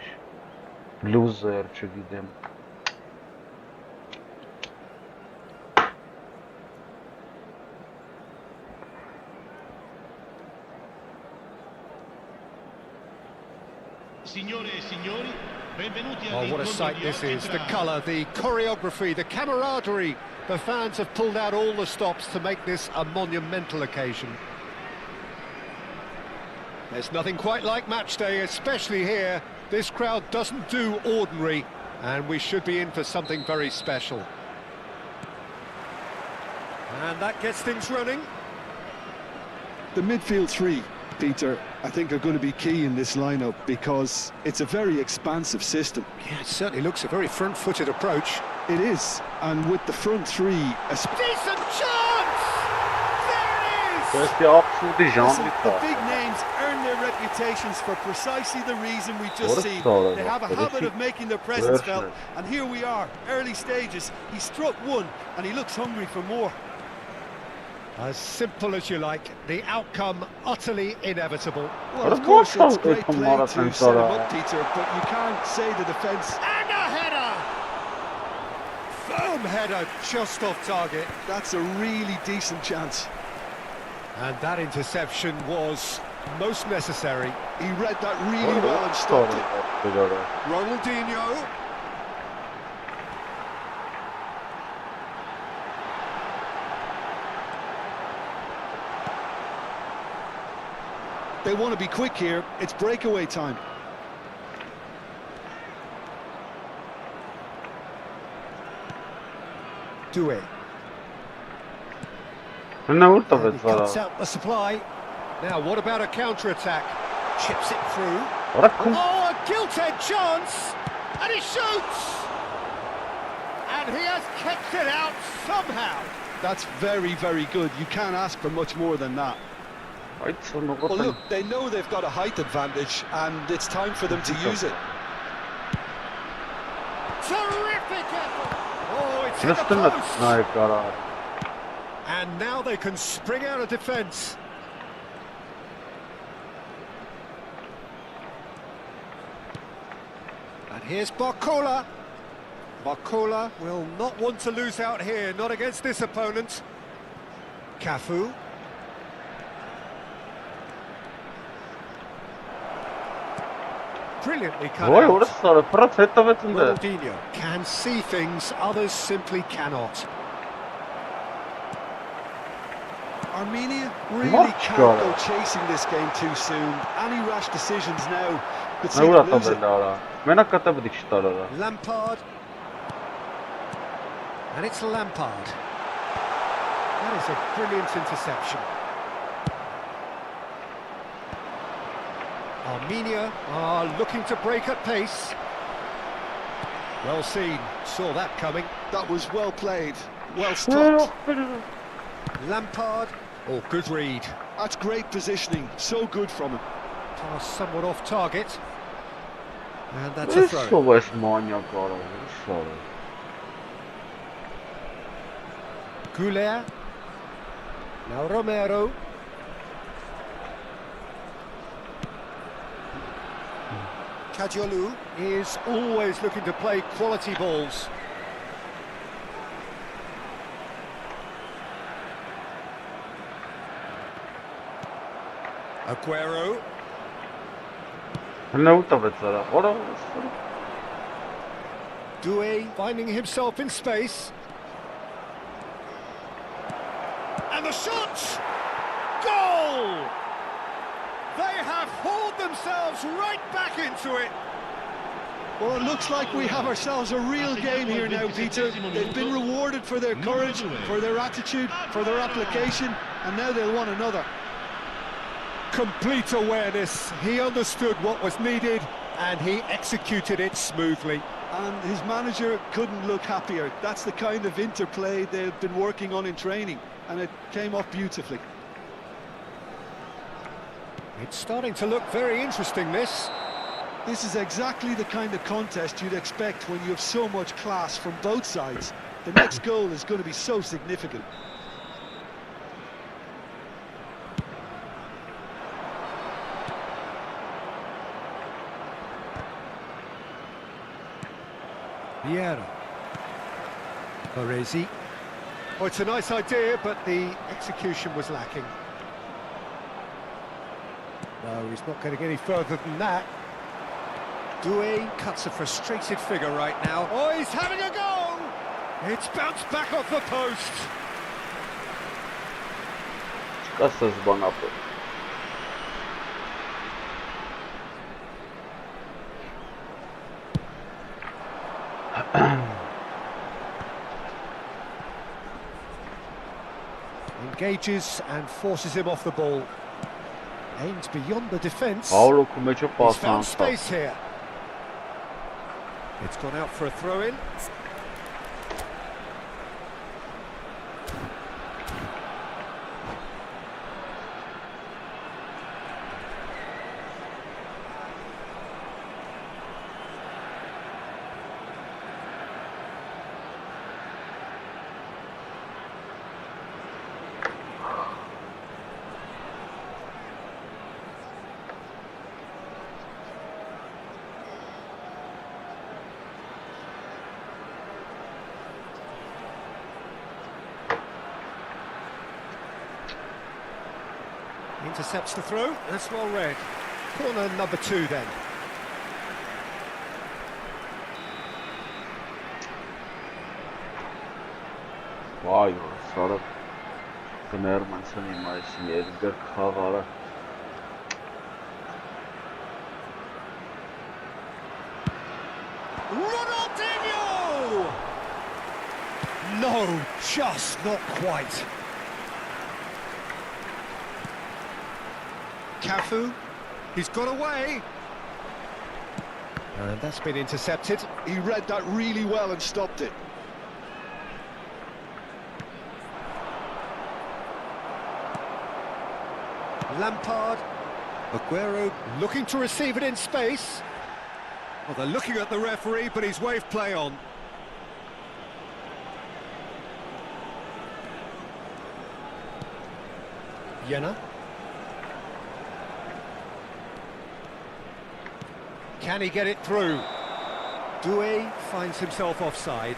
լուզեր չգիտեմ։ Signore e signori, benvenuti Oh, what a sight this is. The colour, the choreography, the camaraderie. The fans have pulled out all the stops to make this a monumental occasion. There's nothing quite like match day, especially here. This crowd doesn't do ordinary, and we should be in for something very special. And that gets things running. The midfield three, Peter, I think are going to be key in this lineup because it's a very expansive system. Yeah, it certainly looks a very front-footed approach. It is, and with the front three... Decent chance! There it is! That's the absolute genre. The big names earn their reputations for precisely the reason we just seen. They have a habit of making their presence felt, and here we are, early stages. He struck one, and he looks hungry for more. As simple as you like, the outcome utterly inevitable. Well, of course, it's great play to set him up, Peter, but you can't say the defence... And a header! Firm header, just off target. That's a really decent chance. And that interception was most necessary. He read that really well and stopped it. Ronaldinho. They want to be quick here. It's breakaway time. Doué. And now what He cuts out the supply. Now, what about a counter-attack? Chips it through. Oh, a gilt-edged chance! And he shoots! And he has kept it out somehow. That's very, very good. You can't ask for much more than that. Well, look, they know they've got a height advantage, and it's time for them to use it. Terrific effort! Oh, it's hit the post! And now they can spring out of defence. And here's Barcola. Barcola will not want to lose out here, not against this opponent. Cafu. Brilliantly cut out. Ronaldinho can see things others simply cannot. Armenia really can't go chasing this game too soon. Any rash decisions now could see them lose it. Lampard. And it's Lampard. That is a brilliant interception. Armenia are looking to break at pace. Well seen, saw that coming. That was well played, well stopped. Lampard, oh, good read. That's great positioning, so good from him. Pass somewhat off target. And that's a throw. Goulet. Now Romero. Kadiolu is always looking to play quality balls. Aguero. Doué finding himself in space. And the shot! Goal! They have hauled themselves right back into it. Well, it looks like we have ourselves a real game here now, Peter. They've been rewarded for their courage, for their attitude, for their application, and now they'll want another. Complete awareness. He understood what was needed, and he executed it smoothly. And his manager couldn't look happier. That's the kind of interplay they've been working on in training, and it came off beautifully. It's starting to look very interesting, this. This is exactly the kind of contest you'd expect when you have so much class from both sides. The next goal is going to be so significant. Vieira. Baresi. Oh, it's a nice idea, but the execution was lacking. No, he's not getting any further than that. Doué cuts a frustrated figure right now. Oh, he's having a go! It's bounced back off the post. Engages and forces him off the ball. Aims beyond the defence. He's found space here. It's gone out for a throw-in. intercepts the throw. That's well read. Corner number 2 then. Vay be, sarı. Gnerman seni maçın Edgar Kavara. Ronaldinho! No, just not quite. Cafu, he's got away. And that's been intercepted. He read that really well and stopped it. Lampard. Aguero looking to receive it in space. Well, they're looking at the referee, but he's waved play on. Jena. Can he get it through? Doué finds himself offside.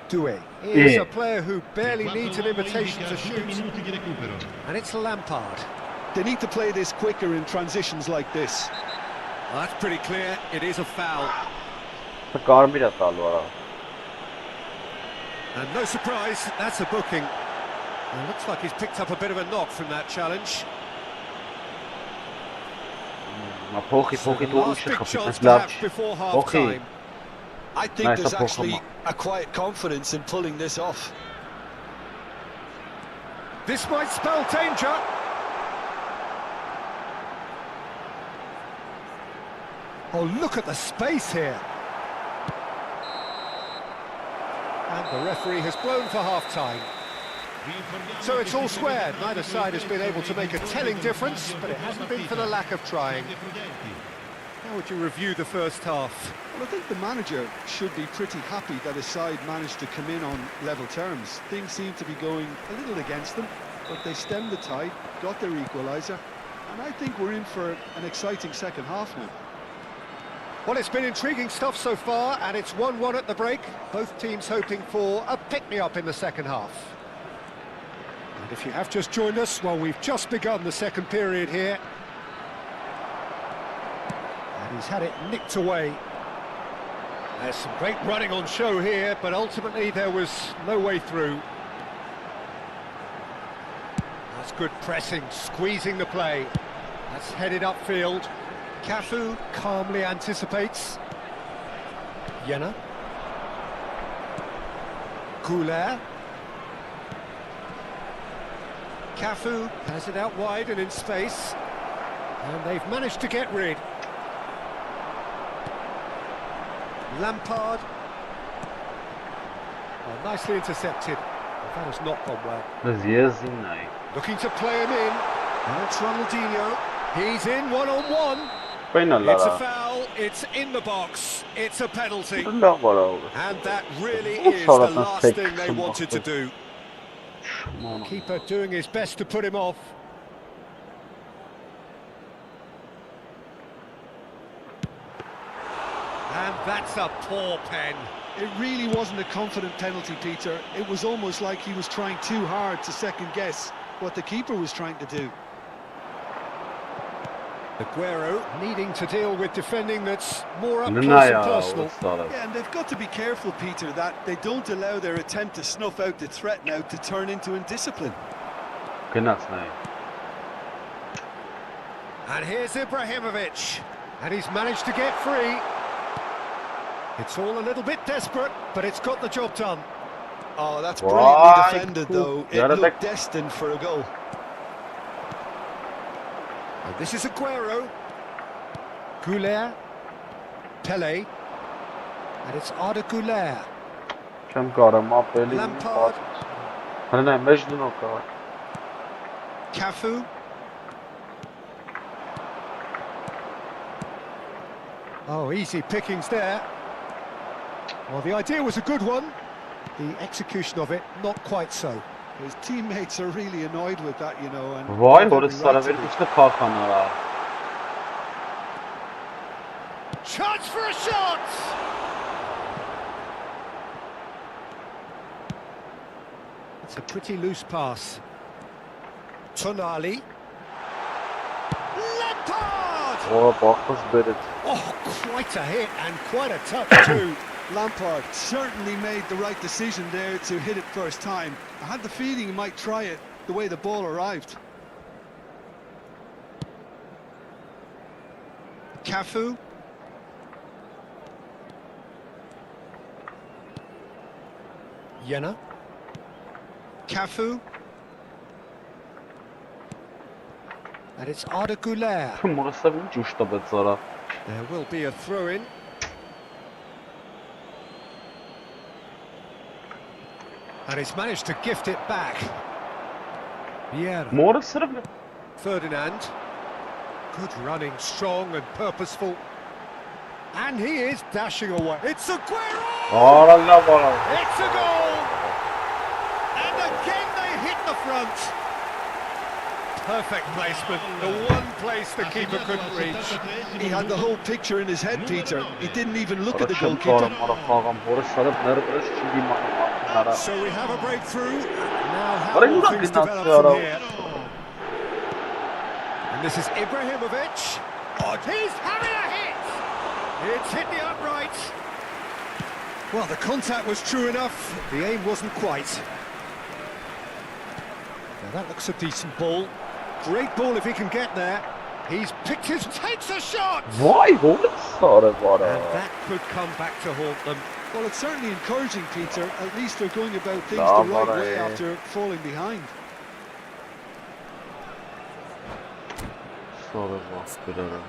Doué is a player who barely needs an invitation to shoot, and it's Lampard. They need to play this quicker in transitions like this. Well, that's pretty clear, it is a foul. And no surprise, that's a booking. And looks like he's picked up a bit of a knock from that challenge. So the last big chance perhaps before half-time. I think there's actually a quiet confidence in pulling this off. This might spell danger. Oh, look at the space here. And the referee has blown for half-time. So it's all square. Neither side has been able to make a telling difference, but it hasn't been for the lack of trying. How would you review the first half? Well, I think the manager should be pretty happy that his side managed to come in on level terms. Things seem to be going a little against them, but they stemmed the tide, got their equaliser, and I think we're in for an exciting second half now. Well, it's been intriguing stuff so far, and it's 1-1 at the break. Both teams hoping for a pick-me-up in the second half. And if you have just joined us, well, we've just begun the second period here. And he's had it nicked away. There's some great running on show here, but ultimately there was no way through. That's good pressing, squeezing the play. That's headed upfield. Cafu calmly anticipates. Jena. Goulet. Cafu has it out wide and in space. And they've managed to get rid. Lampard. Oh, nicely intercepted. But that has not gone well. Looking to play him in. And it's Ronaldinho. He's in one-on-one. It's a foul, it's in the box, it's a penalty. And that really is the last thing they wanted to do. Keeper doing his best to put him off. And that's a poor pen. It really wasn't a confident penalty, Peter. It was almost like he was trying too hard to second-guess what the keeper was trying to do. Aguero needing to deal with defending that's more up close and personal. Yeah, and they've got to be careful, Peter, that they don't allow their attempt to snuff out the threat now to turn into indiscipline. And here's Ibrahimovic, and he's managed to get free. It's all a little bit desperate, but it's got the job done. Oh, that's brilliantly defended, though. It looked destined for a goal. And this is Aguero. Goulet. Pele. And it's Arda Goulet. Lampard. Cafu. Oh, easy pickings there. Well, the idea was a good one. The execution of it, not quite so. His teammates are really annoyed with that, you know. And Vay, they've orası every sana right to be. verir işte kalkanlara. Chance for a shot! It's a pretty loose pass. Tonali. Lampard! O bakmış Berit. Oh, quite a hit and quite a touch too. Lampard certainly made the right decision there to hit it first time. I had the feeling he might try it the way the ball arrived. Cafu. Yena. Cafu. And it's Arda Güler. Burası bir cuşta betzara. There will be a throw-in. And he's managed to gift it back. Vieira. Mora sırf. Ferdinand. Good running, strong and purposeful. And he is dashing away. It's Aguero! Allah Allah. It's a goal! And again they hit the front. Perfect placement, the one place the keeper couldn't reach. He had the whole picture in his head, Peter. He didn't even look at the Orası goalkeeper. Burası sarıp nerede şimdi makara. So we have a breakthrough. Now how Orayı will da things dinlensin develop from ya. here? And this is Ibrahimovic. Oh, he's having a hit! It's hit the upright. Well, the contact was true enough. The aim wasn't quite. Now that looks a decent ball. Great ball if he can get there. He's picked his... takes a shot! Vay orası sarı var. And that could come back to haunt them. Well, it's certainly encouraging, Peter. At least they're going about things Ya the right bana way ya. after falling behind. Sarı baskıları.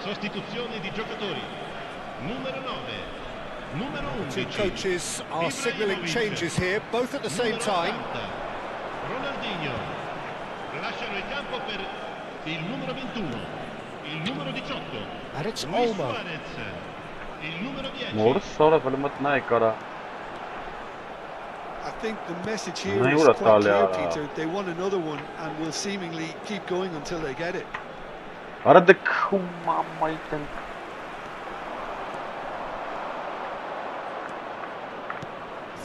Sostituzioni di giocatori. Numero 9. Numero Two 11. coaches are signalling changes here, both at the same time. Ronaldinho. Lasciano il campo per il numero 21. Il numero 18. And it's Luis Olmo. Suarez. Il numero 10. Orası sarı kalimat ne kara. I think the message here Ne is uğraş quite clear, ya. Peter. They want another one and will seemingly keep going until they get it. Aradık kumamaydın.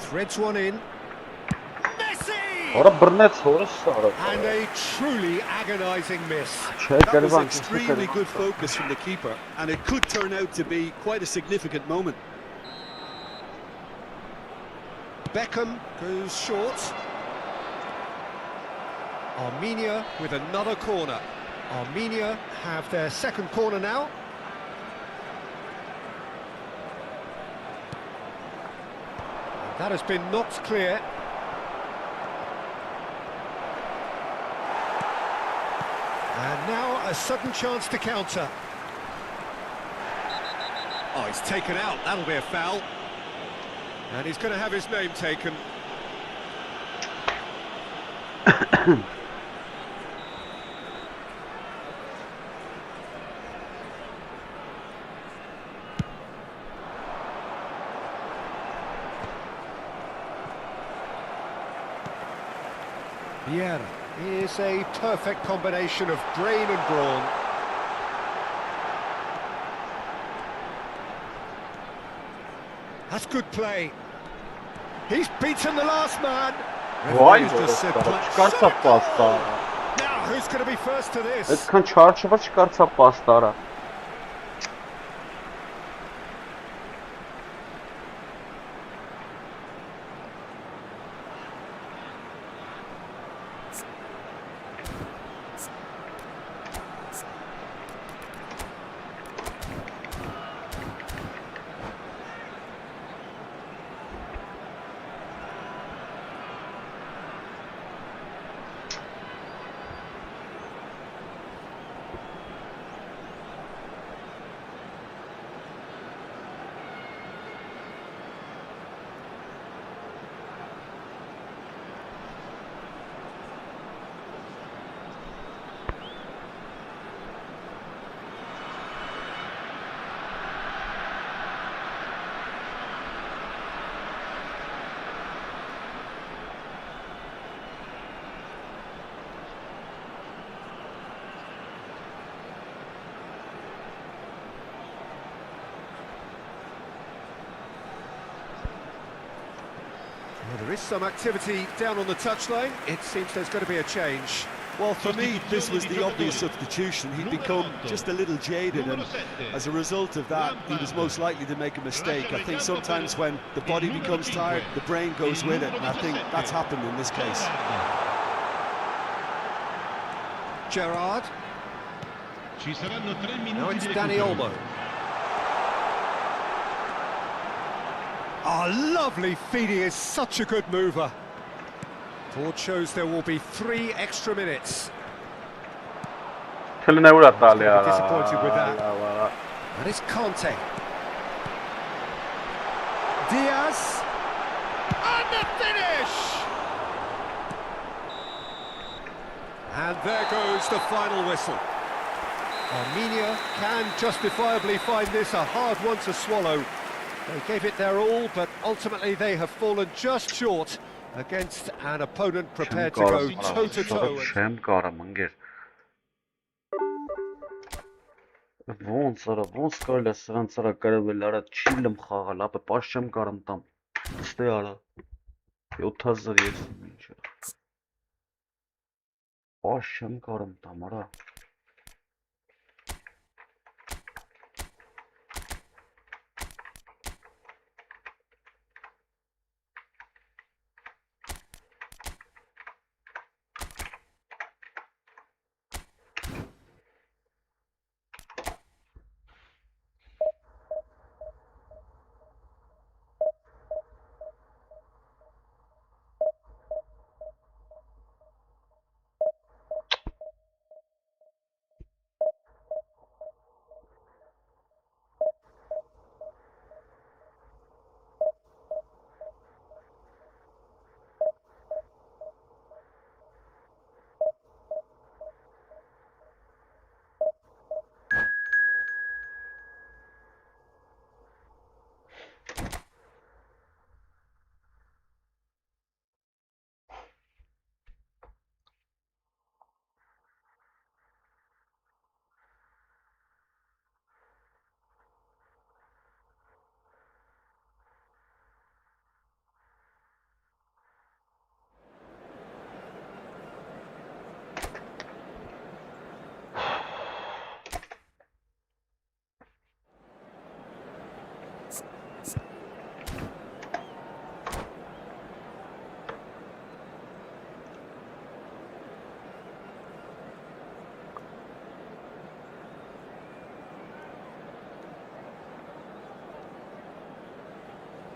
Threads one in. Messi! Ora Burnett orası sarı. And a truly agonising miss. Şey That was gariban. extremely good focus from the keeper, and it could turn out to be quite a significant moment. Beckham goes short. Armenia with another corner. Armenia have their second corner now. That has been knocked clear. And now a sudden chance to counter. Oh, he's taken out. That'll be a foul. And he's going to have his name taken. Vieira is a perfect combination of brain and brawn. That's good play. He's beaten the last man. Vay Referee's just said, orası çıkarsa pasta. now who's going to be first to this? Etkan çarşıfa çıkarsa pasta. Well, there is some activity down on the touchline. It seems there's going to be a change. Well, for me, this was the obvious substitution. He'd become just a little jaded, and as a result of that, he was most likely to make a mistake. I think sometimes when the body becomes tired, the brain goes with it, and I think that's happened in this case. Gerrard. Ci saranno 3 minuti Now it's di Danny recupero. Olmo. Oh, lovely feed. He is such a good mover. Ford shows there will be 3 extra minutes. Քելն է ուր ատալ He's gonna be disappointed with that. And it's Conte. Diaz. And the finish! And there goes the final whistle. Armenia can justifiably find this a hard one to swallow. They gave it their all, but ultimately they have fallen just short against an opponent prepared to go toe-to-toe. Չեմ կարամ ընկեր։ Ոնց կարելի է սրանց արա կարվել արա չիլմ խաղալ, ապա պաշ չեմ կարամ տամ։ Ստե արա 7000 ես ինչա։ Պաշ չեմ կարամ տամ արա։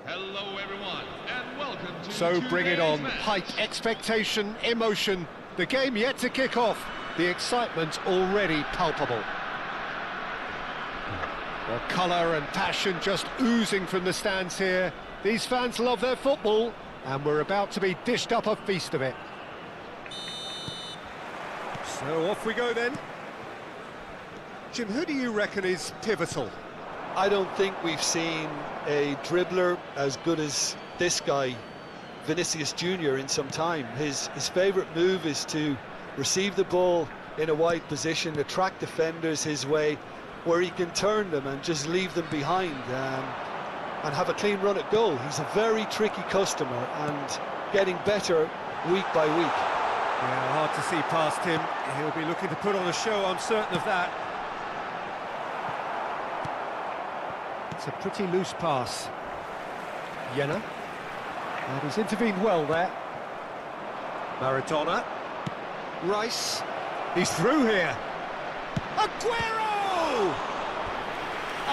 Hello everyone, and welcome to So bring it on. today's match. Height, expectation, emotion. The game yet to kick off. The excitement already palpable. Well, colour and passion just oozing from the stands here. These fans love their football, and we're about to be dished up a feast of it. So off we go then. Jim, who do you reckon is pivotal? I don't think we've seen a dribbler as good as this guy, Vinicius Junior, in some time. His favourite move is to receive the ball in a wide position, attract defenders his way, where he can turn them and just leave them behind and have a clean run at goal. He's a very tricky customer and getting better week by week. Yeah, hard to see past him. He'll be looking to put on a show, I'm certain of that. It's a pretty loose pass. Jena. And he's intervened well there. Maradona. Rice. He's through here. Aguero!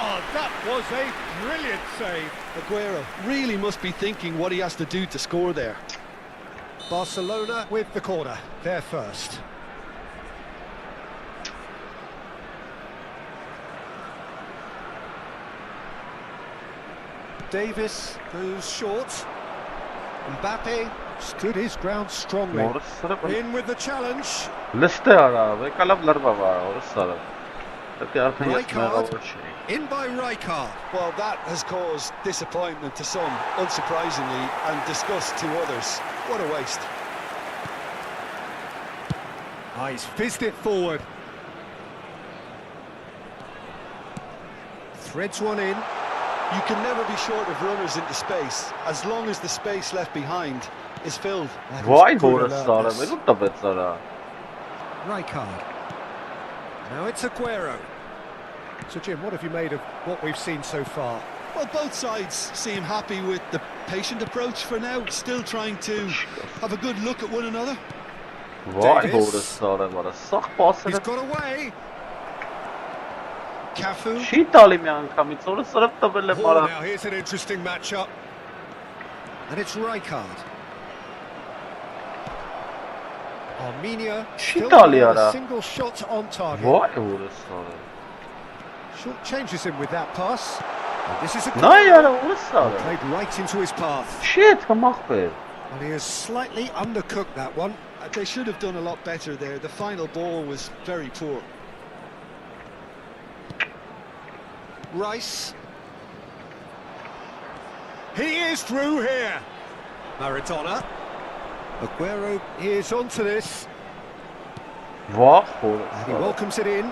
Oh, that was a brilliant save. Aguero really must be thinking what he has to do to score there. Barcelona with the corner. They're first. Davis goes short. Mbappe stood his ground strongly. In with the challenge. Լստե արա, վեկալավ լրվավա, օրսարը։ Դա արդեն ես Rijkaard. մեղավոր չի։ In by Rijkaard. Well, that has caused disappointment to some, unsurprisingly, and disgust to others. What a waste. Ah, he's fizzed it forward. Threads one in. You can never be short of runners into space, as long as the space left behind is filled. Վայ հորս սարը, մեր ու տվեց սարա։ Rijkaard. Now it's Aguero. So Jim, what have you made of what we've seen so far? Well, both sides seem happy with the patient approach for now, still trying to have a good look at one another. Վայ հորս սարը, վարը, սաղ He's պասերը got away. Cafu. չի տալի մի անգամից, հորս սարը տվել է Oh, մարան։ now here's an interesting matchup. And it's Rijkaard. Armenia Չի still տալի without արա։ a single shot on target. Վայ հորս սարը։ Short changes him with that pass. And this is a Նայ արա հորս սարը։ played right into his path. Shit, հմախվեր։ And he has slightly undercooked that one. They should have done a lot better there. The final ball was very poor. Rice. He is through here. Maradona. Aguero is onto this. Վախ հորս And he սարը։ welcomes it in.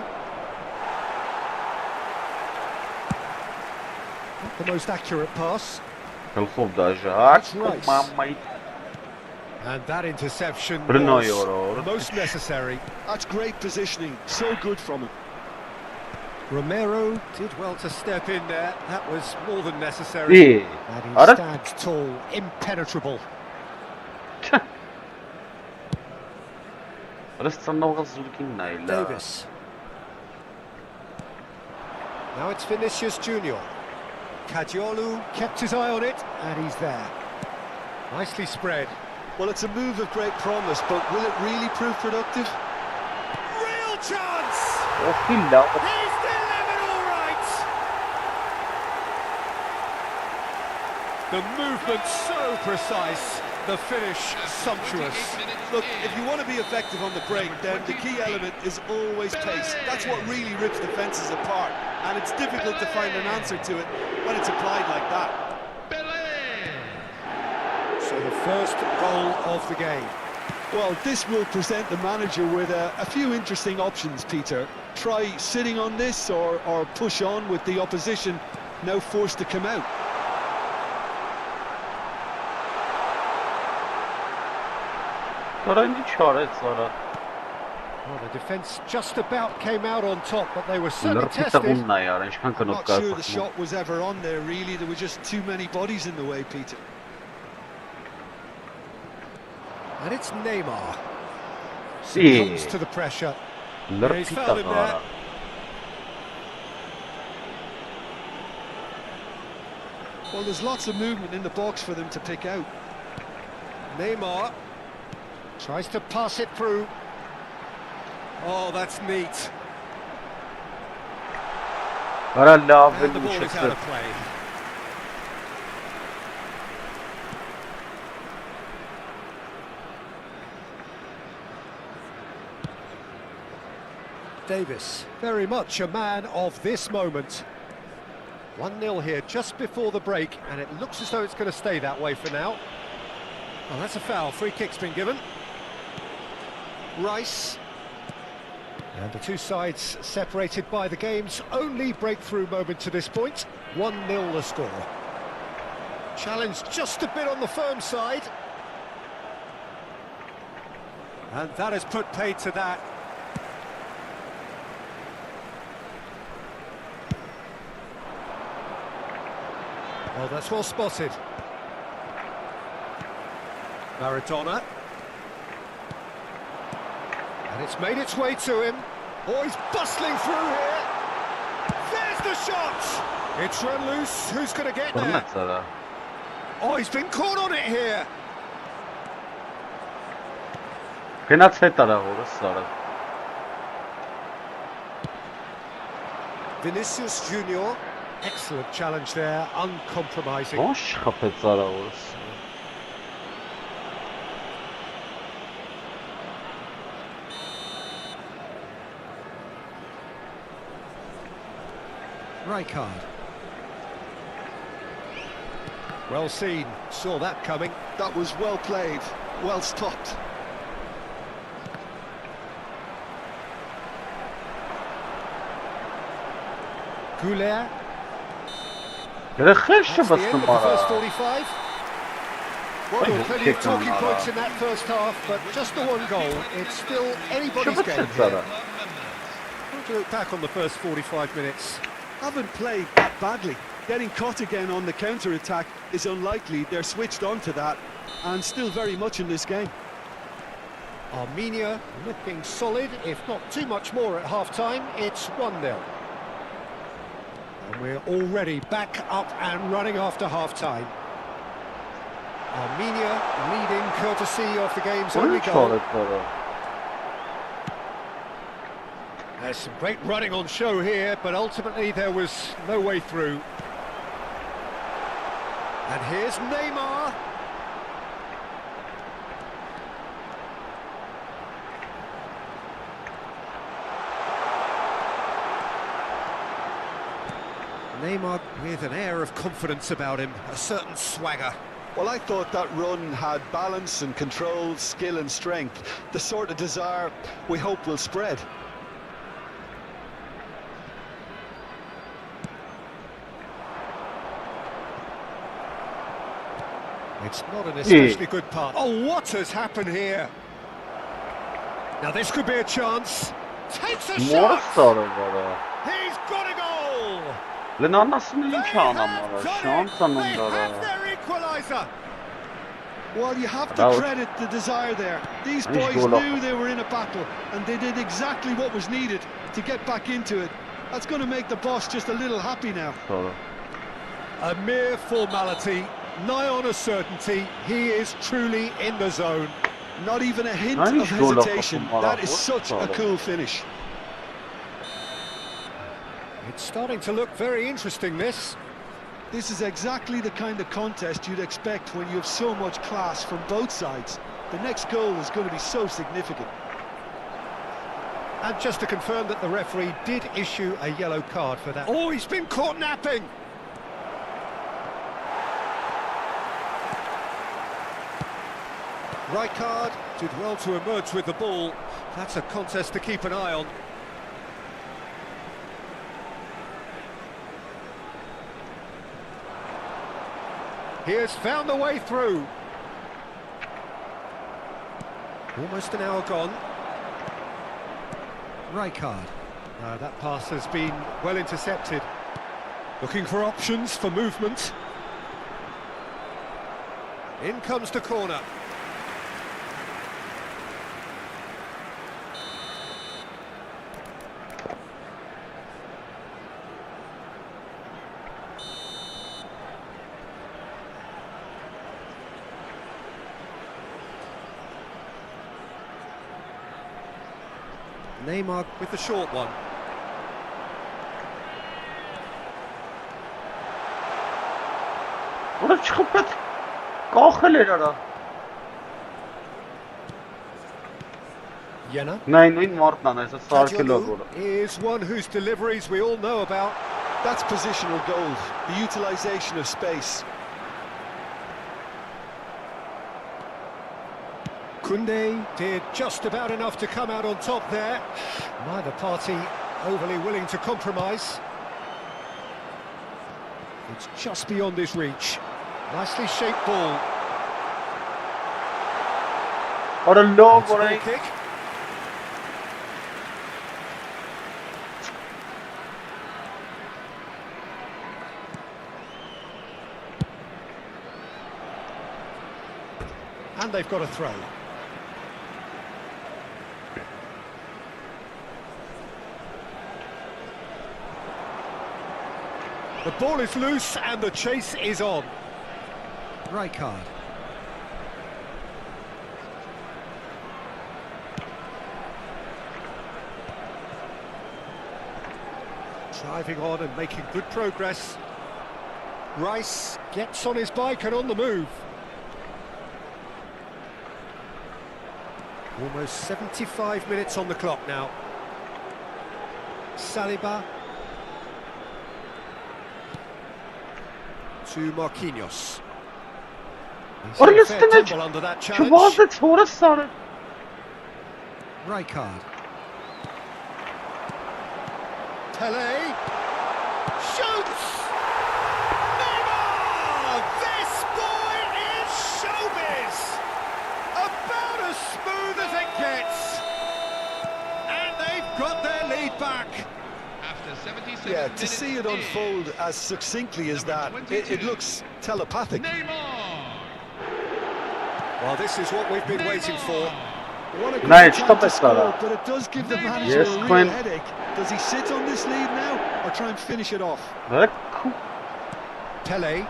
Not the most accurate pass. Գլխով դաժակ, Rice. մամայի And that interception Brunoi was or- most necessary. That's great positioning, so good from him. Romero did well to step in there. That was more than necessary. Ի, And he արա stands tall, impenetrable. Արս ծնողը զուրկին նայլա։ Davis. Now it's Vinicius Junior. Kadiolu kept his eye on it, and he's there. Nicely spread. Well, it's a move of great promise, but will it really prove productive? Real chance! Ոխի լավ։ He's delivered all right! The movement so precise, the finish sumptuous. Look, if you want to be effective on the break, then the key element is always pace. That's what really rips defences apart, and it's difficult to find an answer to it when it's applied like that. So the first goal of the game. Well, this will present the manager with a few interesting options, Peter. Try sitting on this or push on with the opposition now forced to come out. Դրան ինչ արեց սարը։ Well, the defence just about came out on top, but they were certainly Լրբի tested. տղունն այ արա, ինչքան կնոտ Not կար sure the փոխում։ shot was ever on there, really. There were just too many bodies in the way, Peter. And it's Neymar. Ի, Comes to the pressure. լրբի He's fouled him տղա there. արա։ Well, there's lots of movement in the box for them to pick out. Neymar tries to pass it through. Oh, that's neat. Արա լավ And the էլ ball is out ուշեցր։ of play. Davis, very much a man of this moment. 1-0 here just before the break, and it looks as though it's going to stay that way for now. Well, that's a foul. Free kick's been given. Rice. And the two sides separated by the game's only breakthrough moment to this point. 1-0 the score. Challenge just a bit on the firm side. And that has put paid to that. Oh, that's well spotted. Maradona. And it's made its way to him. Oh, he's bustling through here. There's the shot. It's run loose. Who's going to get there? Բռնեց արա։ Oh, he's been caught on it here. Գնաց հետ արա հորս սարը։ Vinicius Junior. Excellent challenge there, uncompromising. Ոնց խփեց արա հորս։ Rijkaard. Well seen, saw that coming. That was well played, well stopped. Goulet. Երեխես That's the end չվստում of the first արա։ 45. Well, there were plenty of talking points in that first half, but just the one goal. It's still anybody's game Չվստեց here. արա։ Well, to look back on the first 45 minutes, Haven't played that badly. Getting caught again on the counter-attack is unlikely. They're switched on to that and still very much in this game. Armenia looking solid, if not too much more at half-time. It's 1-0. And we're already back up and running after half-time. Armenia leading courtesy of the game's only goal. There's some great running on show here, but ultimately there was no way through. And here's Neymar. Neymar with an air of confidence about him, a certain swagger. Well, I thought that run had balance and control, skill and strength. The sort of desire we hope will spread. It's not an especially good pass. Oh, what has happened here? Now this could be a chance. Takes a shot. He's got a goal. They have their equaliser. Well, you have to credit the desire there. These boys knew they were in a battle and they did exactly what was needed to get back into it. That's going to make the boss just a little happy now. A mere formality, nigh on a certainty. He is truly in the zone. Not even a hint of hesitation. That is such a cool finish. It's starting to look very interesting, this. This is exactly the kind of contest you'd expect when you have so much class from both sides. The next goal is going to be so significant. And just to confirm that the referee did issue a yellow card for that. Oh, he's been caught napping! Rijkaard did well to emerge with the ball. That's a contest to keep an eye on. He has found the way through. Almost an hour gone. Rijkaard. That pass has been well intercepted. Looking for options for movement. In comes the corner. Neymar with the short one. Ուրը չխփեց կախել էր արա։ Yenna. Նույն մարդն է, այսա սարքելով որը։ Is one whose deliveries we all know about. That's positional gold, the utilisation of space. Koundé did just about enough to come out on top there. Neither party overly willing to compromise. It's just beyond his reach. Nicely shaped ball. What a low Goal kick. And they've got a throw. The ball is loose and the chase is on. Rijkaard. Driving on and making good progress. Rice gets on his bike and on the move. Almost 75 minutes on the clock now. Saliba. To Marquinhos. What are you doing? Under that She challenge. was the tourist son. Rijkaard. Pele. Shoots! to see it unfold as succinctly as that, it looks telepathic. Well, this is what we've been waiting for. What a Nice, great stop time to it, score, Salah. but it does give the manager Yes, a real Quinn. headache. Does he sit on this lead now or try and finish it off? Böyle ku- Pele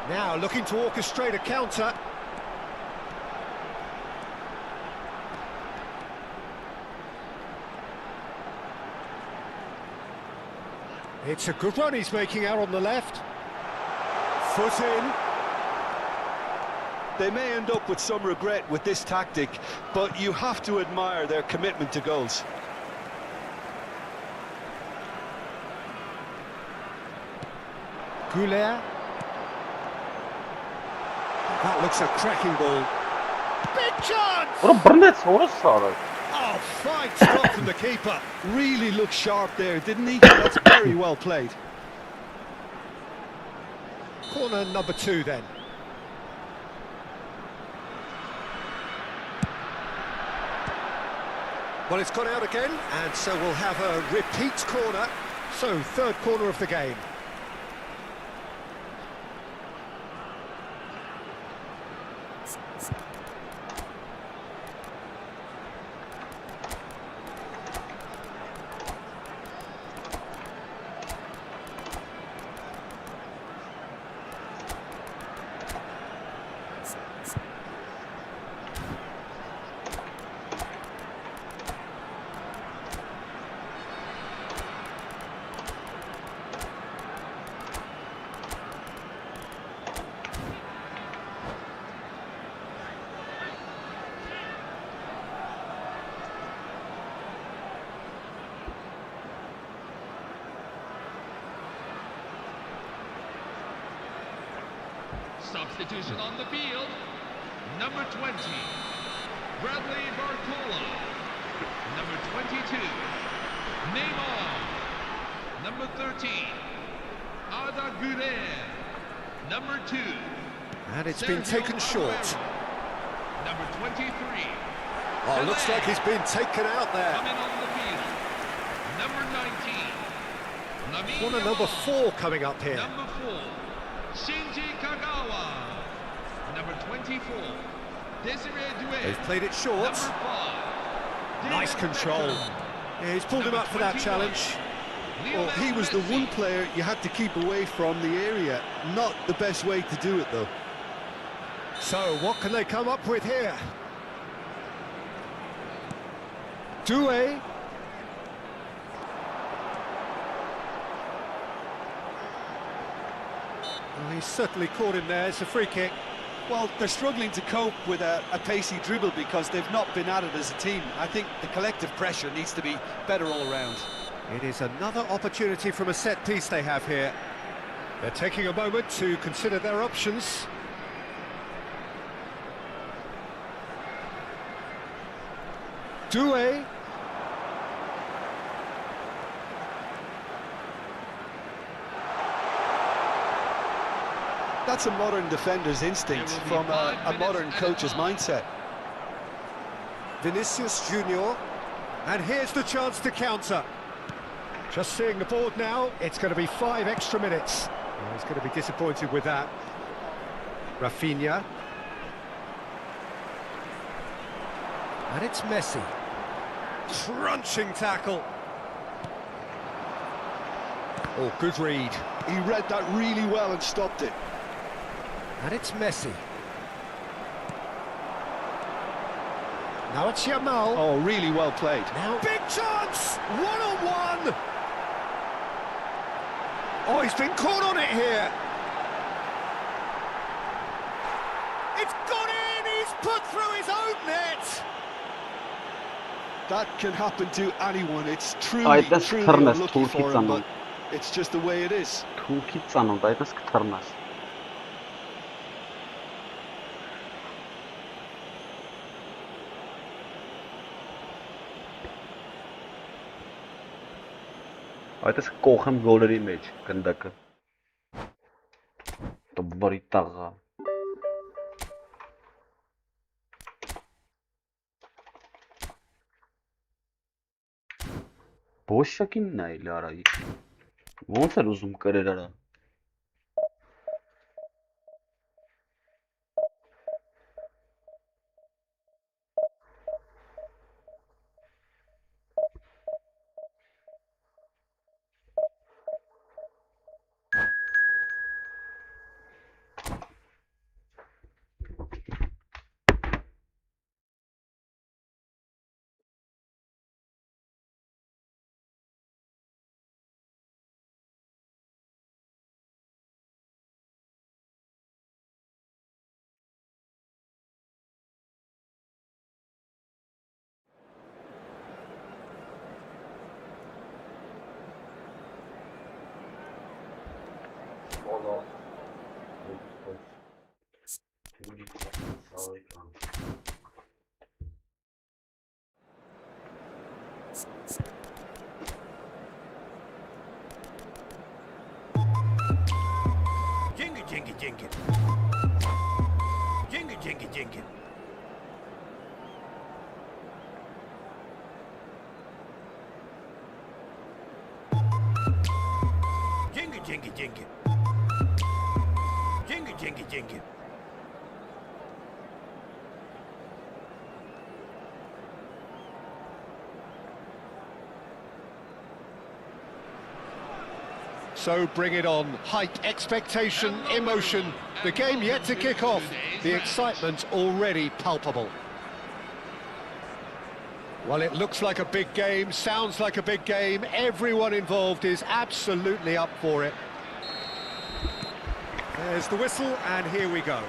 now looking to orchestrate a counter. It's a good run he's making out on the left. Foot in. They may end up with some regret with this tactic, but you have to admire their commitment to goals. Goulet. That looks a cracking ball. Big chance! Oğlum bir net sonra sarı. Oh, fine stop from the keeper. Really looked sharp there, didn't he? That's very well played. Corner number 2 then. Well, it's gone out again, and so we'll have a repeat corner. So, third corner of the game. Substitution on the field. Number 20, Bradley Barcola. Number 22, Neymar. Number 13, Arda Güler. Number 2, And it's been taken short. number 23. Oh, looks like he's been taken out there. Coming on the field. Number 19, Lamine Corner number Yamal. 4 coming up here. Number 4, Shinji Kagawa. Number 24, Desiree Doué. They've played it short. Number 5, Nice David control. Beckham. Yeah, he's pulled him up for that challenge. Well, he was the one player you had to keep away from the area. Not the best way to do it, though. So, what can they come up with here? Doué. Well, he's certainly caught him there. It's a free kick. Well, they're struggling to cope with a pacey dribble because they've not been at it as a team. I think the collective pressure needs to be better all around. It is another opportunity from a set piece they have here. They're taking a moment to consider their options. Doué. That's a modern defender's instinct from a modern coach's mindset. Vinicius Junior. And here's the chance to counter. Just seeing the board now, it's going to be 5 extra minutes. Oh, he's going to be disappointed with that. Rafinha. And it's Messi. Crunching tackle. Oh, good read. He read that really well and stopped it. And it's Messi. Now it's Yamal. Oh, really well played. Now, big chance! One-on-one! Oh, he's been caught on it here. It's gone in! He's put through his own net! That can happen to anyone. It's truly, Այդպես truly կթռնես unlucky թուրքի for him, ծանոթ, but it's just the way it is. թուրքի ծանոթ, այդպես կթռնես։ Այդպես կողեմ գոլերի մեջ գնդակը։ Տբարի տաղա։ Բոշակին նայել արայի։ Ոնց էր ուզում կրեր արա։ Jingle, jingle, jingle. Jingle, jingle, jingle. Jingle, jingle, jingle. Jingle, jingle, jingle. So bring it on. Hype, expectation, emotion. The game yet to kick off. The excitement already palpable. Well, it looks like a big game, sounds like a big game. Everyone involved is absolutely up for it. There's the whistle, and here we go.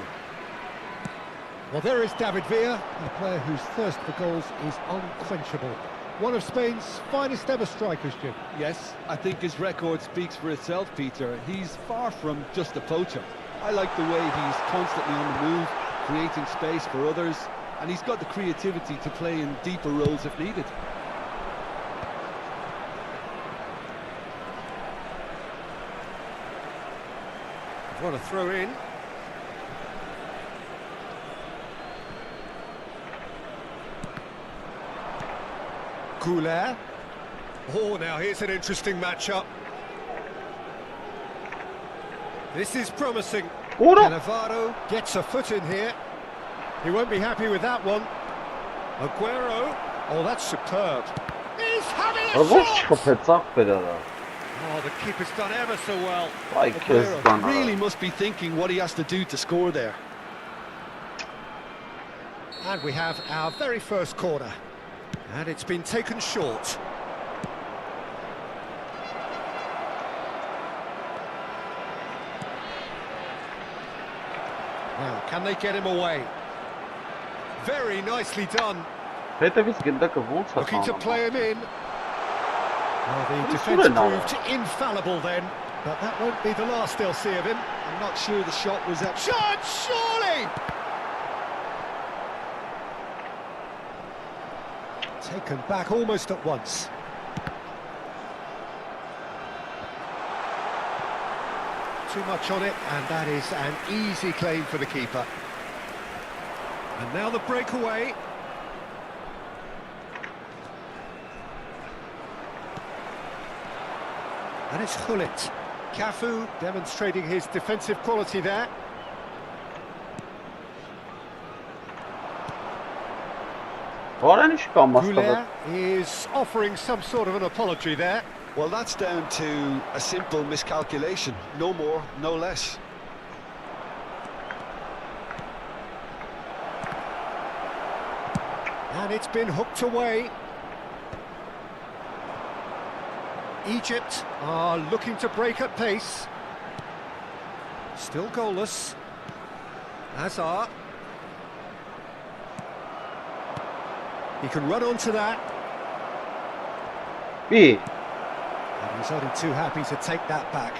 Well, there is David Villa, a player whose thirst for goals is unquenchable. One of Spain's finest ever strikers, Jim. Yes, I think his record speaks for itself, Peter. He's far from just a poacher. I like the way he's constantly on the move, creating space for others, and he's got the creativity to play in deeper roles if needed. What a throw in. Couler. Oh, now here's an interesting matchup. This is promising. Cannavaro gets a foot in here. He won't be happy with that one. Aguero. Oh, that's superb. He's having a shot! Oh, the keeper's done ever so well. Aguero really must be thinking what he has to do to score there. And we have our very first corner. And it's been taken short. Now, can they get him away? Very nicely done. Looking to play him in. Well, the defence proved infallible then, but that won't be the last they'll see of him. I'm not sure the shot was up. Shot, surely! Taken back almost at once. Too much on it, and that is an easy claim for the keeper. And now the breakaway. And it's Gullit. Cafu demonstrating his defensive quality there. Goulet is offering some sort of an apology there. Well, that's down to a simple miscalculation. No more, no less. And it's been hooked away. Egypt are looking to break at pace. Still goalless. Hazard. He can run onto that. And he's only too happy to take that back.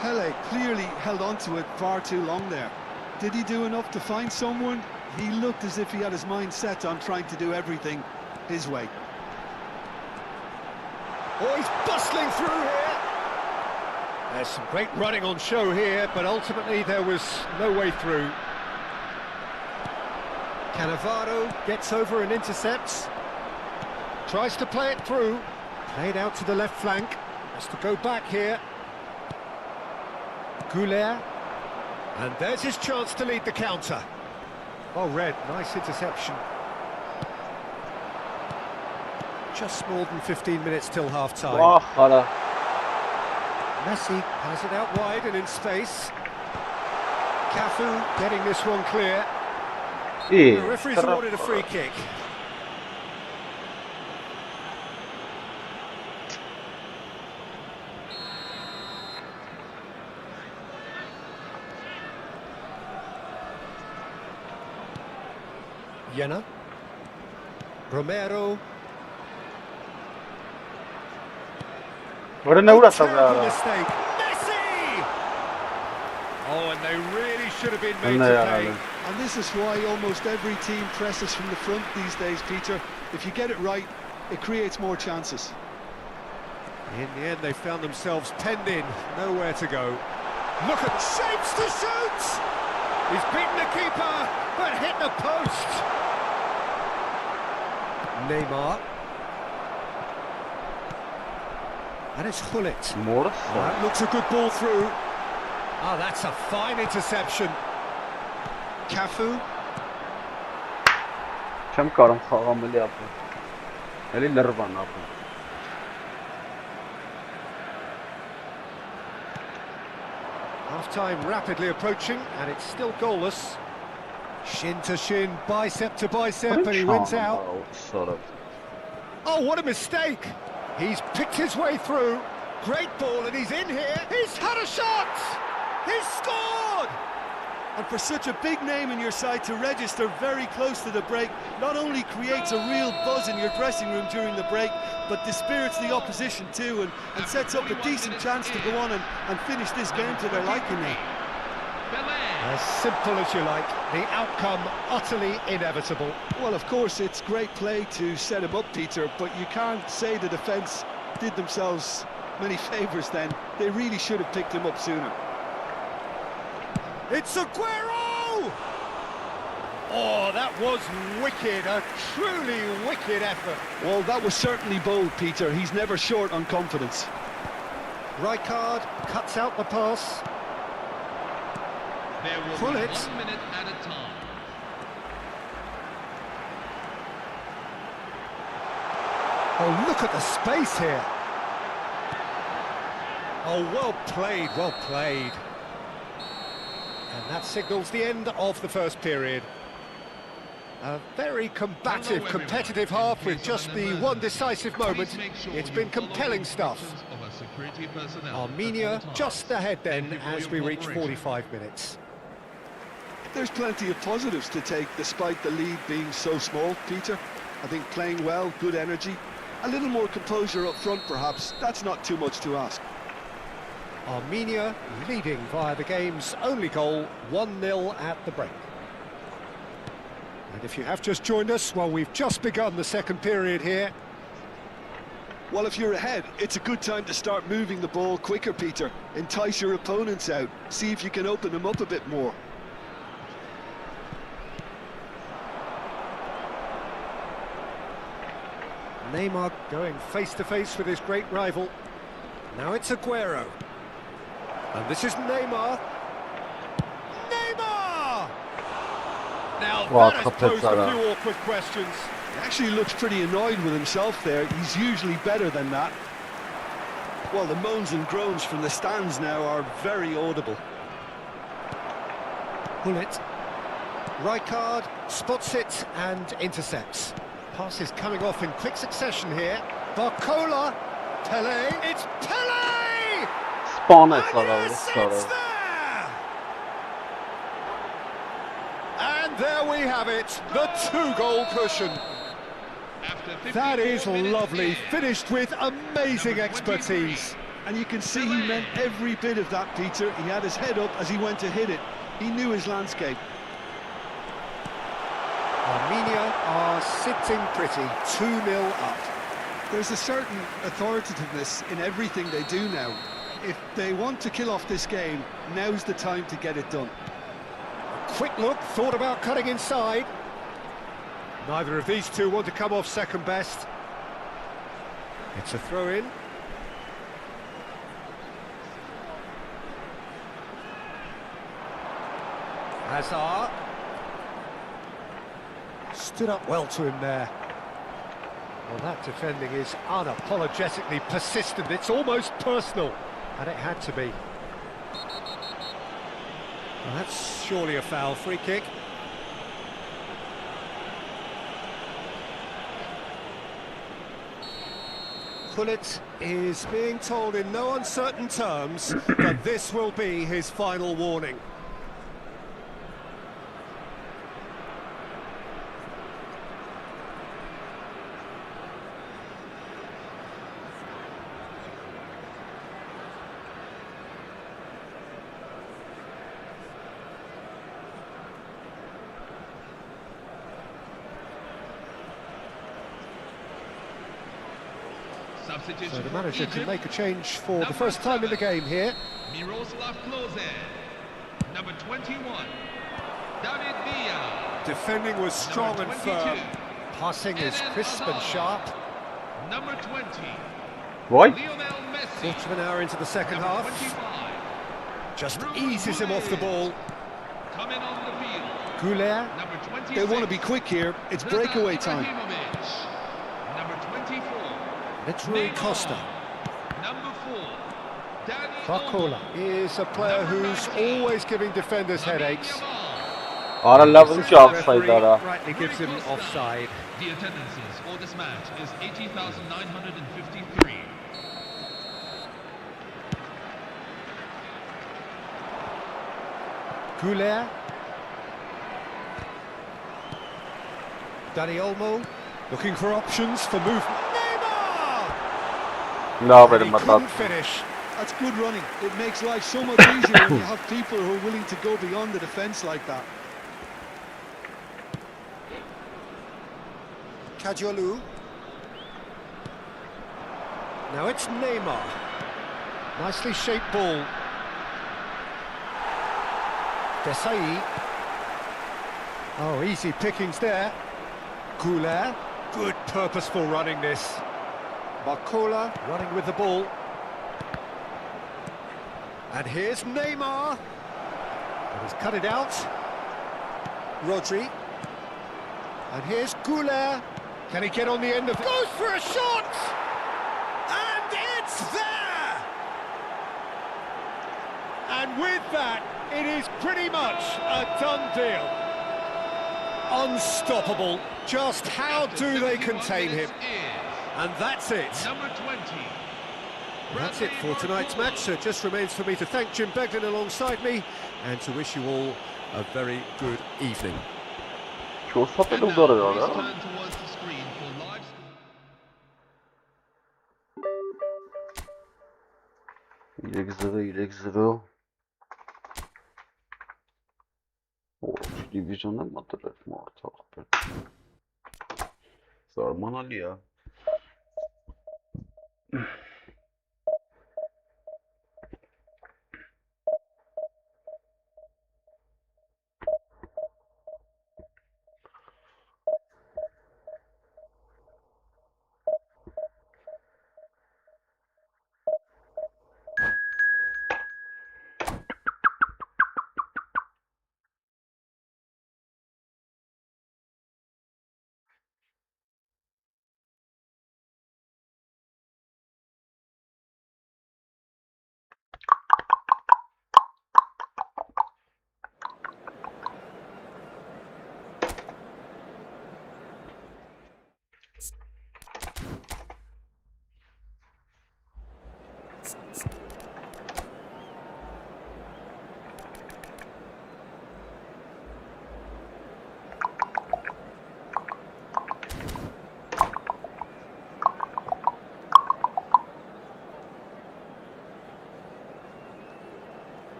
Pele clearly held on to it far too long there. Did he do enough to find someone? He looked as if he had his mind set on trying to do everything his way. Oh, he's bustling through here. There's some great running on show here, but ultimately there was no way through. Cannavaro gets over and intercepts. Tries to play it through. Played out to the left flank. Has to go back here. Goulet. And there's his chance to lead the counter. Oh, Red, nice interception. Just more than 15 minutes till half-time. Hala. Messi has it out wide and in space. Cafu getting this one clear. The referee's awarded a free kick. Jena. Romero. What a no Terrible mistake. Messi! Oh, and they really should have been made to pay. And this is why almost every team presses from the front these days, Peter. If you get it right, it creates more chances. In the end, they found themselves penned in, nowhere to go. Look at shapes to shoot! He's beaten the keeper, but hit the post. Neymar. And it's Gullit. Morris. That looks a good ball through. Oh, that's a fine interception. Cafu. Չեմ կարող խաղամելի ապրել։ Էլի լրվան ապրել։ Half-time rapidly approaching, and it's still goalless. Shin to shin, bicep to bicep, and he wins out. Oh, what a mistake! He's picked his way through. Great ball, and he's in here. He's had a shot! He's scored! And for such a big name in your side to register very close to the break, not only creates a real buzz in your dressing room during the break, but dispirits the opposition too, and sets up a decent chance to go on and finish this game to their liking now. As simple as you like, the outcome utterly inevitable. Well, of course, it's great play to set him up, Peter, but you can't say the defence did themselves many favours then. They really should have picked him up sooner. It's Aguero! Oh, that was wicked, a truly wicked effort. Well, that was certainly bold, Peter. He's never short on confidence. Rijkaard cuts out the pass. There will be 1 minute at a time. Oh, look at the space here. Oh, well played, well played. And that signals the end of the first period. A very combative, competitive half with just the one decisive moment. It's been compelling stuff. Armenia just ahead then as we reach 45 minutes. There's plenty of positives to take despite the lead being so small, Peter. I think playing well, good energy, a little more composure up front perhaps. That's not too much to ask. Armenia leading via the game's only goal, 1-0 at the break. And if you have just joined us, well, we've just begun the second period here. Well, if you're ahead, it's a good time to start moving the ball quicker, Peter. Entice your opponents out, see if you can open them up a bit more. Neymar going face-to-face with his great rival. Now it's Aguero. And this is Neymar. Neymar! Now that has posed a few awkward questions. He actually looks pretty annoyed with himself there. He's usually better than that. Well, the moans and groans from the stands now are very audible. Gullit. Rijkaard spots it and intercepts. Pass is coming off in quick succession here. Barcola. Pele. It's Pele! And there we have it, the 2-goal cushion. That is lovely, finished with amazing expertise. And you can see he meant every bit of that, Peter. He had his head up as he went to hit it. He knew his landscape. Armenia are sitting pretty, 2-0 up. There's a certain authoritativeness in everything they do now. If they want to kill off this game, now's the time to get it done. Quick look, thought about cutting inside. Neither of these two want to come off second best. It's a throw-in. Hazard. Stood up well to him there. Well, that defending is unapologetically persistent. It's almost personal, and it had to be. Well, that's surely a foul. Free kick. Gullit is being told in no uncertain terms that this will be his final warning. So the manager can make a change for the first time in the game here. Miroslav Klose, number 21. David Villa. Defending was strong and firm. Passing is crisp and sharp. Number 20. What? Lionel Messi. Quarter of an hour into the second half. 25. Just eases him off the ball. Coming on the field. Goulet. Number 26. They want to be quick here. It's breakaway time. Ibrahimovic. Number 24. It's Rui Costa. Number 4. Dani Barcola Olmo. is a player who's always giving defenders headaches. Ara lavın ki Referee offside'lara. rightly gives him offside. The attendances for this match is 80,953. Goulet. Dani Olmo looking for options for movement. Neymar! No And benim he hatam. couldn't finish. That's good running. It makes life so much easier when you have people who are willing to go beyond the defence like that. Kajolu. Now it's Neymar. Nicely shaped ball. Desai. Oh, easy pickings there. Goulet. Good purposeful running this. Barcola running with the ball. And here's Neymar. And he's cut it out. Rodri. And here's Goulet. Can he get on the end of it? Goes for a shot! And it's there! And with that, it is pretty much a done deal. Unstoppable. Just how do they contain him? And that's it. Number 20. That's it for tonight's match. So it just remains for me to thank Jim Beglin alongside me and to wish you all a very good evening. Çok And satıldı now, oraya please ya. turn towards the screen for live İlek zırı. O divizyonda mı hatırlatma ortalık? Sarman Ali ya.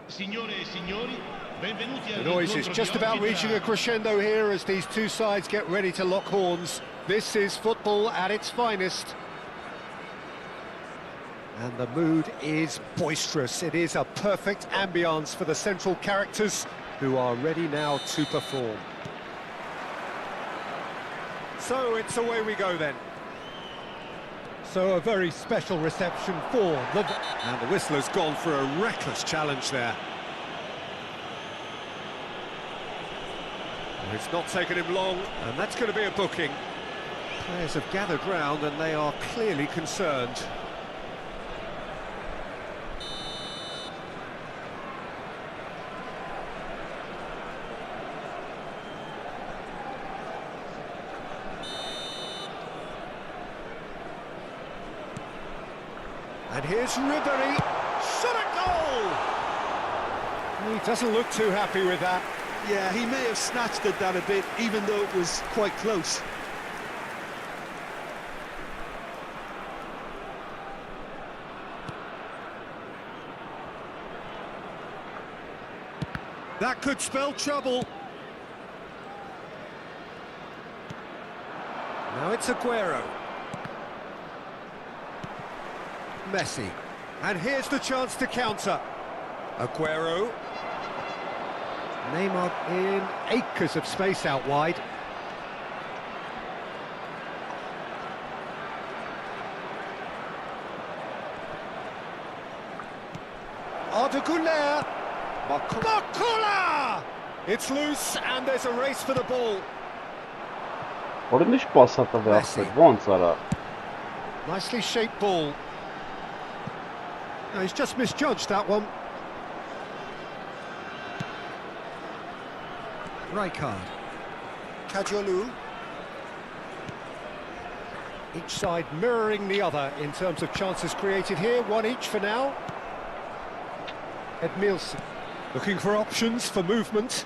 Signore e signori, benvenuti The al noise is incontro just di about oggi reaching tra- a crescendo here as these two sides get ready to lock horns. This is football at its finest. And the mood is boisterous. It is a perfect ambience for the central characters who are ready now to perform. So it's away we go then. So a very special reception for the... And the whistler's gone for a reckless challenge there. And it's not taken him long, and that's going to be a booking. Players have gathered round and they are clearly concerned. And here's Ribéry, shot at goal! He doesn't look too happy with that. Yeah, he may have snatched at that a bit, even though it was quite close. That could spell trouble. Now it's Aguero. Messi. And here's the chance to counter. Aguero. Neymar in acres of space out wide. Arda Güler. Makula! It's loose and there's a race for the ball. Օրինիշ պասատը վերցրել, ոնց արա։ Nicely shaped ball. No, he's just misjudged that one. Rijkaard. Kajolu. Each side mirroring the other in terms of chances created here. One each for now. Edmilson looking for options for movement.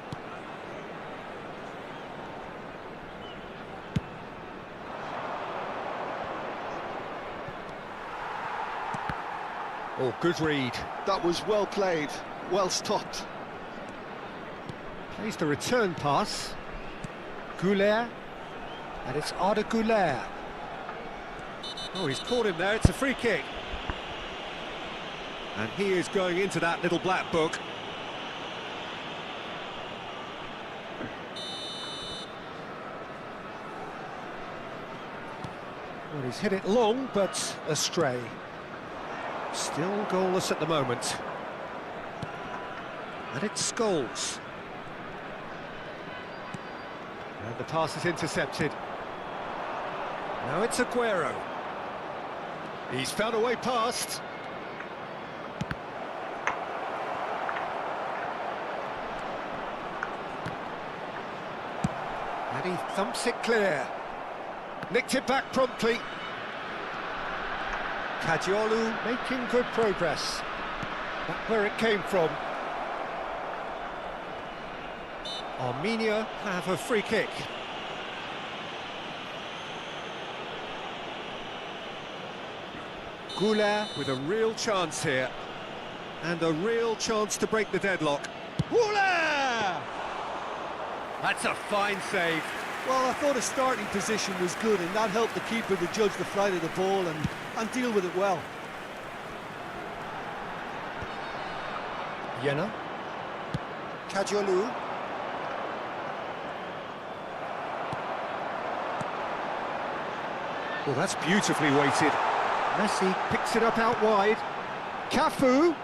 Oh, good read. That was well played, well stopped. Plays the return pass. Güler. And it's Arda Güler. Oh, he's caught him there. It's a free kick. And he is going into that little black book. Well, he's hit it long, but astray. Still goalless at the moment. And it's Scholes. And the pass is intercepted. Now it's Aguero. He's found a way past. And he thumps it clear. Nicked it back promptly. Kajolu making good progress. Back where it came from. Armenia have a free kick. Güler with a real chance here. And a real chance to break the deadlock. Güler! That's a fine save. Well, I thought his starting position was good, and that helped the keeper to judge the flight of the ball and deal with it well. Jena. Kajolu. Well, that's beautifully weighted. Messi picks it up out wide. Cafu.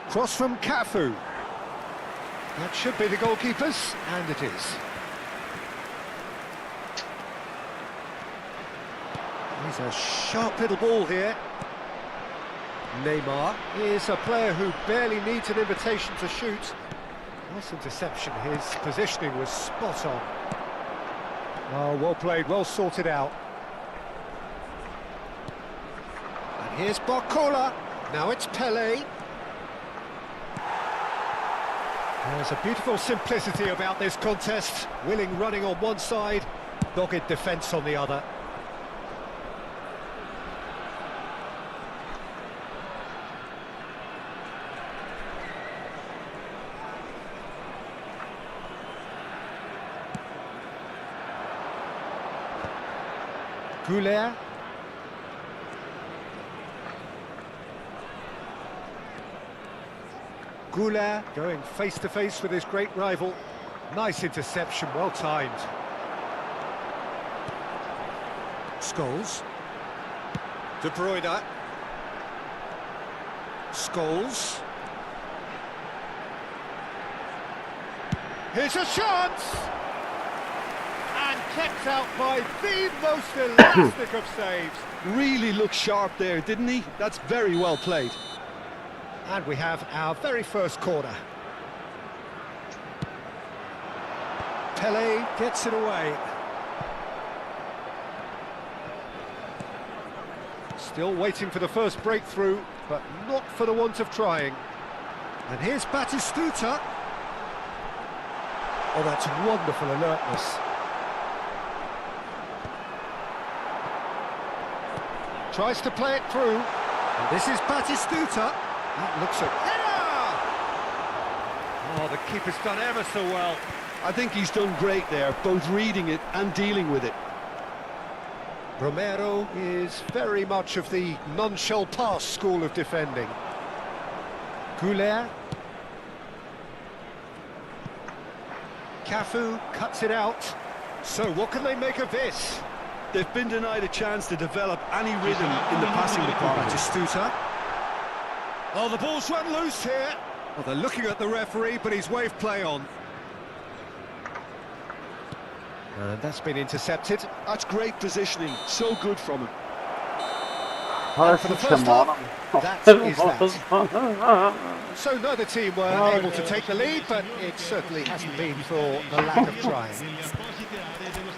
Cross from Cafu. That should be the goalkeeper's, and it is. He's a sharp little ball here. Neymar is a player who barely needs an invitation to shoot. Nice interception, his positioning was spot on. Oh, well played, well sorted out. And Here's Barcola. Now it's Pele. There's a beautiful simplicity about this contest. Willing running on one side, dogged defence on the other. Goulet. Goulet going face to face with his great rival. Nice interception, well timed. Scholes. De Bruyne. Scholes. Here's a chance! And kept out by the most elastic of saves. Really looked sharp there, didn't he? That's very well played. And we have our very first corner. Pele gets it away. Still waiting for the first breakthrough, but not for the want of trying. And here's Batistuta. Oh, that's wonderful alertness. Tries to play it through. And this is Batistuta. That looks a header! Oh, the keeper's done ever so well. I think he's done great there, both reading it and dealing with it. Romero is very much of the non-shell pass school of defending. Goulet. Cafu cuts it out. So what can they make of this? They've been denied a chance to develop any rhythm in the passing department. Batistuta. Oh, the ball's run loose here. Well, they're looking at the referee, but he's waved play on. And that's been intercepted. That's great positioning, so good from him. And for the first half, that is that. So neither team were able to take the lead, but it certainly hasn't been for the lack of trying.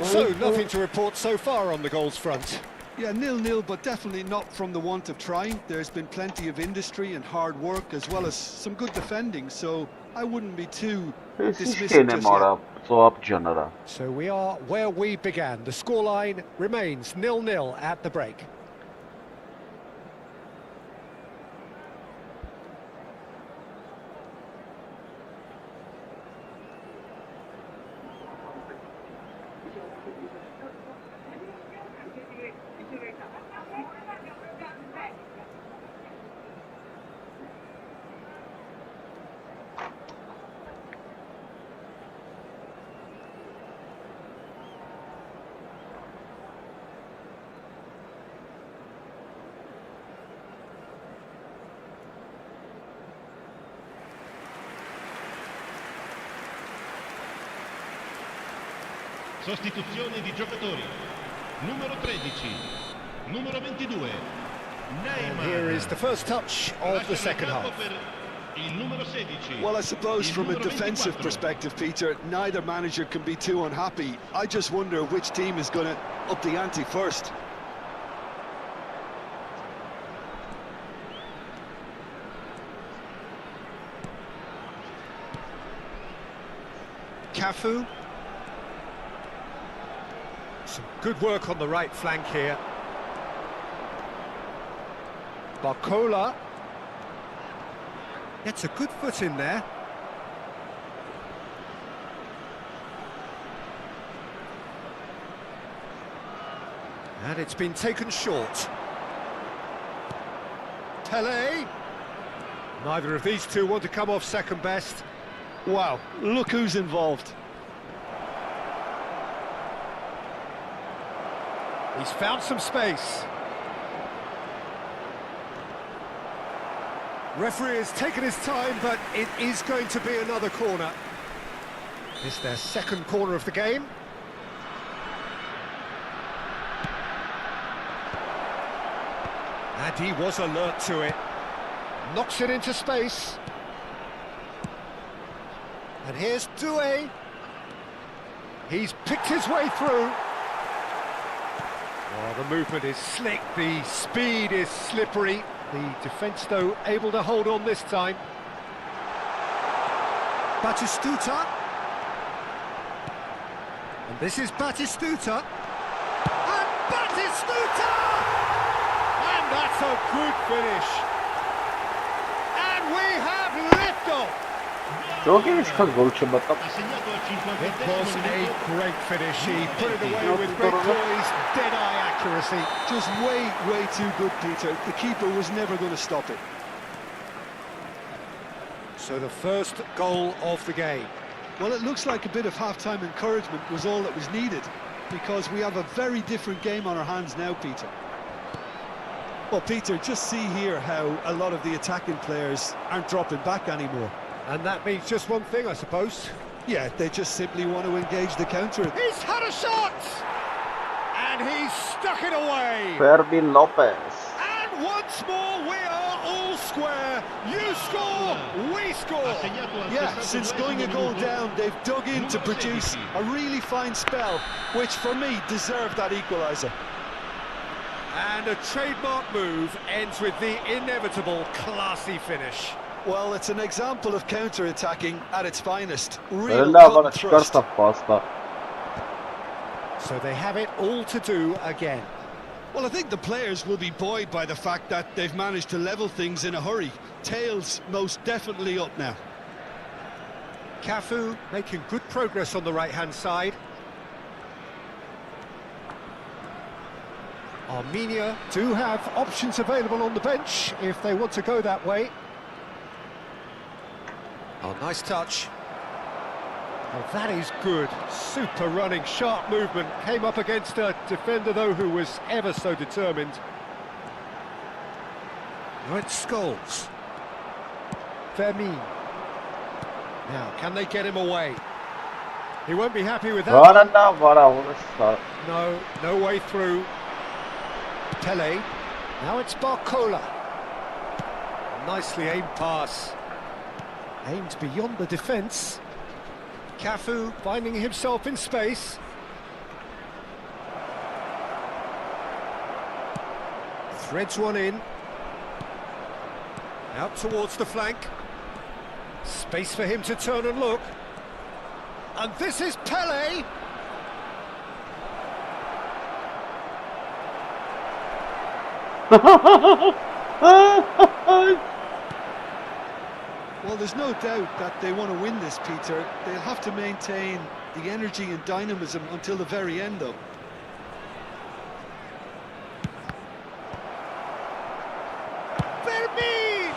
So nothing to report so far on the goals front. Yeah, 0-0, but definitely not from the want of trying. There's been plenty of industry and hard work, as well as some good defending, so I wouldn't be too dismissive just yet. So we are where we began. The scoreline remains 0-0 at the break. Sostituzione di giocatori. Numero 13, numero 22, And here is the first touch of the second half. Well, I suppose from a defensive perspective, Peter, neither manager can be too unhappy. I just wonder which team is going to up the ante first. Cafu. Some good work on the right flank here. Barcola. Gets a good foot in there. And it's been taken short. Pele. Neither of these two want to come off second best. Wow, look who's involved. He's found some space. Referee has taken his time, but it is going to be another corner. It's their second corner of the game. And he was alert to it. Knocks it into space. And here's Doué. He's picked his way through. Oh, Well, the movement is slick, the speed is slippery. The defence, though, able to hold on this time. Batistuta. And this is Batistuta. And Batistuta! And that's a good finish. And we have liftoff. It was a great finish. He put it away with great poise, dead-eye accuracy. Just way too good, Peter. The keeper was never going to stop it. So the first goal of the game. Well, it looks like a bit of half-time encouragement was all that was needed, because we have a very different game on our hands now, Peter. Well, Peter, just see here how a lot of the attacking players aren't dropping back anymore. And that means just one thing, I suppose. Yeah, they just simply want to engage the counter. He's had a shot! And he's stuck it away! Fermin Lopez. And once more, we are all square. You score, we score. Yeah, since going a goal down, they've dug in to produce a really fine spell, which for me deserved that equaliser. And a trademark move ends with the inevitable classy finish. Well, it's an example of counter-attacking at its finest. Real cut and thrust. So they have it all to do again. Well, I think the players will be buoyed by the fact that they've managed to level things in a hurry. Tails most definitely up now. Cafu making good progress on the right-hand side. Armenia do have options available on the bench if they want to go that way. Oh, nice touch. Oh, that is good. Super running, sharp movement. Came up against a defender, though, who was ever so determined. Now it's Scholes. Fermin. Now, can they get him away? He won't be happy with that. No way through. Pele. Now it's Barcola. Nicely aimed pass. Aimed beyond the defence. Cafu finding himself in space. Threads one in. Out towards the flank. Space for him to turn and look. And this is Pele. Well, there's no doubt that they want to win this, Peter. They'll have to maintain the energy and dynamism until the very end, though. Fermin!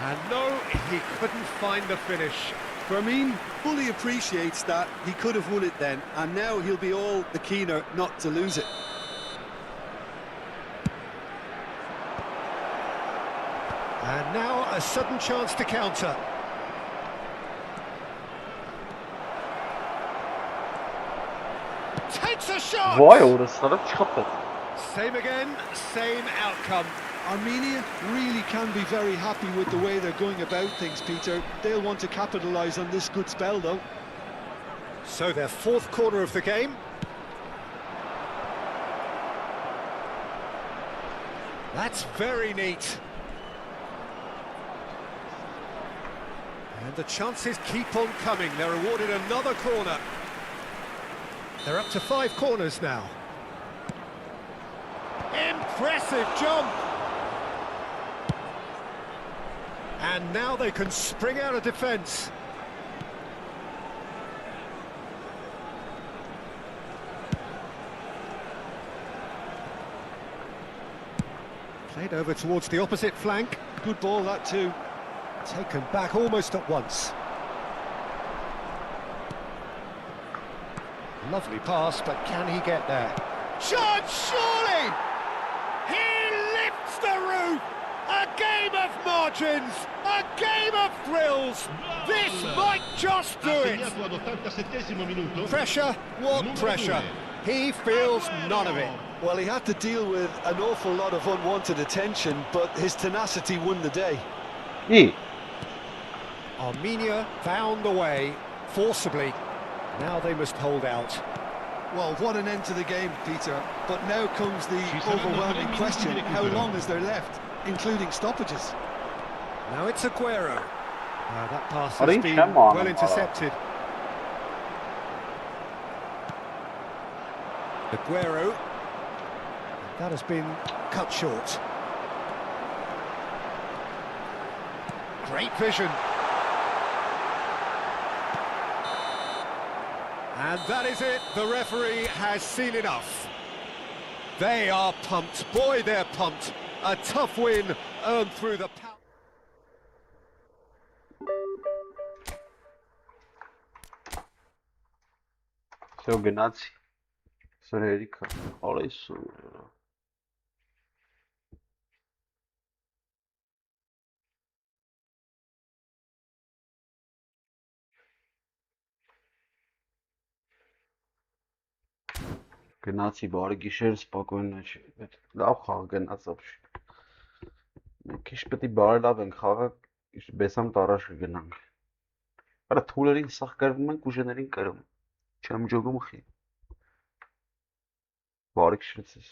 And no, he couldn't find the finish. Fermin fully appreciates that he could have won it then, and now he'll be all the keener not to lose it. And now a sudden chance to counter. Takes a shot! Same again, same outcome. Armenia really can be very happy with the way they're going about things, Peter. They'll want to capitalise on this good spell, though. So their fourth corner of the game. That's very neat. And the chances keep on coming. They're awarded another corner. They're up to 5 corners now. Impressive jump! And now they can spring out of defence. Played over towards the opposite flank. Good ball, that too. Taken back almost at once. Lovely pass, but can he get there? Shot, surely! He lifts the roof! A game of margins! A game of thrills! This might just do it! Pressure? What pressure? He feels none of it. Well, he had to deal with an awful lot of unwanted attention, but his tenacity won the day. Armenia found the way, forcibly. Now they must hold out. Well, what an end to the game, Peter. But now comes the overwhelming question, how long is there left, including stoppages? Now it's Aguero. That pass I has think been come on, well intercepted. Aguero. That has been cut short. Great vision. And that is it. The referee has seen enough. They are pumped. Boy, they're pumped. A tough win earned through the power. Все, գնացի։ Սր հերիքա։ Արեսու։ Գնացի բարի գիշեր, спокойно չի։ Լավ խաղ գնաց вообще։ Մենք քիչ պետք է բարելավենք խաղը, բեսամ տարաշ կգնանք։ Արա թուլերին սախ կրվում ենք, ուժերին կրում։ Չեմ ջոգում խի։ Բարի գիշեր։